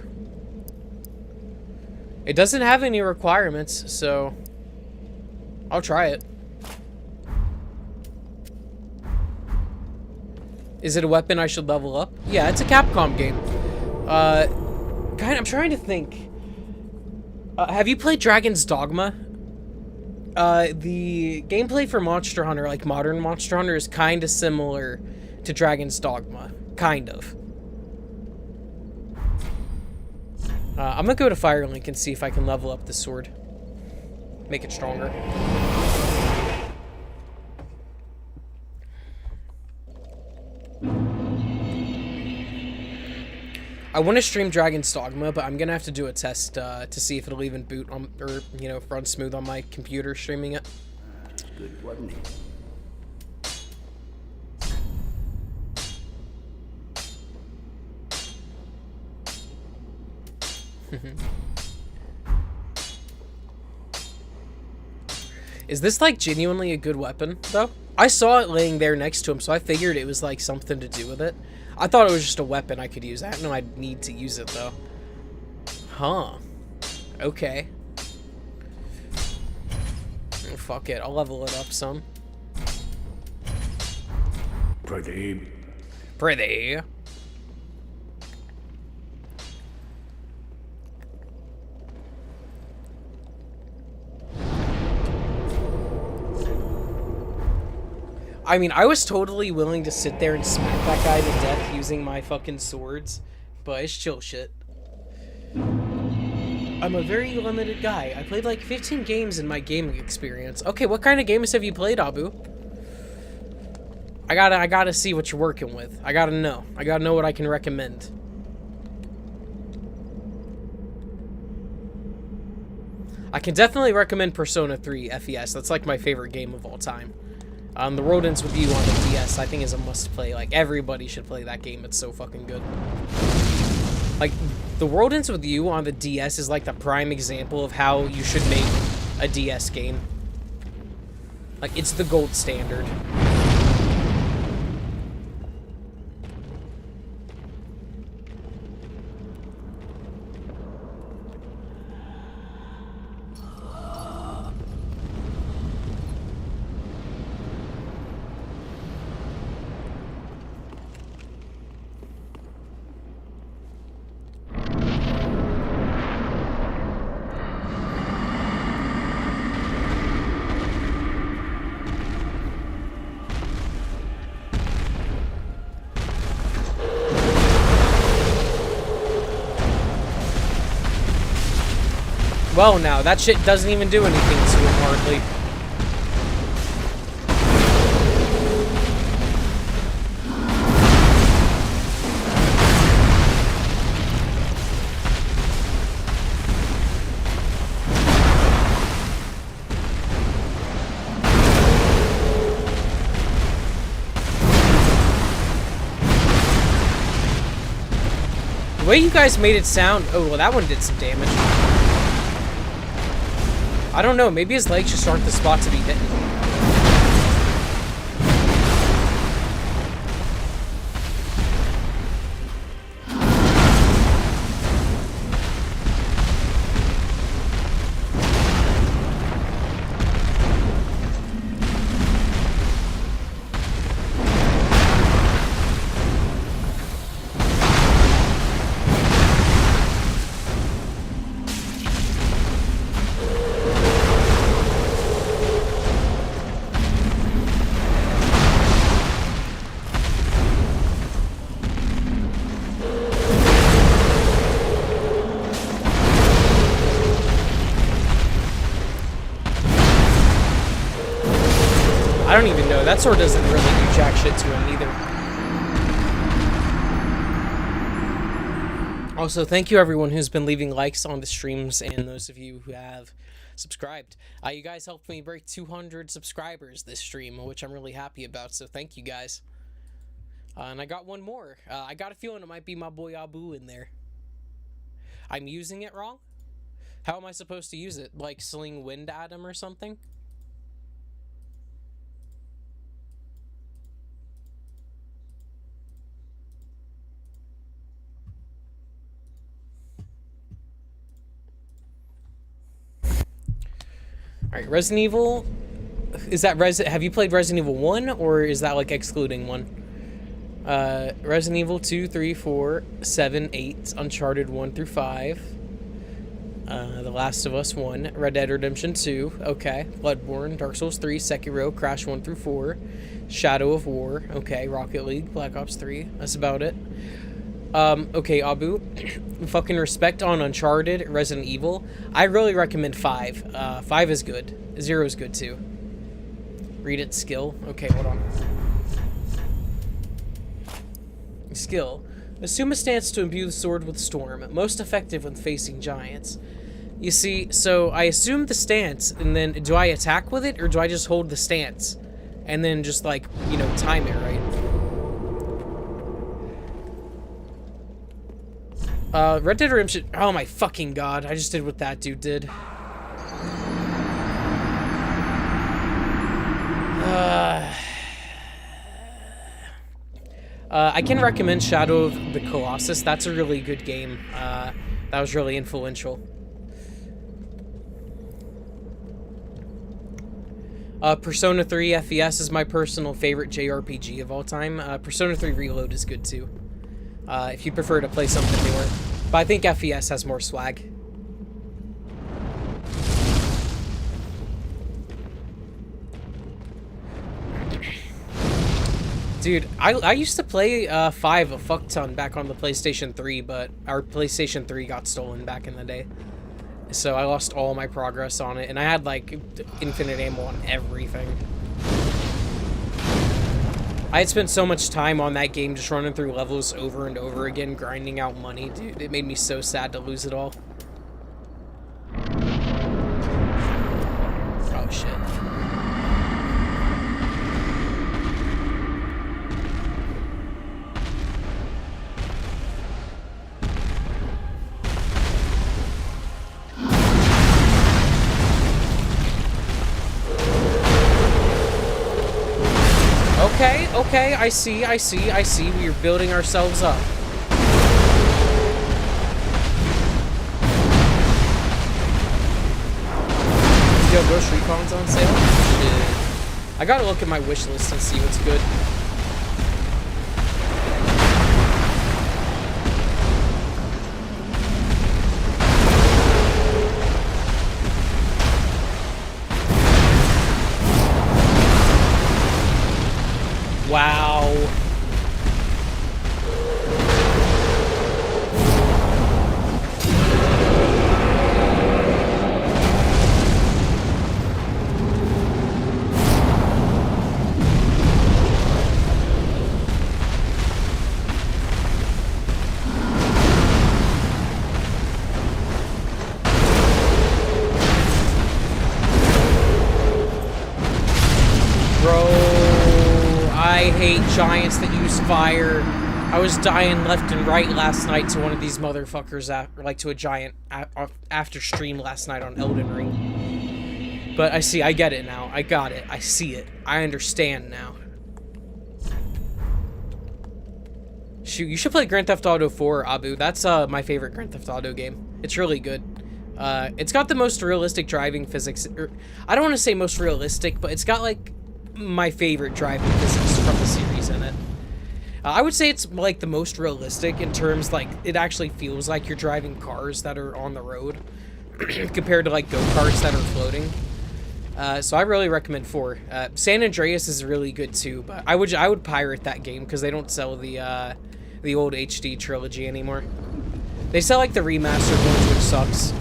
It doesn't have any requirements, so I'll try it. Is it a weapon I should level up? Yeah, it's a Capcom game. I'm trying to think. Have you played Dragon's Dogma? The gameplay for Monster Hunter, like modern Monster Hunter, is kind of similar to Dragon's Dogma. Kind of. I'm gonna go to Firelink and see if I can level up this sword. Make it stronger. I want to stream Dragon's Dogma, but I'm gonna have to do a test to see if it'll even boot on, or, you know, run smooth on my computer streaming it. Good, wasn't it? Is this, like, genuinely a good weapon, though? I saw it laying there next to him, so I figured it was, like, something to do with it. I thought it was just a weapon I could use. I didn't know I'd need to use it, though. Huh. Okay. Oh, fuck it. I'll level it up some. Pretty. Pretty. I mean, I was totally willing to sit there and smack that guy to death using my fucking swords, but it's chill shit. I'm a very limited guy. I played like 15 games in my gaming experience. Okay, what kind of games have you played, Abu? I gotta see what you're working with. I gotta know what I can recommend. I can definitely recommend Persona 3 FES. That's like my favorite game of all time. The Road Ends With You on the DS, I think, is a must-play. Like, everybody should play that game. It's so fucking good. Like, The World Ends With You on the DS is, like, the prime example of how you should make a DS game. Like, it's the gold standard. Well, now, that shit doesn't even do anything to him, hardly. The way you guys made it sound... Oh, well, that one did some damage. I don't know, maybe his legs just aren't the spot to be hitting. I don't even know. That sword doesn't really do jack shit to him either. Also, thank you everyone who's been leaving likes on the streams and those of you who have subscribed. You guys helped me break 200 subscribers this stream, which I'm really happy about, so thank you guys. And I got one more. I got a feeling it might be my boy Abu in there. I'm using it wrong? How am I supposed to use it? Like sling wind at him or something? Alright, Resident Evil, is that have you played Resident Evil 1, or is that, like, excluding 1? Resident Evil 2, 3, 4, 7, 8, Uncharted 1 through 5, The Last of Us 1, Red Dead Redemption 2, okay, Bloodborne, Dark Souls 3, Sekiro, Crash 1 through 4, Shadow of War, okay, Rocket League, Black Ops 3, that's about it. Okay, Abu, fucking respect on Uncharted, Resident Evil. I really recommend 5. 5 is good. 0 is good too. Read it, skill. Okay, hold on. Skill. Assume a stance to imbue the sword with storm. Most effective when facing giants. You see, so I assume the stance, and then do I attack with it, or do I just hold the stance? And then just, like, you know, time it, right? Red Dead Redemption. Oh my fucking god! I just did what that dude did. I can recommend Shadow of the Colossus. That's a really good game. That was really influential. Persona 3 FES is my personal favorite JRPG of all time. Persona 3 Reload is good too. If you prefer to play something newer. But I think FES has more swag. Dude, I used to play 5 a fuck ton back on the PlayStation 3, but our PlayStation 3 got stolen back in the day. So I lost all my progress on it, and I had like infinite ammo on everything. I had spent so much time on that game just running through levels over and over again, grinding out money, dude. It made me so sad to lose it all. Oh shit. Okay, I see. We're building ourselves up. Yo, Ghost Recon's on sale? Shit. I gotta look at my wish list and see what's good. Wow. I hate giants that use fire. I was dying left and right last night to one of these motherfuckers, like to a giant after stream last night on Elden Ring. But I get it now. I got it. I see it. I understand now. Shoot, you should play Grand Theft Auto 4, Abu. That's my favorite Grand Theft Auto game. It's really good. It's got the most realistic driving physics. I don't want to say most realistic, but it's got like my favorite driving physics from the series in it. I would say it's like the most realistic in terms like it actually feels like you're driving cars that are on the road compared to like go-karts that are floating. So I really recommend 4. San Andreas is really good too, but I would pirate that game because they don't sell the old HD trilogy anymore. They sell like the remastered ones, which sucks.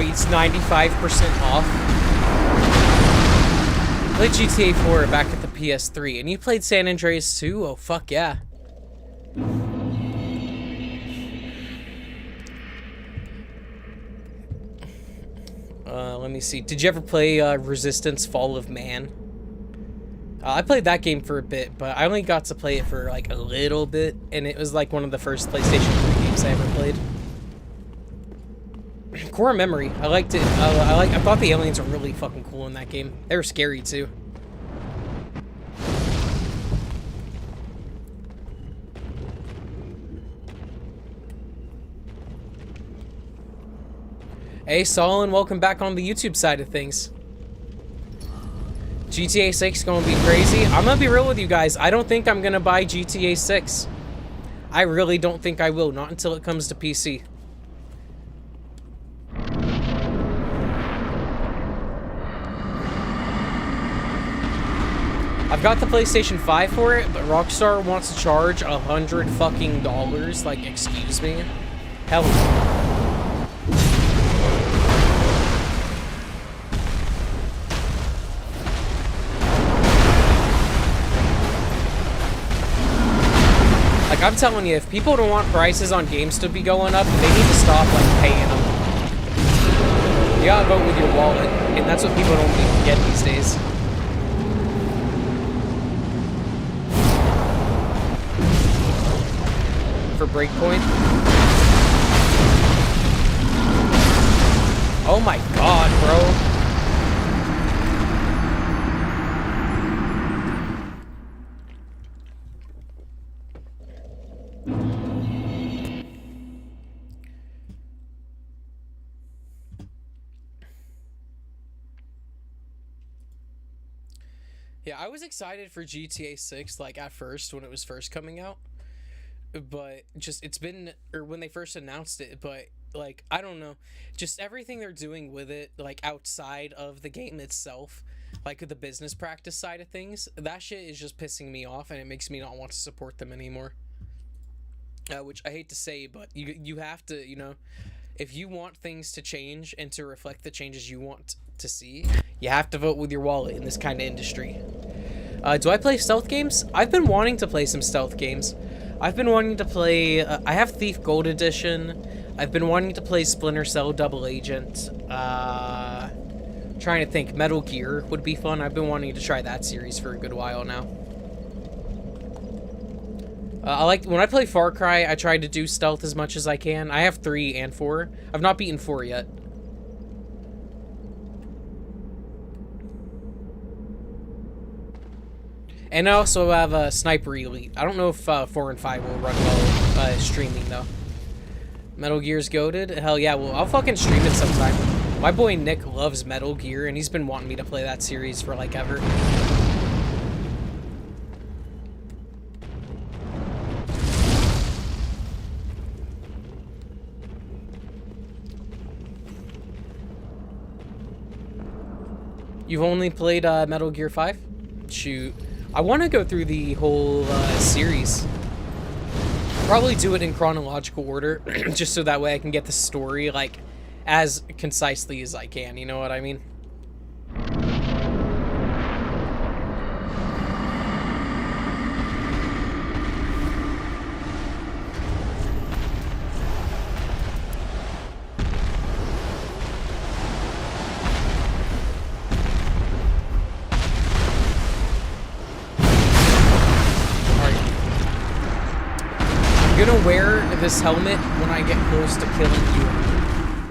It's 95% off. I played GTA 4 back at the PS3, and you played San Andreas too? Oh, fuck yeah. Let me see. Did you ever play Resistance Fall of Man? I played that game for a bit, but I only got to play it for like a little bit, and it was like one of the first PlayStation 3 games I ever played. Core Memory, I liked it. I thought the aliens were really fucking cool in that game. They were scary too. Hey, Solon, welcome back on the YouTube side of things. GTA 6 gonna be crazy. I'm gonna be real with you guys. I don't think I'm gonna buy GTA 6. I really don't think I will. Not until it comes to PC. I've got the PlayStation 5 for it, but Rockstar wants to charge $100 fucking dollars. Like, excuse me? Hell no. Like, I'm telling you, if people don't want prices on games to be going up, they need to stop, like, paying them. You gotta vote with your wallet, and that's what people don't even get these days. For Breakpoint. Oh my god, bro. Yeah, I was excited for GTA 6, like, at first, when it was first coming out. But just, it's been, or when they first announced it, but, like, I don't know. Just everything they're doing with it, like, outside of the game itself, like, the business practice side of things, that shit is just pissing me off, and it makes me not want to support them anymore. Which I hate to say, but you have to, you know, if you want things to change and to reflect the changes you want to see, you have to vote with your wallet in this kind of industry. Do I play stealth games? I've been wanting to play some stealth games. I've been wanting to play, I have Thief Gold Edition. I've been wanting to play Splinter Cell Double Agent. Trying to think, Metal Gear would be fun. I've been wanting to try that series for a good while now. When I play Far Cry, I try to do stealth as much as I can. I have 3 and 4. I've not beaten 4 yet. And I also have a Sniper Elite. I don't know if 4 and 5 will run well streaming, though. Metal Gear's goated? Hell yeah, well, I'll fucking stream it sometime. My boy Nick loves Metal Gear, and he's been wanting me to play that series for, like, ever. You've only played Metal Gear 5? Shoot. I want to go through the whole series. Probably do it in chronological order, just so that way I can get the story, like, as concisely as I can, you know what I mean? I'm gonna wear this helmet when I get close to killing you,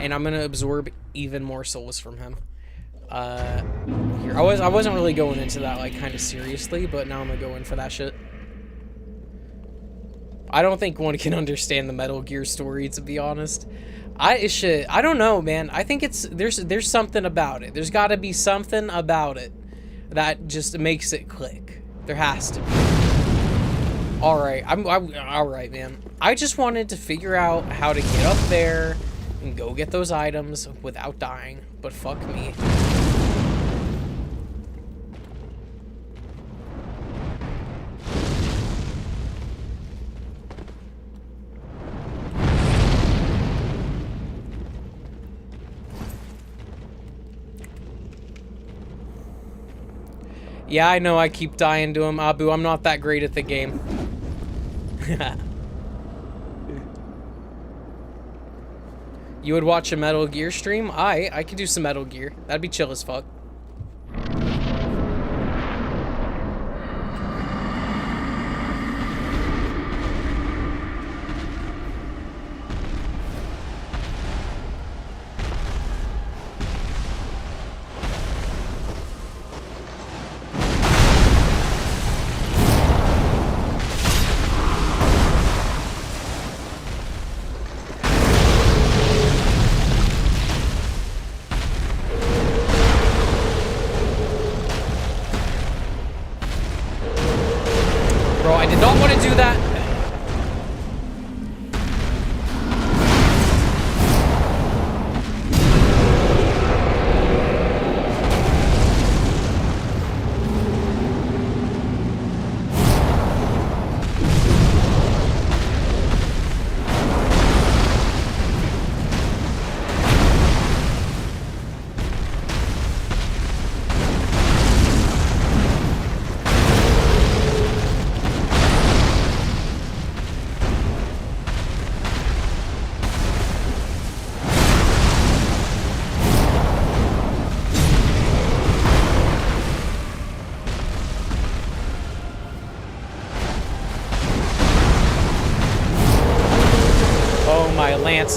and I'm gonna absorb even more souls from him. Here, I wasn't really going into that, like, kind of seriously, but now I'm gonna go in for that shit. I don't think one can understand the Metal Gear story, to be honest. I don't know, man. I think there's something about it. There's got to be something about it that just makes it click. There has to be. Alright, alright, man. I just wanted to figure out how to get up there and go get those items without dying, but fuck me. Yeah, I know I keep dying to him, Abu. I'm not that great at the game. You would watch a Metal Gear stream? I could do some Metal Gear. That'd be chill as fuck.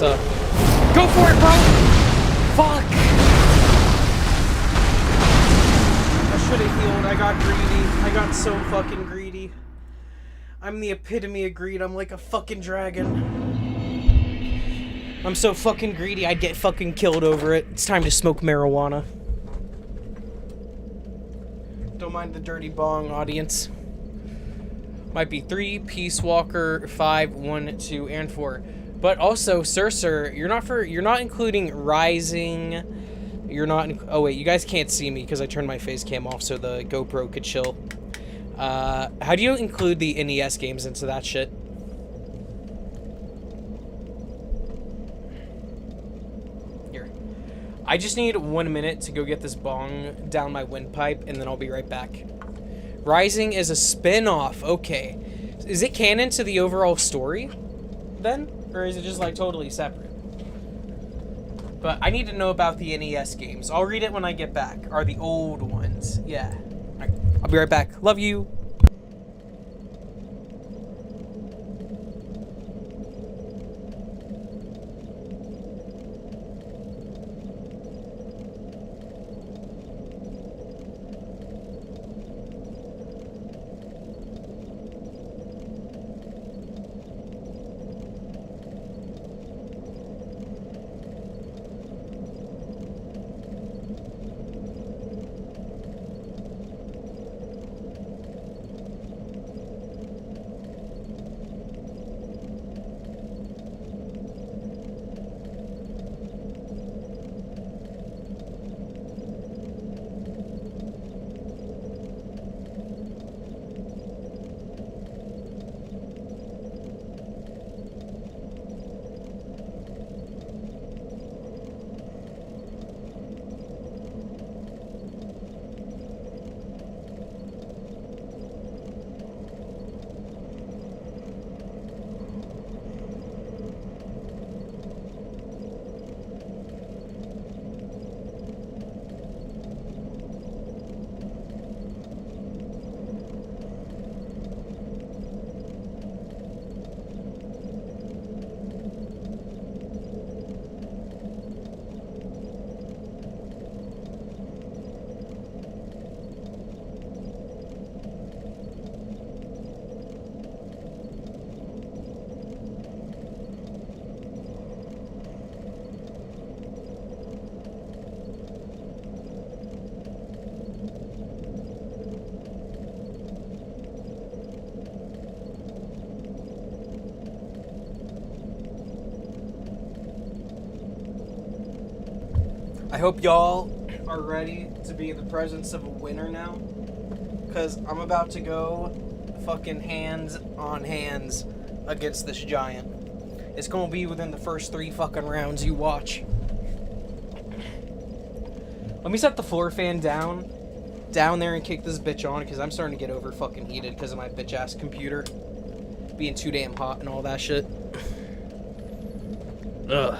up. Go for it, bro! Fuck! I should have healed. I got greedy. I got so fucking greedy. I'm the epitome of greed. I'm like a fucking dragon. I'm so fucking greedy, I'd get fucking killed over it. It's time to smoke marijuana. Don't mind the dirty bong, audience. Might be 3, Peace Walker, 5, 1, 2, and 4. But also, Sir, you're not including Rising. You're not. Oh wait, you guys can't see me because I turned my face cam off so the GoPro could chill. How do you include the NES games into that shit? Here, I just need 1 minute to go get this bong down my windpipe, and then I'll be right back. Rising is a spin-off. Okay, is it canon to the overall story then, or is it just like totally separate? But I need to know about the NES games. I'll read it when I get back. Are the old ones? Yeah. All right, I'll be right back. Love you. I hope y'all are ready to be in the presence of a winner now, because I'm about to go fucking hands on hands against this giant. It's gonna be within the first 3 fucking rounds. You watch. Let me set the floor fan down there and kick this bitch on, because I'm starting to get over fucking heated because of my bitch ass computer being too damn hot and all that shit. Ugh.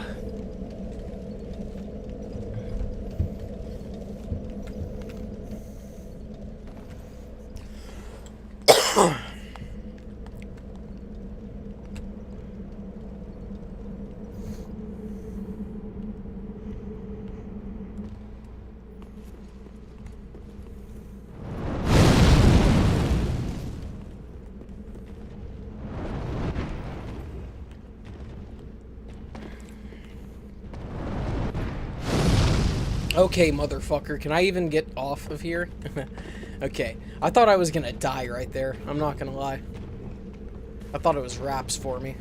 Okay, motherfucker, can I even get off of here? Okay, I thought I was gonna die right there. I'm not gonna lie. I thought it was wraps for me.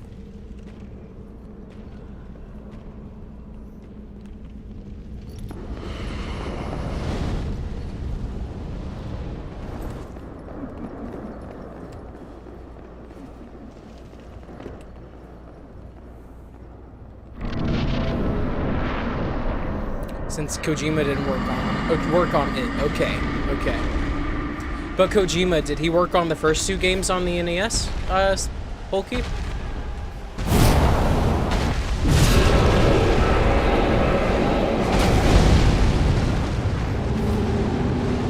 Since Kojima didn't work on it. Okay. But Kojima, did he work on the first 2 games on the NES, Bulky?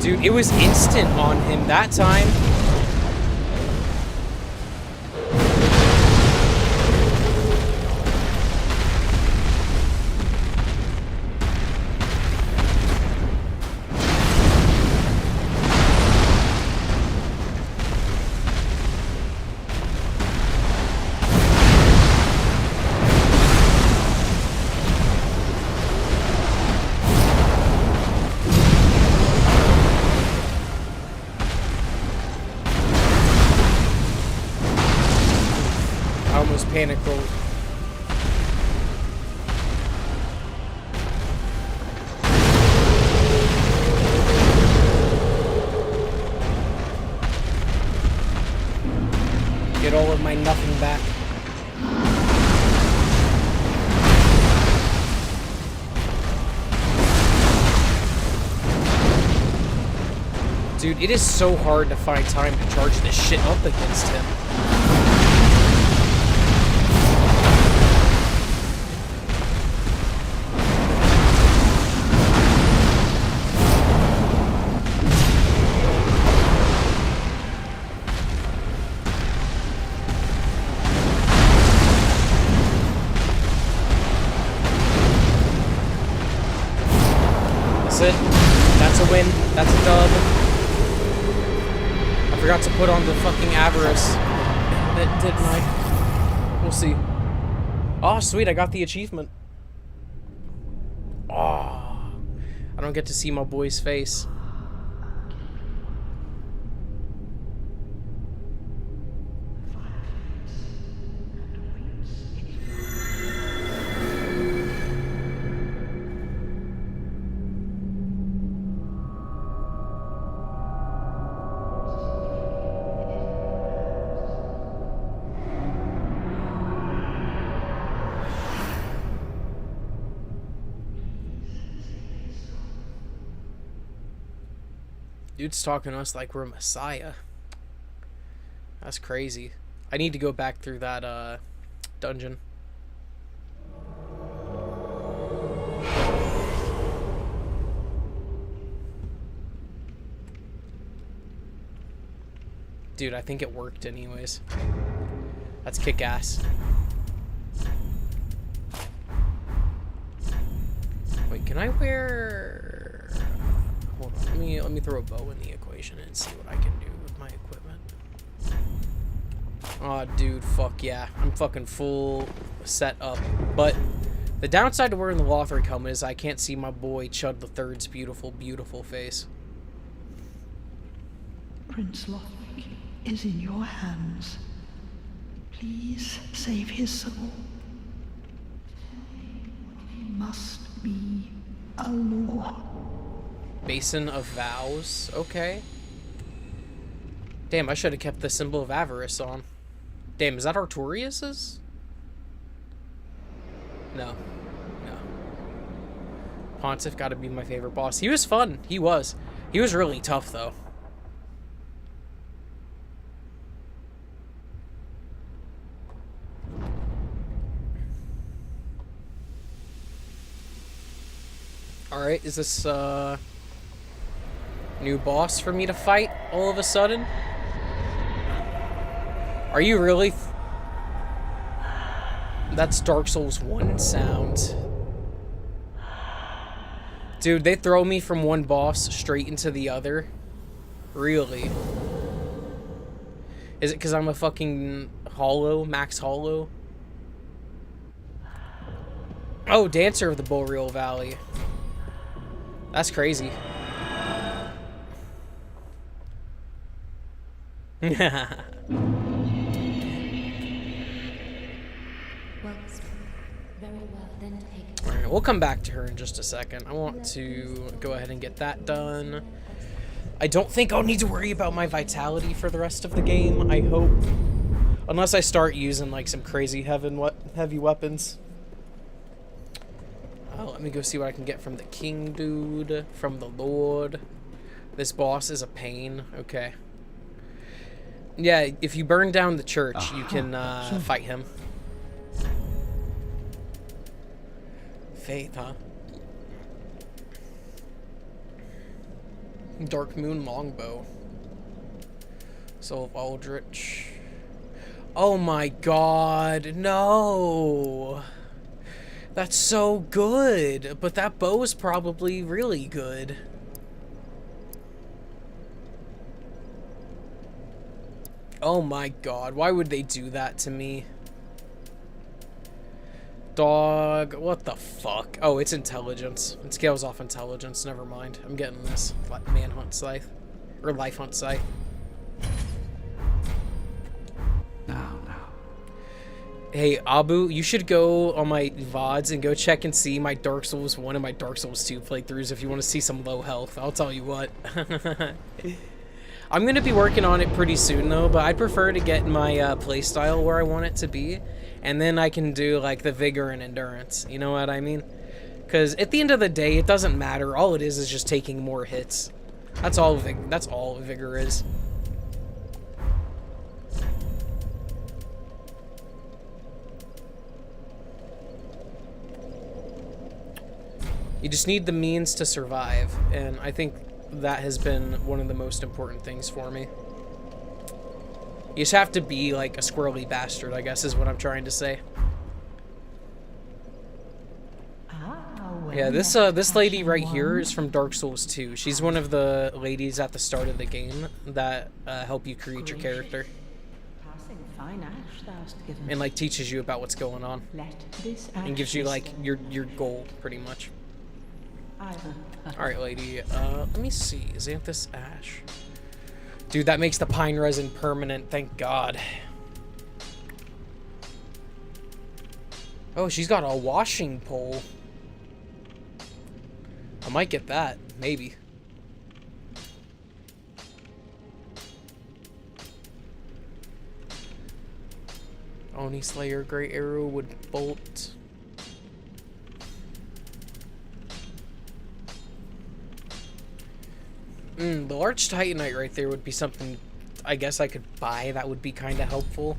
Dude, it was instant on him that time. panic roll. Get all of my nothing back. Dude, it is so hard to find time to charge this shit up against him. That's it. That's a win. That's a dub. I forgot to put on the fucking avarice. Didn't I? We'll see. Oh, sweet. I got the achievement. Oh. I don't get to see my boy's face. Dude's talking to us like we're Messiah. That's crazy. I need to go back through that dungeon. Dude, I think it worked anyways. That's kick-ass. Wait, can I wear... Hold on, let me throw a bow in the equation and see what I can do with my equipment. Aw, dude, fuck yeah. I'm fucking full set up. But the downside to wearing the Lothric helmet is I can't see my boy Chud III's beautiful, beautiful face. Prince Lothric is in your hands. Please save his soul. He must be a lord. Basin of Vows. Okay. Damn, I should have kept the symbol of avarice on. Damn, is that Artorias's? No. No. Pontiff gotta be my favorite boss. He was fun. He was. He was really tough, though. Alright, is this, new boss for me to fight all of a sudden? Are you really? That's Dark Souls 1 sound. Dude, they throw me from one boss straight into the other? Really? Is it because I'm a fucking hollow, max hollow? Oh, Dancer of the Boreal Valley. That's crazy. Alright, we'll come back to her in just a second. I want to go ahead and get that done. I don't think I'll need to worry about my vitality for the rest of the game, I hope. Unless I start using like some crazy heavy weapons. Let me go see what I can get from the king dude, from the lord. This boss is a pain. Okay. Yeah, if you burn down the church, you can fight him. Faith, huh? Dark Moon Longbow. Soul of Aldrich. Oh my god, no! That's so good, but that bow is probably really good. Oh my god, why would they do that to me? Dog, what the fuck? Oh, it's intelligence. It scales off intelligence, never mind. I'm getting this. Manhunt scythe. Or life hunt scythe. Now. Hey, Abu, you should go on my VODs and go check and see my Dark Souls 1 and my Dark Souls 2 playthroughs if you want to see some low health. I'll tell you what. I'm going to be working on it pretty soon, though, but I'd prefer to get my playstyle where I want it to be, and then I can do, like, the vigor and endurance. You know what I mean? Because at the end of the day, it doesn't matter. All it is just taking more hits. That's all vigor is. You just need the means to survive, and I think that has been one of the most important things for me. You just have to be like a squirrely bastard, I guess is what I'm trying to say. Yeah, this lady right here is from Dark Souls 2. She's one of the ladies at the start of the game that help you create your character. And like teaches you about what's going on. And gives you like your goal, pretty much. Alright, lady. Let me see. Xanthus Ash. Dude, that makes the pine resin permanent. Thank God. Oh, she's got a washing pole. I might get that. Maybe. Oni Slayer, Great Arrow, Wood Bolt. The Large Titanite right there would be something I guess I could buy. That would be kind of helpful.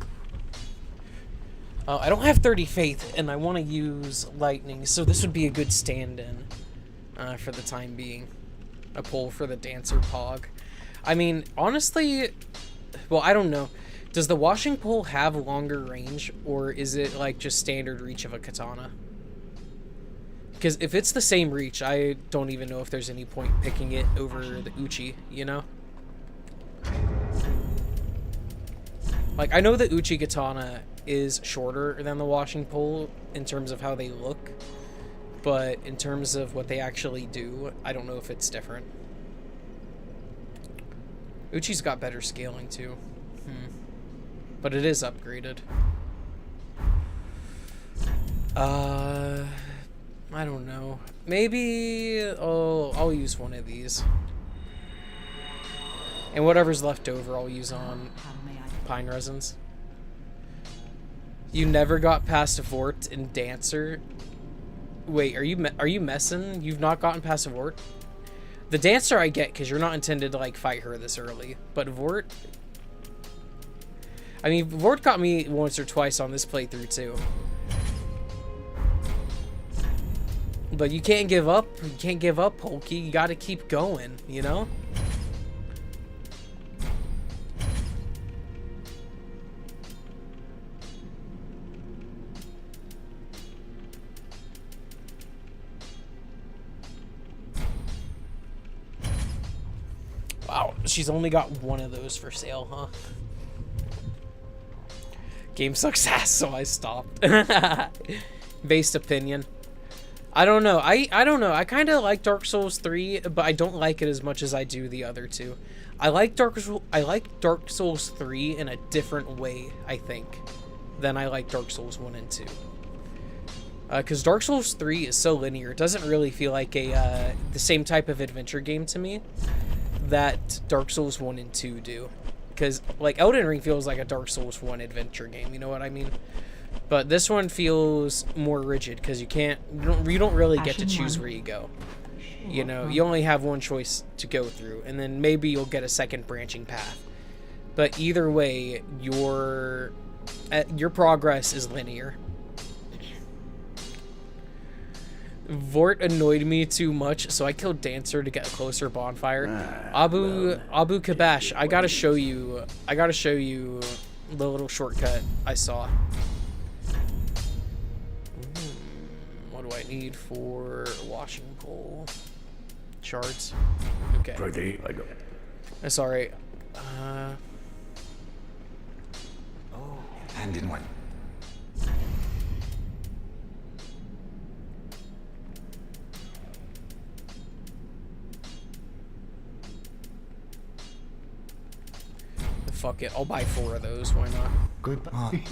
I don't have 30 faith, and I want to use lightning, so this would be a good stand-in for the time being. A pull for the Dancer Pog. I mean, honestly, well, I don't know. Does the washing pole have longer range, or is it like just standard reach of a katana? Because if it's the same reach, I don't even know if there's any point picking it over the Uchi, you know? Like, I know the Uchi katana is shorter than the washing pole in terms of how they look, but in terms of what they actually do, I don't know if it's different. Uchi's got better scaling, too. But it is upgraded. I don't know. Maybe I'll use one of these. And whatever's left over, I'll use on pine resins. You never got past Vort in Dancer? Wait, are you messing? You've not gotten past Vort? The Dancer I get, because you're not intended to, like, fight her this early. But Vort... I mean, Vort got me once or twice on this playthrough, too. But you can't give up. You can't give up, Polky. You gotta keep going, you know? Wow, she's only got one of those for sale, huh? Game sucks ass, so I stopped. Based opinion. I don't know. I don't know. I kind of like Dark Souls 3, but I don't like it as much as I do the other two. I like Dark Souls 3 in a different way, I think, than I like Dark Souls 1 and 2. Because Dark Souls 3 is so linear. It doesn't really feel like the same type of adventure game to me that Dark Souls 1 and 2 do. Because, like, Elden Ring feels like a Dark Souls 1 adventure game, you know what I mean? But this one feels more rigid because you don't really get to choose where you go. You know, you only have one choice to go through, and then maybe you'll get a second branching path. But either way, your progress is linear. Vort annoyed me too much, so I killed Dancer to get a closer bonfire. Abu Kabash, I gotta show you the little shortcut I saw. What do I need for washing pole? Shards. Okay. Ready, I go. That's alright. Hand in one. Fuck it, I'll buy 4 of those, why not? Goodbye.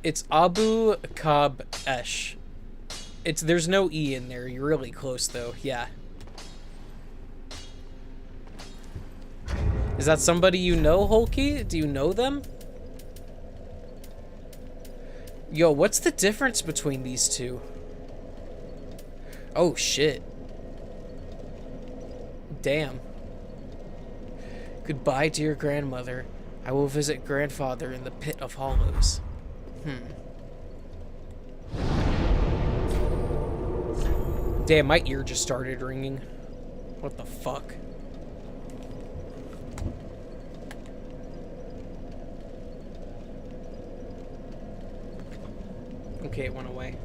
It's Abu Kab-esh. There's no E in there. You're really close though. Yeah. Is that somebody you know, Hulky? Do you know them? Yo, what's the difference between these two? Oh, shit. Damn. Goodbye, dear grandmother. I will visit grandfather in the pit of hollows. Damn, my ear just started ringing. What the fuck? Okay, it went away.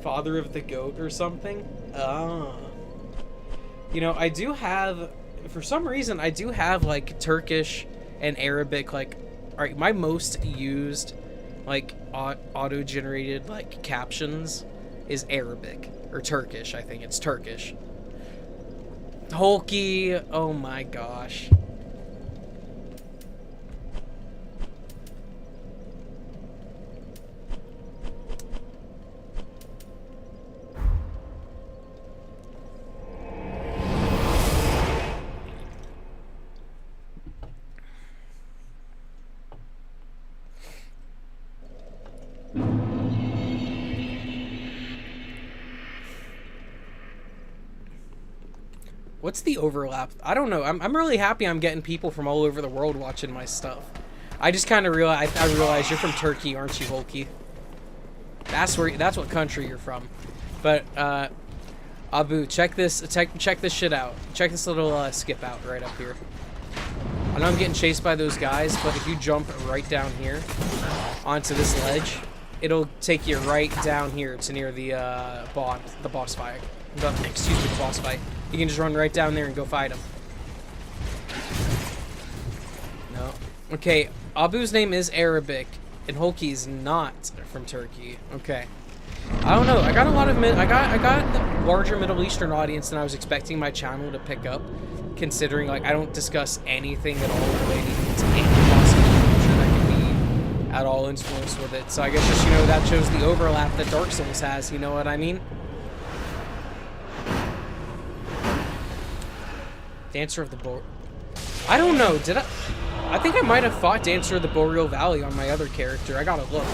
Father of the goat or something? Ah. You know, I do have, for some reason, I do have, like, Turkish and Arabic, like, alright, my most used, like, auto-generated, like, captions is Arabic. Or Turkish, I think. It's Turkish. Hulky, oh my gosh. What's the overlap? I don't know. I'm really happy I'm getting people from all over the world watching my stuff. I just kind of realized, I realized you're from Turkey, aren't you, Hulky? That's what country you're from. But, Abu, check this shit out. Check this little, skip out right up here. I know I'm getting chased by those guys, but if you jump right down here onto this ledge, it'll take you right down here to near the boss fight. Excuse me, the boss fight. You can just run right down there and go fight him. No. Okay, Abu's name is Arabic, and Hulky's not from Turkey. Okay. I don't know. I got a lot of I got the larger Middle Eastern audience than I was expecting my channel to pick up, considering like I don't discuss anything at all related to any possible culture that can be at all influenced with it. So I guess just, you know, that shows the overlap that Dark Souls has, you know what I mean? Dancer of the Boreal. I don't know. Did I? I think I might have fought Dancer of the Boreal Valley on my other character. I gotta look.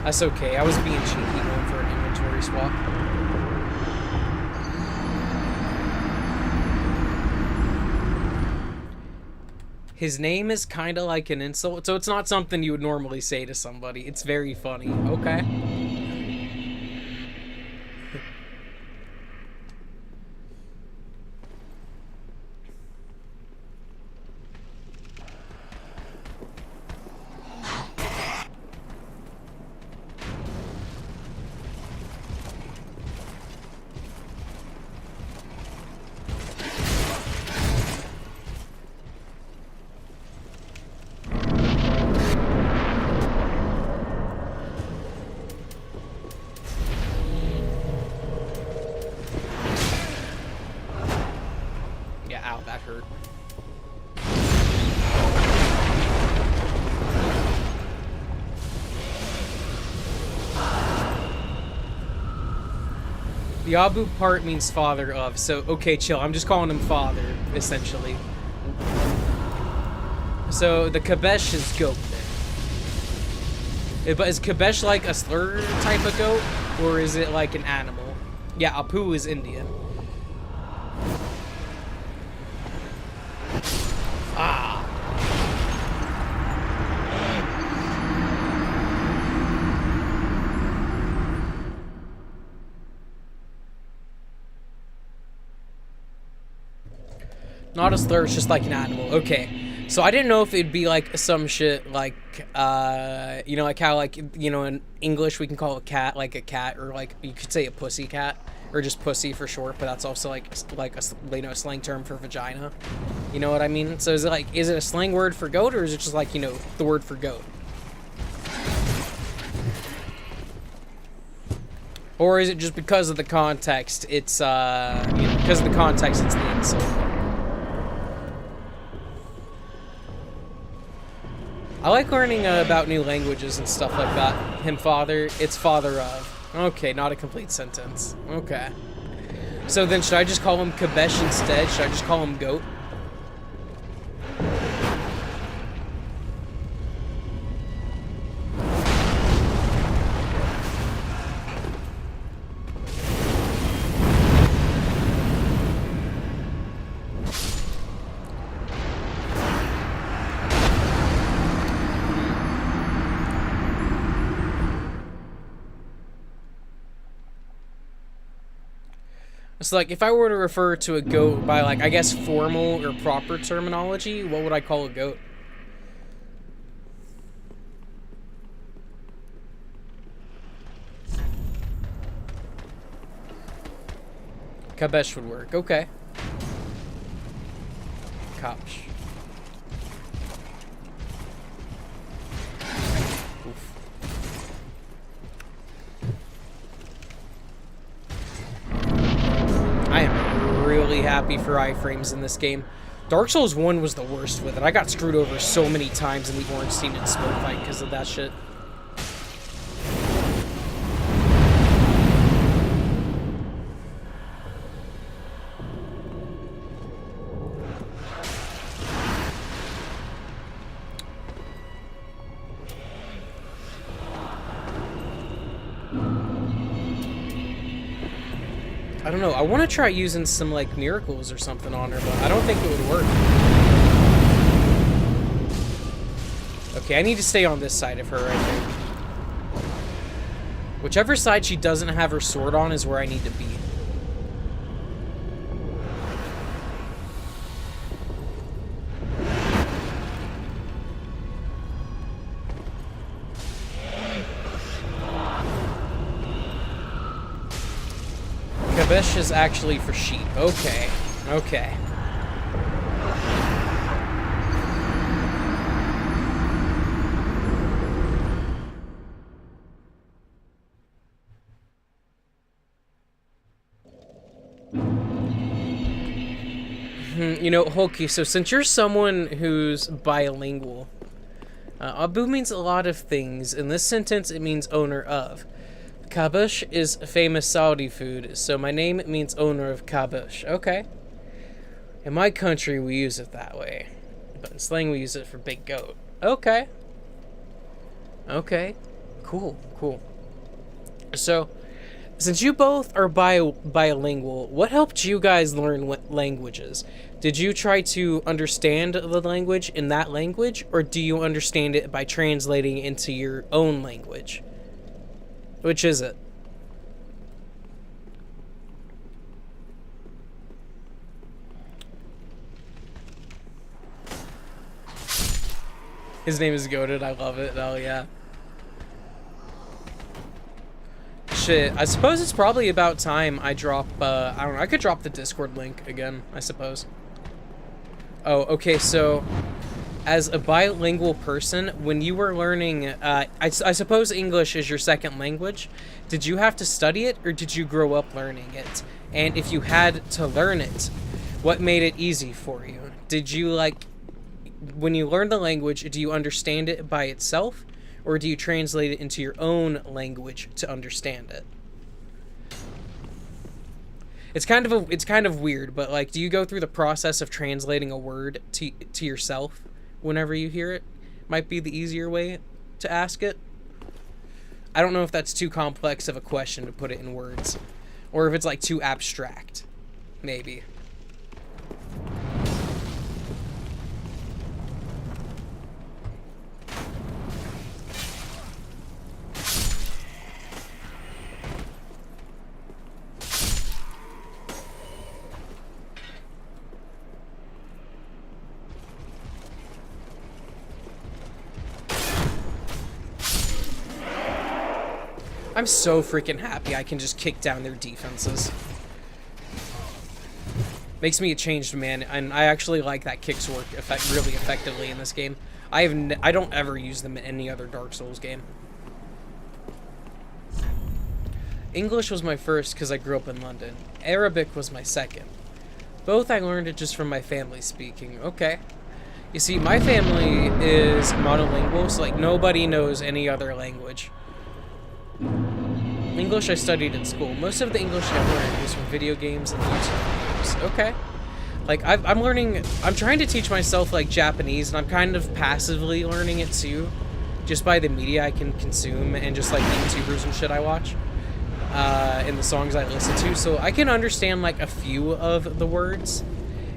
That's okay, I was being cheeky going for an inventory swap. His name is kind of like an insult, so it's not something you would normally say to somebody. It's very funny, okay? The Abu part means father of, so okay, chill. I'm just calling him father, essentially. So the Kabesh is goat then. But is Kabesh like a slur type of goat, or is it like an animal? Yeah, Apu is Indian. Ah. Not a slur, it's just like an animal. Okay. So I didn't know if it'd be like some shit like, you know, like how, like, you know, in English we can call a cat like a cat, or like you could say a pussy cat, or just pussy for short, but that's also like a, you know, slang term for vagina. You know what I mean? So is it a slang word for goat, or is it just like, you know, the word for goat? Or is it just because of the context, it's, you know, because of the context, it's the insult? I like learning about new languages and stuff like that. Him father, it's father of. Okay, not a complete sentence. Okay. So then should I just call him Kabesh instead? Should I just call him Goat? So, like, if I were to refer to a goat by, like, I guess formal or proper terminology, what would I call a goat? Kabesh would work. Okay. Kapsh. I am really happy for iframes in this game. Dark Souls 1 was the worst with it. I got screwed over so many times in the Ornstein and Smoke fight because of that shit. I don't know. I want to try using some, like, miracles or something on her, but I don't think it would work. Okay, I need to stay on this side of her, I think. Whichever side she doesn't have her sword on is where I need to be. Kabesh is actually for sheep. Okay. Okay. You know, Hulky, so since you're someone who's bilingual, Abu means a lot of things. In this sentence, it means owner of. Kabush is famous Saudi food, so my name means owner of Kabush. Okay. In my country, we use it that way. But in slang, we use it for big goat. Okay. Okay. Cool, cool. So, since you both are bilingual, what helped you guys learn languages? Did you try to understand the language in that language, or do you understand it by translating into your own language? Which is it? His name is Goated. I love it. Oh, yeah. Shit. I suppose it's probably about time I drop, I don't know. I could drop the Discord link again, I suppose. Oh, okay. So, as a bilingual person, when you were learning, I suppose English is your second language. Did you have to study it, or did you grow up learning it? And if you had to learn it, what made it easy for you? Did you, like, when you learn the language, do you understand it by itself, or do you translate it into your own language to understand it? It's kind of weird, but, like, do you go through the process of translating a word to yourself whenever you hear it? Might be the easier way to ask it. I don't know if that's too complex of a question to put it in words, or if it's, like, too abstract. Maybe. I'm so freaking happy I can just kick down their defenses. Makes me a changed man, and I actually like that kicks work really effectively in this game. I don't ever use them in any other Dark Souls game. English was my first because I grew up in London. Arabic was my second. Both I learned it just from my family speaking. Okay. You see, my family is monolingual, so like nobody knows any other language. English I studied in school. Most of the English I learned was from video games and YouTube videos. Okay. Like, I'm trying to teach myself, like, Japanese, and I'm kind of passively learning it, too. Just by the media I can consume, and just, like, the YouTubers and shit I watch. And the songs I listen to. So I can understand, like, a few of the words.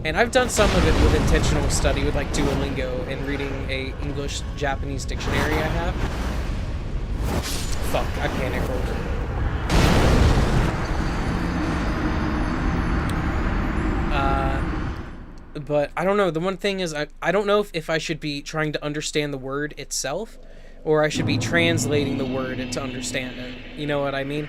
And I've done some of it with intentional study, with, like, Duolingo, and reading a English-Japanese dictionary I have. Fuck, I panic rolled. But I don't know. The one thing is, I don't know if I should be trying to understand the word itself, or I should be translating the word to understand it. You know what I mean?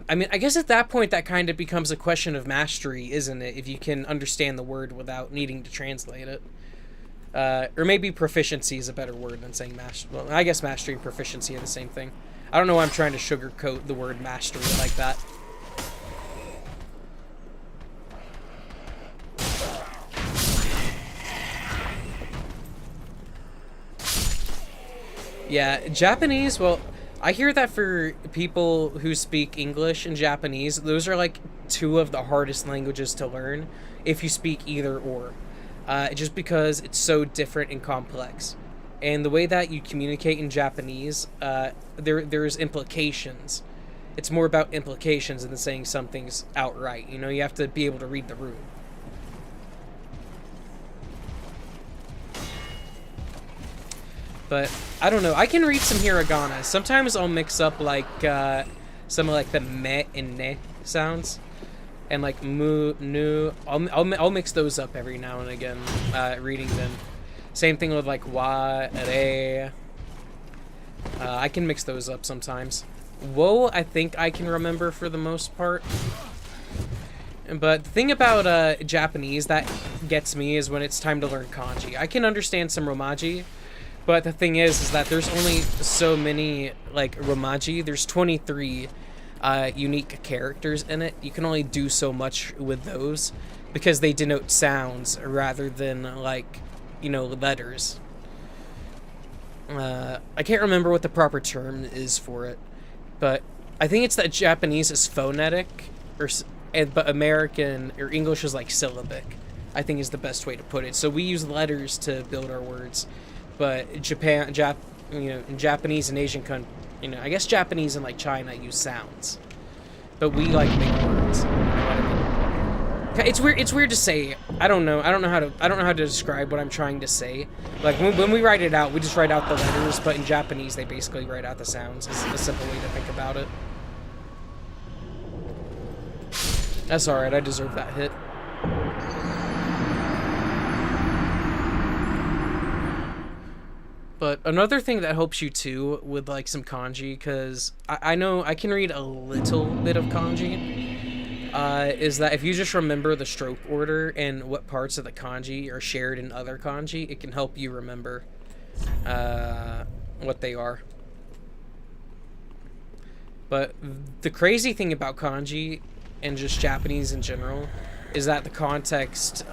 I mean, I guess at that point that kind of becomes a question of mastery, isn't it? If you can understand the word without needing to translate it. Or maybe proficiency is a better word than saying mastery. Well, I guess mastery and proficiency are the same thing. I don't know why I'm trying to sugarcoat the word mastery like that. Yeah, Japanese, well, I hear that for people who speak English and Japanese, those are like two of the hardest languages to learn if you speak either or. Just because it's so different and complex. And the way that you communicate in Japanese, there's implications. It's more about implications than saying something's outright. You know, you have to be able to read the room. But, I don't know. I can read some hiragana. Sometimes I'll mix up, like, some of, like, the me and ne sounds. And, like, mu, nu. I'll mix those up every now and again, reading them. Same thing with, like, wa, re. I can mix those up sometimes. Wo, I think I can remember for the most part. But the thing about Japanese that gets me is when it's time to learn kanji. I can understand some romaji, but the thing is that there's only so many, like, romaji. There's 23 unique characters in it. You can only do so much with those because they denote sounds rather than, like, you know, letters. I can't remember what the proper term is for it, but I think it's that Japanese is phonetic, but American or English is like syllabic, I think is the best way to put it. So we use letters to build our words, but in Japanese and Asian I guess Japanese and like China use sounds, but we like make words. You know what I mean? It's weird to say. I don't know how to describe what I'm trying to say. Like when we write it out, we just write out the letters, but in Japanese they basically write out the sounds. It's a simple way to think about it. That's alright, I deserve that hit. But another thing that helps you too with like some kanji, because I know I can read a little bit of kanji, is that if you just remember the stroke order and what parts of the kanji are shared in other kanji, it can help you remember what they are. But the crazy thing about kanji and just Japanese in general is that the context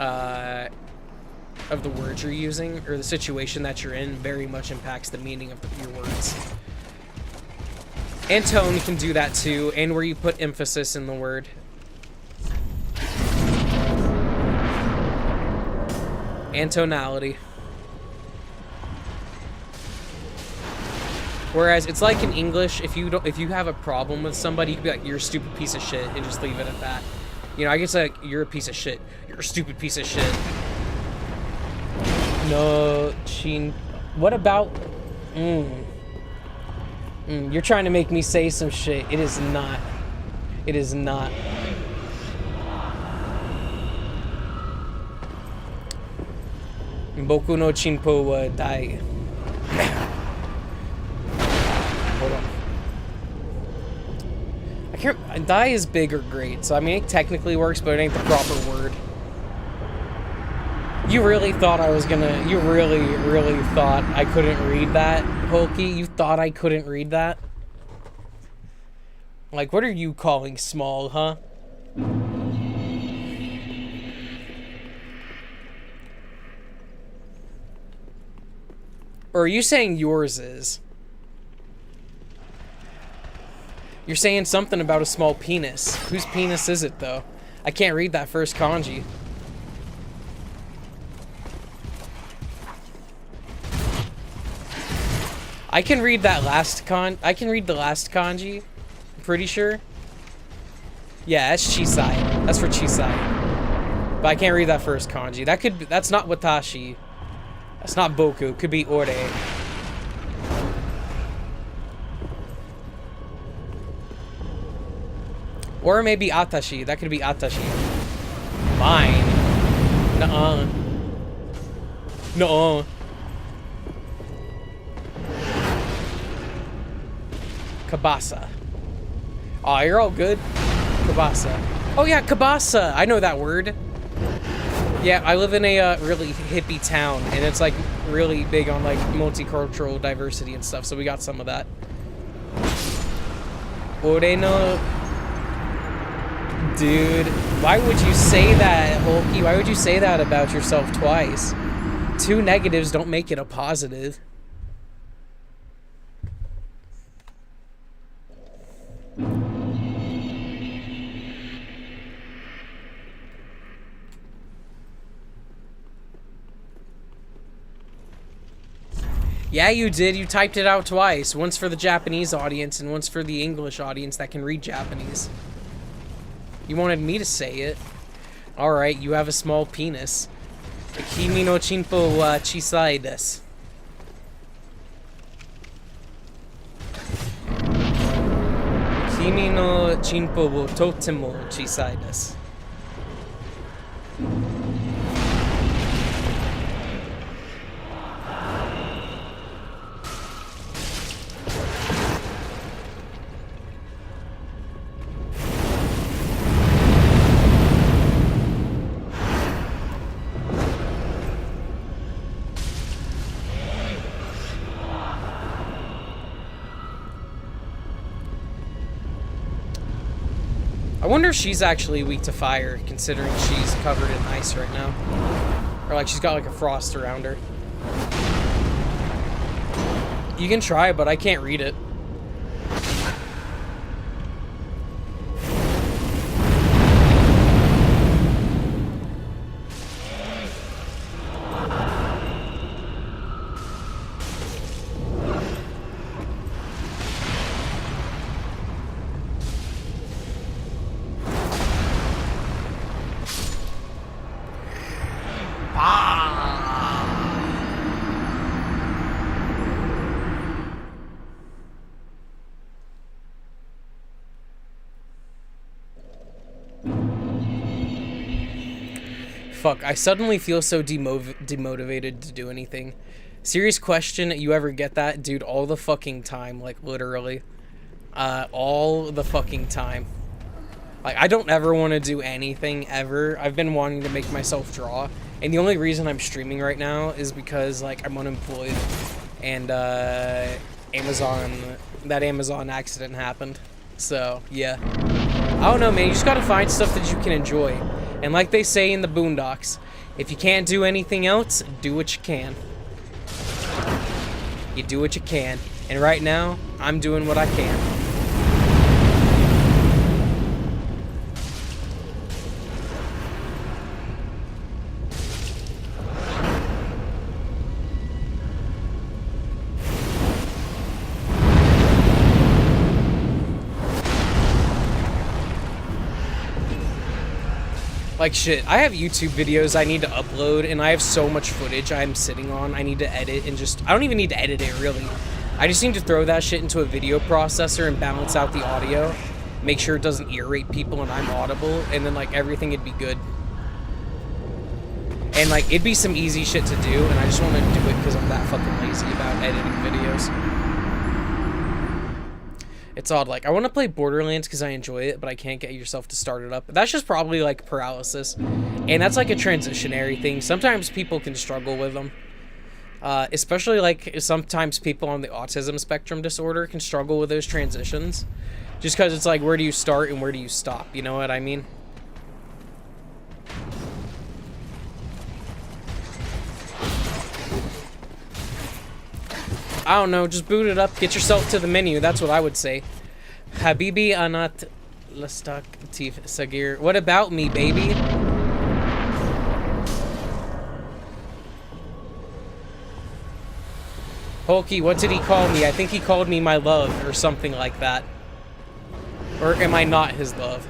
of the words you're using or the situation that you're in very much impacts the meaning of your words. And tone can do that too, and where you put emphasis in the word. And tonality. Whereas it's like in English, if you have a problem with somebody, you can be like, "You're a stupid piece of shit," and just leave it at that. You know, I guess like, "You're a piece of shit. You're a stupid piece of shit." No, Sheen. What about? You're trying to make me say some shit. It is not. It is not. Boku no Chinpo wa Dai. Hold on. I can't. Dai is big or great, so I mean it technically works, but it ain't the proper word. You really thought I was gonna. You really, really thought I couldn't read that, Pokey? You thought I couldn't read that? Like, what are you calling small, huh? Or are you saying yours is? You're saying something about a small penis. Whose penis is it, though? I can't read that first kanji. I can read that last I can read the last kanji. I'm pretty sure. Yeah, that's Chisai. That's for Chisai. But I can't read that first kanji. That could be, that's not Watashi. That's not Boku. It could be Ore. Or maybe Atashi. That could be Atashi. Mine. Nuh-uh. Nuh-uh. Kabasa. Aw, you're all good. Kabasa. Oh yeah, Kabasa. I know that word. Yeah, I live in a really hippie town, and it's like really big on like multicultural diversity and stuff, so we got some of that. Ore no... Dude, why would you say that, Hulky? Why would you say that about yourself twice? Two negatives don't make it a positive. Yeah, you did. You typed it out twice. Once for the Japanese audience and once for the English audience that can read Japanese. You wanted me to say it. Alright, you have a small penis. Kimi no chinpo wa chisai desu. Kimi no chinpo wo totemo chisai desu. I wonder if she's actually weak to fire, considering she's covered in ice right now. Or like she's got like a frost around her. You can try, but I can't read it. Fuck, I suddenly feel so demotivated to do anything. Serious question, you ever get that? Dude, all the fucking time, like, literally. All the fucking time. Like, I don't ever want to do anything, ever. I've been wanting to make myself draw, and the only reason I'm streaming right now is because, like, I'm unemployed, and, that Amazon accident happened. So, yeah. I don't know, man, you just gotta find stuff that you can enjoy. And like they say in the Boondocks, if you can't do anything else, do what you can. You do what you can. And right now, I'm doing what I can. Like shit, I have YouTube videos I need to upload, and I have so much footage I'm sitting on I need to edit, and just, I don't even need to edit it, really. I just need to throw that shit into a video processor and balance out the audio, make sure it doesn't irrate people and I'm audible, and then, like, everything would be good. And, like, it'd be some easy shit to do, and I just want to do it because I'm that fucking lazy about editing videos. It's odd. Like, I want to play Borderlands because I enjoy it, but I can't get yourself to start it up. That's just probably, like, paralysis. And that's, like, a transitionary thing. Sometimes people can struggle with them. Especially, like, sometimes people on the autism spectrum disorder can struggle with those transitions. Just because it's like, where do you start and where do you stop? You know what I mean? I don't know, just boot it up, get yourself to the menu, that's what I would say. Habibi Anat Lastak Tif Sagir. What about me, baby? Hulky, what did he call me? I think he called me my love, or something like that. Or am I not his love?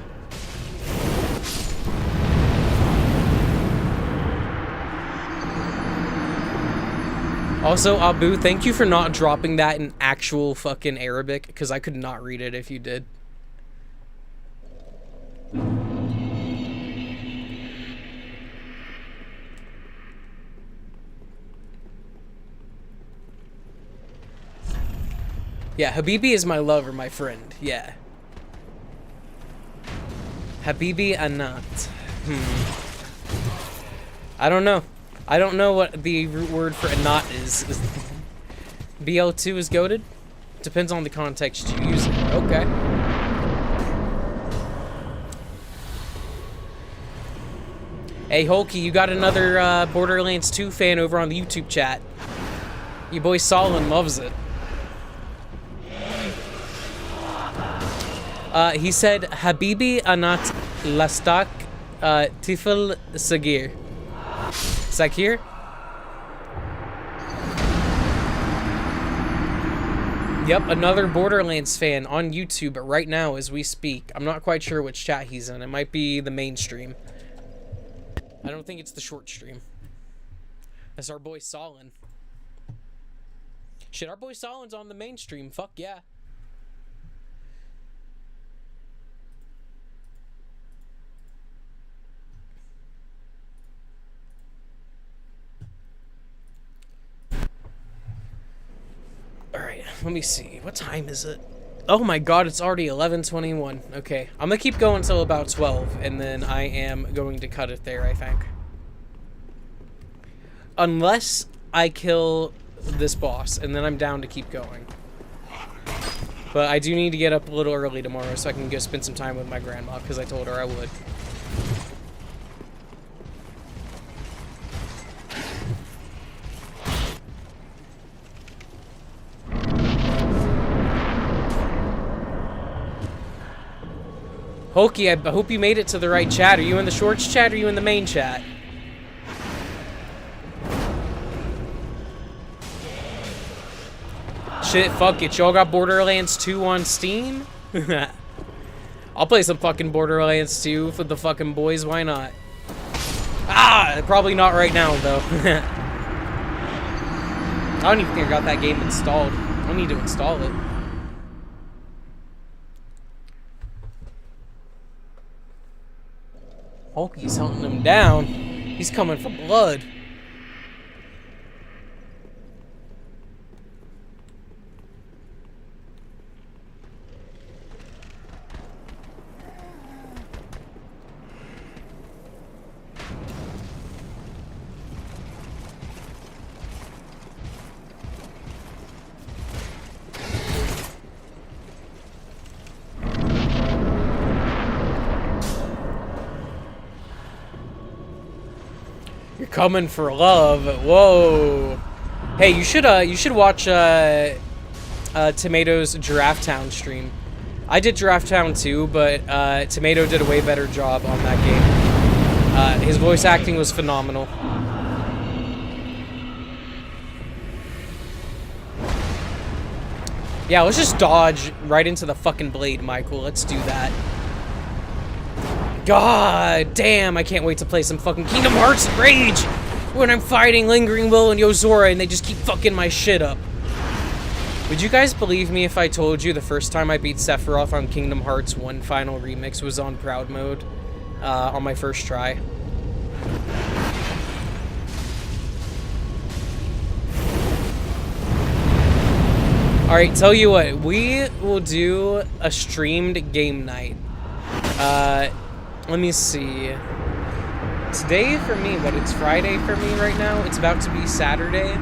Also, Abu, thank you for not dropping that in actual fucking Arabic, because I could not read it if you did. Yeah, Habibi is my love or my friend, yeah. Habibi Anat. I don't know. I don't know what the root word for Anat is. BL2 is goated? Depends on the context you use it. Okay. Hey, Hulky, you got another Borderlands 2 fan over on the YouTube chat. Your boy Solon loves it. He said, Habibi Anat Lastak Tifl Sagir. Sakir? Yep, another Borderlands fan on YouTube right now as we speak. I'm not quite sure which chat he's in. It might be the mainstream. I don't think it's the short stream. That's our boy Solon. Shit, our boy Solon's on the mainstream. Fuck yeah. Alright, let me see. What time is it? Oh my god, it's already 11:21. Okay, I'm gonna keep going until about 12, and then I am going to cut it there, I think. Unless I kill this boss, and then I'm down to keep going. But I do need to get up a little early tomorrow so I can go spend some time with my grandma, because I told her I would. Hulky, I hope you made it to the right chat. Are you in the shorts chat or are you in the main chat? Shit, fuck it. Y'all got Borderlands 2 on Steam? I'll play some fucking Borderlands 2 for the fucking boys. Why not? Ah! Probably not right now, though. I don't even think I got that game installed. I need to install it. Hulky's hunting him down. He's coming for blood. Coming for love. Whoa. Hey, you should watch Tomato's Giraffe Town stream. I did Giraffe Town too, but Tomato did a way better job on that game. His voice acting was phenomenal. Yeah, let's just dodge right into the fucking blade, Michael. Let's do that. God damn, I can't wait to play some fucking Kingdom Hearts Rage when I'm fighting Lingering Will and Yozora and they just keep fucking my shit up. Would you guys believe me if I told you the first time I beat Sephiroth on Kingdom Hearts 1 Final Remix was on Proud Mode on my first try? Alright, tell you what, we will do a streamed game night. Let me see. Today for me, but it's Friday for me right now. It's about to be Saturday.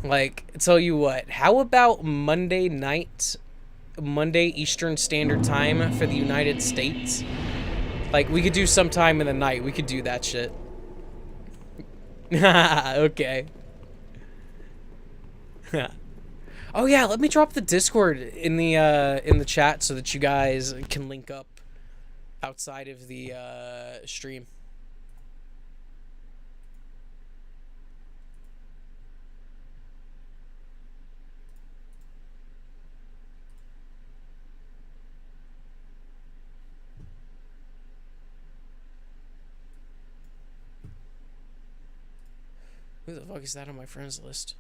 Like, tell you what, how about Monday night, Monday Eastern Standard Time for the United States? Like, we could do some time in the night. We could do that shit. Okay. Oh yeah, let me drop the Discord in the chat so that you guys can link up outside of the stream. Who the fuck is that on my friends list?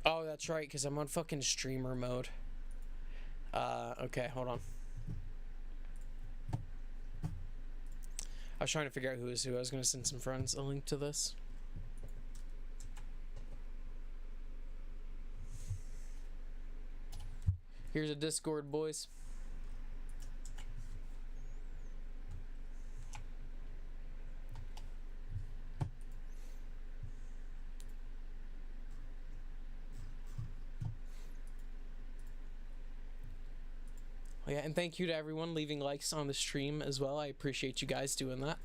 Oh, that's right, because I'm on fucking streamer mode. Okay, hold on. I was trying to figure out who is who. I was going to send some friends a link to this. Here's a Discord, boys. Oh, yeah, and thank you to everyone leaving likes on the stream as well. I appreciate you guys doing that.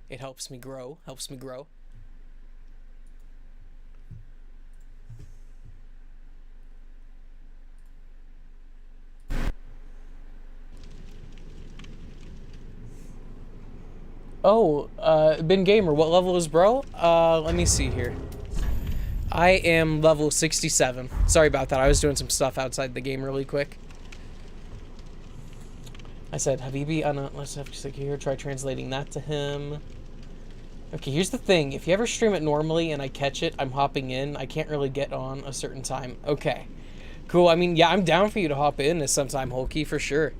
It helps me grow. Helps me grow. Oh, Ben Gamer, what level is bro? Let me see here. I am level 67. Sorry about that. I was doing some stuff outside the game really quick. I said, Habibi, let's have to here. Try translating that to him. Okay, here's the thing. If you ever stream it normally and I catch it, I'm hopping in. I can't really get on a certain time. Okay. Cool. I mean, yeah, I'm down for you to hop in at sometime, Hulky, for sure.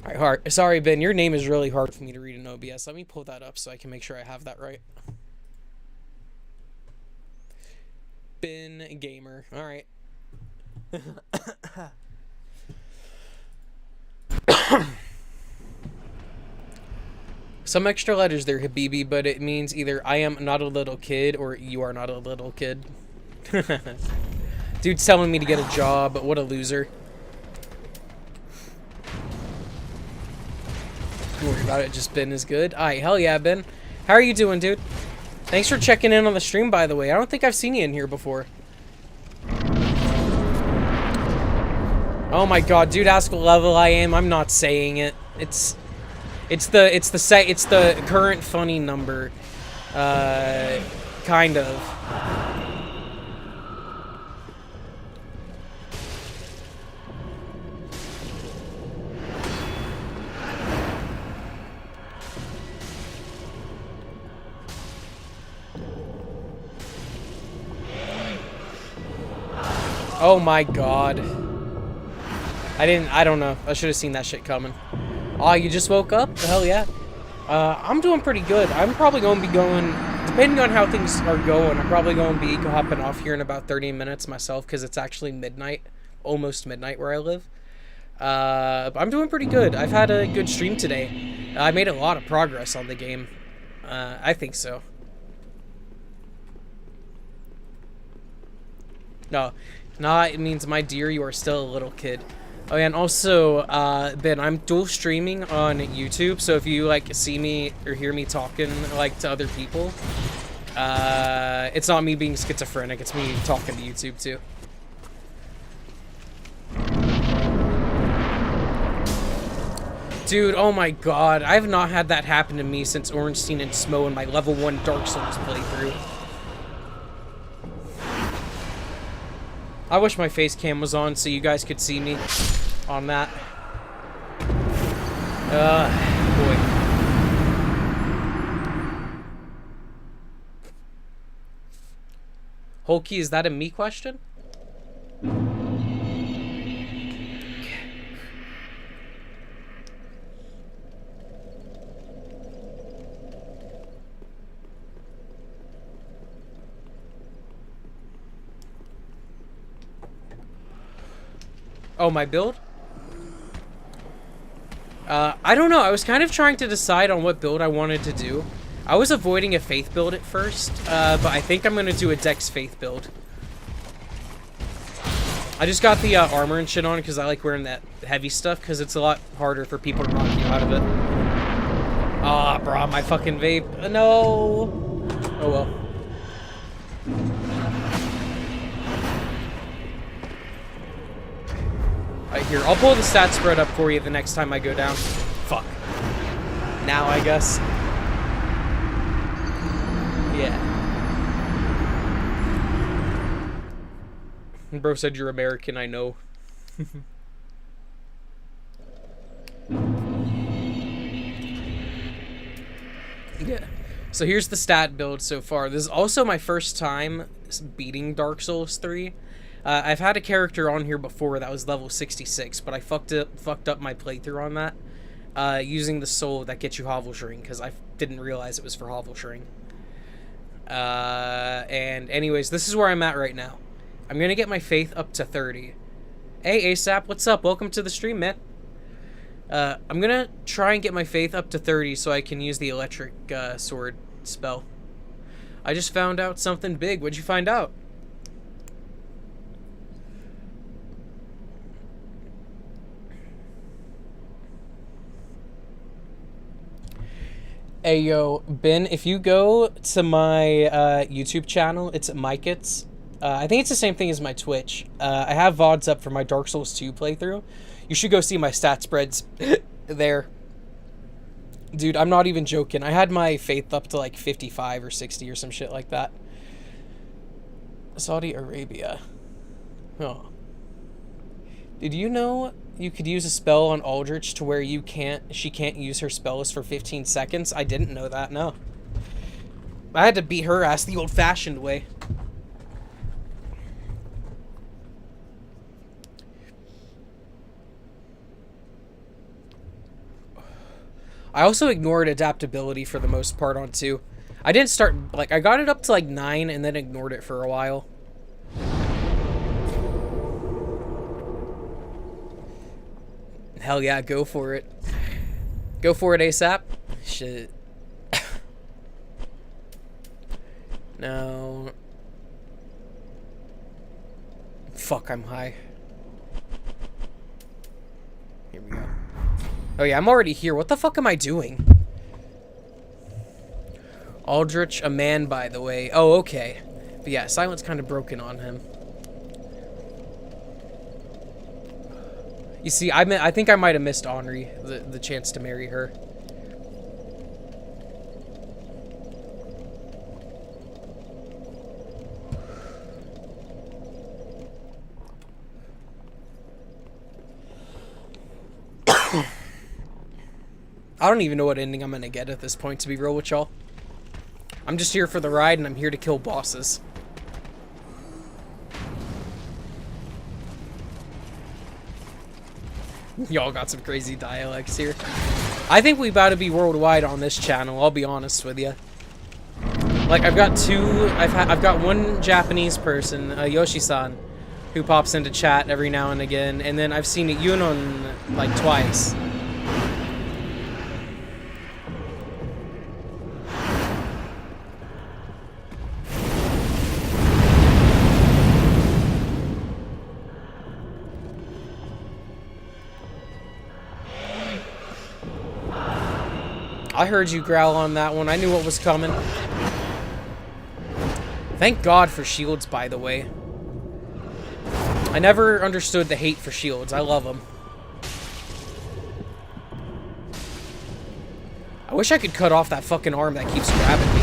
Alright, hard. Sorry, Ben, your name is really hard for me to read in OBS. Let me pull that up so I can make sure I have that right. Ben Gamer. Alright. Some extra letters there, Habibi, but it means either I am not a little kid or you are not a little kid. Dude's telling me to get a job, but what a loser. Don't worry about it, just Ben is good. Alright, hell yeah, Ben. How are you doing, dude? Thanks for checking in on the stream, by the way. I don't think I've seen you in here before. Oh my god, dude, ask what level I am. I'm not saying it. It's the current funny number. Kind of. Oh my god. I don't know. I should have seen that shit coming. Oh, you just woke up? Hell yeah. I'm doing pretty good. I'm probably going to be going, depending on how things are going, I'm probably going to be hopping off here in about 30 minutes myself, because it's actually midnight, almost midnight where I live. I'm doing pretty good. I've had a good stream today. I made a lot of progress on the game. I think so. No, it means, my dear, you are still a little kid. Oh yeah, and also, Ben, I'm dual streaming on YouTube, so if you, like, see me or hear me talking, like, to other people, it's not me being schizophrenic, it's me talking to YouTube, too. Dude, oh my god, I have not had that happen to me since Ornstein and Smo in my level 1 Dark Souls playthrough. I wish my face cam was on so you guys could see me on that. Boy. Hulky, is that a me question? Oh, my build? I don't know. I was kind of trying to decide on what build I wanted to do. I was avoiding a faith build at first, but I think I'm going to do a Dex faith build. I just got the armor and shit on because I like wearing that heavy stuff because it's a lot harder for people to knock you out of it. Ah, bro, my fucking vape. No. Oh, well. Alright, here. I'll pull the stat spread up for you the next time I go down. Fuck. Now, I guess. Yeah. Bro said you're American, I know. Yeah. So here's the stat build so far. This is also my first time beating Dark Souls 3. I've had a character on here before that was level 66, but I fucked up my playthrough on that. Using the soul that gets you Hovelshring, because I didn't realize it was for Hovelshring. And anyways, this is where I'm at right now. I'm gonna get my faith up to 30. Hey, ASAP, what's up? Welcome to the stream, man. I'm gonna try and get my faith up to 30 so I can use the electric sword spell. I just found out something big. What'd you find out? Hey, yo, Ben, if you go to my YouTube channel, it's Mikeits. I think it's the same thing as my Twitch. I have VODs up for my Dark Souls 2 playthrough. You should go see my stat spreads there. Dude, I'm not even joking. I had my faith up to like 55 or 60 or some shit like that. Saudi Arabia. Oh. Did you know you could use a spell on Aldrich to where she can't use her spells for 15 seconds? I didn't know that, no. I had to beat her ass the old-fashioned way. I also ignored adaptability for the most part on 2. I didn't start, like, I got it up to like 9 and then ignored it for a while. Hell yeah, go for it. Go for it, ASAP. Shit. No. Fuck, I'm high. Here we go. Oh yeah, I'm already here. What the fuck am I doing? Aldrich, a man, by the way. Oh, okay. But yeah, silence kind of broken on him. You see, I think I might have missed Henri, the chance to marry her. I don't even know what ending I'm gonna get at this point, to be real with y'all. I'm just here for the ride, and I'm here to kill bosses. Y'all got some crazy dialects here. I think we about to be worldwide on this channel, I'll be honest with you. Like, I've got I've got one Japanese person, Yoshi-san, who pops into chat every now and again, and then I've seen Yunon, like, twice. I heard you growl on that one. I knew what was coming. Thank God for shields, by the way. I never understood the hate for shields. I love them. I wish I could cut off that fucking arm that keeps grabbing me.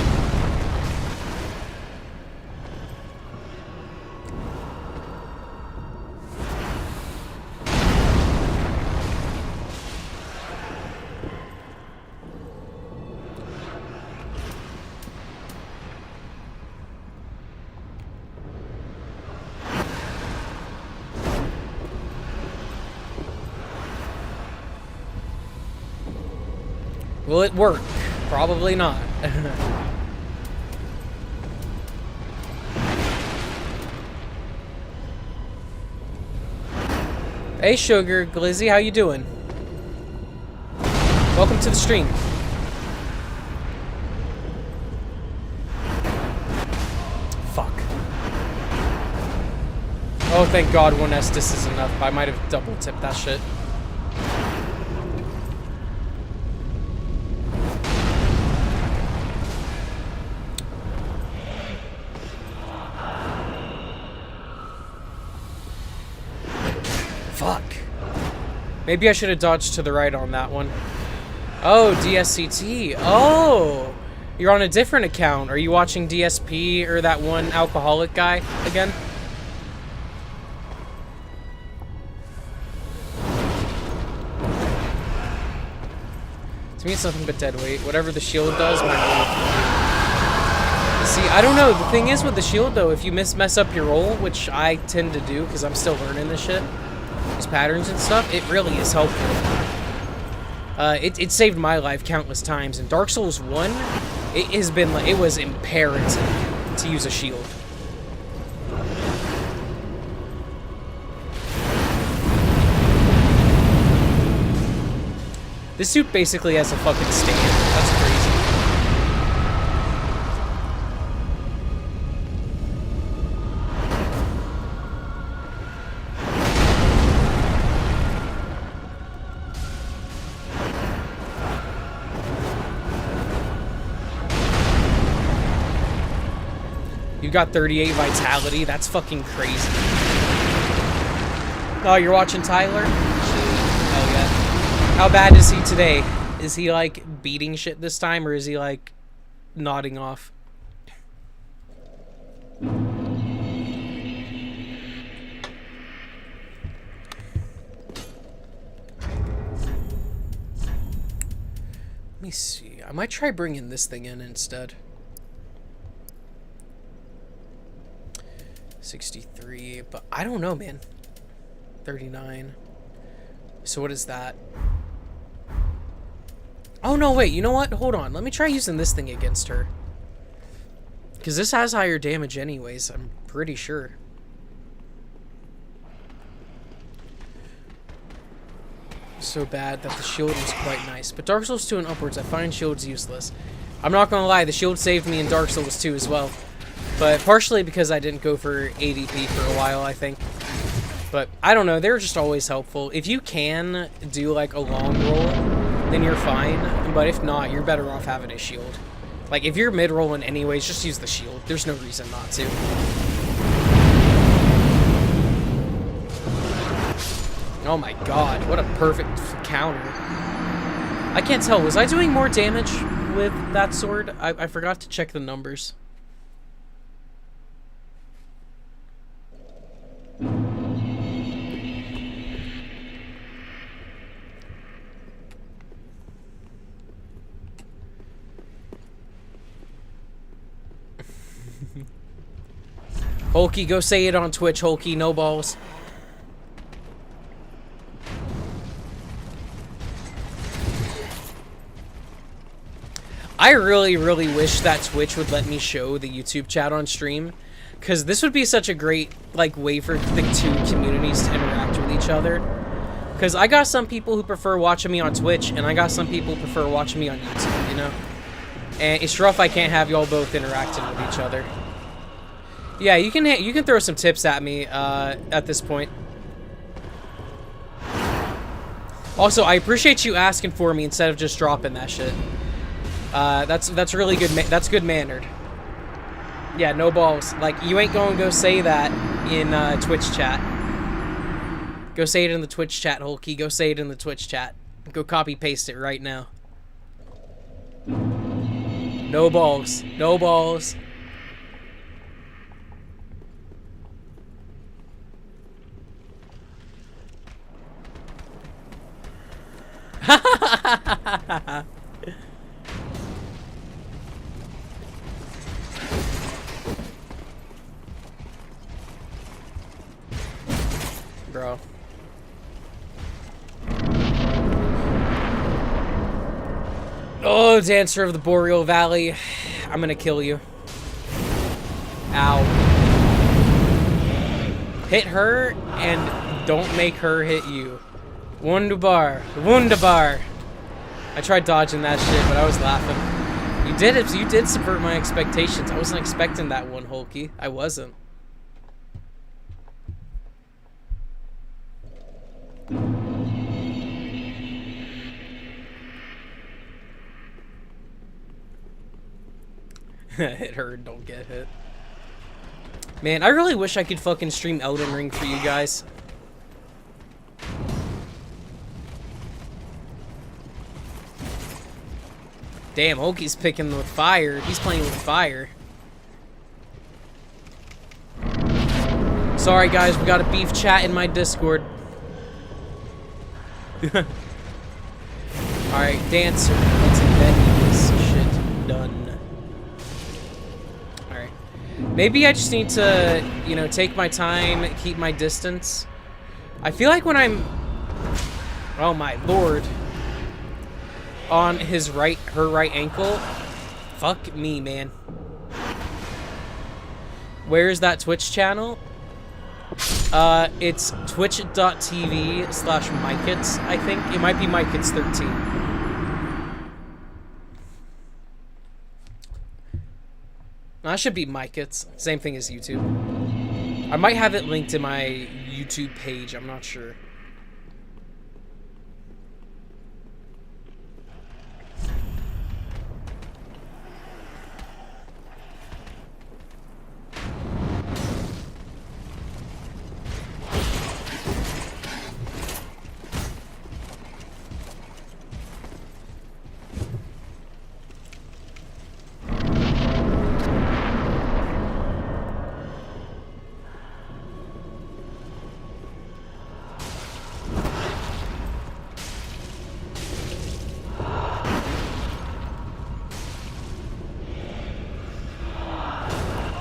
Will it work? Probably not. Hey Sugar, Glizzy, how you doing? Welcome to the stream. Fuck. Oh, thank God one Estus is enough. I might have double tipped that shit. Fuck. Maybe I should have dodged to the right on that one. Oh, DSCT. Oh! You're on a different account. Are you watching DSP or that one alcoholic guy again? To me, it's nothing but dead weight. Whatever the shield does, might see, I don't know. The thing is with the shield, though, if you mess up your roll, which I tend to do because I'm still learning this shit, these patterns and stuff, it really is helpful. It saved my life countless times. In Dark Souls 1, it has been like, it was imperative to use a shield. This suit basically has a fucking stand. That's crazy. You got 38 vitality. That's fucking crazy. Oh, you're watching Tyler? Hell yeah. How bad is he today? Is he, like, beating shit this time, or is he, like, nodding off? Let me see. I might try bringing this thing in instead. 63, but I don't know, man. 39. So what is that? Oh, no, wait. You know what? Hold on. Let me try using this thing against her. Because this has higher damage anyways, I'm pretty sure. So bad that the shield was quite nice. But Dark Souls 2 and upwards, I find shields useless. I'm not going to lie, the shield saved me in Dark Souls 2 as well. But partially because I didn't go for ADP for a while, I think. But I don't know, they're just always helpful. If you can do like a long roll, then you're fine. But if not, you're better off having a shield. Like if you're mid-rolling anyways, just use the shield. There's no reason not to. Oh my god, what a perfect counter. I can't tell, was I doing more damage with that sword? I forgot to check the numbers. Hulky, go say it on Twitch, Hulky, no balls. I really, really wish that Twitch would let me show the YouTube chat on stream, because this would be such a great, like, way for the two communities to interact with each other. Because I got some people who prefer watching me on Twitch, and I got some people who prefer watching me on YouTube, you know? And it's rough I can't have y'all both interacting with each other. Yeah, you can throw some tips at me at this point. Also, I appreciate you asking for me instead of just dropping that shit. That's really good. That's good mannered. Yeah, no balls. Like you ain't gonna go say that in Twitch chat. Go say it in the Twitch chat, Hulky. Go say it in the Twitch chat. Go copy paste it right now. No balls. No balls. Bro. Oh, Dancer of the Boreal Valley. I'm gonna kill you. Ow. Hit her and don't make her hit you. Wunderbar. Wunderbar. I tried dodging that shit, but I was laughing. You did it. You did subvert my expectations. I wasn't expecting that one, Hulky. I wasn't. Hit her and don't get hit. Man, I really wish I could fucking stream Elden Ring for you guys. Damn, Hulky's picking with fire. He's playing with fire. Sorry guys, we got a beef chat in my Discord. Alright, Dancer. Let's get this shit done. Alright. Maybe I just need to, you know, take my time, keep my distance. I feel like when I'm... Oh my lord. On his right, her right ankle. Fuck me, man. Where's that Twitch channel? It's twitch.tv/MyKits, I think. It might be MyKits13. No, that should be MyKits. Same thing as YouTube. I might have it linked to my YouTube page, I'm not sure.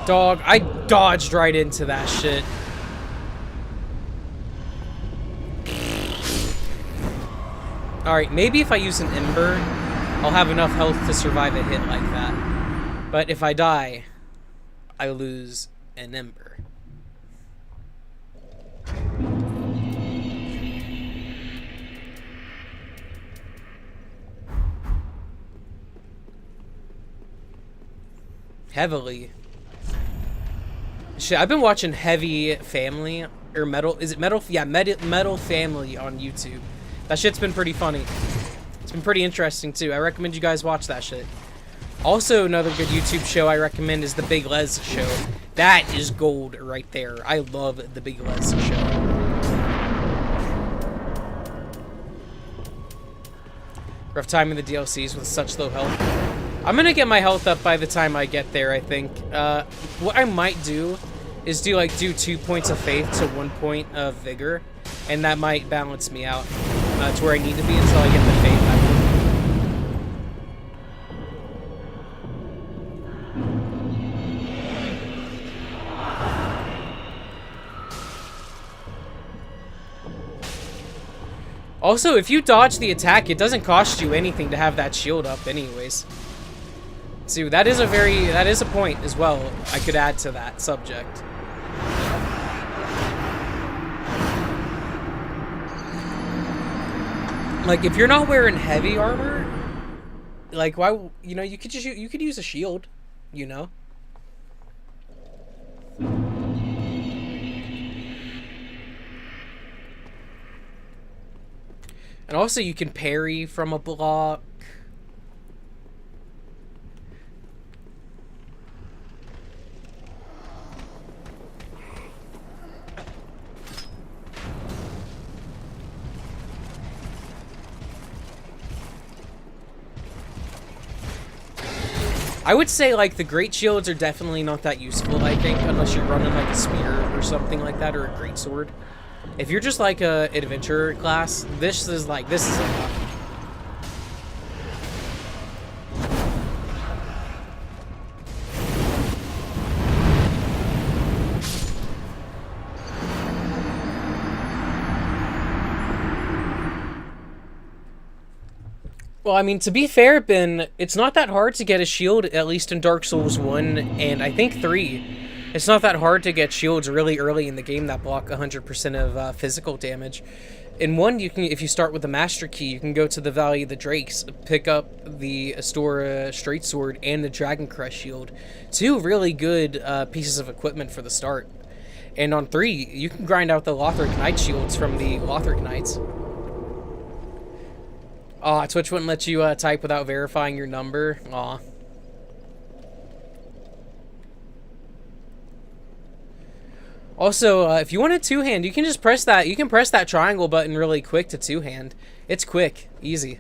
Dog, I dodged right into that shit. Alright, maybe if I use an Ember, I'll have enough health to survive a hit like that. But if I die, I lose an Ember. Heavily. Shit, I've been watching Heavy Family, or Metal, is it Metal? Yeah, Metal Family on YouTube. That shit's been pretty funny. It's been pretty interesting, too. I recommend you guys watch that shit. Also, another good YouTube show I recommend is The Big Les Show. That is gold right there. I love The Big Les Show. Rough time in the DLCs with such low health. I'm gonna get my health up by the time I get there, I think. What I might do is do 2 points of faith to 1 point of vigor, and that might balance me out to where I need to be until I get the faith back. Also, if you dodge the attack, it doesn't cost you anything to have that shield up anyways. See, that is a point as well I could add to that subject. Like, if you're not wearing heavy armor, like, why, you know, you could use a shield, you know? And also you can parry from a block. I would say, like, the great shields are definitely not that useful, I think, unless you're running, like, a spear or something like that, or a great sword. If you're just, like, a adventure class, this is enough. Well, I mean, to be fair, Ben, it's not that hard to get a shield, at least in Dark Souls 1, and I think 3. It's not that hard to get shields really early in the game that block 100% of physical damage. In 1, you can, if you start with the Master Key, you can go to the Valley of the Drakes, pick up the Astora Straight Sword and the Dragon Crest Shield. 2 really good pieces of equipment for the start. And on 3, you can grind out the Lothric Knight shields from the Lothric Knights. Aw, Twitch wouldn't let you type without verifying your number. Aw. Also, if you want a two-hand, you can just press that. You can press that triangle button really quick to two-hand. It's quick, easy.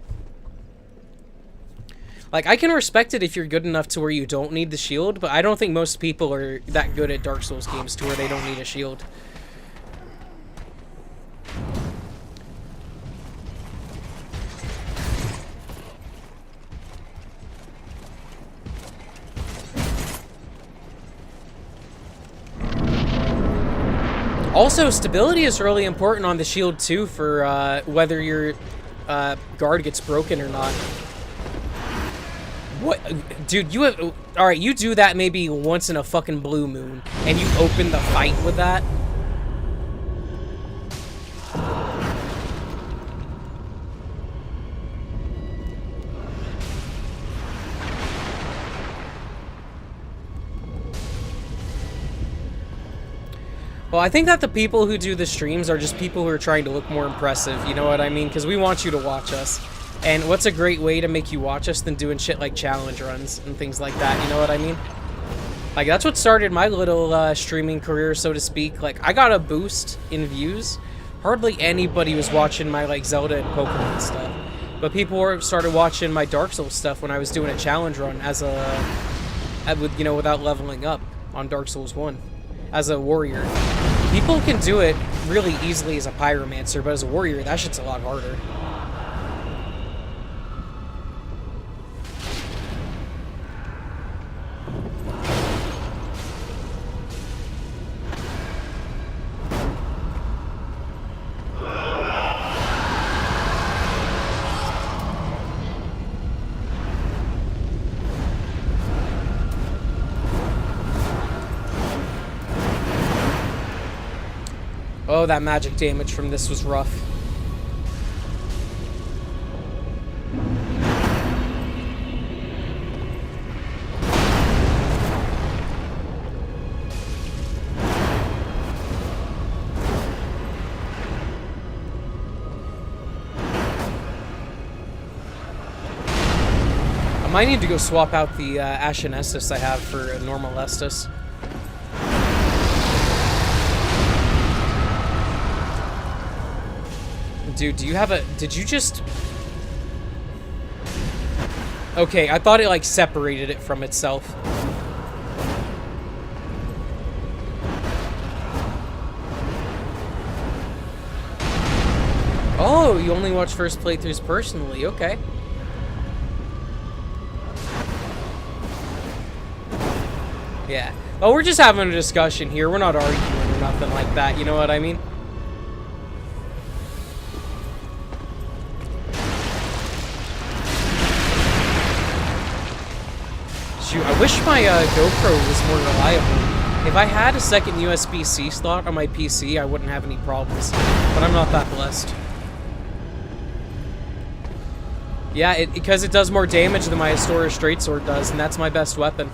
Like, I can respect it if you're good enough to where you don't need the shield, but I don't think most people are that good at Dark Souls games to where they don't need a shield. Also, stability is really important on the shield too for whether your guard gets broken or not. What, dude? You have all right. You do that maybe once in a fucking blue moon, and you open the fight with that. Well, I think that the people who do the streams are just people who are trying to look more impressive, you know what I mean? Because we want you to watch us. And what's a great way to make you watch us than doing shit like challenge runs and things like that, you know what I mean? Like, that's what started my little streaming career, so to speak. Like, I got a boost in views. Hardly anybody was watching my, like, Zelda and Pokemon stuff. But people started watching my Dark Souls stuff when I was doing a challenge run as you know, without leveling up on Dark Souls 1. As a warrior. People can do it really easily as a pyromancer, but as a warrior, that shit's a lot harder. Oh, that magic damage from this was rough. I might need to go swap out the Ashen Estus I have for a normal Estus. Dude, do you have a... Did you just... Okay, I thought it, like, separated it from itself. Oh, you only watch first playthroughs personally. Okay. Yeah. Well, we're just having a discussion here. We're not arguing or nothing like that. You know what I mean? Shoot, I wish my GoPro was more reliable. If I had a second USB-C slot on my PC, I wouldn't have any problems. But I'm not that blessed. Yeah, because it does more damage than my Astora Straight Sword does, and that's my best weapon.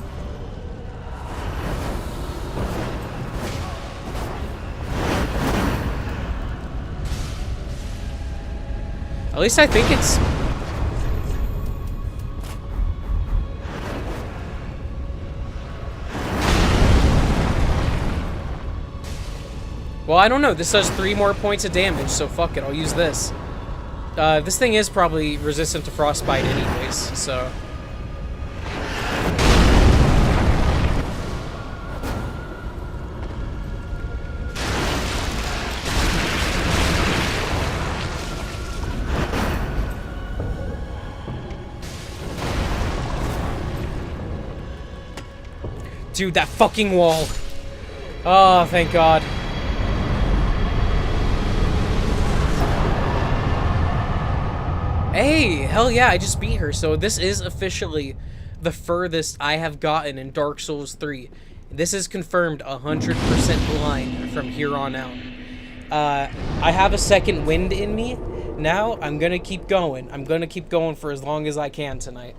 At least I think it's... Well, I don't know. This does 3 more points of damage, so fuck it. I'll use this. This thing is probably resistant to frostbite anyways, so... Dude, that fucking wall. Oh, thank God. Hey, hell yeah, I just beat her. So this is officially the furthest I have gotten in Dark Souls 3. This is confirmed 100% blind from here on out. I have a second wind in me. Now, I'm gonna keep going. I'm gonna keep going for as long as I can tonight.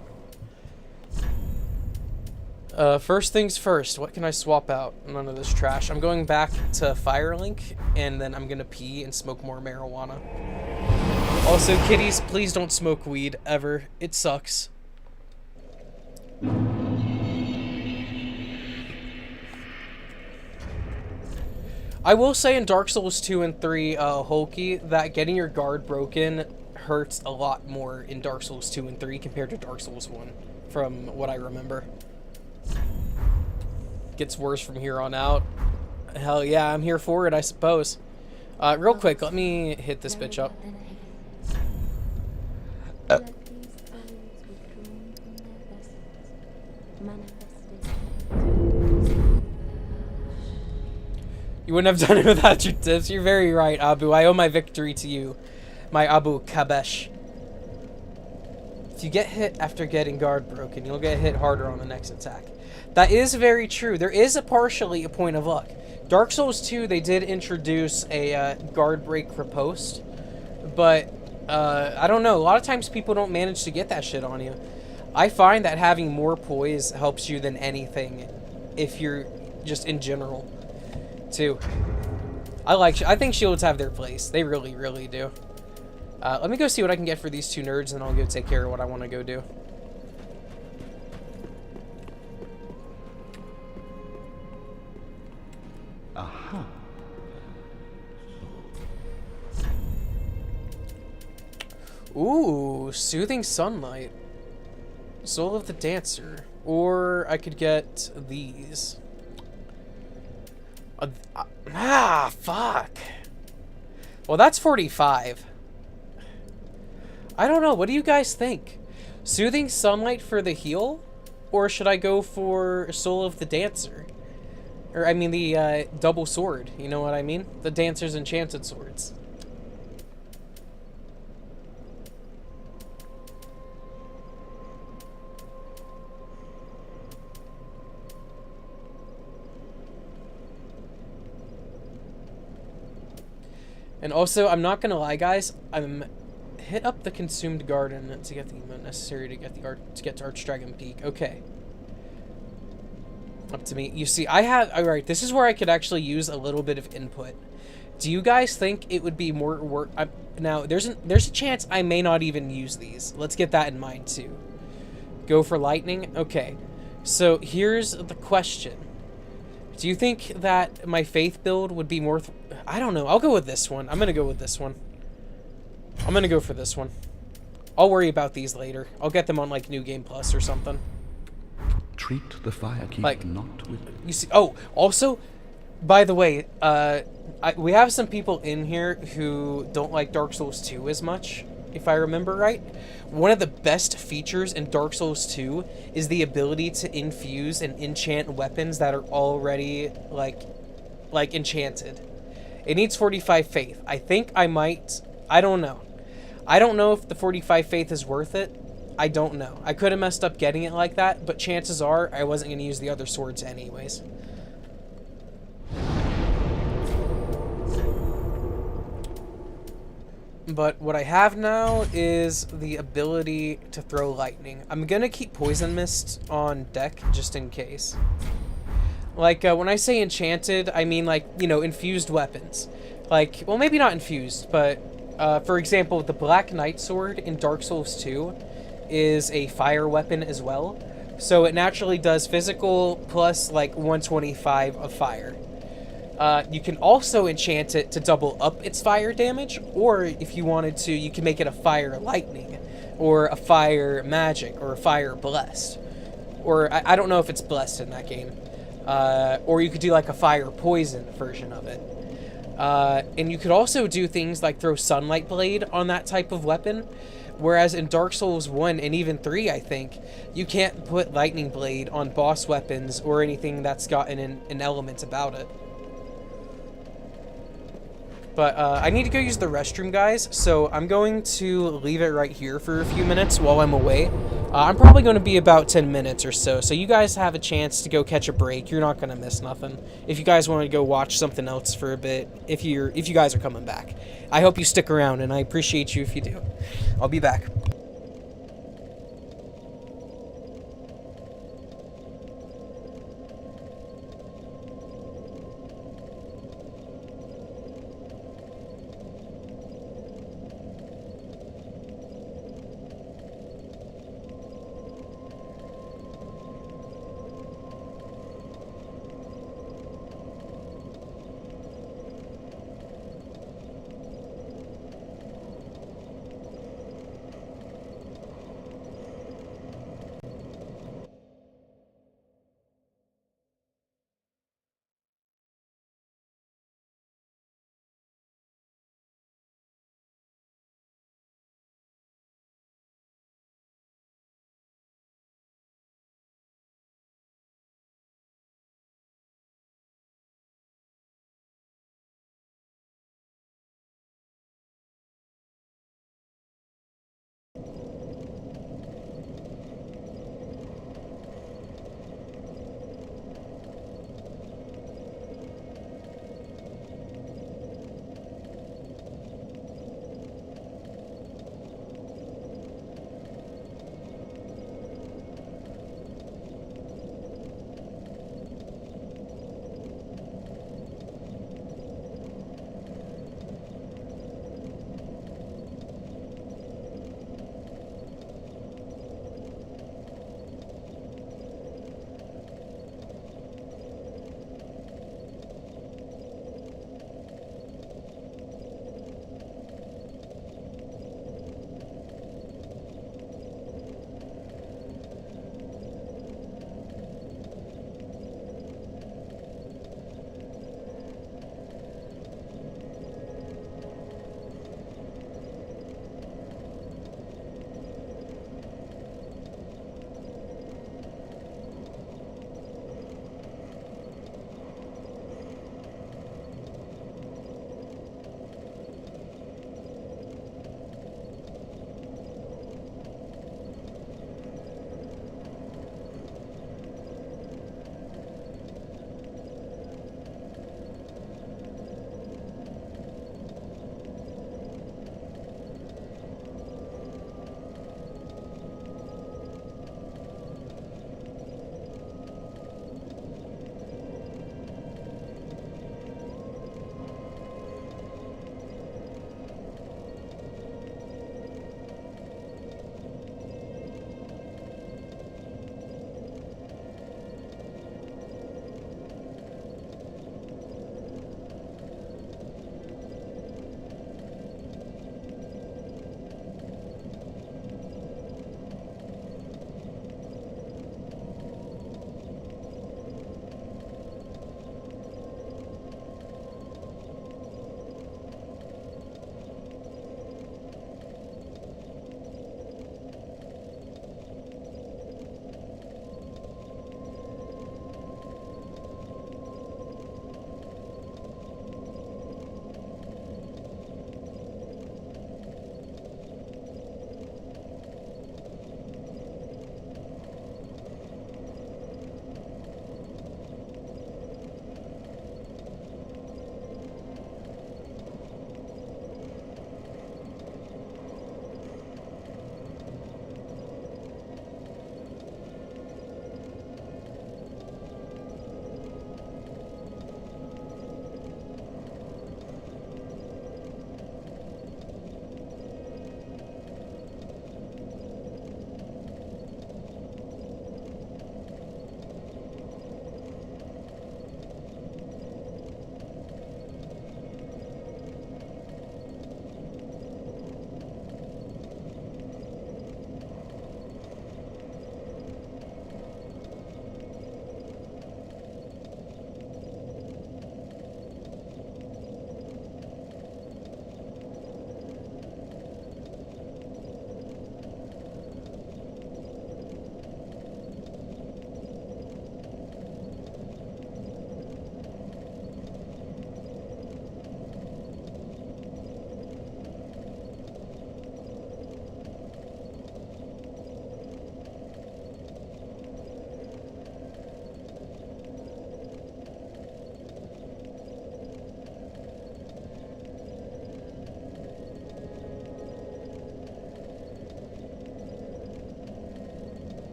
First things first, what can I swap out? None of this trash. I'm going back to Firelink, and then I'm gonna pee and smoke more marijuana. Also, kitties, please don't smoke weed, ever. It sucks. I will say in Dark Souls 2 and 3, Hulky, that getting your guard broken hurts a lot more in Dark Souls 2 and 3 compared to Dark Souls 1, from what I remember. Gets worse from here on out. Hell yeah, I'm here for it, I suppose. Real quick, let me hit this bitch up. You wouldn't have done it without your tips. You're very right, Abu. I owe my victory to you, my Abu Kabesh. If you get hit after getting guard broken, you'll get hit harder on the next attack. That is very true. There is partially a point of luck. Dark Souls 2, they did introduce a guard break for post, but I don't know. A lot of times people don't manage to get that shit on you. I find that having more poise helps you than anything, if you're just in general, too. I think shields have their place. They really, really do. Let me go see what I can get for these two nerds, and then I'll go take care of what I want to go do. Aha. Ooh, Soothing Sunlight. Soul of the Dancer. Or I could get these. Fuck. Well, that's 45. I don't know. What do you guys think? Soothing Sunlight for the heal? Or should I go for Soul of the Dancer? Or, I mean, the double sword. You know what I mean? The Dancer's enchanted swords. And also, I'm not gonna lie, guys. I'm hit up the Consumed Garden to get the emote necessary to get to Archdragon Peak. Okay. Up to me. You see, I have... Alright, this is where I could actually use a little bit of input. Do you guys think it would be more work... now, there's a chance I may not even use these. Let's get that in mind, too. Go for lightning? Okay. So, here's the question. Do you think that my faith build would be more... I don't know. I'll go with this one. I'm going to go with this one. I'm going to go for this one. I'll worry about these later. I'll get them on, like, New Game Plus or something. Treat the firekeep like, not with... You see... Oh, also, by the way, we have some people in here who don't like Dark Souls 2 as much, if I remember right. One of the best features in Dark Souls 2 is the ability to infuse and enchant weapons that are already, like enchanted. It needs 45 faith. I think I might... I don't know. I don't know if the 45 faith is worth it. I don't know. I could have messed up getting it like that, but chances are I wasn't going to use the other swords anyways. But what I have now is the ability to throw lightning. I'm going to keep Poison Mist on deck just in case. Like, when I say enchanted, I mean, like, you know, infused weapons. Like, well, maybe not infused, but, for example, the Black Knight Sword in Dark Souls 2 is a fire weapon as well. So it naturally does physical plus, like, 125 of fire. You can also enchant it to double up its fire damage, or if you wanted to, you can make it a fire lightning, or a fire magic, or a fire blessed. Or, I don't know if it's blessed in that game. Or you could do like a fire poison version of it. And you could also do things like throw Sunlight Blade on that type of weapon, whereas in Dark Souls 1 and even 3, I think, you can't put Lightning Blade on boss weapons or anything that's got an element about it. But I need to go use the restroom, guys, so I'm going to leave it right here for a few minutes while I'm away. I'm probably going to be about 10 minutes or so you guys have a chance to go catch a break. You're not going to miss nothing. If you guys want to go watch something else for a bit, if you guys are coming back. I hope you stick around, and I appreciate you if you do. I'll be back.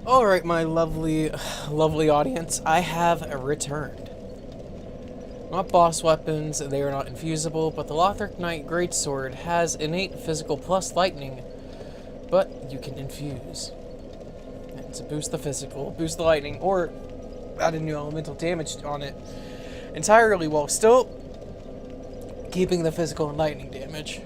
Alright, my lovely, lovely audience, I have returned. Not boss weapons, they are not infusible, but the Lothric Knight Greatsword has innate physical plus lightning, but you can infuse. And to boost the physical, boost the lightning, or add a new elemental damage on it entirely while still keeping the physical and lightning damage.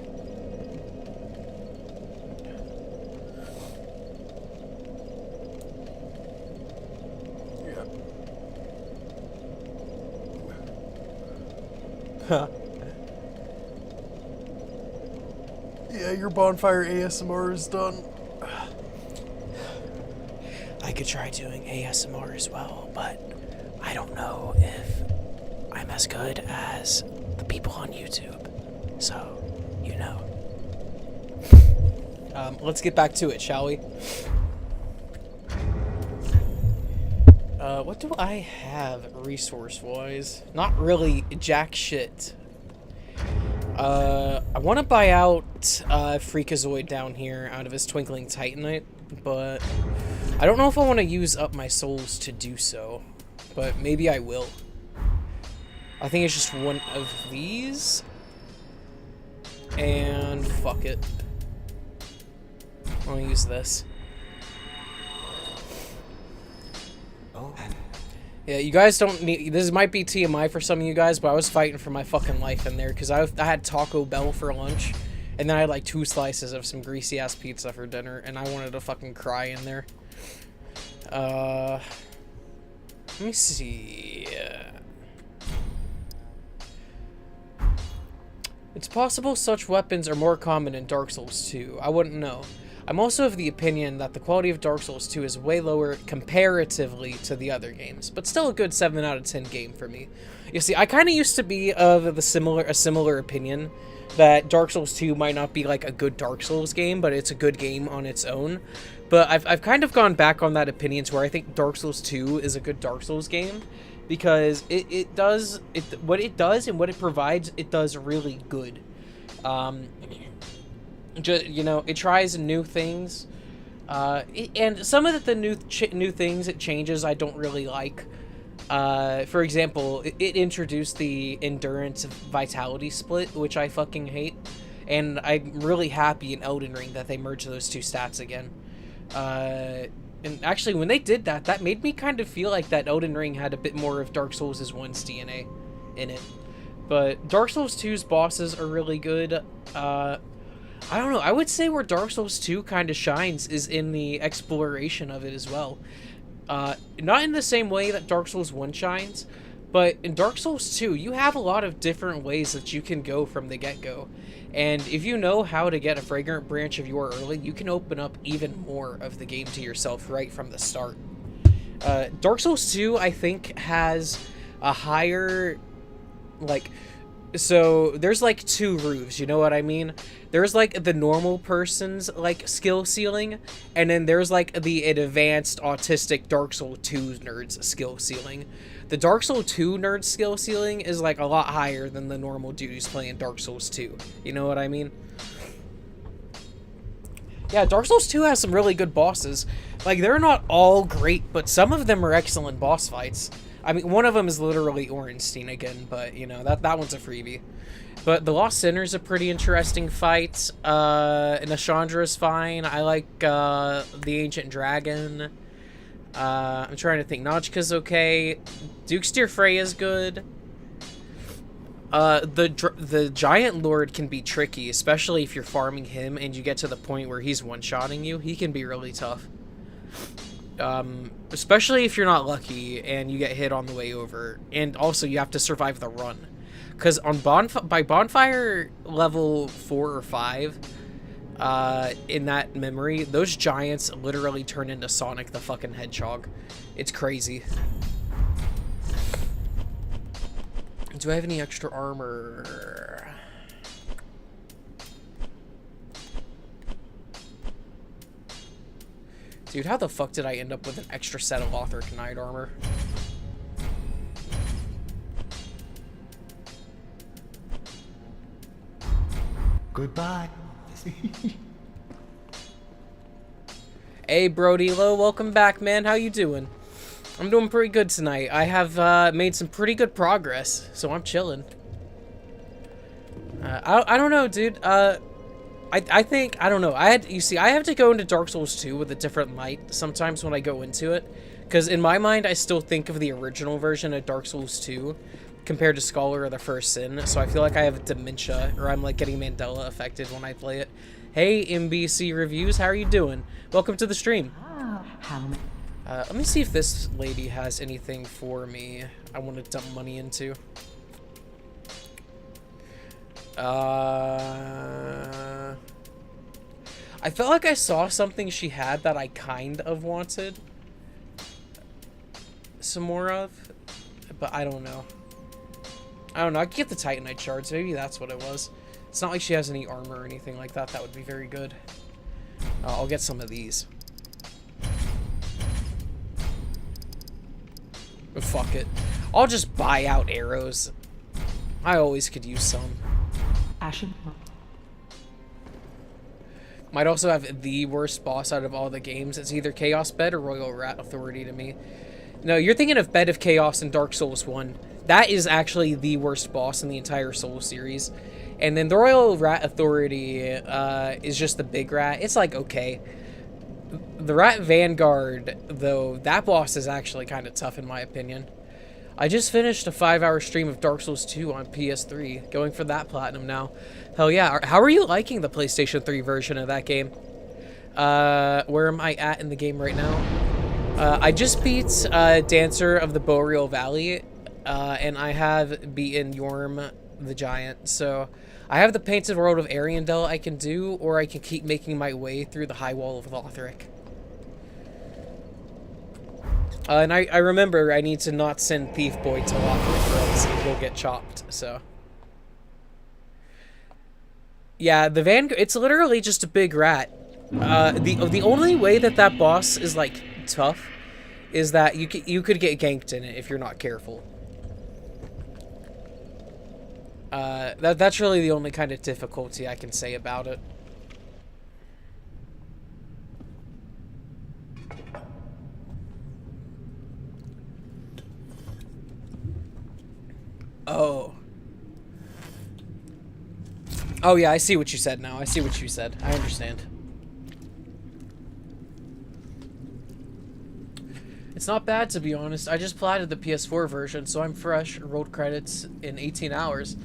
Huh. Yeah, your bonfire ASMR is done. I could try doing ASMR as well, but I don't know if I'm as good as the people on YouTube. So, you know. Let's get back to it, shall we? What do I have resource-wise? Not really jack shit. I want to buy out Freakazoid down here out of his Twinkling Titanite, but I don't know if I want to use up my souls to do so, but maybe I will. I think it's just one of these, and fuck it. I'll use this. Yeah, you guys don't need... This might be TMI for some of you guys, but I was fighting for my fucking life in there, because I had Taco Bell for lunch, and then I had like 2 slices of some greasy-ass pizza for dinner, and I wanted to fucking cry in there. Let me see... It's possible such weapons are more common in Dark Souls 2. I wouldn't know. I'm also of the opinion that the quality of Dark Souls 2 is way lower comparatively to the other games, but still a good 7 out of 10 game for me. You see, I kind of used to be of a similar opinion that Dark Souls 2 might not be like a good Dark Souls game, but it's a good game on its own. But I've kind of gone back on that opinion to where I think Dark Souls 2 is a good Dark Souls game, because what it does and what it provides, it does really good. You know, it tries new things, and some of the new things it changes I don't really like. For example, it introduced the endurance vitality split, which I fucking hate, and I'm really happy in Elden Ring that they merged those 2 stats again. And actually, when they did that, that made me kind of feel like that Elden Ring had a bit more of Dark Souls 1's DNA in it. But Dark Souls 2's bosses are really good. I don't know, I would say where Dark Souls 2 kind of shines is in the exploration of it as well. Not in the same way that Dark Souls 1 shines, but in Dark Souls 2, you have a lot of different ways that you can go from the get-go. And if you know how to get a Fragrant Branch of Yore early, you can open up even more of the game to yourself right from the start. Dark Souls 2, I think, has a higher, like... So, there's like 2 roofs, you know what I mean? There's like the normal person's like skill ceiling, and then there's like the advanced autistic Dark Souls 2 nerd's skill ceiling. The Dark Souls 2 nerd skill ceiling is like a lot higher than the normal dude who's playing Dark Souls 2. You know what I mean? Yeah, Dark Souls 2 has some really good bosses. Like, they're not all great, but some of them are excellent boss fights. I mean, one of them is literally Orenstein again, but, you know, that one's a freebie. But the Lost Sinner's a pretty interesting fight. Nashandra's fine. I like the Ancient Dragon. I'm trying to think. Notchka's okay. Duke's Dear Freya's good. The Giant Lord can be tricky, especially if you're farming him and you get to the point where he's one-shotting you. He can be really tough. Especially if you're not lucky and you get hit on the way over. And also, you have to survive the run. Because on by bonfire level 4 or 5, in that memory, those giants literally turn into Sonic the fucking Hedgehog. It's crazy. Do I have any extra armor? Dude, how the fuck did I end up with an extra set of Lothric Knight armor? Goodbye. Hey, Brody Low, welcome back, man. How you doing? I'm doing pretty good tonight. I have made some pretty good progress, so I'm chilling. I don't know, dude. I think, I don't know. You see, I have to go into Dark Souls 2 with a different light sometimes when I go into it. Because in my mind, I still think of the original version of Dark Souls 2 compared to Scholar of the First Sin. So I feel like I have dementia, or I'm like getting Mandela affected when I play it. Hey, MBC Reviews, how are you doing? Welcome to the stream. Let me see if this lady has anything for me I want to dump money into. I felt like I saw something she had that I kind of wanted some more of, but I don't know. I don't know. I could get the Titanite shards. Maybe that's what it was. It's not like she has any armor or anything like that. That would be very good. I'll get some of these. But fuck it. I'll just buy out arrows. I always could use some. Ashen. Might also have the worst boss out of all the games. It's either Chaos Bed or Royal Rat Authority to me. No, you're thinking of Bed of Chaos in Dark Souls 1. That is actually the worst boss in the entire Souls series. And then the Royal Rat Authority is just the big rat. It's like, okay. The Rat Vanguard, though, that boss is actually kind of tough in my opinion. I just finished a 5-hour stream of Dark Souls 2 on PS3, going for that platinum now. Hell yeah. How are you liking the PlayStation 3 version of that game? Where am I at in the game right now? I just beat Dancer of the Boreal Valley, and I have beaten Yorm the Giant. So I have the Painted World of Ariandel I can do, or I can keep making my way through the High Wall of Lothric. And I remember I need to not send Thief Boy to Lothric or else he'll get chopped, so. Yeah, the Vanguard, it's literally just a big rat. The only way that that boss is, like, tough is that you could get ganked in it if you're not careful. That's really the only kind of difficulty I can say about it. Oh. Oh yeah, I see what you said now. I see what you said. I understand. It's not bad, to be honest. I just platted the PS4 version, so I'm fresh. Rolled credits in 18 hours.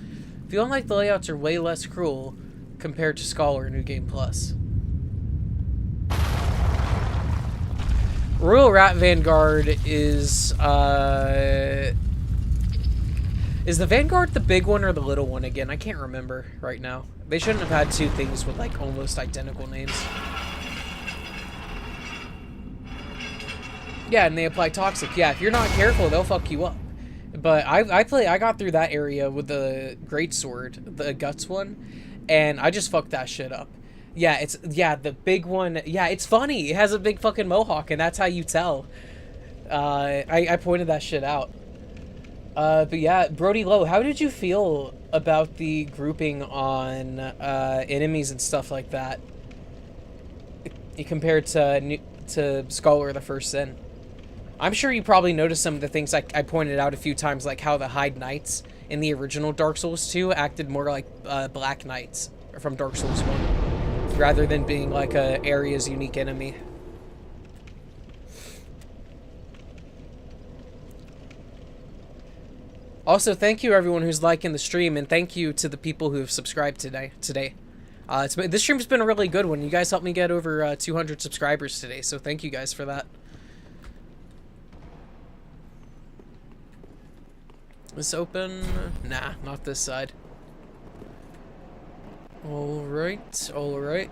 Feeling like the layouts are way less cruel compared to Scholar New Game Plus. Royal Rat Vanguard is the Vanguard the big one or the little one again? I can't remember right now. They shouldn't have had two things with, like, almost identical names. Yeah, and they apply Toxic. Yeah, if you're not careful, they'll fuck you up. But I got through that area with the Greatsword, the Guts one, and I just fucked that shit up. Yeah, the big one. Yeah, it's funny. It has a big fucking mohawk, and that's how you tell. I pointed that shit out. But yeah, Brody Low, how did you feel about the grouping on enemies and stuff like that compared to Scholar of the First Sin? I'm sure you probably noticed some of the things I pointed out a few times, like how the Hyde Knights in the original Dark Souls 2 acted more like Black Knights from Dark Souls 1, rather than being like a area's unique enemy. Also, thank you everyone who's liking the stream, and thank you to the people who have subscribed today. This stream's been a really good one. You guys helped me get over 200 subscribers today, so thank you guys for that. This open? Nah, not this side. Alright, alright.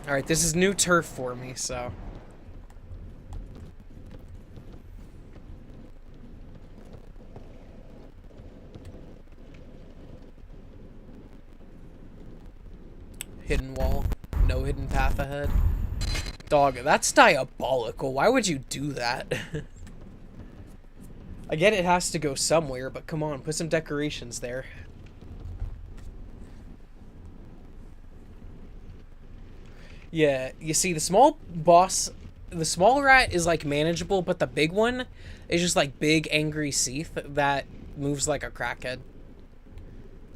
Alright, this is new turf for me, so... Hidden wall. No hidden path ahead. Dog, that's diabolical. Why would you do that? I get it has to go somewhere, but come on, put some decorations there. Yeah, you see, the small boss, the small rat is like manageable, but the big one is just like big angry Seath that moves like a crackhead.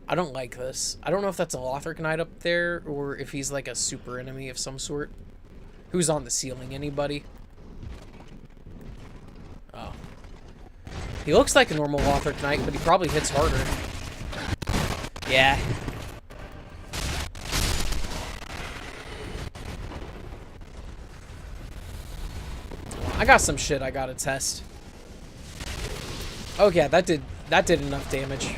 I don't like this. I don't know if that's a Lothric Knight up there or if he's like a super enemy of some sort. Who's on the ceiling? Anybody? Oh. He looks like a normal Lothric Knight, but he probably hits harder. Yeah. I got some shit I gotta test. Oh yeah, that did enough damage.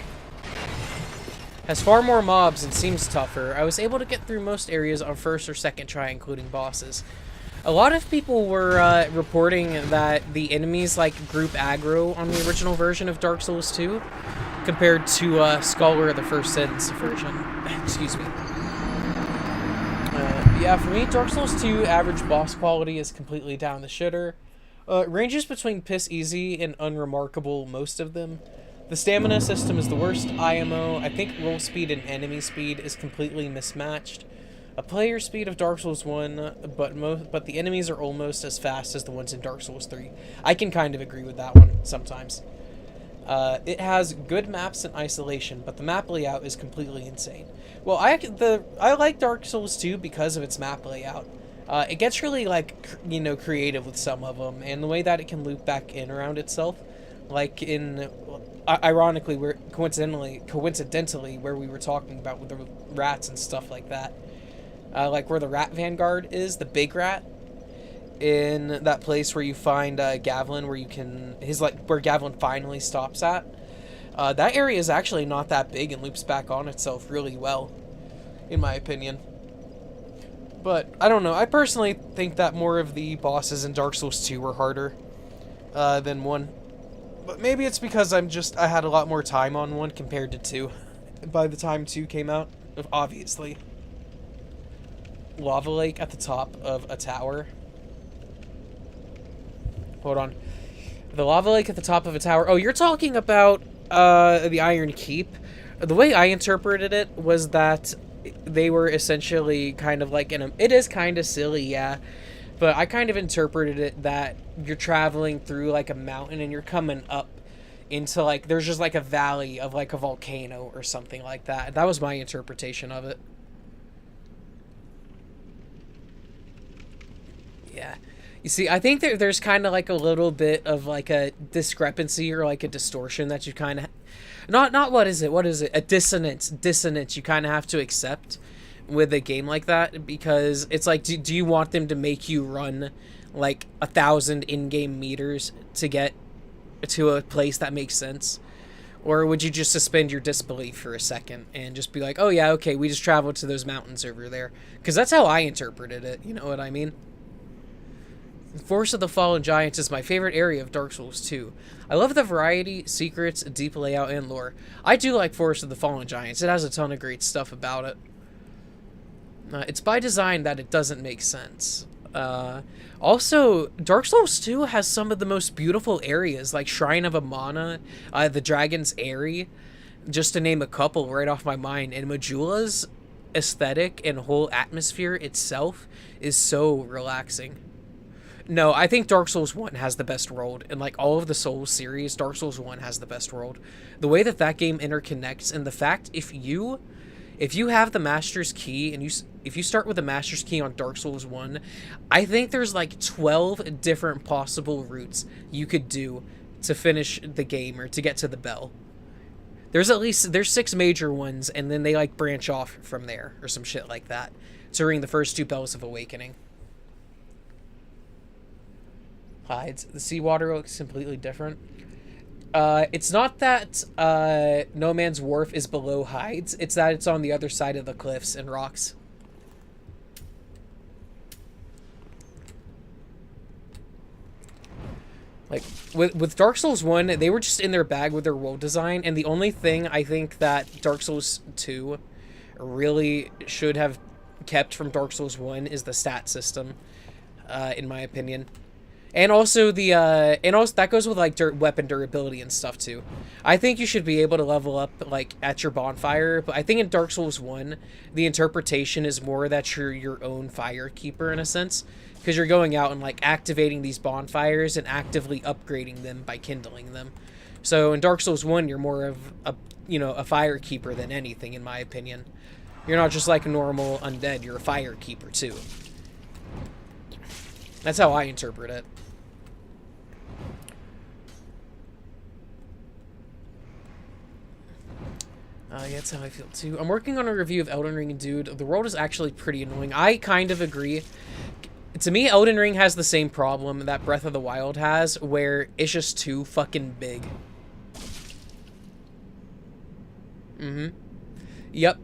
Has far more mobs and seems tougher. I was able to get through most areas on first or second try, including bosses. A lot of people were reporting that the enemies like group aggro on the original version of Dark Souls 2 compared to Scholar of the First Sins version. Excuse me. Yeah, for me, Dark Souls 2 average boss quality is completely down the shitter. It ranges between piss easy and unremarkable most of them. The stamina system is the worst IMO. I think roll speed and enemy speed is completely mismatched. A player speed of Dark Souls 1, but the enemies are almost as fast as the ones in Dark Souls 3. I can kind of agree with that one sometimes. It has good maps and isolation, but the map layout is completely insane. Well, I like Dark Souls 2 because of its map layout. It gets really, like, creative with some of them, and the way that it can loop back in around itself. Like in, ironically, coincidentally, where we were talking about with the rats and stuff like that. Like where the Rat Vanguard is, the big rat. In that place where you find Gavlin, where where Gavlin finally stops at. That area is actually not that big and loops back on itself really well, in my opinion. But, I don't know, I personally think that more of the bosses in Dark Souls 2 were harder than 1. But maybe it's because I had a lot more time on 1 compared to 2. By the time 2 came out, obviously. Lava lake at the top of a tower. Hold on. The lava lake at the top of a tower. Oh, you're talking about the Iron Keep. The way I interpreted it was that they were essentially kind of like it is kind of silly, yeah, but I kind of interpreted it that you're traveling through like a mountain and you're coming up into like there's just like a valley of like a volcano or something like that. That was my interpretation of it. Yeah. You see, I think there's kind of like a little bit of like a discrepancy or like a distortion that you kind of not what is it? A dissonance you kind of have to accept with a game like that, because it's like, do you want them to make you run like 1,000 in-game meters to get to a place that makes sense? Or would you just suspend your disbelief for a second and just be like, oh yeah, okay, we just traveled to those mountains over there? Because that's how I interpreted it, you know what I mean? Forest of the Fallen Giants is my favorite area of Dark Souls 2. I love the variety, secrets, deep layout, and lore. I do like Forest of the Fallen Giants. It has a ton of great stuff about it. It's by design that it doesn't make sense. Also, Dark Souls 2 has some of the most beautiful areas, like Shrine of Amana, the Dragon's Eyrie, just to name a couple right off my mind. And Majula's aesthetic and whole atmosphere itself is so relaxing. No, I think Dark Souls 1 has the best world. In like all of the Souls series, Dark Souls 1 has the best world. The way that game interconnects, and the fact if you have the Master's Key, and if you start with the Master's Key on Dark Souls 1, I think there's like 12 different possible routes you could do to finish the game or to get to the bell. There's 6 major ones, and then they like branch off from there or some shit like that to ring the first 2 bells of awakening. Hides. The seawater looks completely different. It's not that No Man's Wharf is below Hides. It's that it's on the other side of the cliffs and rocks. Like, with Dark Souls 1, they were just in their bag with their world design, and the only thing I think that Dark Souls 2 really should have kept from Dark Souls 1 is the stat system, in my opinion. And also and also that goes with like weapon durability and stuff too. I think you should be able to level up like at your bonfire, but I think in Dark Souls 1, the interpretation is more that you're your own fire keeper in a sense, because you're going out and like activating these bonfires and actively upgrading them by kindling them. So in Dark Souls 1, you're more of a fire keeper than anything, in my opinion. You're not just like a normal undead, you're a fire keeper too. That's how I interpret it. Yeah, that's how I feel too. I'm working on a review of Elden Ring, dude. The world is actually pretty annoying. I kind of agree. To me, Elden Ring has the same problem that Breath of the Wild has, where it's just too fucking big. Yep.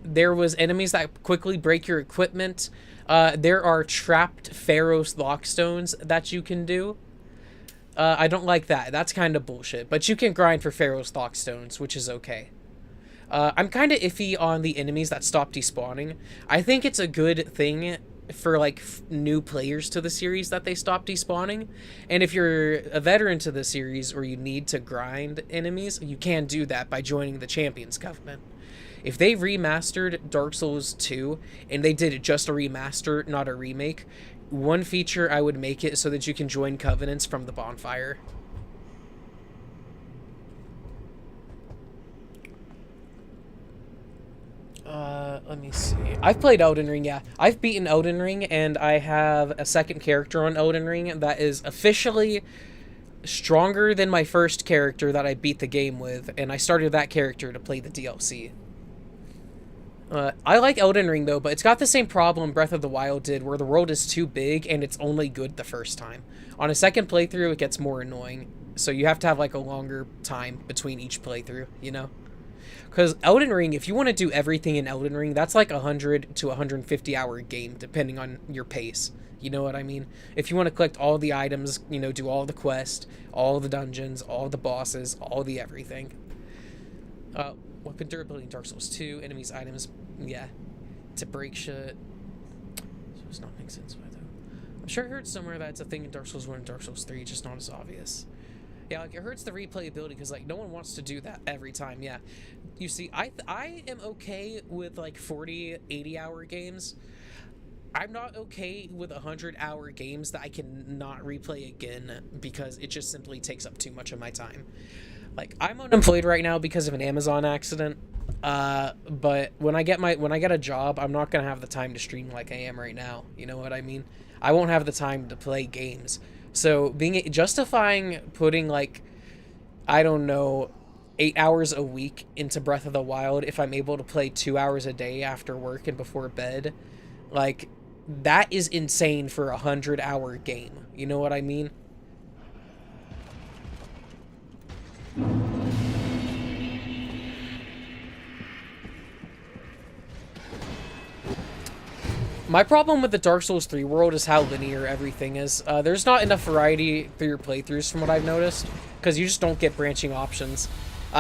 There was enemies that quickly break your equipment. There are trapped Pharaoh's Lockstones that you can do. I don't like that. That's kind of bullshit. But you can grind for Pharaoh's Lockstones, which is okay. I'm kind of iffy on the enemies that stop despawning. I think it's a good thing for like new players to the series that they stop despawning. And if you're a veteran to the series or you need to grind enemies, you can do that by joining the Champions Covenant. If they remastered Dark Souls 2 and they did just a remaster, not a remake, one feature I would make it so that you can join covenants from the bonfire. Let me see. I've played Elden Ring, yeah. I've beaten Elden Ring, and I have a second character on Elden Ring that is officially stronger than my first character that I beat the game with, and I started that character to play the DLC. I like Elden Ring, though, but it's got the same problem Breath of the Wild did, where the world is too big, and it's only good the first time. On a second playthrough, it gets more annoying, so you have to have, like, a longer time between each playthrough, you know? Because Elden Ring, if you want to do everything in Elden Ring, that's like 100 to 150 hour game, depending on your pace. You know what I mean? If you want to collect all the items, you know, do all the quests, all the dungeons, all the bosses, all the everything. Weapon durability in Dark Souls 2, enemies, items, yeah, to break shit. So does not make sense why though. I'm sure I heard somewhere that it's a thing in Dark Souls 1 and Dark Souls 3, just not as obvious. Yeah, like, it hurts the replayability because, like, no one wants to do that every time, yeah. You see, I am okay with, like, 40, 80-hour games. I'm not okay with 100-hour games that I can not replay again because it just simply takes up too much of my time. Like, I'm unemployed right now because of an Amazon accident, but when I get a job, I'm not gonna have the time to stream like I am right now, you know what I mean? I won't have the time to play games. So justifying putting, like, I don't know, 8 hours a week into Breath of the Wild if I'm able to play 2 hours a day after work and before bed, like, that is insane for a 100-hour game. You know what I mean? My problem with the Dark Souls 3 world is how linear everything is. There's not enough variety through your playthroughs from what I've noticed, because you just don't get branching options.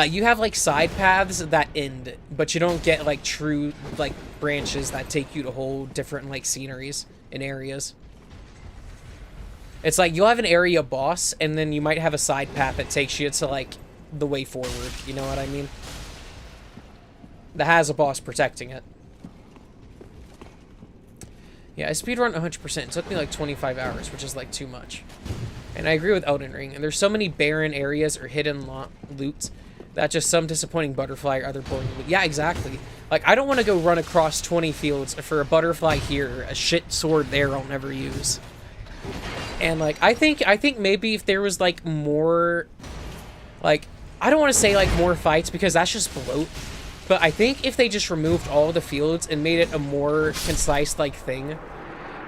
You have, like, side paths that end, but you don't get, like, true, like, branches that take you to whole different, like, sceneries and areas. It's like, you'll have an area boss, and then you might have a side path that takes you to, like, the way forward, you know what I mean? That has a boss protecting it. Yeah, I speedrun 100%. It took me like 25 hours, which is like too much. And I agree with Elden Ring. And there's so many barren areas or hidden loot that just some disappointing butterfly or other boring loot. Yeah, exactly. Like, I don't want to go run across 20 fields for a butterfly here, a shit sword there I'll never use. And like, I think maybe if there was like more, like, I don't want to say like more fights because that's just bloat. But I think if they just removed all the fields and made it a more concise, like, thing,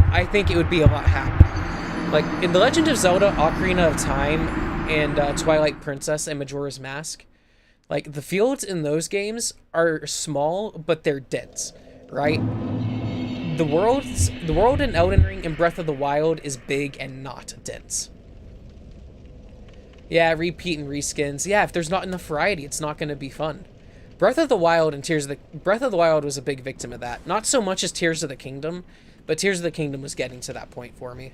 I think it would be a lot happier. Like, in The Legend of Zelda, Ocarina of Time, and Twilight Princess and Majora's Mask, like, the fields in those games are small, but they're dense, right? The world in Elden Ring and Breath of the Wild is big and not dense. Yeah, repeat and reskins. Yeah, if there's not enough variety, it's not going to be fun. Breath of the Wild was a big victim of that. Not so much as Tears of the Kingdom, but Tears of the Kingdom was getting to that point for me.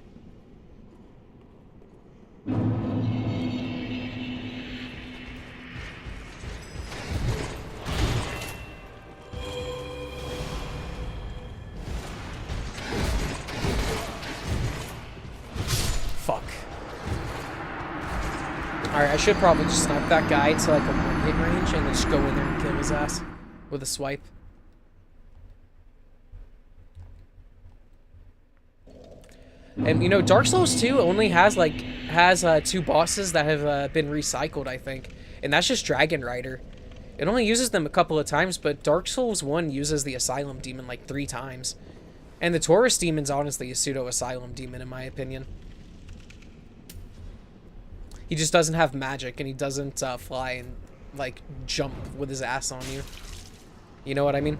fuck. Alright, I should probably just snipe that guy to like a one-hit range and then just go in there and kill his ass with a swipe. And you know, Dark Souls 2 only has two bosses that have been recycled, I think. And that's just Dragon Rider. It only uses them a couple of times, but Dark Souls 1 uses the Asylum Demon like 3 times. And the Taurus Demon's honestly a pseudo-Asylum Demon, in my opinion. He just doesn't have magic, and he doesn't fly and, like, jump with his ass on you. You know what I mean?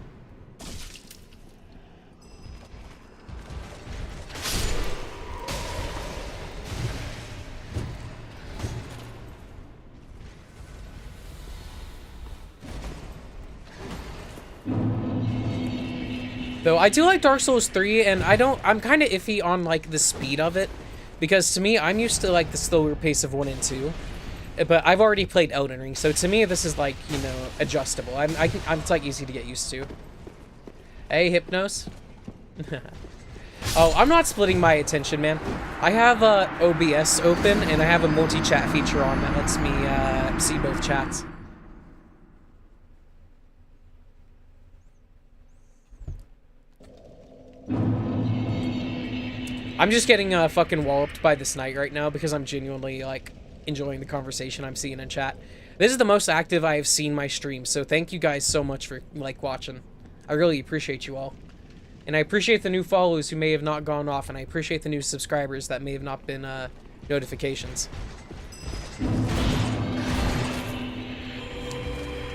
Though I do like Dark Souls 3, and I'm kind of iffy on, like, the speed of it. Because to me, I'm used to, like, the slower pace of 1 and 2. But I've already played Elden Ring, so to me, this is, like, you know, adjustable. It's, like, easy to get used to. Hey, Hypnos. Oh, I'm not splitting my attention, man. I have OBS open, and I have a multi-chat feature on that lets me see both chats. I'm just getting fucking walloped by this knight right now because I'm genuinely, like, enjoying the conversation I'm seeing in chat. This is the most active I have seen my stream, so thank you guys so much for, like, watching. I really appreciate you all. And I appreciate the new follows who may have not gone off, and I appreciate the new subscribers that may have not been, notifications.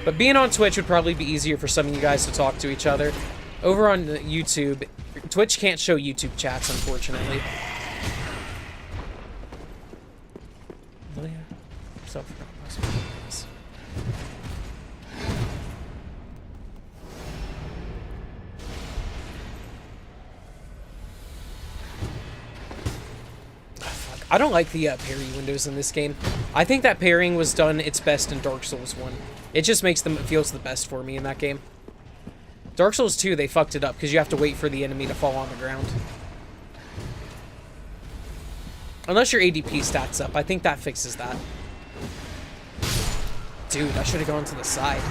But being on Twitch would probably be easier for some of you guys to talk to each other. Over on YouTube, Twitch can't show YouTube chats, unfortunately. Oh, yeah. So, I don't like the parry windows in this game. I think that parrying was done its best in Dark Souls 1. It just makes them, it feels the best for me in that game. Dark Souls 2, they fucked it up because you have to wait for the enemy to fall on the ground. Unless your ADP stats up. I think that fixes that. Dude, I should have gone to the side.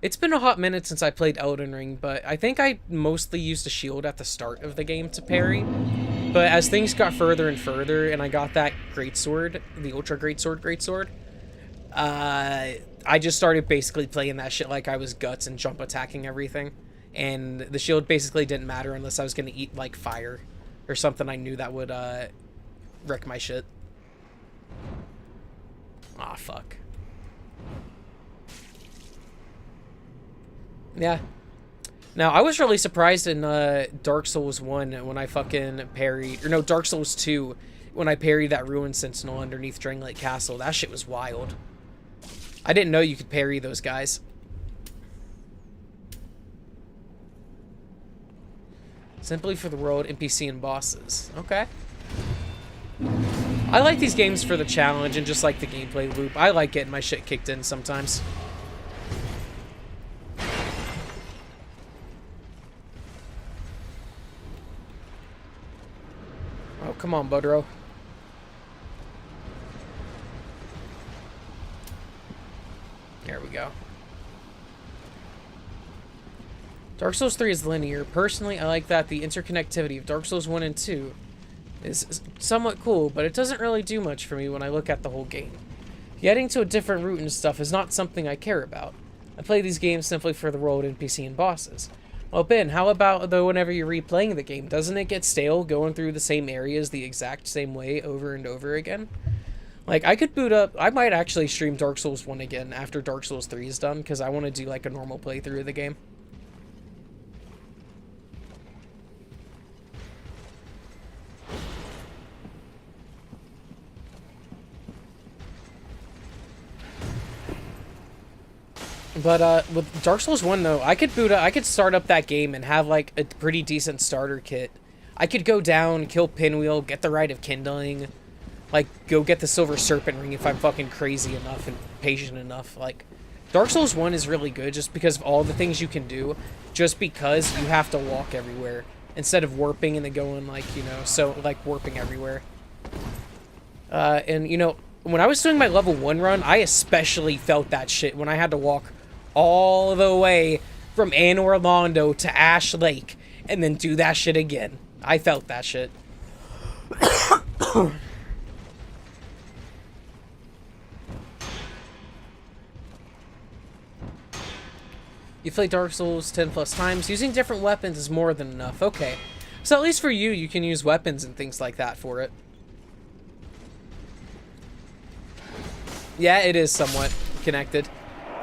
It's been a hot minute since I played Elden Ring, but I think I mostly used a shield at the start of the game to parry. But as things got further and further, and I got that greatsword, the Ultra Greatsword, I just started basically playing that shit like I was Guts and jump attacking everything. And the shield basically didn't matter unless I was going to eat, like, fire or something I knew that would wreck my shit. Aw, fuck. Yeah. Now, I was really surprised in Dark Souls 1 when I fucking parried... Or no, Dark Souls 2 when I parried that Ruined Sentinel underneath Dranglake Castle. That shit was wild. I didn't know you could parry those guys. Simply for the world, NPC and bosses. Okay. I like these games for the challenge and just like the gameplay loop. I like getting my shit kicked in sometimes. Oh, come on, Budro. There we go. Dark Souls 3 is linear. Personally, I like that the interconnectivity of Dark Souls 1 and 2 is somewhat cool, but it doesn't really do much for me when I look at the whole game. Getting to a different route and stuff is not something I care about. I play these games simply for the world, NPC, and bosses. Well, Ben, how about, though, whenever you're replaying the game, doesn't it get stale going through the same areas the exact same way over and over again? Like, I could boot up... I might actually stream Dark Souls 1 again after Dark Souls 3 is done, because I want to do, like, a normal playthrough of the game. But, with Dark Souls 1, though, I could start up that game and have, like, a pretty decent starter kit. I could go down, kill Pinwheel, get the Rite of Kindling, like, go get the Silver Serpent Ring if I'm fucking crazy enough and patient enough. Like, Dark Souls 1 is really good just because of all the things you can do, just because you have to walk everywhere instead of warping and then going like, you know, so like warping everywhere. And you know, when I was doing my level 1 run, I especially felt that shit when I had to walk all the way from Anor Londo to Ash Lake and then do that shit again. I felt that shit. You play Dark Souls 10 plus times. Using different weapons is more than enough. Okay. So at least for you, you can use weapons and things like that for it. Yeah, it is somewhat connected.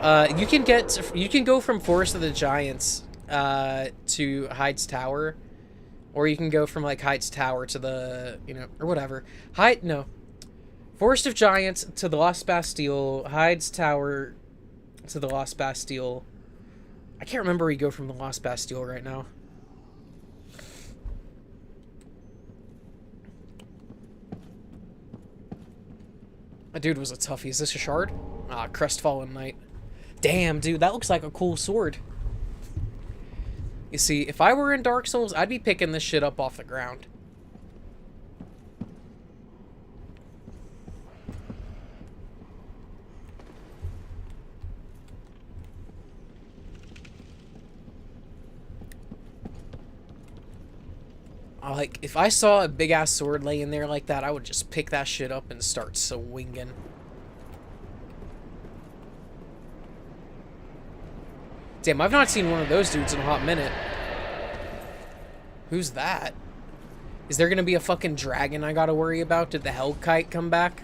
You can go from Forest of the Giants to Hyde's Tower, or you can go from like Hyde's Tower to the, you know, or whatever. Forest of Giants to the Lost Bastille, Hyde's Tower to the Lost Bastille. I can't remember where you go from the Lost Bastille right now. That dude was a toughie. Is this a shard? Ah, Crestfallen Knight. Damn, dude, that looks like a cool sword. You see, if I were in Dark Souls, I'd be picking this shit up off the ground. Like, if I saw a big-ass sword laying there like that, I would just pick that shit up and start swinging. Damn, I've not seen one of those dudes in a hot minute. Who's that? Is there gonna be a fucking dragon I gotta worry about? Did the Hell Kite come back?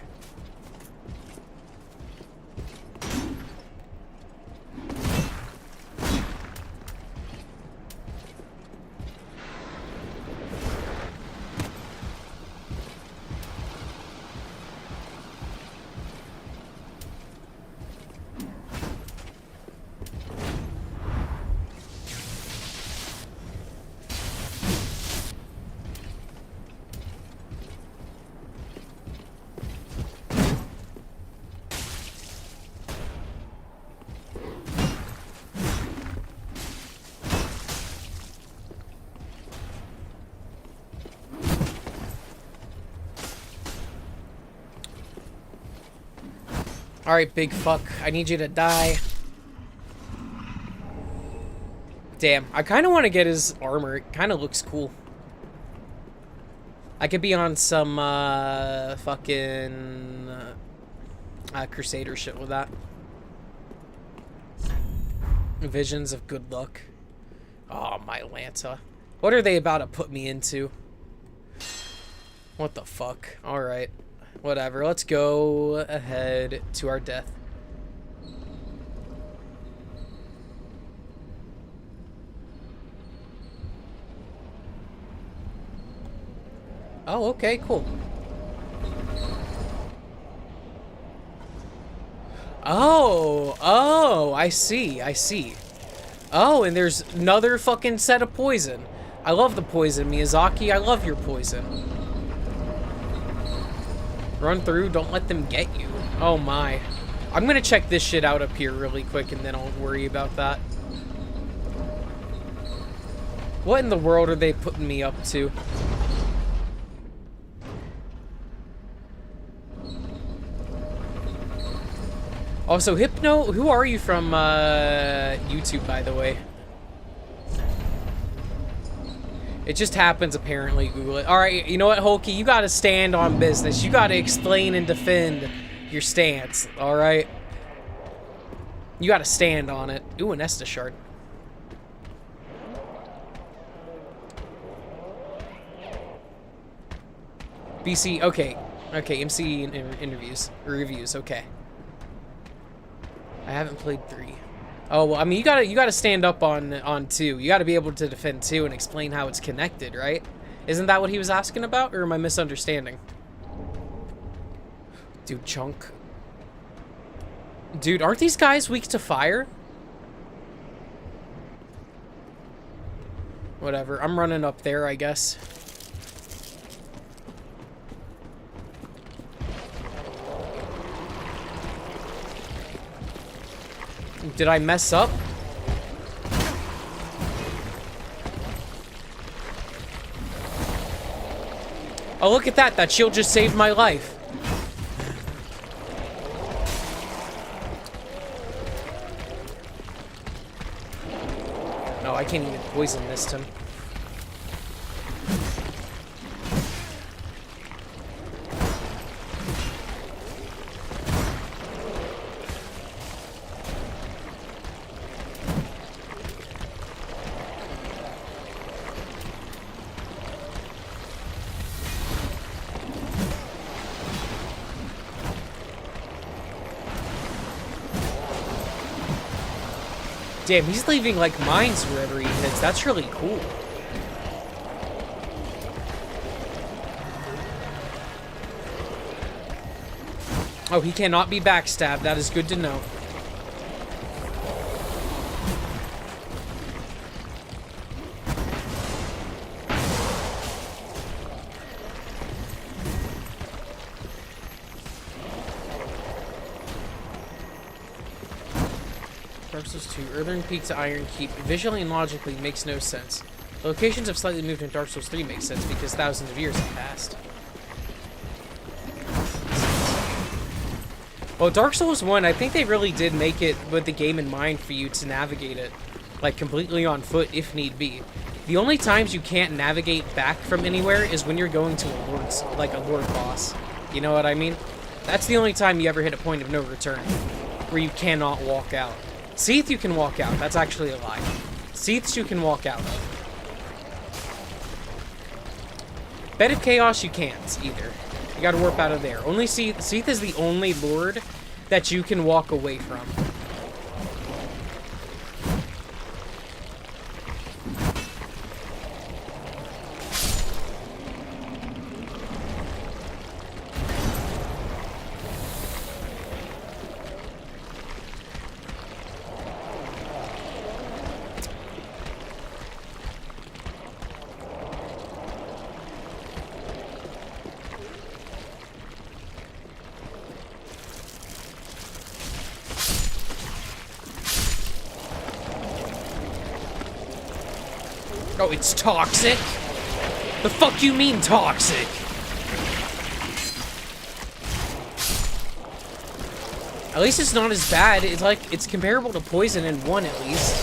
Alright, big fuck. I need you to die. Damn, I kind of want to get his armor. It kind of looks cool. I could be on some, fucking... Crusader shit with that. Visions of good luck. Oh, my Lanta. What are they about to put me into? What the fuck? Alright. Whatever, let's go ahead to our death. Oh, okay, cool. Oh, I see. Oh, and there's another fucking set of poison. I love the poison, Miyazaki. I love your poison. Run through, don't let them get you. Oh my. I'm gonna check this shit out up here really quick and then I'll worry about that. What in the world are they putting me up to? Also, Hypno, who are you from YouTube, by the way? It just happens, apparently. Google it. Alright, you know what, Hulky? You gotta stand on business. You gotta explain and defend your stance, alright? You gotta stand on it. Ooh, an Estus shard. BC, okay. Okay, MC interviews. Reviews, okay. I haven't played 3. Oh, well, I mean, you gotta stand up on 2. You gotta be able to defend 2 and explain how it's connected, right? Isn't that what he was asking about, or am I misunderstanding? Dude, Chunk. Dude, aren't these guys weak to fire? Whatever, I'm running up there, I guess. Did I mess up? Oh, look at that. That shield just saved my life. No, I can't even poison mist him. Damn, he's leaving, like, mines wherever he hits. That's really cool. Oh, he cannot be backstabbed. That is good to know. Dark Souls 2, Earthern Peak to Iron Keep. Visually and logically makes no sense. The locations have slightly moved in Dark Souls 3 makes sense because thousands of years have passed. Well, Dark Souls 1, I think they really did make it with the game in mind for you to navigate it, like, completely on foot if need be. The only times you can't navigate back from anywhere is when you're going to a lord's, like a lord boss. You know what I mean? That's the only time you ever hit a point of no return, where you cannot walk out. Seath, you can walk out. That's actually a lie. Seaths, you can walk out of. Bed of Chaos, you can't, either. You gotta warp out of there. Only Seath. Seath is the only lord that you can walk away from. Oh, it's toxic? The fuck you mean toxic? At least it's not as bad. It's like, it's comparable to poison in 1 at least.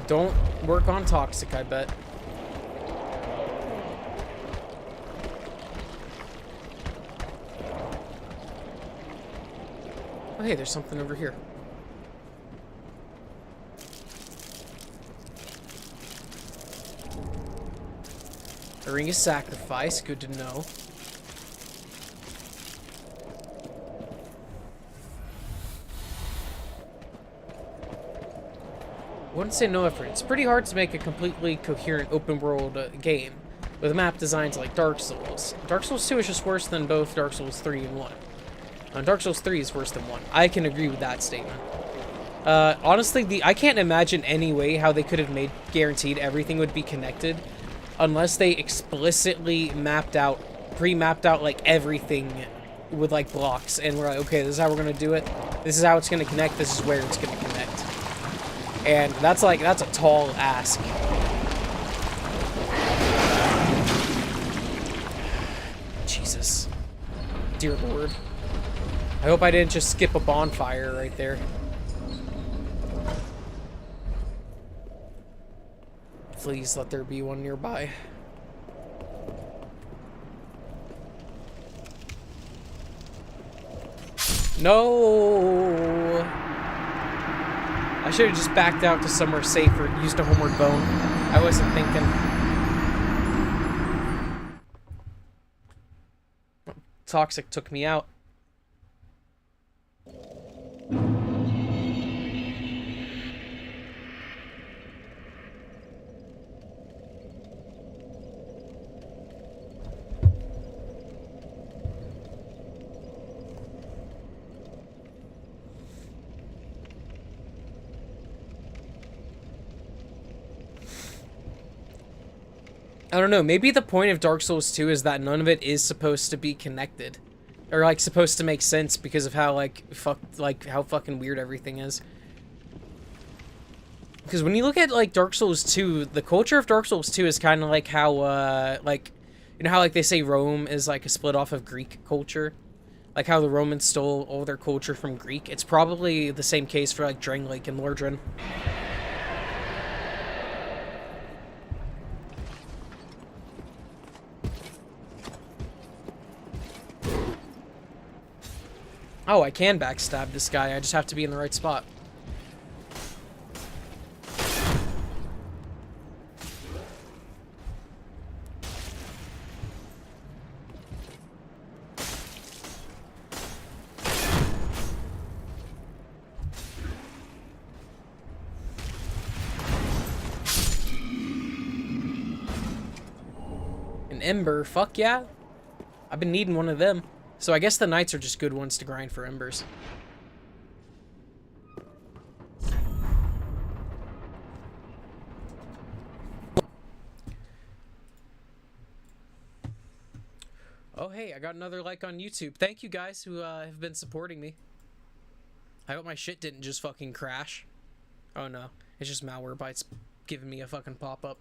Don't work on toxic, I bet. Oh, hey, there's something over here. A ring of sacrifice, good to know. I wouldn't say no effort. It's pretty hard to make a completely coherent open world game with map designs like Dark Souls. Dark Souls 2 is just worse than both Dark Souls 3 and 1. Dark Souls 3 is worse than 1. I can agree with that statement. Honestly, I can't imagine any way how they could have made guaranteed everything would be connected unless they explicitly pre-mapped out, like, everything with, like, blocks. And we're like, okay, this is how we're going to do it. This is how it's going to connect. This is where it's going to connect. And that's a tall ask. Jesus. Dear Lord. I hope I didn't just skip a bonfire right there. Please let there be one nearby. No! I should have just backed out to somewhere safer, used a homeward bone. I wasn't thinking. Toxic took me out. I don't know, maybe the point of Dark Souls 2 is that none of it is supposed to be connected. Or, like, supposed to make sense because of how, like, how fucking weird everything is. Because when you look at, like, Dark Souls 2, the culture of Dark Souls 2 is kind of like how, like, you know how, like, they say Rome is, like, a split off of Greek culture? Like how the Romans stole all their culture from Greek? It's probably the same case for, like, Drangleic and Lordran. Oh, I can backstab this guy. I just have to be in the right spot. An ember, fuck yeah. I've been needing one of them. So I guess the knights are just good ones to grind for embers. Oh hey, I got another like on YouTube. Thank you guys who have been supporting me. I hope my shit didn't just fucking crash. Oh no, it's just malware bytes giving me a fucking pop-up.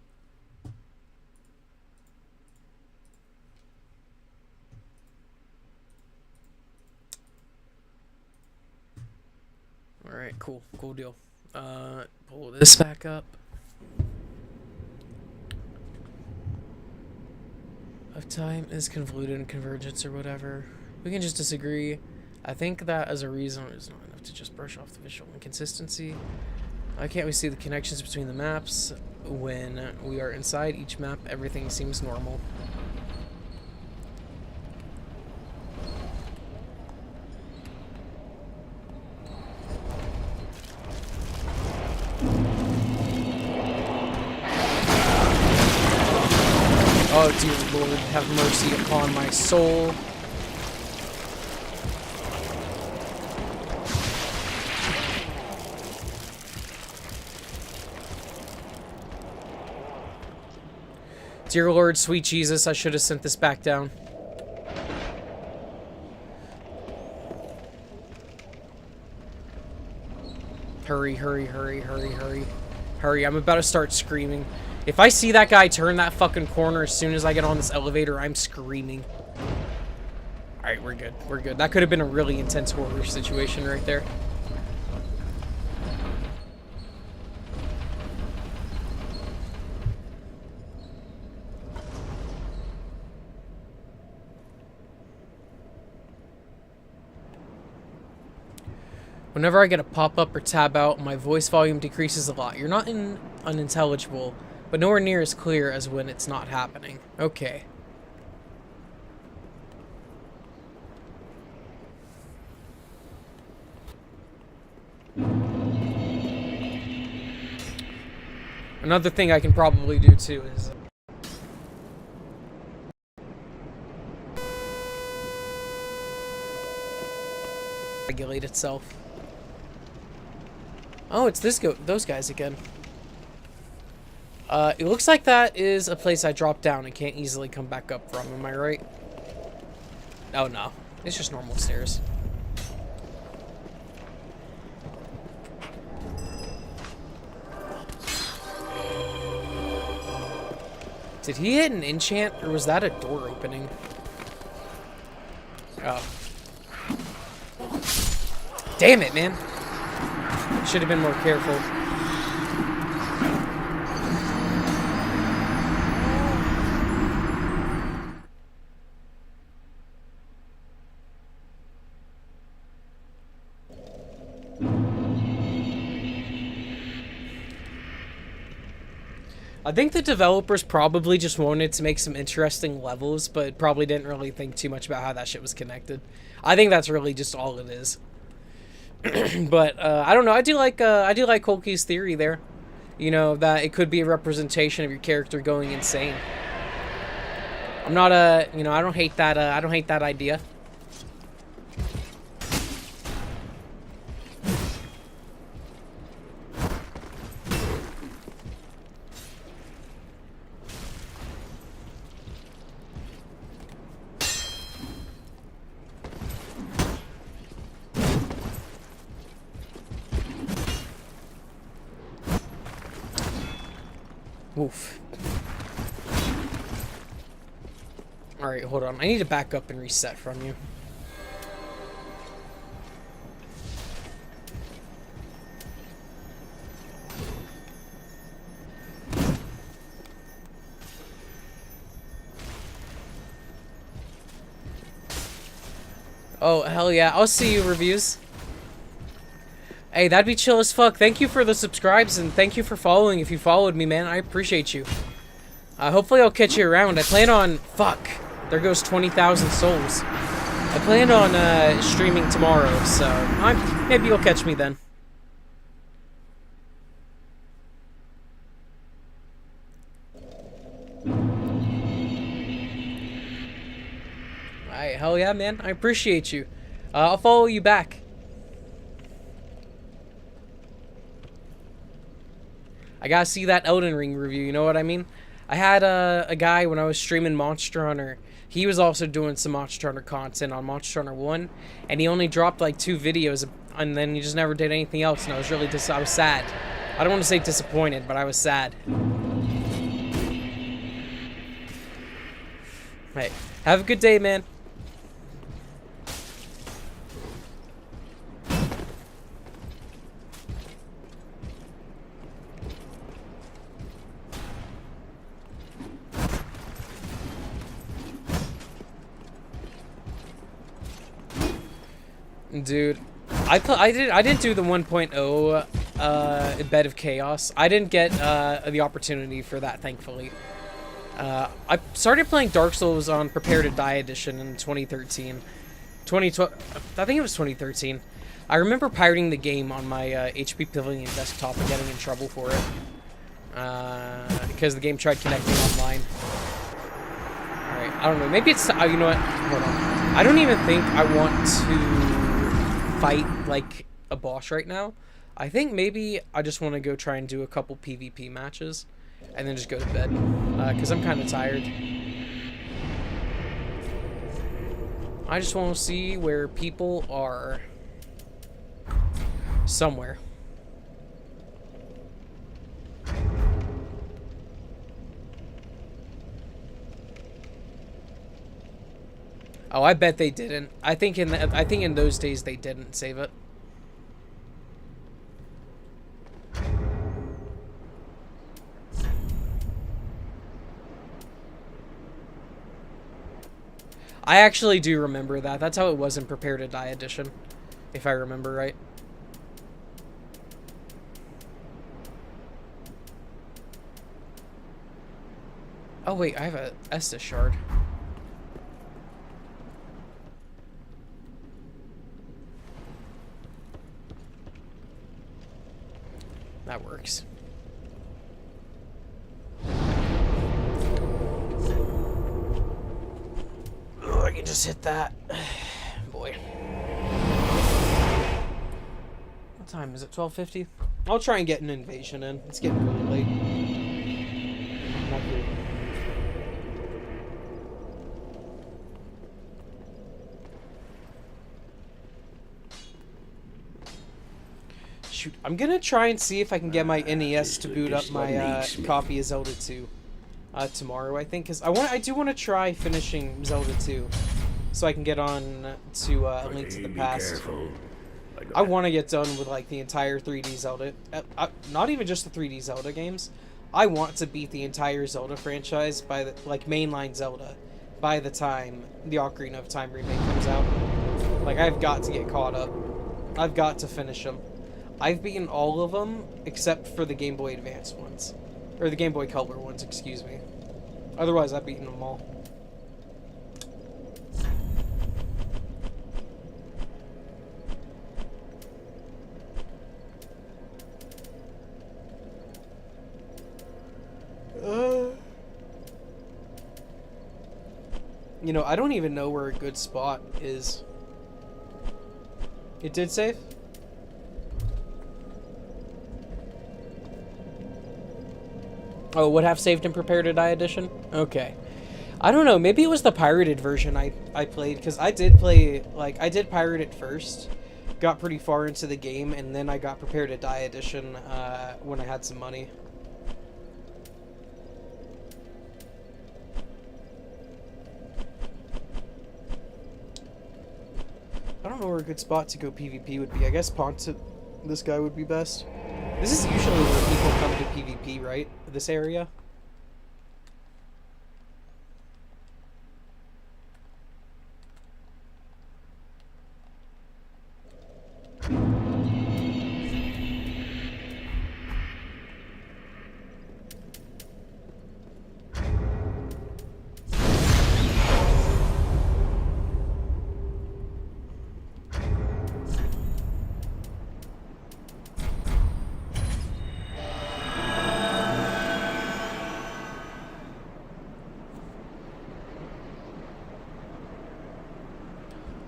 Alright, cool. Cool deal. Pull this back up. Of time is convoluted in convergence or whatever. We can just disagree. I think that as a reason is not enough to just brush off the visual inconsistency. Why can't we see the connections between the maps? When we are inside each map, everything seems normal. Oh, dear Lord, have mercy upon my soul. Dear Lord, sweet Jesus, I should have sent this back down. Hurry, hurry, hurry, hurry, hurry. Hurry, I'm about to start screaming. If I see that guy turn that fucking corner as soon as I get on this elevator, I'm screaming. Alright, we're good. We're good. That could have been a really intense horror situation right there. Whenever I get a pop-up or tab out, my voice volume decreases a lot. You're not unintelligible, but nowhere near as clear as when it's not happening. Okay. Another thing I can probably do too is regulate itself. Oh, it's those guys again. It looks like that is a place I dropped down and can't easily come back up from, am I right? Oh no, it's just normal stairs. Did he hit an enchant, or was that a door opening? Oh. Damn it, man. Should have been more careful. I think the developers probably just wanted to make some interesting levels, but probably didn't really think too much about how that shit was connected. I think that's really just all it is. But I don't know. I do like Kolke's theory there. You know, that it could be a representation of your character going insane. I'm not you know, I don't hate that idea. Oof. Alright, hold on. I need to back up and reset from you. Oh, hell yeah. I'll see you, reviews. Hey, that'd be chill as fuck. Thank you for the subscribes, and thank you for following if you followed me, man. I appreciate you. Hopefully I'll catch you around. I plan on... Fuck. There goes 20,000 souls. I plan on streaming tomorrow, so maybe you'll catch me then. Alright, hell yeah, man. I appreciate you. I'll follow you back. I gotta see that Elden Ring review, you know what I mean? I had a guy when I was streaming Monster Hunter. He was also doing some Monster Hunter content on Monster Hunter 1, and he only dropped like 2 videos, and then he just never did anything else, and I was really I was sad. I don't want to say disappointed, but I was sad. Hey, have a good day, man. Dude, I didn't do the 1.0 Bed of Chaos. I didn't get the opportunity for that, thankfully. I started playing Dark Souls on Prepare to Die Edition in 2013. 2012, I think it was 2013. I remember pirating the game on my HP Pavilion desktop and getting in trouble for it. Because the game tried connecting online. Alright, I don't know. Maybe it's... you know what? Hold on. I don't even think I want to fight like a boss right now. I think maybe I just want to go try and do a couple PvP matches and then just go to bed because I'm kind of tired. I just want to see where people are somewhere. Oh, I bet they didn't. I think in those days they didn't save it. I actually do remember that. That's how it was in Prepare to Die Edition, if I remember right. Oh wait, I have a Estus shard. That works. Oh, I can just hit that. Boy. What time is it? 12:50? I'll try and get an invasion in. It's getting really late. Not here. Shoot, I'm gonna try and see if I can get my NES to boot up my copy of Zelda 2 tomorrow, I think, because I do want to try finishing Zelda 2 so I can get on to A Link to the Past. I want to get done with like the entire 3D Zelda, not even just the 3D Zelda games. I want to beat the entire Zelda franchise by the mainline Zelda by the time the Ocarina of Time remake comes out. Like, I've got to get caught up. I've got to finish them. I've beaten all of them except for the Game Boy Advance ones. Or the Game Boy Color ones, excuse me. Otherwise, I've beaten them all. You know, I don't even know where a good spot is. It did save? Oh, would have saved and Prepare to Die Edition? Okay. I don't know, maybe it was the pirated version I played, because I did play, like, I did pirate it first, got pretty far into the game, and then I got Prepare to Die Edition when I had some money. don't know where a good spot to go PvP would be. I guess Ponce, this guy would be best. This is usually where people come to PvP, right? This area.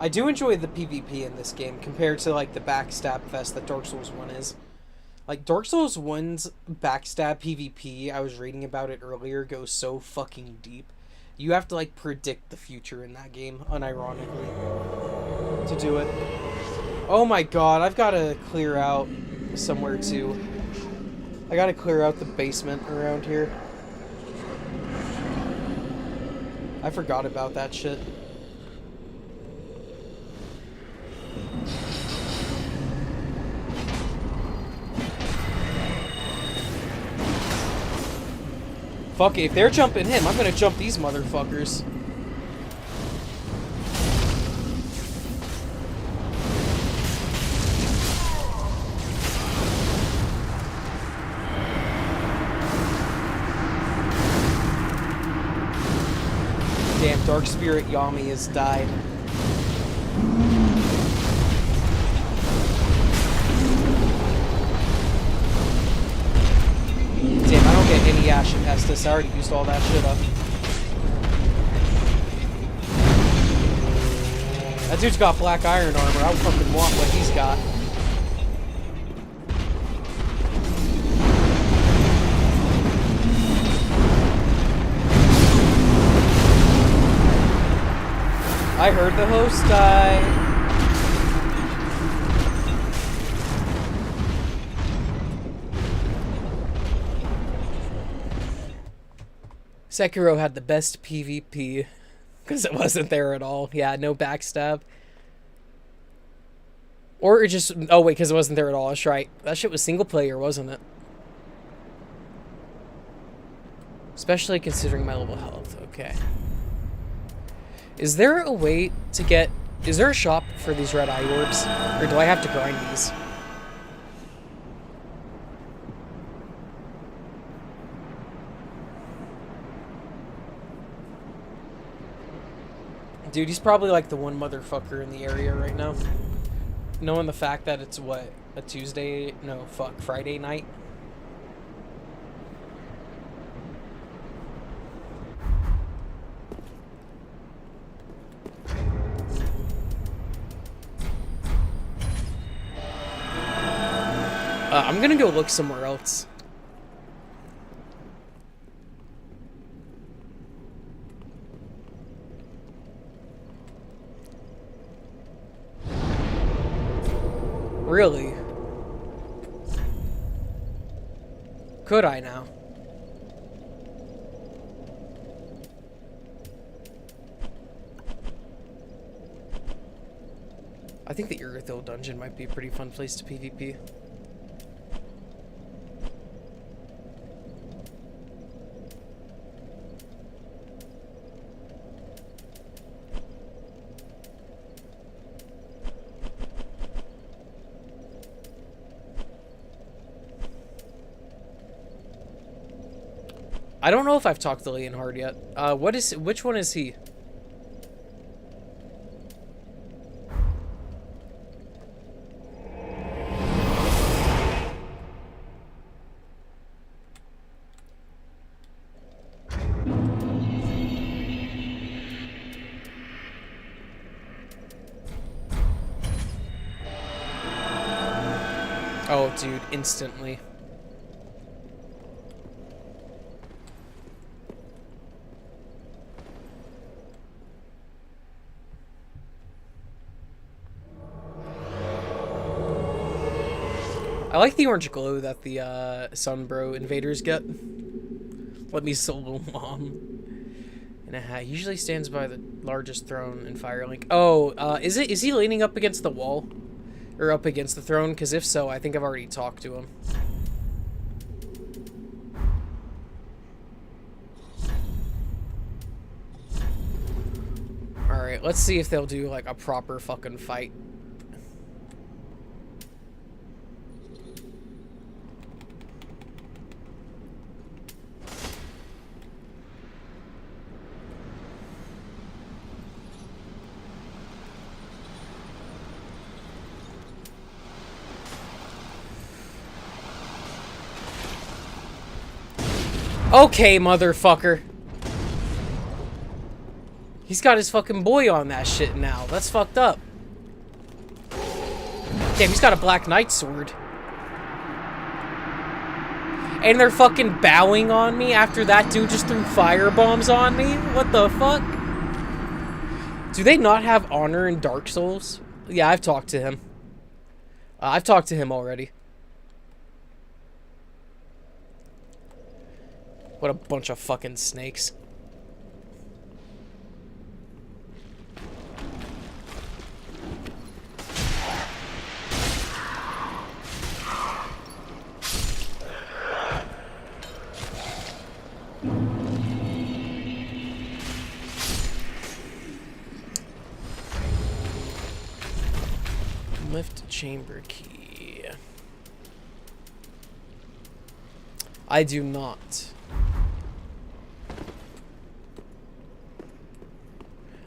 I do enjoy the PvP in this game compared to like the backstab fest that Dark Souls 1 is. Like Dark Souls 1's backstab PvP, I was reading about it earlier, goes so fucking deep. You have to like predict the future in that game, unironically, to do it. Oh my god, I've got to clear out somewhere too. I got to clear out the basement around here. I forgot about that shit. Fuck it, if they're jumping him, I'm gonna jump these motherfuckers. Damn, Dark Spirit Yami has died. Damn, I don't get any Ashen Estus. I already used all that shit up. That dude's got black iron armor. I fucking want what he's got. I heard the host die. Sekiro had the best PvP because it wasn't there at all. Yeah, no backstab. Or it just... Oh, wait, because it wasn't there at all. That's right. That shit was single player, wasn't it? Especially considering my level of health. Okay. Is there a way to get... Is there a shop for these red eye orbs? Or do I have to grind these? Dude, he's probably like the one motherfucker in the area right now. Knowing the fact that it's what? A Tuesday? No, fuck. Friday night? I'm gonna go look somewhere else. Really? Could I now? I think the Irithyll dungeon might be a pretty fun place to PvP. I don't know if I've talked to Leonhard yet. Which one is he? Oh, dude, instantly. I like the orange glow that the Sunbro invaders get. Let me solo mom. in a hat. He usually stands by the largest throne in Firelink. Oh, is he leaning up against the wall? Or up against the throne? Because if so, I think I've already talked to him. Alright, let's see if they'll do, like, a proper fucking fight. Okay, motherfucker. He's got his fucking boy on that shit now. That's fucked up. Damn, he's got a Black Knight sword. And they're fucking bowing on me after that dude just threw fire bombs on me? What the fuck? Do they not have honor in Dark Souls? Yeah, I've talked to him. I've talked to him already. What a bunch of fucking snakes. Lift chamber key. I do not.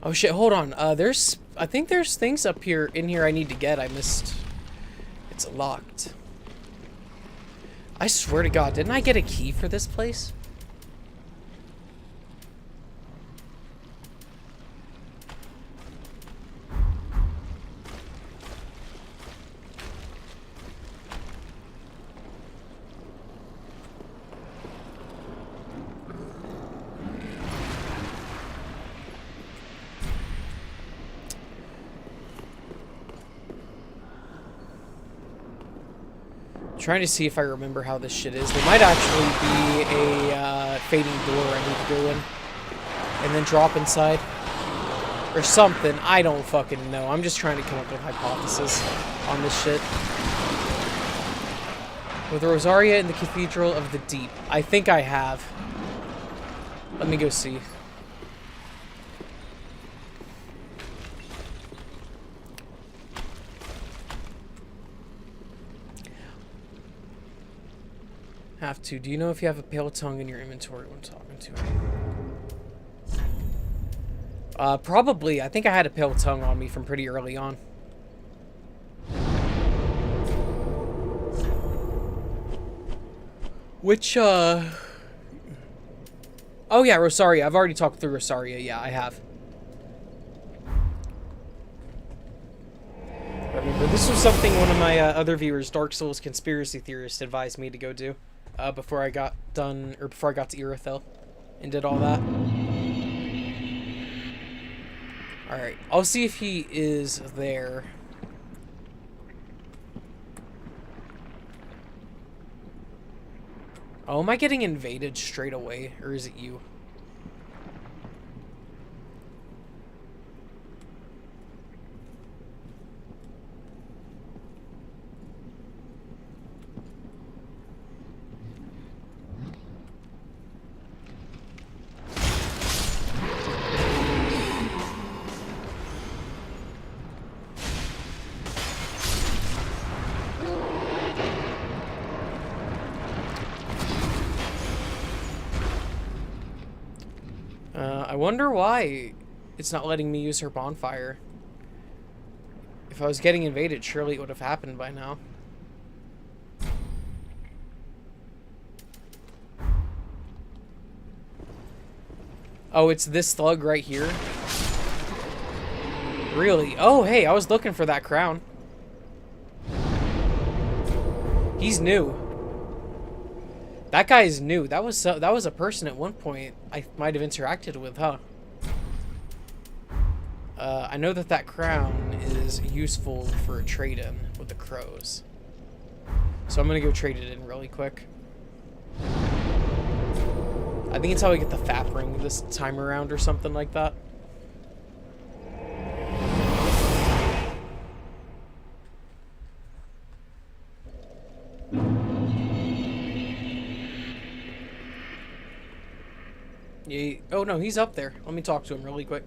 Oh shit, hold on. I think there's things up here, in here I need to get. I missed. It's locked. I swear to God, didn't I get a key for this place? Trying to see if I remember how this shit is. There might actually be a fading door I need to go in. And then drop inside. Or something. I don't fucking know. I'm just trying to come up with hypotheses on this shit. With Rosaria in the Cathedral of the Deep. I think I have. Let me go see. Have to. Do you know if you have a pale tongue in your inventory when talking to him? Probably. I think I had a pale tongue on me from pretty early on. Which, Oh yeah, Rosaria. I've already talked through Rosaria. Yeah, I have. I remember this was something one of my other viewers, Dark Souls Conspiracy Theorist, advised me to go do. Before I got done, or before I got to Irothel and did all that. Alright, I'll see if he is there. Oh, am I getting invaded straight away, or is it you? I wonder why it's not letting me use her bonfire. If I was getting invaded, surely it would have happened by now. Oh, it's this thug right here? Really? Oh, hey, I was looking for that crown. He's new. That guy is new. That was a person at one point I might have interacted with, huh? I know that crown is useful for a trade-in with the crows. So I'm gonna go trade it in really quick. I think it's how we get the fat ring this time around or something like that. Yeah. Oh no, he's up there. Let me talk to him really quick.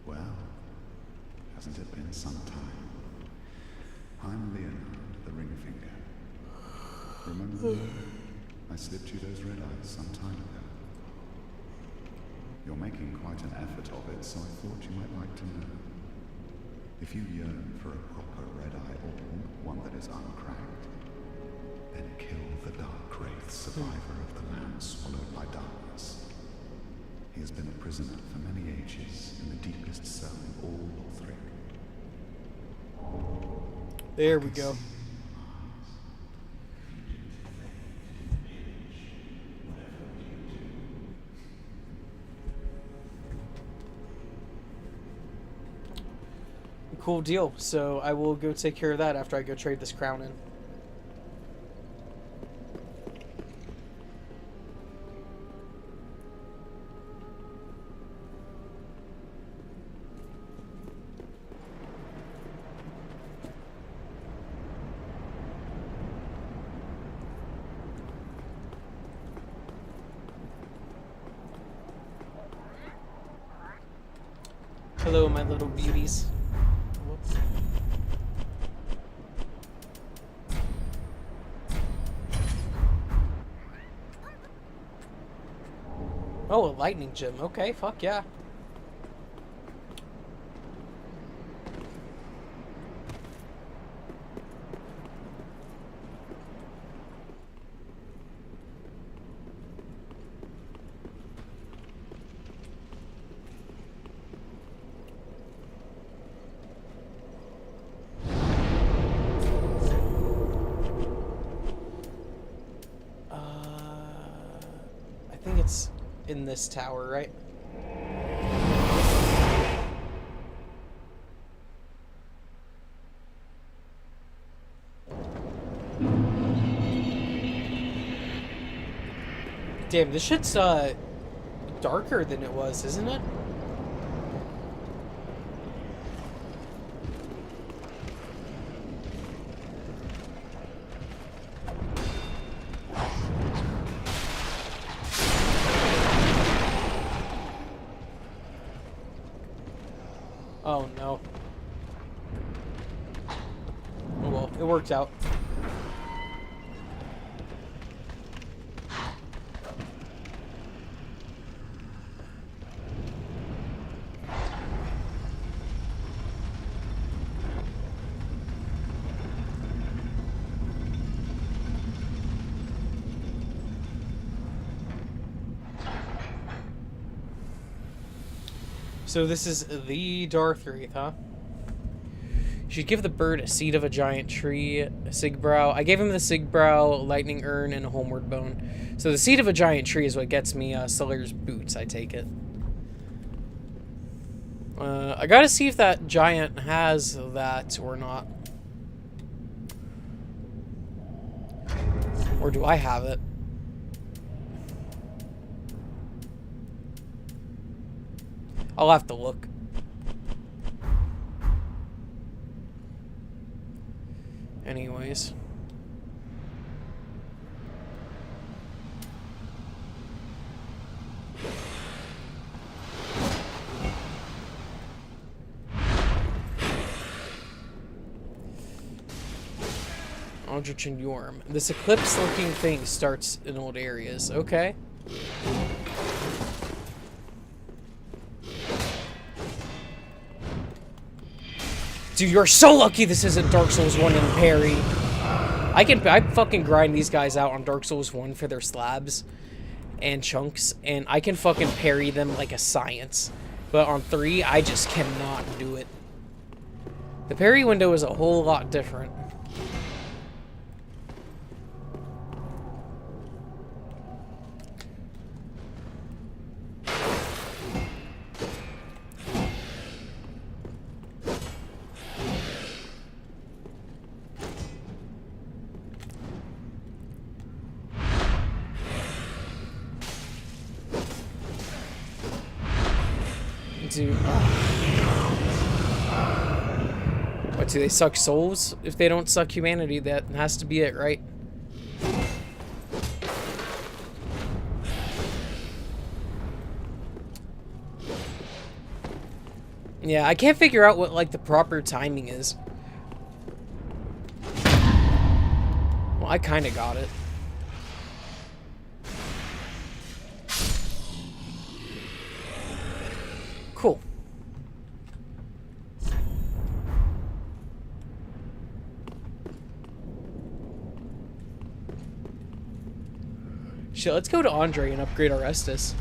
Well, hasn't it been some time? I'm Leonard, the Ring Finger. Remember me? I slipped you those red eyes some time ago. You're making quite an effort of it, so I thought you might like to know. If you yearn for a proper red-eye orb, one that is uncracked, then kill the Dark Wraith, survivor of the land swallowed by darkness. He has been a prisoner for many ages in the deepest cell in all Lothric. There we go. Cool deal. So I will go take care of that after I go trade this crown in. Hello, my little beauties. Whoops. Oh, a lightning gem. Okay, fuck yeah. I think it's in this tower, right? Damn, this shit's darker than it was, isn't it? Oh no. Oh well, it worked out. So this is the Darth Wraith, huh? You should give the bird a seed of a giant tree, a Sigbrow. I gave him the Sigbrow, lightning urn, and a homeward bone. So the seed of a giant tree is what gets me Suller's boots, I take it. I gotta see if that giant has that or not. Or do I have it? I'll have to look. Anyways. Aldrich and Yorm. This eclipse-looking thing starts in old areas. Okay. Dude, you're so lucky this isn't Dark Souls 1 and parry. I fucking grind these guys out on Dark Souls 1 for their slabs and chunks, and I can fucking parry them like a science. But on 3, I just cannot do it. The parry window is a whole lot different. do... What, do they suck souls? If they don't suck humanity, that has to be it, right? Yeah, I can't figure out what, like, the proper timing is. Well, I kind of got it. Cool. Shit, let's go to Andre and upgrade our Estus.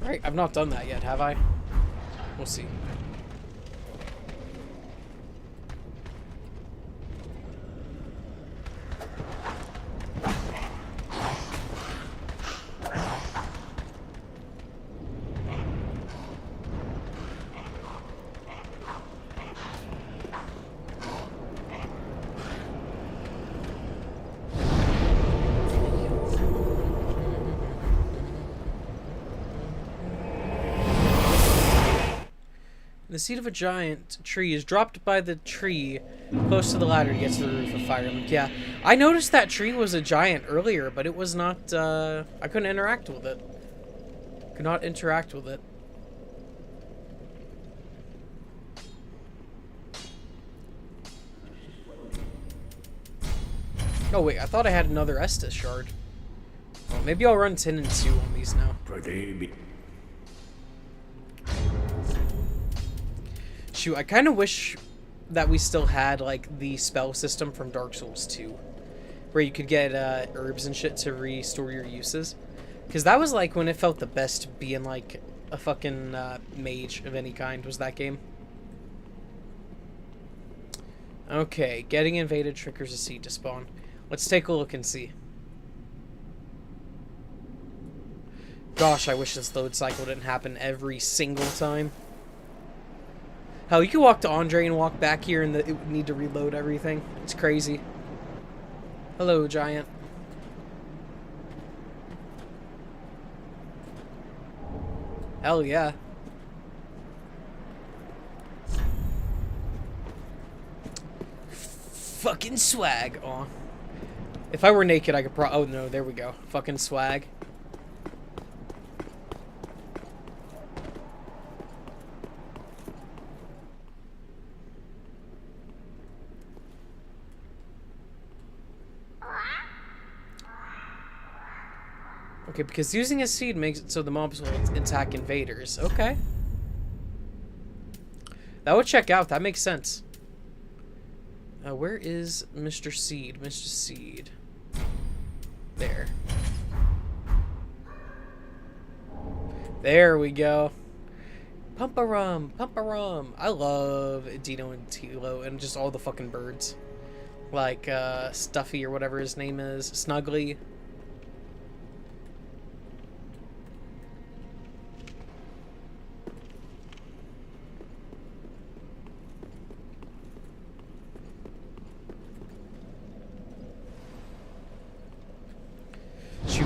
Right, I've not done that yet, have I? We'll see. The seed of a giant tree is dropped by the tree close to the ladder to get to the roof of Firelink. Yeah, I noticed that tree was a giant earlier, but it was not, I couldn't interact with it. Could not interact with it. Oh wait, I thought I had another Estus shard. Well, maybe I'll run 10 and 2 on these now. Shoot, I kind of wish that we still had, like, the spell system from Dark Souls 2. Where you could get herbs and shit to restore your uses. Because that was, like, when it felt the best being, like, a fucking mage of any kind, was that game. Okay, getting invaded triggers a seed to spawn. Let's take a look and see. Gosh, I wish this load cycle didn't happen every single time. Hell, you can walk to Andre and walk back here and it would need to reload everything. It's crazy. Hello, giant. Hell yeah. Fucking swag. Aw. If I were naked, I could oh no, there we go. Fucking swag. Okay, because using a seed makes it so the mobs will attack invaders. Okay. That would check out. That makes sense. Where is Mr. Seed? Mr. Seed. There. There we go. Pump-a-rum, pump-a-rum. I love Dino and Tilo and just all the fucking birds. Like, Stuffy or whatever his name is. Snuggly.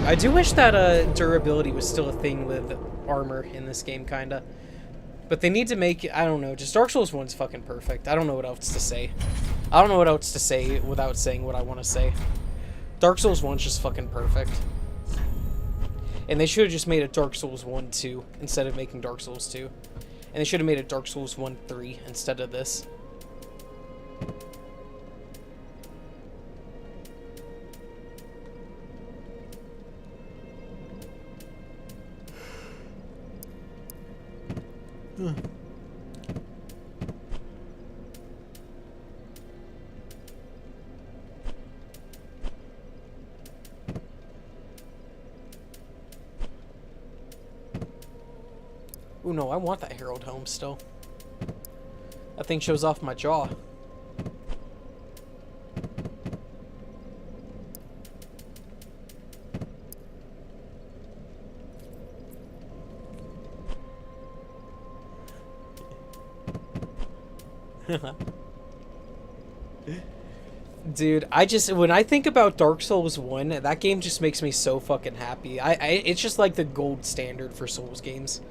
I do wish that durability was still a thing with armor in this game, kinda. But they need to make, I don't know, just Dark Souls 1's fucking perfect. I don't know what else to say. I don't know what else to say without saying what I want to say. Dark Souls 1's just fucking perfect. And they should have just made it Dark Souls 1 2 instead of making Dark Souls 2. And they should have made it Dark Souls 1 3 instead of this. Ooh, no, I want that Herald Helm still. That thing shows off my jaw. Dude, when I think about Dark Souls 1, that game just makes me so fucking happy. It's just like the gold standard for Souls games.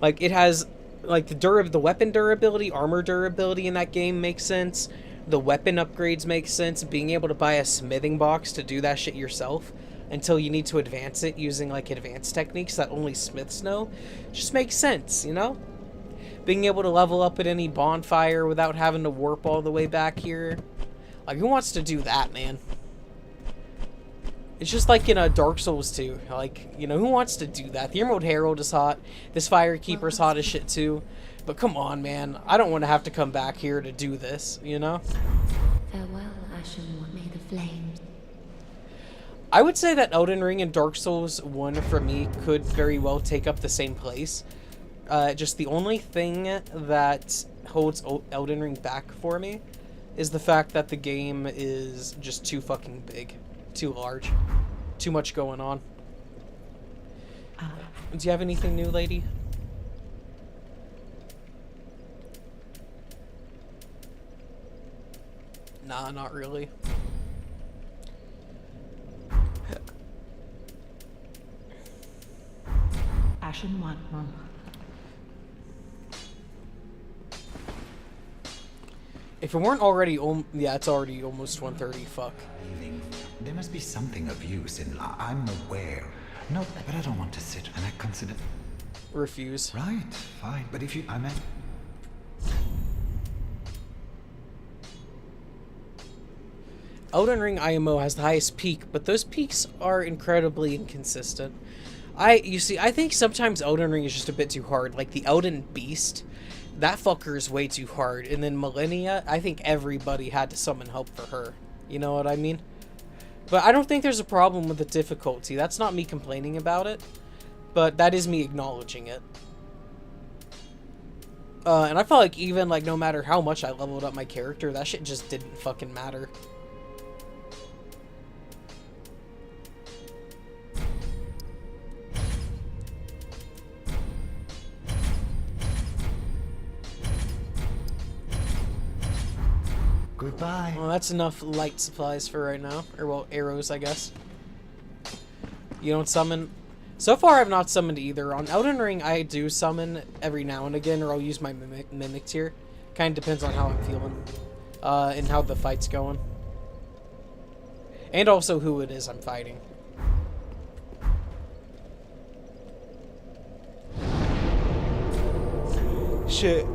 Like, it has, like, the weapon durability, armor durability in that game makes sense. The weapon upgrades make sense. Being able to buy a smithing box to do that shit yourself until you need to advance it using, like, advanced techniques that only smiths know just makes sense, you know? Being able to level up at any bonfire without having to warp all the way back here. Like, who wants to do that, man? It's just like in a Dark Souls 2. Like, you know, who wants to do that? The Emerald Herald is hot. This Firekeeper's hot as shit, too. But come on, man. I don't want to have to come back here to do this, you know? Farewell, Ashen, what may the flames... I would say that Elden Ring and Dark Souls 1, for me, could very well take up the same place. Just the only thing that holds Elden Ring back for me is the fact that the game is just too fucking big. Too large. Too much going on. Do you have anything new, lady? Nah, not really. Ashen One. If it weren't already, yeah, it's already almost 1:30. Fuck. There must be something of use, and I'm aware. No, but I don't want to sit, and I consider... Refuse. Right, fine, but if you... I meant... Elden Ring IMO has the highest peak, but those peaks are incredibly inconsistent. You see, I think sometimes Elden Ring is just a bit too hard. Like the Elden Beast, that fucker is way too hard. And then Millennia, I think everybody had to summon help for her. You know what I mean? But I don't think there's a problem with the difficulty. That's not me complaining about it, but that is me acknowledging it. And I felt like even, like, no matter how much I leveled up my character, that shit just didn't fucking matter. Goodbye. Well, that's enough light supplies for right now. Or, well, arrows, I guess. You don't summon... So far, I've not summoned either. On Elden Ring, I do summon every now and again, or I'll use my Mimic tier. Kind of depends on how I'm feeling. And how the fight's going. And also who it is I'm fighting. Shit.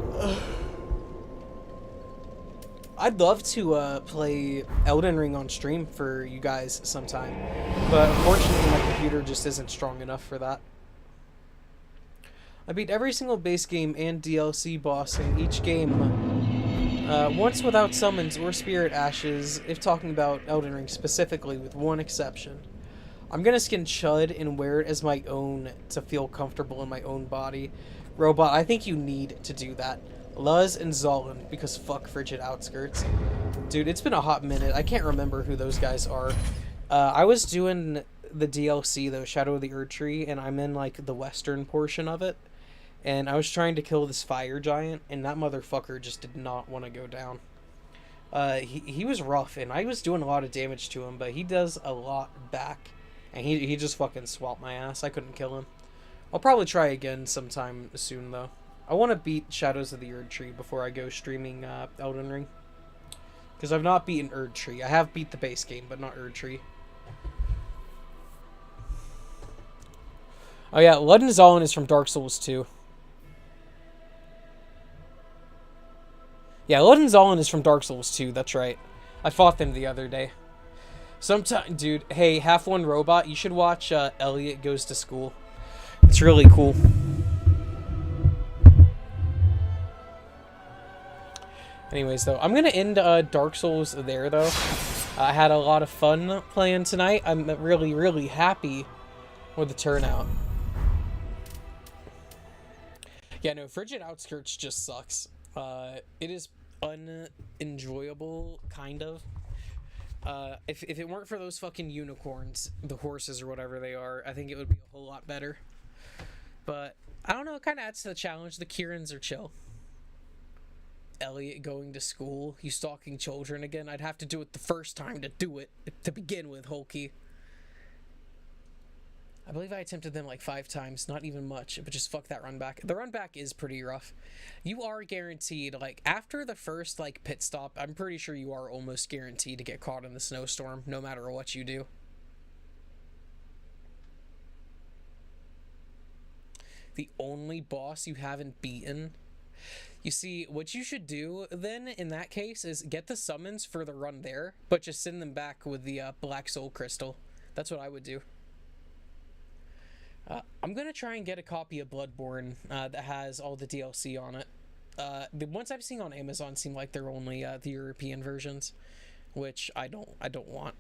I'd love to play Elden Ring on stream for you guys sometime, but unfortunately my computer just isn't strong enough for that. I beat every single base game and DLC boss in each game once without summons or spirit ashes, if talking about Elden Ring specifically, with one exception. I'm gonna skin Chud and wear it as my own to feel comfortable in my own body. Robot, I think you need to do that. Luz and Zolan, because fuck Frigid Outskirts. Dude, it's been a hot minute. I can't remember who those guys are. I was doing the DLC, though, Shadow of the Erdtree, and I'm in, like, the western portion of it. And I was trying to kill this fire giant, and that motherfucker just did not want to go down. He was rough, and I was doing a lot of damage to him, but he does a lot back. And he just fucking swapped my ass. I couldn't kill him. I'll probably try again sometime soon, though. I want to beat Shadows of the Erdtree before I go streaming Elden Ring. Because I've not beaten Erdtree. I have beat the base game, but not Erdtree. Oh yeah, Lud and Zolan is from Dark Souls 2. Yeah, Lud and Zolan is from Dark Souls 2, that's right. I fought them the other day. Sometime, dude, hey, Half One Robot, you should watch Elliot Goes to School. It's really cool. Anyways, though, I'm going to end Dark Souls there, though. I had a lot of fun playing tonight. I'm really, really happy with the turnout. Yeah, no, Frigid Outskirts just sucks. It is unenjoyable, kind of. If it weren't for those fucking unicorns, the horses or whatever they are, I think it would be a whole lot better. But, I don't know, it kind of adds to the challenge. The Kirans are chill. Elliot going to school, you stalking children again. I'd have to do it the first time to do it, to begin with, Hulky. I believe I attempted them like 5 times, not even much, but just fuck that run back. The run back is pretty rough. You are guaranteed, like, after the first, like, pit stop, I'm pretty sure you are almost guaranteed to get caught in the snowstorm, no matter what you do. The only boss you haven't beaten? You see, what you should do, then, in that case, is get the summons for the run there, but just send them back with the Black Soul Crystal. That's what I would do. I'm gonna try and get a copy of Bloodborne that has all the DLC on it. The ones I've seen on Amazon seem like they're only the European versions, which I don't want.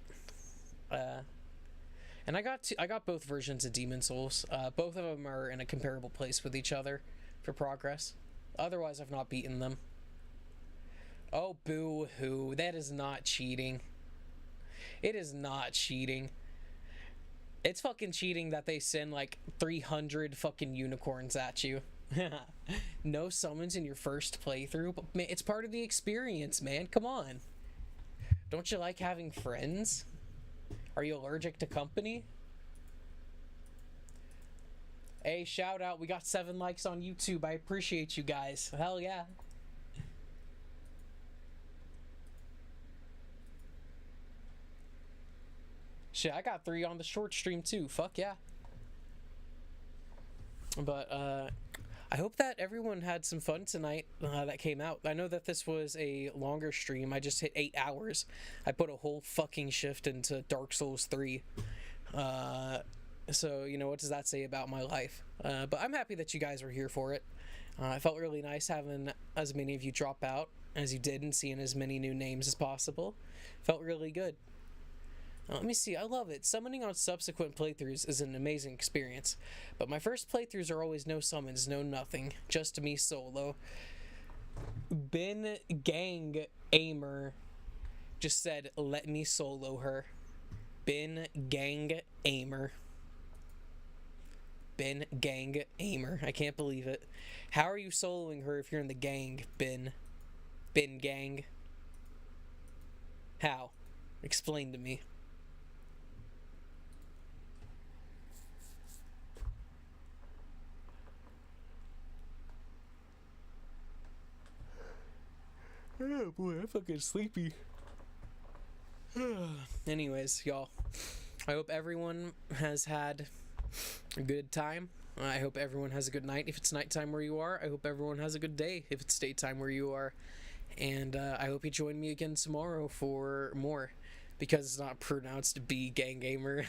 And I got both versions of Demon Souls. Both of them are in a comparable place with each other for progress. Otherwise, I've not beaten them. Oh, boo-hoo. That is not cheating. It is not cheating. It's fucking cheating that they send like 300 fucking unicorns at you. No summons in your first playthrough, but man, it's part of the experience, man. Come on. Don't you like having friends? Are you allergic to company? Hey, shout out. We got 7 likes on YouTube. I appreciate you guys. Hell yeah. Shit, I got 3 on the short stream too. Fuck yeah. But, I hope that everyone had some fun tonight that came out. I know that this was a longer stream. I just hit 8 hours. I put a whole fucking shift into Dark Souls 3. So, you know, what does that say about my life? But I'm happy that you guys were here for it. It felt really nice having as many of you drop out as you did and seeing as many new names as possible. Felt really good. Let me see, I love it. Summoning on subsequent playthroughs is an amazing experience, but my first playthroughs are always no summons, no nothing, just me solo. Ben Gang Aimer just said, let me solo her. Ben Gang Aimer. Ben Gang Aimer. I can't believe it. How are you soloing her if you're in the gang, Ben? Ben Gang? How? Explain to me. Oh boy, I'm fucking sleepy. Anyways, y'all, I hope everyone has had a good time. I hope everyone has a good night if it's nighttime where you are. I hope everyone has a good day if it's daytime where you are. And I hope you join me again tomorrow for more, because it's not pronounced B Gang Gamer.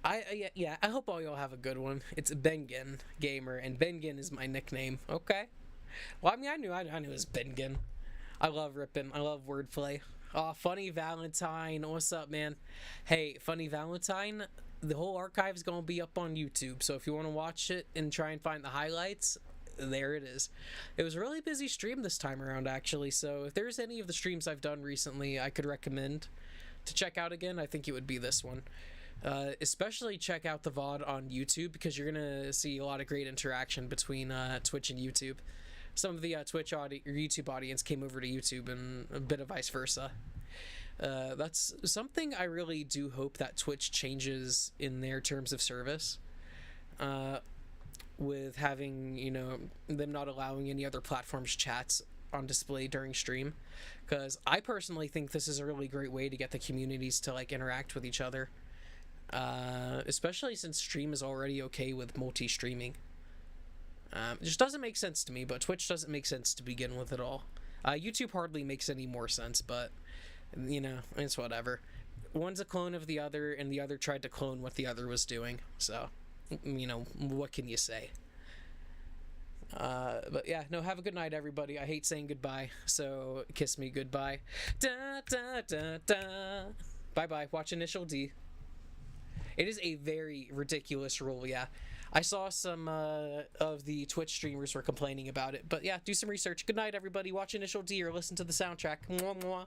I hope all y'all have a good one. It's Bengen Gamer, and Bengen is my nickname. Okay. Well, I mean, I knew it was Bengen. I love ripping. I love wordplay. Oh, Funny Valentine. What's up, man? Hey, Funny Valentine, the whole archive's gonna be up on YouTube, so if you want to watch it and try and find the highlights, there it is. It was a really busy stream this time around, actually, so if there's any of the streams I've done recently I could recommend to check out again, I think it would be this one. Especially check out the VOD on YouTube, because you're gonna see a lot of great interaction between Twitch and YouTube. Some of the Twitch or YouTube audience came over to YouTube, and a bit of vice versa. That's something I really do hope that Twitch changes in their terms of service. With having, you know, them not allowing any other platforms chats on display during stream, because I personally think this is a really great way to get the communities to like interact with each other. Especially since stream is already okay with multi-streaming. It just doesn't make sense to me, but Twitch doesn't make sense to begin with at all. YouTube hardly makes any more sense, but, you know, it's whatever. One's a clone of the other, and the other tried to clone what the other was doing, so, you know, what can you say? But yeah, no, have a good night, everybody. I hate saying goodbye, so kiss me goodbye. Da, da, da, da. Bye-bye. Watch Initial D. It is a very ridiculous rule, yeah. I saw some of the Twitch streamers were complaining about it, but yeah, do some research. Good night, everybody. Watch Initial D or listen to the soundtrack. Mwah, mwah.